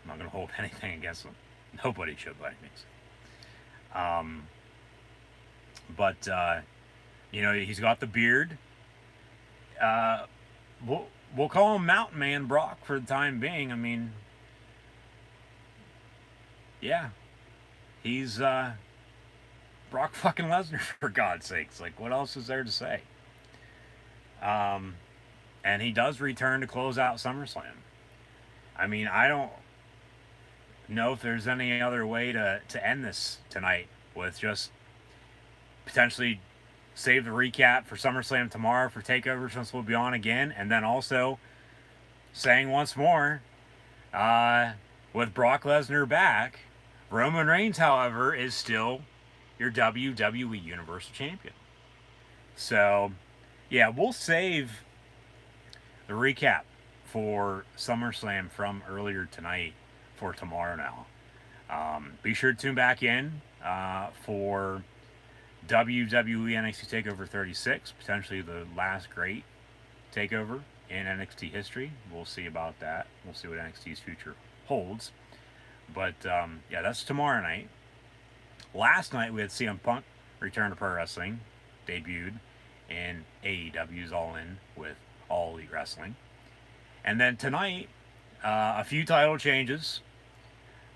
I'm not going to hold anything against him. Nobody should by any means. But you know, he's got the beard. We'll call him Mountain Man Brock for the time being. I mean, yeah, he's Brock fucking Lesnar, for God's sakes. Like, what else is there to say? And he does return to close out SummerSlam. I mean, I don't know if there's any other way to end this tonight with just potentially save the recap for SummerSlam tomorrow for TakeOver, since we'll be on again. And then also saying once more, with Brock Lesnar back, Roman Reigns, however, is still your WWE Universal Champion. So, yeah, we'll save the recap for SummerSlam from earlier tonight for tomorrow now. Be sure to tune back in for WWE NXT TakeOver 36, potentially the last great TakeOver in NXT history. We'll see about that. We'll see what NXT's future holds. But, yeah, that's tomorrow night. Last night we had CM Punk return to pro wrestling, debuted in AEW's All In with All Elite Wrestling. And then tonight, a few title changes.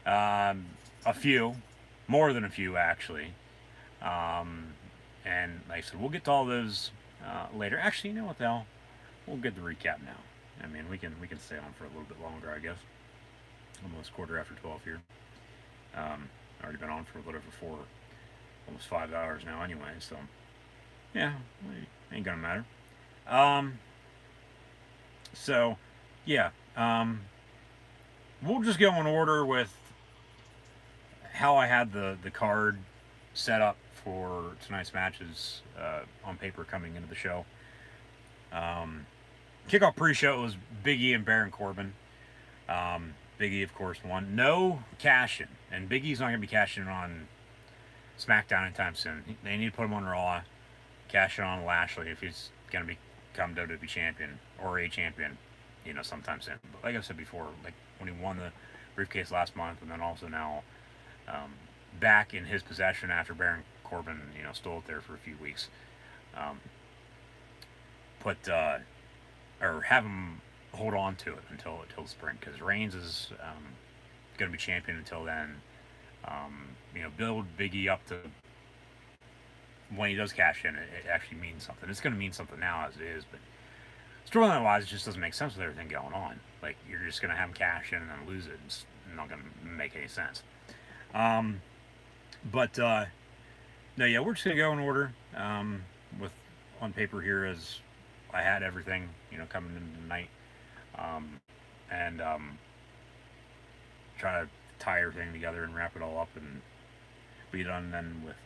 A few. More than a few, actually. And like I said, we'll get to all those later. Actually, you know what the hell? We'll get the recap now. I mean, we can stay on for a little bit longer, I guess. Almost 12:15 here. Already been on for almost 5 hours now anyway, so yeah, ain't gonna matter. So yeah, we'll just go in order with how I had the card set up for tonight's matches on paper coming into the show. Kickoff pre-show was Big E and Baron Corbin. Big E, of course, won. No cash-in. And Big E's not going to be cashing on SmackDown anytime soon. They need to put him on Raw, cash in on Lashley if he's going to become WWE champion or a champion, sometime soon. But like I said before, like when he won the briefcase last month, and then also now back in his possession after Baron Corbin, stole it there for a few weeks. Or have him hold on to it until spring, because Reigns is going to be champion until then. Build Big E up to when he does cash in, it actually means something. It's going to mean something now as it is, but storyline wise, it just doesn't make sense with everything going on. Like, you're just going to have him cash in and then lose it. It's not going to make any sense. No, yeah, we're just going to go in order with on paper here, as I had everything, coming into the night. Try to tie everything together and wrap it all up and be done then with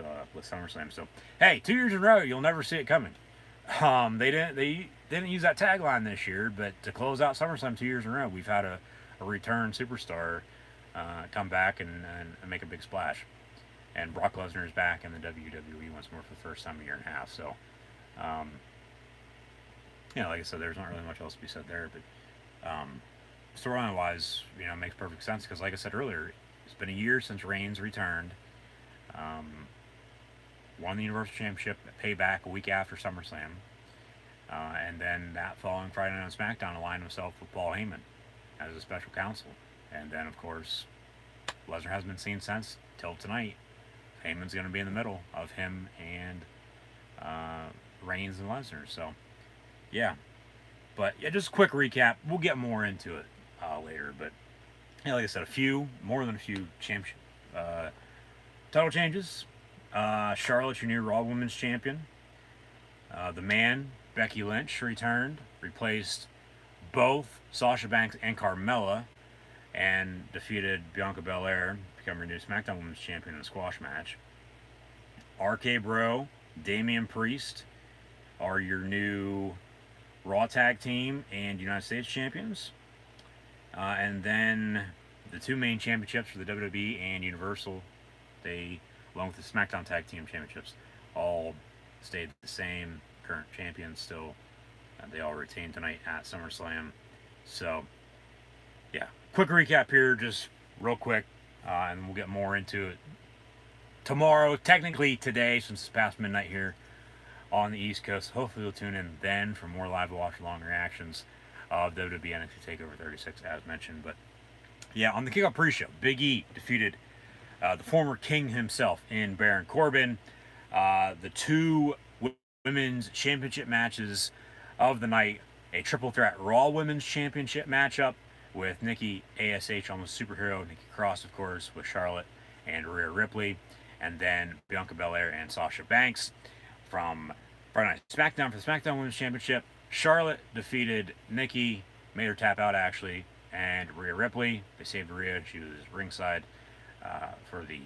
SummerSlam. So hey, 2 years in a row, you'll never see it coming. They didn't use that tagline this year, but to close out SummerSlam 2 years in a row, we've had a return superstar come back and make a big splash. And Brock Lesnar is back in the WWE once more for the first time in a year and a half. So, like I said, there's not really much else to be said there, but storyline wise, it makes perfect sense, because like I said earlier, it's been a year since Reigns returned, won the Universal Championship at Payback a week after SummerSlam, and then that following Friday night on SmackDown aligned himself with Paul Heyman as a special counsel. And then, of course, Lesnar hasn't been seen since till tonight. Heyman's going to be in the middle of him and Reigns and Lesnar. So, yeah. But, yeah, just a quick recap. We'll get more into it later. But, like I said, more than a few championship title changes. Charlotte, your new Raw Women's Champion. The Man, Becky Lynch, returned. Replaced both Sasha Banks and Carmella, and defeated Bianca Belair, become her new SmackDown Women's Champion in a squash match. RK Bro, Damian Priest are your new Raw Tag Team and United States Champions. And then the two main championships for the WWE and Universal, they, along with the SmackDown Tag Team Championships, all stayed the same. Current champions still, they all retained tonight at SummerSlam. So, yeah, quick recap here, just real quick, and we'll get more into it tomorrow, technically today, since it's past midnight here on the East Coast. Hopefully you'll tune in then for more live watch-along reactions of WWE NXT TakeOver 36, as mentioned. But yeah, on the kickoff pre-show, Big E defeated the former King himself in Baron Corbin. The two women's championship matches of the night, a triple threat Raw Women's Championship matchup with Nikki ASH, almost superhero, Nikki Cross, of course, with Charlotte and Rhea Ripley, and then Bianca Belair and Sasha Banks from Friday Night SmackDown for the SmackDown Women's Championship. Charlotte defeated Nikki, made her tap out actually, and Rhea Ripley. They saved Rhea. She was ringside for the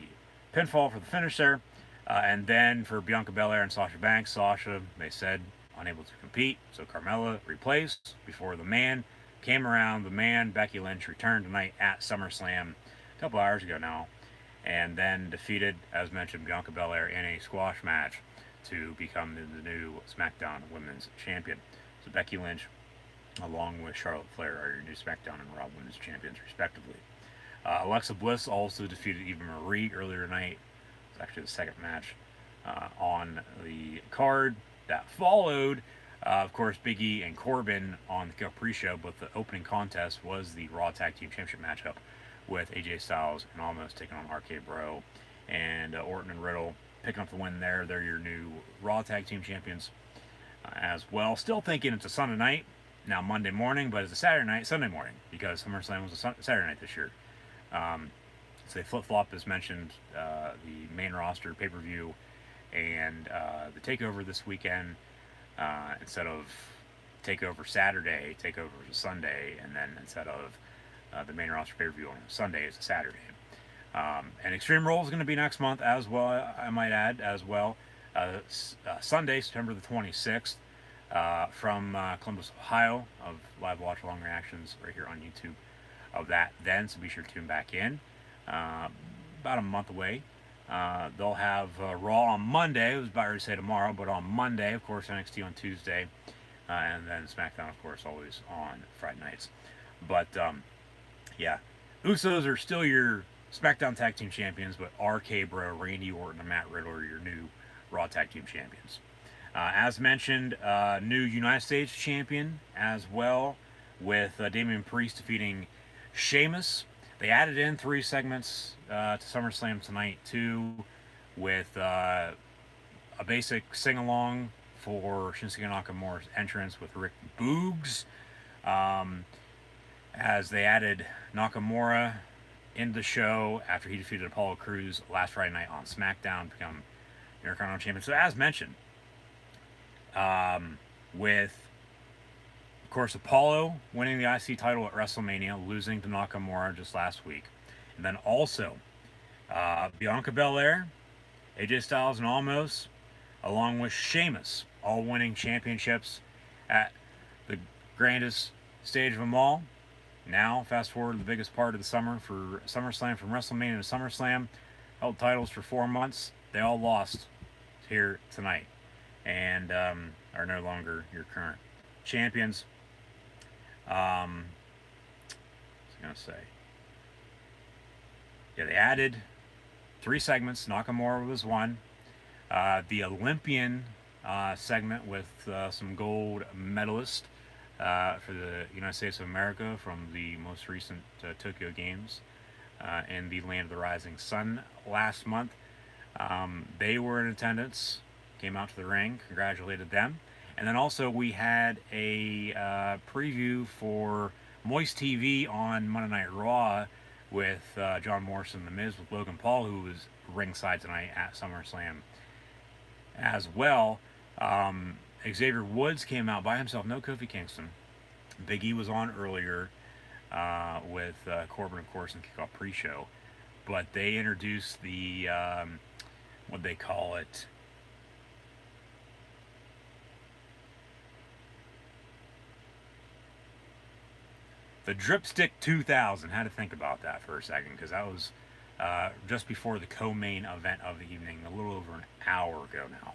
pinfall for the finish there. And then for Bianca Belair and Sasha Banks, Sasha, they said, unable to compete. So Carmella replaced before the Man came around. The Man, Becky Lynch, returned tonight at SummerSlam a couple hours ago now, and then defeated, as mentioned, Bianca Belair in a squash match to become the new SmackDown Women's Champion. So Becky Lynch, along with Charlotte Flair, are your new SmackDown and Raw Women's Champions, respectively. Alexa Bliss also defeated Eva Marie earlier tonight. It's actually the second match on the card. That followed, of course, Big E and Corbin on the pre-show, but the opening contest was the Raw Tag Team Championship matchup with AJ Styles and Almost taking on RK Bro, and Orton and Riddle picking up the win there. They're your new Raw Tag Team Champions as well. Still thinking it's a Sunday night, now Monday morning, but it's a Saturday night, Sunday morning, because SummerSlam was a Saturday night this year. So they flip-flop, as mentioned, the main roster pay-per-view and the TakeOver this weekend. Instead of TakeOver Saturday, TakeOver is a Sunday, and then instead of the main roster pay-per-view on Sunday, it's a Saturday. And Extreme Rules is going to be next month as well, I might add, as well. Sunday, September the 26th, from Columbus, Ohio, of live watch along reactions right here on YouTube of that then. So be sure to tune back in. About a month away. They'll have Raw on Monday. I was about to say tomorrow, but on Monday, of course, NXT on Tuesday, and then SmackDown, of course, always on Friday nights. But yeah, Usos are still your SmackDown Tag Team Champions, but RK Bro, Randy Orton, and Matt Riddle are your new Raw Tag Team Champions. As mentioned, new United States Champion as well, with Damian Priest defeating Sheamus. They added in 3 segments to SummerSlam tonight, too, with a basic sing-along for Shinsuke Nakamura's entrance with Rick Boogs, as they added Nakamura into the show after he defeated Apollo Crews last Friday night on SmackDown to become Intercontinental Champion. So as mentioned, with, of course, Apollo winning the IC title at WrestleMania, losing to Nakamura just last week. And then also, Bianca Belair, AJ Styles, and Almost, along with Sheamus, all winning championships at the grandest stage of them all. Now, fast forward to the biggest part of the summer for SummerSlam, from WrestleMania to SummerSlam, held titles for 4 months. They all lost here tonight, and are no longer your current champions. I was gonna say, yeah, they added 3 segments. Nakamura was one. The Olympian segment with some gold medalists for the United States of America from the most recent Tokyo Games in the Land of the Rising Sun last month. They were in attendance, came out to the ring, congratulated them. And then also we had a preview for Moist TV on Monday Night Raw with John Morrison and The Miz, with Logan Paul, who was ringside tonight at SummerSlam as well. Xavier Woods came out by himself, no Kofi Kingston. Big E was on earlier with Corbin, of course, in kickoff pre-show. But they introduced the, what they call it, the Dripstick 2000. Had to think about that for a second, because that was just before the co-main event of the evening, a little over an hour ago now.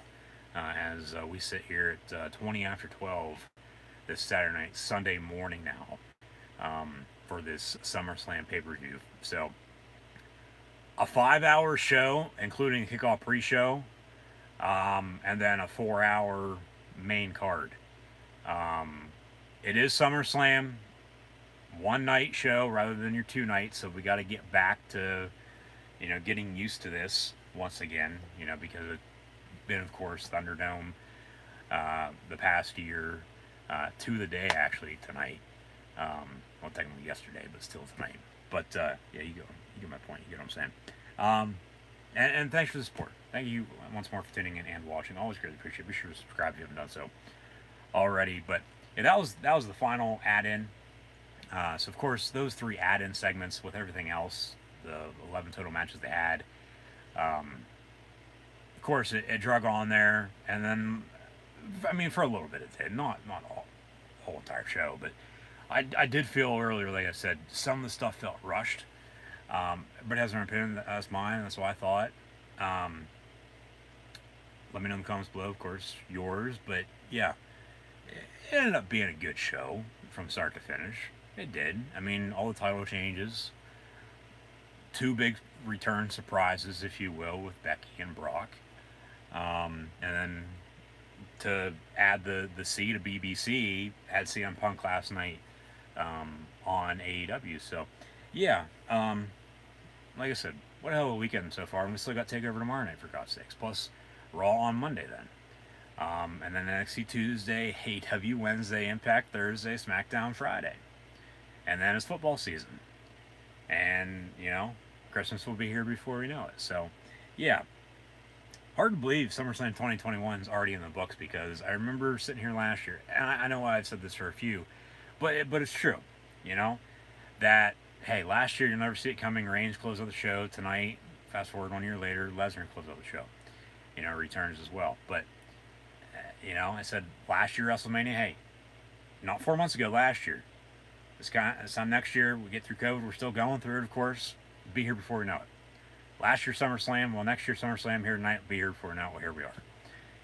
As we sit here at 20 after 12 this Saturday night, Sunday morning now, for this SummerSlam pay-per-view. So, a 5-hour show, including kickoff pre-show, and then a 4-hour main card. It is SummerSlam, 1-night show rather than your 2 nights, so we got to get back to, getting used to this once again, because it's been, of course, Thunderdome the past year, to the day, actually, tonight. Well, technically yesterday, but still tonight. But, yeah, you get my point. You get what I'm saying. And thanks for the support. Thank you once more for tuning in and watching. Always greatly appreciate it. Be sure to subscribe if you haven't done so already. But, yeah, that was the final add-in. So, of course, those 3 add-in segments with everything else, the 11 total matches they had, of course, it drug on there. And then, I mean, for a little bit it did. Not all whole entire show, but I did feel earlier, like I said, some of the stuff felt rushed. But it has an opinion. That's mine. That's what I thought. Let me know in the comments below, of course, yours. But, yeah, it ended up being a good show from start to finish. It did. I mean, all the title changes. 2 big return surprises, if you will, with Becky and Brock. And then to add the C to BBC, had CM Punk last night on AEW. So, yeah, like I said, what a hell of a weekend so far. And we still got TakeOver tomorrow night, for God's sakes. Plus, Raw on Monday then. And then NXT Tuesday, AEW Wednesday, Impact Thursday, SmackDown Friday. And then it's football season. And, Christmas will be here before we know it. So, yeah. Hard to believe SummerSlam 2021 is already in the books, because I remember sitting here last year, and I know I've said this for a few, but it's true, that, hey, last year you'll never see it coming. Reigns closed out the show tonight. Fast forward 1 year later, Lesnar closed out the show. Returns as well. But You know, I said last year WrestleMania, hey, not 4 months ago, last year. This time next year, we get through COVID, we're still going through it, of course. Be here before we know it. Last year SummerSlam, well, next year SummerSlam here tonight, be here before we know it. Well, here we are.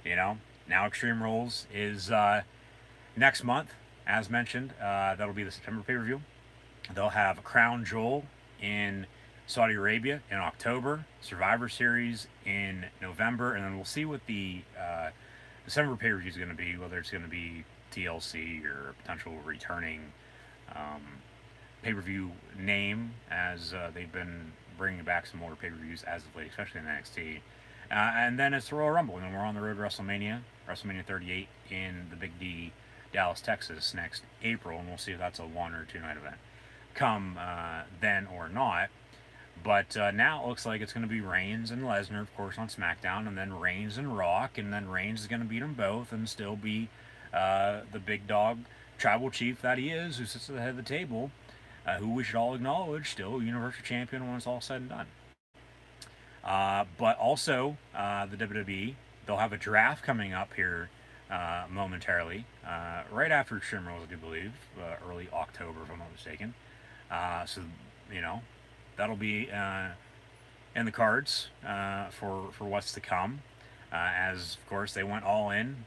You know, now Extreme Rules is next month, as mentioned. That'll be the September pay-per-view. They'll have Crown Jewel in Saudi Arabia in October, Survivor Series in November, and then we'll see what the December pay-per-view is going to be, whether it's going to be TLC or potential returning pay-per-view name, as they've been bringing back some more pay-per-views as of late, especially in NXT. And then it's the Royal Rumble, and then we're on the road to WrestleMania 38 in the Big D, Dallas, Texas, next April, and we'll see if that's a 1 or 2 night event come then or not. But now it looks like it's going to be Reigns and Lesnar, of course, on SmackDown, and then Reigns and Rock, and then Reigns is going to beat them both and still be the big dog tribal chief that he is, who sits at the head of the table, who we should all acknowledge, still Universal Champion when it's all said and done. But also, the WWE, they'll have a draft coming up here momentarily, right after Extreme Rules, I do believe, early October, if I'm not mistaken. So, you know, that'll be in the cards for what's to come, as, of course, they went all in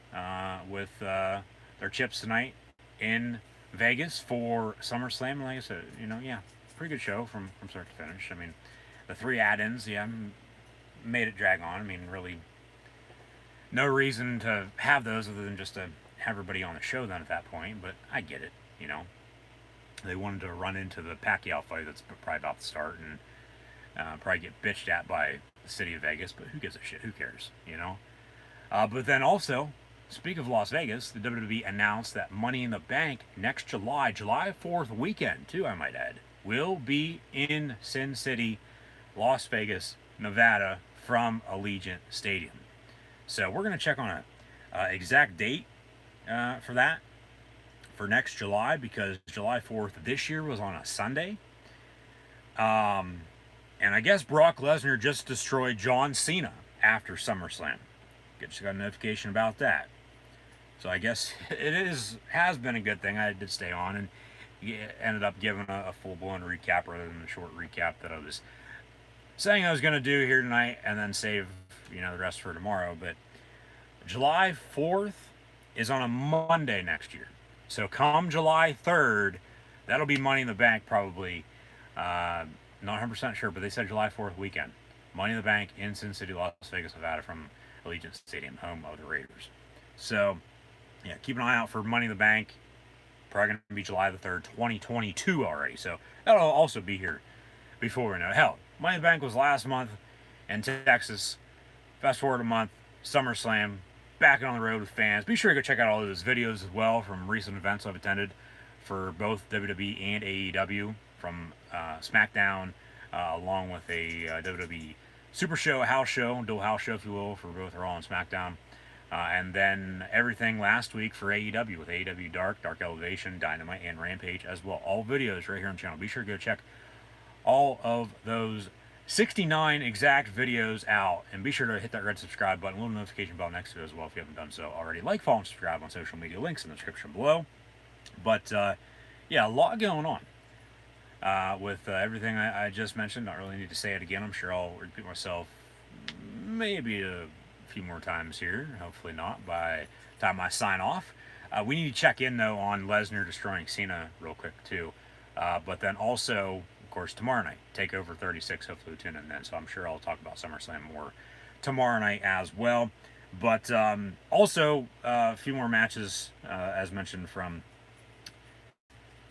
with their chips tonight in Vegas for SummerSlam. And like I said, you know, yeah, pretty good show from start to finish. I mean, the 3 add-ins, yeah, made it drag on. I mean, really, no reason to have those other than just to have everybody on the show then at that point. But I get it, you know. They wanted to run into the Pacquiao fight that's probably about to start and probably get bitched at by the city of Vegas. But who gives a shit? Who cares, you know? But then also, speak of Las Vegas, the WWE announced that Money in the Bank next July 4th weekend, too, I might add, will be in Sin City, Las Vegas, Nevada, from Allegiant Stadium. So we're going to check on an exact date for that, for next July, because July 4th this year was on a Sunday. And I guess Brock Lesnar just destroyed John Cena after SummerSlam. Just got a notification about that. So I guess it has been a good thing. I did stay on and ended up giving a full-blown recap rather than the short recap that I was saying I was going to do here tonight and then save, you know, the rest for tomorrow. But July 4th is on a Monday next year. So come July 3rd, that'll be Money in the Bank probably. Not 100% sure, but they said July 4th weekend. Money in the Bank in Sin City, Las Vegas, Nevada, from Allegiant Stadium, home of the Raiders. So, yeah, keep an eye out for Money in the Bank. Probably going to be July the 3rd, 2022 already. So that'll also be here before we know. Hell, Money in the Bank was last month in Texas. Fast forward a month, SummerSlam, back on the road with fans. Be sure to go check out all of those videos as well from recent events I've attended for both WWE and AEW, from SmackDown, along with a WWE Super Show, a house show, dual house show, if you will, for both Raw and SmackDown. And then everything last week for AEW, with AEW Dark, Dark Elevation, Dynamite, and Rampage as well. All videos right here on the channel. Be sure to go check all of those 69 exact videos out. And be sure to hit that red subscribe button, little notification bell next to it as well if you haven't done so already. Like, follow, and subscribe on social media. Links in the description below. But, yeah, a lot going on. With everything I just mentioned. Not really need to say it again. I'm sure I'll repeat myself maybe a few more times here. Hopefully not by the time I sign off. We need to check in, though, on Lesnar destroying Cena real quick, too. But then also, of course, tomorrow night, TakeOver 36. Hopefully tune in then. So I'm sure I'll talk about SummerSlam more tomorrow night as well. But also, a few more matches, as mentioned, from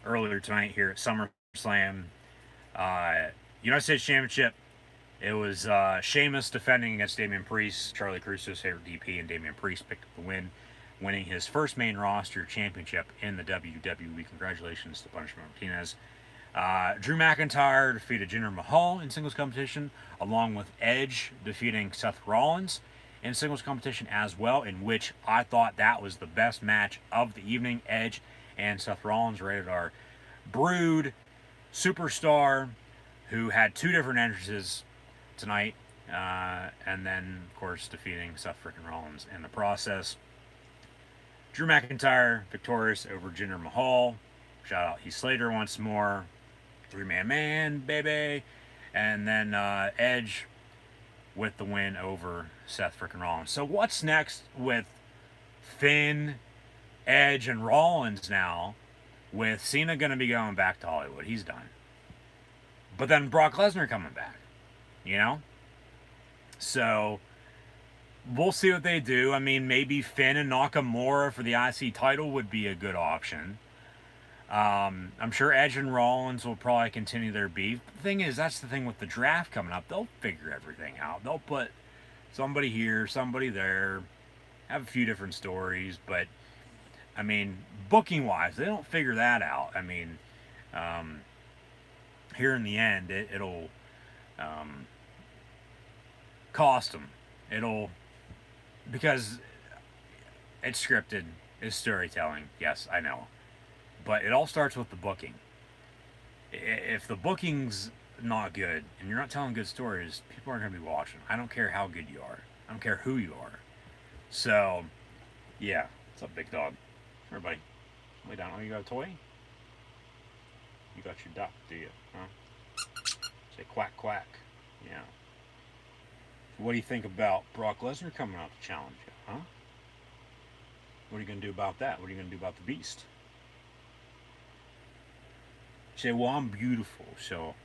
earlier tonight here at SummerSlam. United States Championship. It was Sheamus defending against Damian Priest. Charlie Caruso's favorite DP, and Damian Priest picked up the win, winning his first main roster championship in the WWE. Congratulations to Punishment Martinez. Drew McIntyre defeated Jinder Mahal in singles competition, along with Edge defeating Seth Rollins in singles competition as well, in which I thought that was the best match of the evening. Edge and Seth Rollins rated our Brood superstar, who had 2 different entrances tonight, and then, of course, defeating Seth freaking Rollins in the process. Drew McIntyre victorious over Jinder Mahal. Shout out Heath Slater once more. 3-man man, baby. And then Edge with the win over Seth frickin' Rollins. So what's next with Finn, Edge, and Rollins now? With Cena going to be going back to Hollywood. He's done. But then Brock Lesnar coming back. You know? So we'll see what they do. I mean, maybe Finn and Nakamura for the IC title would be a good option. I'm sure Edge and Rollins will probably continue their beef. The thing is, that's the thing with the draft coming up. They'll figure everything out. They'll put somebody here, somebody there, have a few different stories. But, I mean, booking-wise, they don't figure that out. I mean, here in the end, it'll cost them. Because it's scripted, it's storytelling. Yes, I know. But it all starts with the booking. If the booking's not good and you're not telling good stories, people aren't going to be watching. I don't care how good you are. I don't care who you are. So, yeah. What's up, big dog? Everybody, lay down. Oh, you got a toy? You got your duck, do you? Huh? Say quack, quack. Yeah. What do you think about Brock Lesnar coming out to challenge you, huh? What are you going to do about that? What are you going to do about the Beast? Say, well, I'm beautiful, so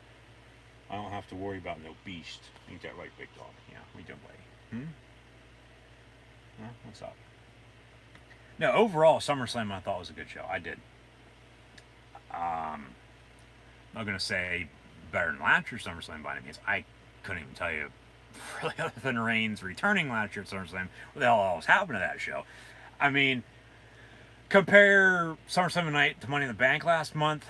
I don't have to worry about no beast. Ain't that right, big dog? Yeah, we doing, buddy? Huh? What's up? No, overall, SummerSlam I thought was a good show. I did. I'm not going to say better than last year's SummerSlam by any means. I couldn't even tell you, really, other than Reigns returning last year at SummerSlam, what the hell was happening to that show. I mean, compare SummerSlam night to Money in the Bank last month.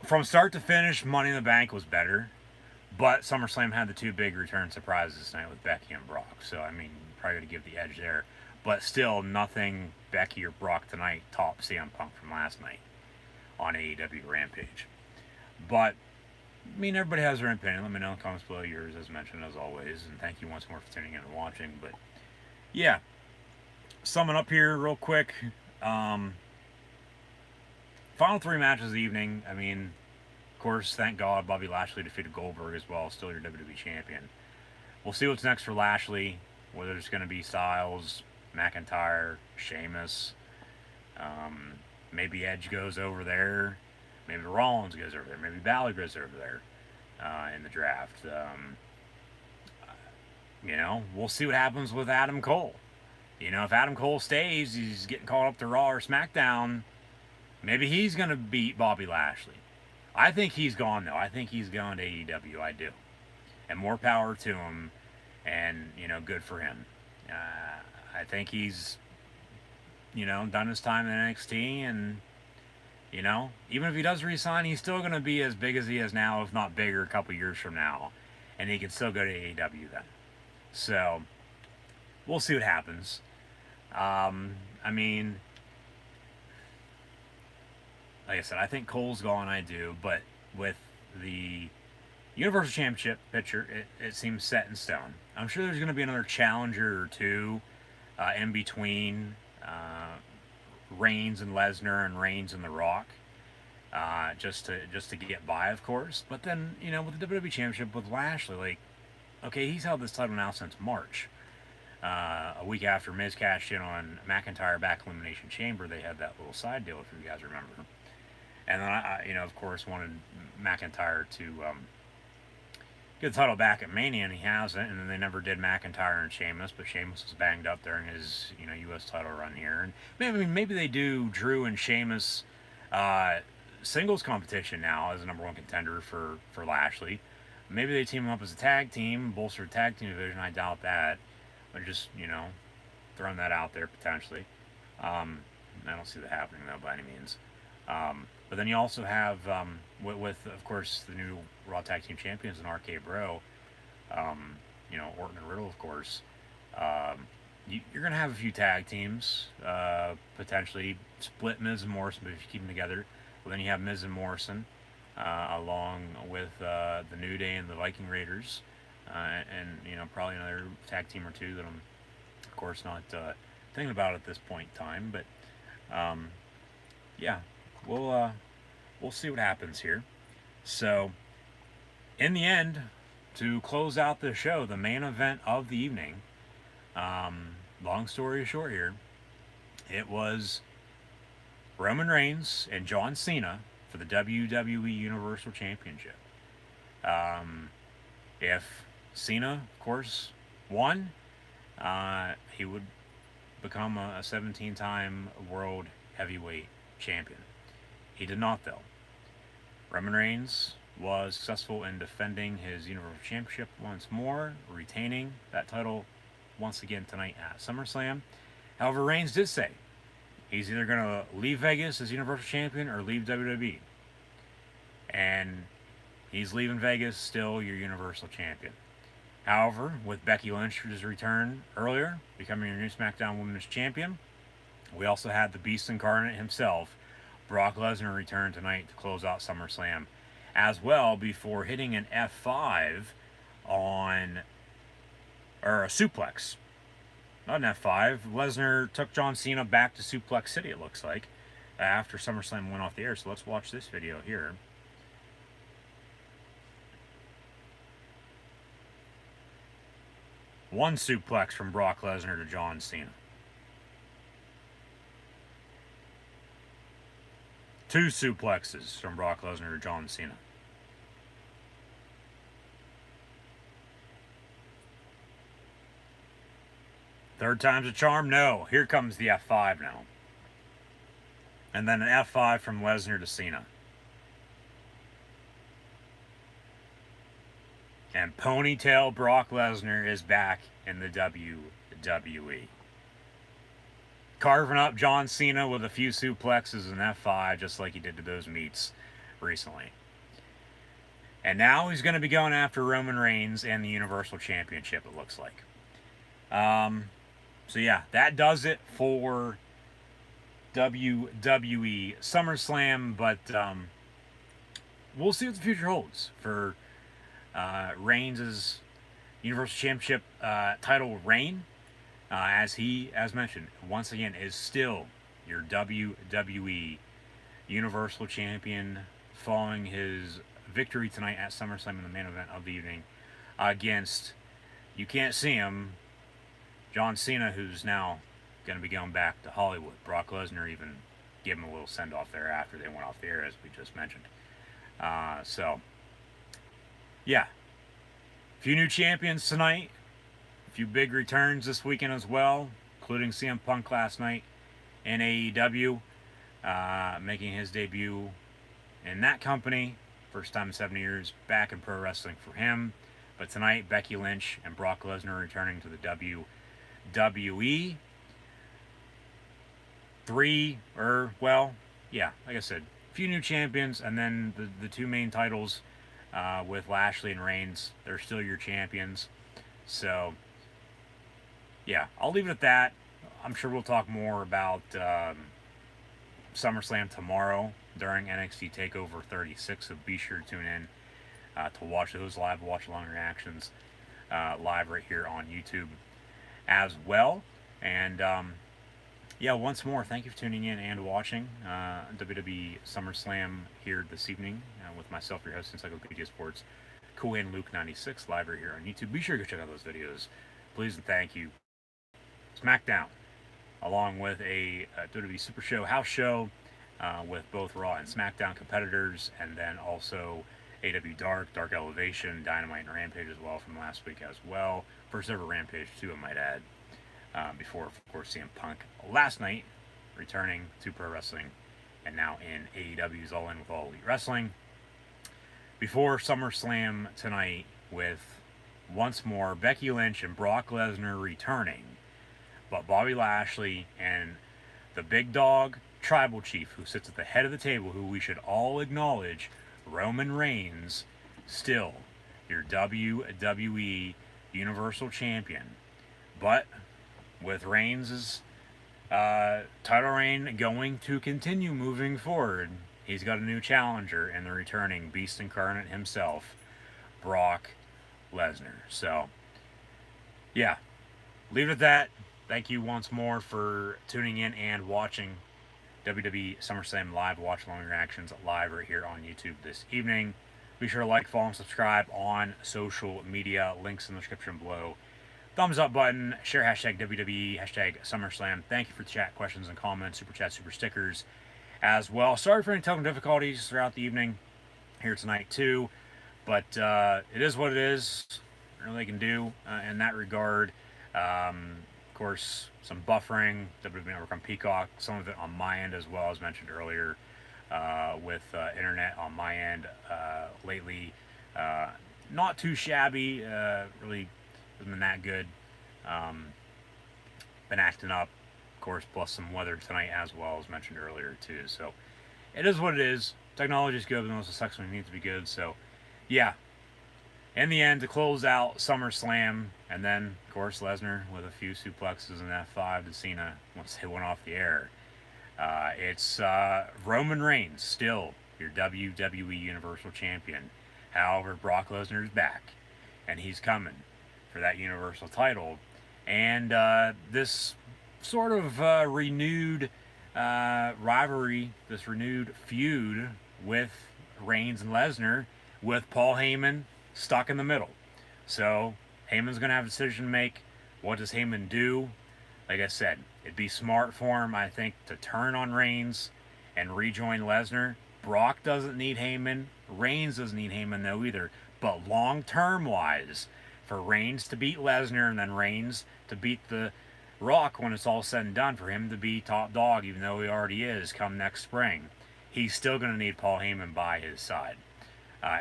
From start to finish, Money in the Bank was better, but SummerSlam had the two big return surprises tonight with Becky and Brock. So, I mean, probably going to give the edge there. But still, nothing Becky or Brock tonight tops CM Punk from last night on AEW Rampage. But, I mean, everybody has their opinion. Let me know in the comments below yours, as mentioned, as always. And thank you once more for tuning in and watching. But, yeah. Summing up here real quick. Final three matches of the evening. I mean, of course, thank God Bobby Lashley defeated Goldberg as well. Still your WWE champion. We'll see what's next for Lashley. Whether it's going to be Styles, McIntyre, Sheamus. Maybe Edge goes over there. Maybe Rollins goes over there. Maybe Balor goes over there in the draft. You know, we'll see what happens with Adam Cole. You know, if Adam Cole stays, he's getting called up to Raw or SmackDown. Maybe he's going to beat Bobby Lashley. I think he's gone, though. I think he's going to AEW. I do. And more power to him. And, you know, good for him. I think he's, you know, done his time in NXT. And, you know, even if he does resign, he's still going to be as big as he is now, if not bigger, a couple years from now. And he can still go to AEW then. So, we'll see what happens. I mean, like I said, I think Cole's gone, I do, but with the Universal Championship picture, it seems set in stone. I'm sure there's going to be another challenger or two in between Reigns and Lesnar and Reigns and The Rock, just to get by, of course. But then, you know, with the WWE Championship with Lashley, like, okay, he's held this title now since March. A week after Miz cashed in on McIntyre back Elimination Chamber, they had that little side deal, if you guys remember. And then I you know, of course, wanted McIntyre to get the title back at Mania, and he hasn't. And then they never did McIntyre and Sheamus, but Sheamus was banged up during his, you know, U.S. title run here. And maybe they do Drew and Sheamus singles competition now as a #1 contender for Lashley. Maybe they team up as a tag team, bolster the tag team division. I doubt that. But just, you know, throwing that out there potentially. I don't see that happening, though, by any means. But then you also have, with of course, the new Raw Tag Team Champions and RK Bro, you know, Orton and Riddle, of course. You're going to have a few tag teams, potentially split Miz and Morrison, but if you keep them together. Well, then you have Miz and Morrison, along with the New Day and the Viking Raiders, and, you know, probably another tag team or two that I'm, of course, not thinking about at this point in time. But yeah, we'll see what happens here. So, in the end, to close out the show, the main event of the evening, long story short here, it was Roman Reigns and John Cena for the WWE Universal Championship. If Cena, of course, won, he would become a 17-time World Heavyweight Champion. He did not, though. Roman Reigns was successful in defending his Universal Championship once more, retaining that title once again tonight at SummerSlam. However, Reigns did say he's either going to leave Vegas as Universal Champion or leave WWE. And he's leaving Vegas, still your Universal Champion. However, with Becky Lynch's return earlier, becoming your new SmackDown Women's Champion, we also had the Beast Incarnate himself, Brock Lesnar, return tonight to close out SummerSlam as well, before hitting an F5 on, or a suplex. Not an F5. Lesnar took John Cena back to Suplex City, it looks like, after SummerSlam went off the air. So let's watch this video here. One suplex from Brock Lesnar to John Cena. Two suplexes from Brock Lesnar to John Cena. Third time's a charm? No. Here comes the F5 now. And then an F5 from Lesnar to Cena. And Ponytail Brock Lesnar is back in the WWE. Carving up John Cena with a few suplexes and F5, just like he did to those meats recently. And now he's going to be going after Roman Reigns and the Universal Championship, it looks like. So yeah, that does it for WWE SummerSlam, but we'll see what the future holds for Reigns' Universal Championship title reign, as he, as mentioned, once again is still your WWE Universal Champion following his victory tonight at SummerSlam in the main event of the evening against, you can't see him, John Cena, who's now going to be going back to Hollywood. Brock Lesnar even gave him a little send-off there after they went off the air, as we just mentioned. So, yeah. A few new champions tonight. A few big returns this weekend as well, including CM Punk last night in AEW, making his debut in that company. First time in 7 years back in pro wrestling for him. But tonight, Becky Lynch and Brock Lesnar returning to the WWE. Like I said, a few new champions, and then the two main titles with Lashley and Reigns. They're still your champions. So, yeah, I'll leave it at that. I'm sure we'll talk more about SummerSlam tomorrow during NXT TakeOver 36, so be sure to tune in to watch those live watch-along reactions live right here on YouTube as well. And yeah, once more, thank you for tuning in and watching WWE SummerSlam here this evening with myself, your host, Encyclopedia Sports, Cohen Luke 96, live right here on YouTube. Be sure to check out those videos, please and thank you. SmackDown, along with a WWE Super Show house show with both Raw and SmackDown competitors, and then also AW Dark Elevation, Dynamite, and Rampage as well from last week as well. First ever Rampage too, I might add. Before, of course, CM Punk last night returning to pro wrestling, and now in AEW's All In with All Elite Wrestling. Before SummerSlam tonight, with once more Becky Lynch and Brock Lesnar returning, but Bobby Lashley and the big dog tribal chief who sits at the head of the table, who we should all acknowledge, Roman Reigns, still your WWE Universal Champion. But with Reigns' title reign going to continue moving forward, he's got a new challenger in the returning Beast Incarnate himself, Brock Lesnar. So, yeah, leave it at that. thank you once more for tuning in and watching WWE SummerSlam live watch-along reactions live right here on YouTube this evening. Be sure to like, follow, and subscribe on social media. Links in the description below. Thumbs up button, share hashtag WWE, hashtag SummerSlam. Thank you for the chat, questions, and comments, super chat, super stickers as well. Sorry for any technical difficulties throughout the evening here tonight too, but it is what it is. Nothing really can do in that regard. Of course, some buffering, WWE Network on Peacock, some of it on my end as well, as mentioned earlier, with internet on my end lately. Not too shabby, really hasn't been that good. Been acting up, of course, plus some weather tonight as well, as mentioned earlier too. So it is what it is. Technology is good, but it also sucks when it needs to be good. So yeah, in the end, to close out SummerSlam, and then, of course, Lesnar with a few suplexes and F5 to Cena once they went off the air. It's Roman Reigns, still your WWE Universal Champion. However, Brock Lesnar is back, and he's coming for that Universal title. And this sort of renewed rivalry, this renewed feud with Reigns and Lesnar, with Paul Heyman stuck in the middle. So Heyman's going to have a decision to make. What does Heyman do? Like I said, it'd be smart for him, I think, to turn on Reigns and rejoin Lesnar. Brock doesn't need Heyman. Reigns doesn't need Heyman, though, either. But long-term wise, for Reigns to beat Lesnar and then Reigns to beat The Rock when it's all said and done, for him to be top dog, even though he already is, come next spring, he's still going to need Paul Heyman by his side.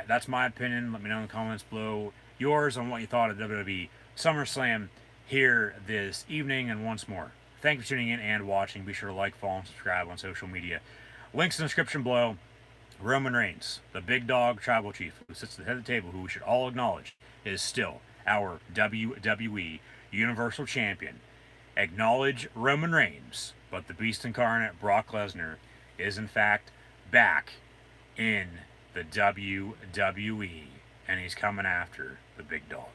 That's my opinion. Let me know in the comments below yours on what you thought of WWE SummerSlam here this evening. And once more, thank you for tuning in and watching. Be sure to like, follow, and subscribe on social media. Links in the description below. Roman Reigns, the big dog tribal chief who sits at the head of the table, who we should all acknowledge is still our WWE Universal Champion. Acknowledge Roman Reigns, but the Beast Incarnate, Brock Lesnar, is in fact back in the WWE, and he's coming after the big dog.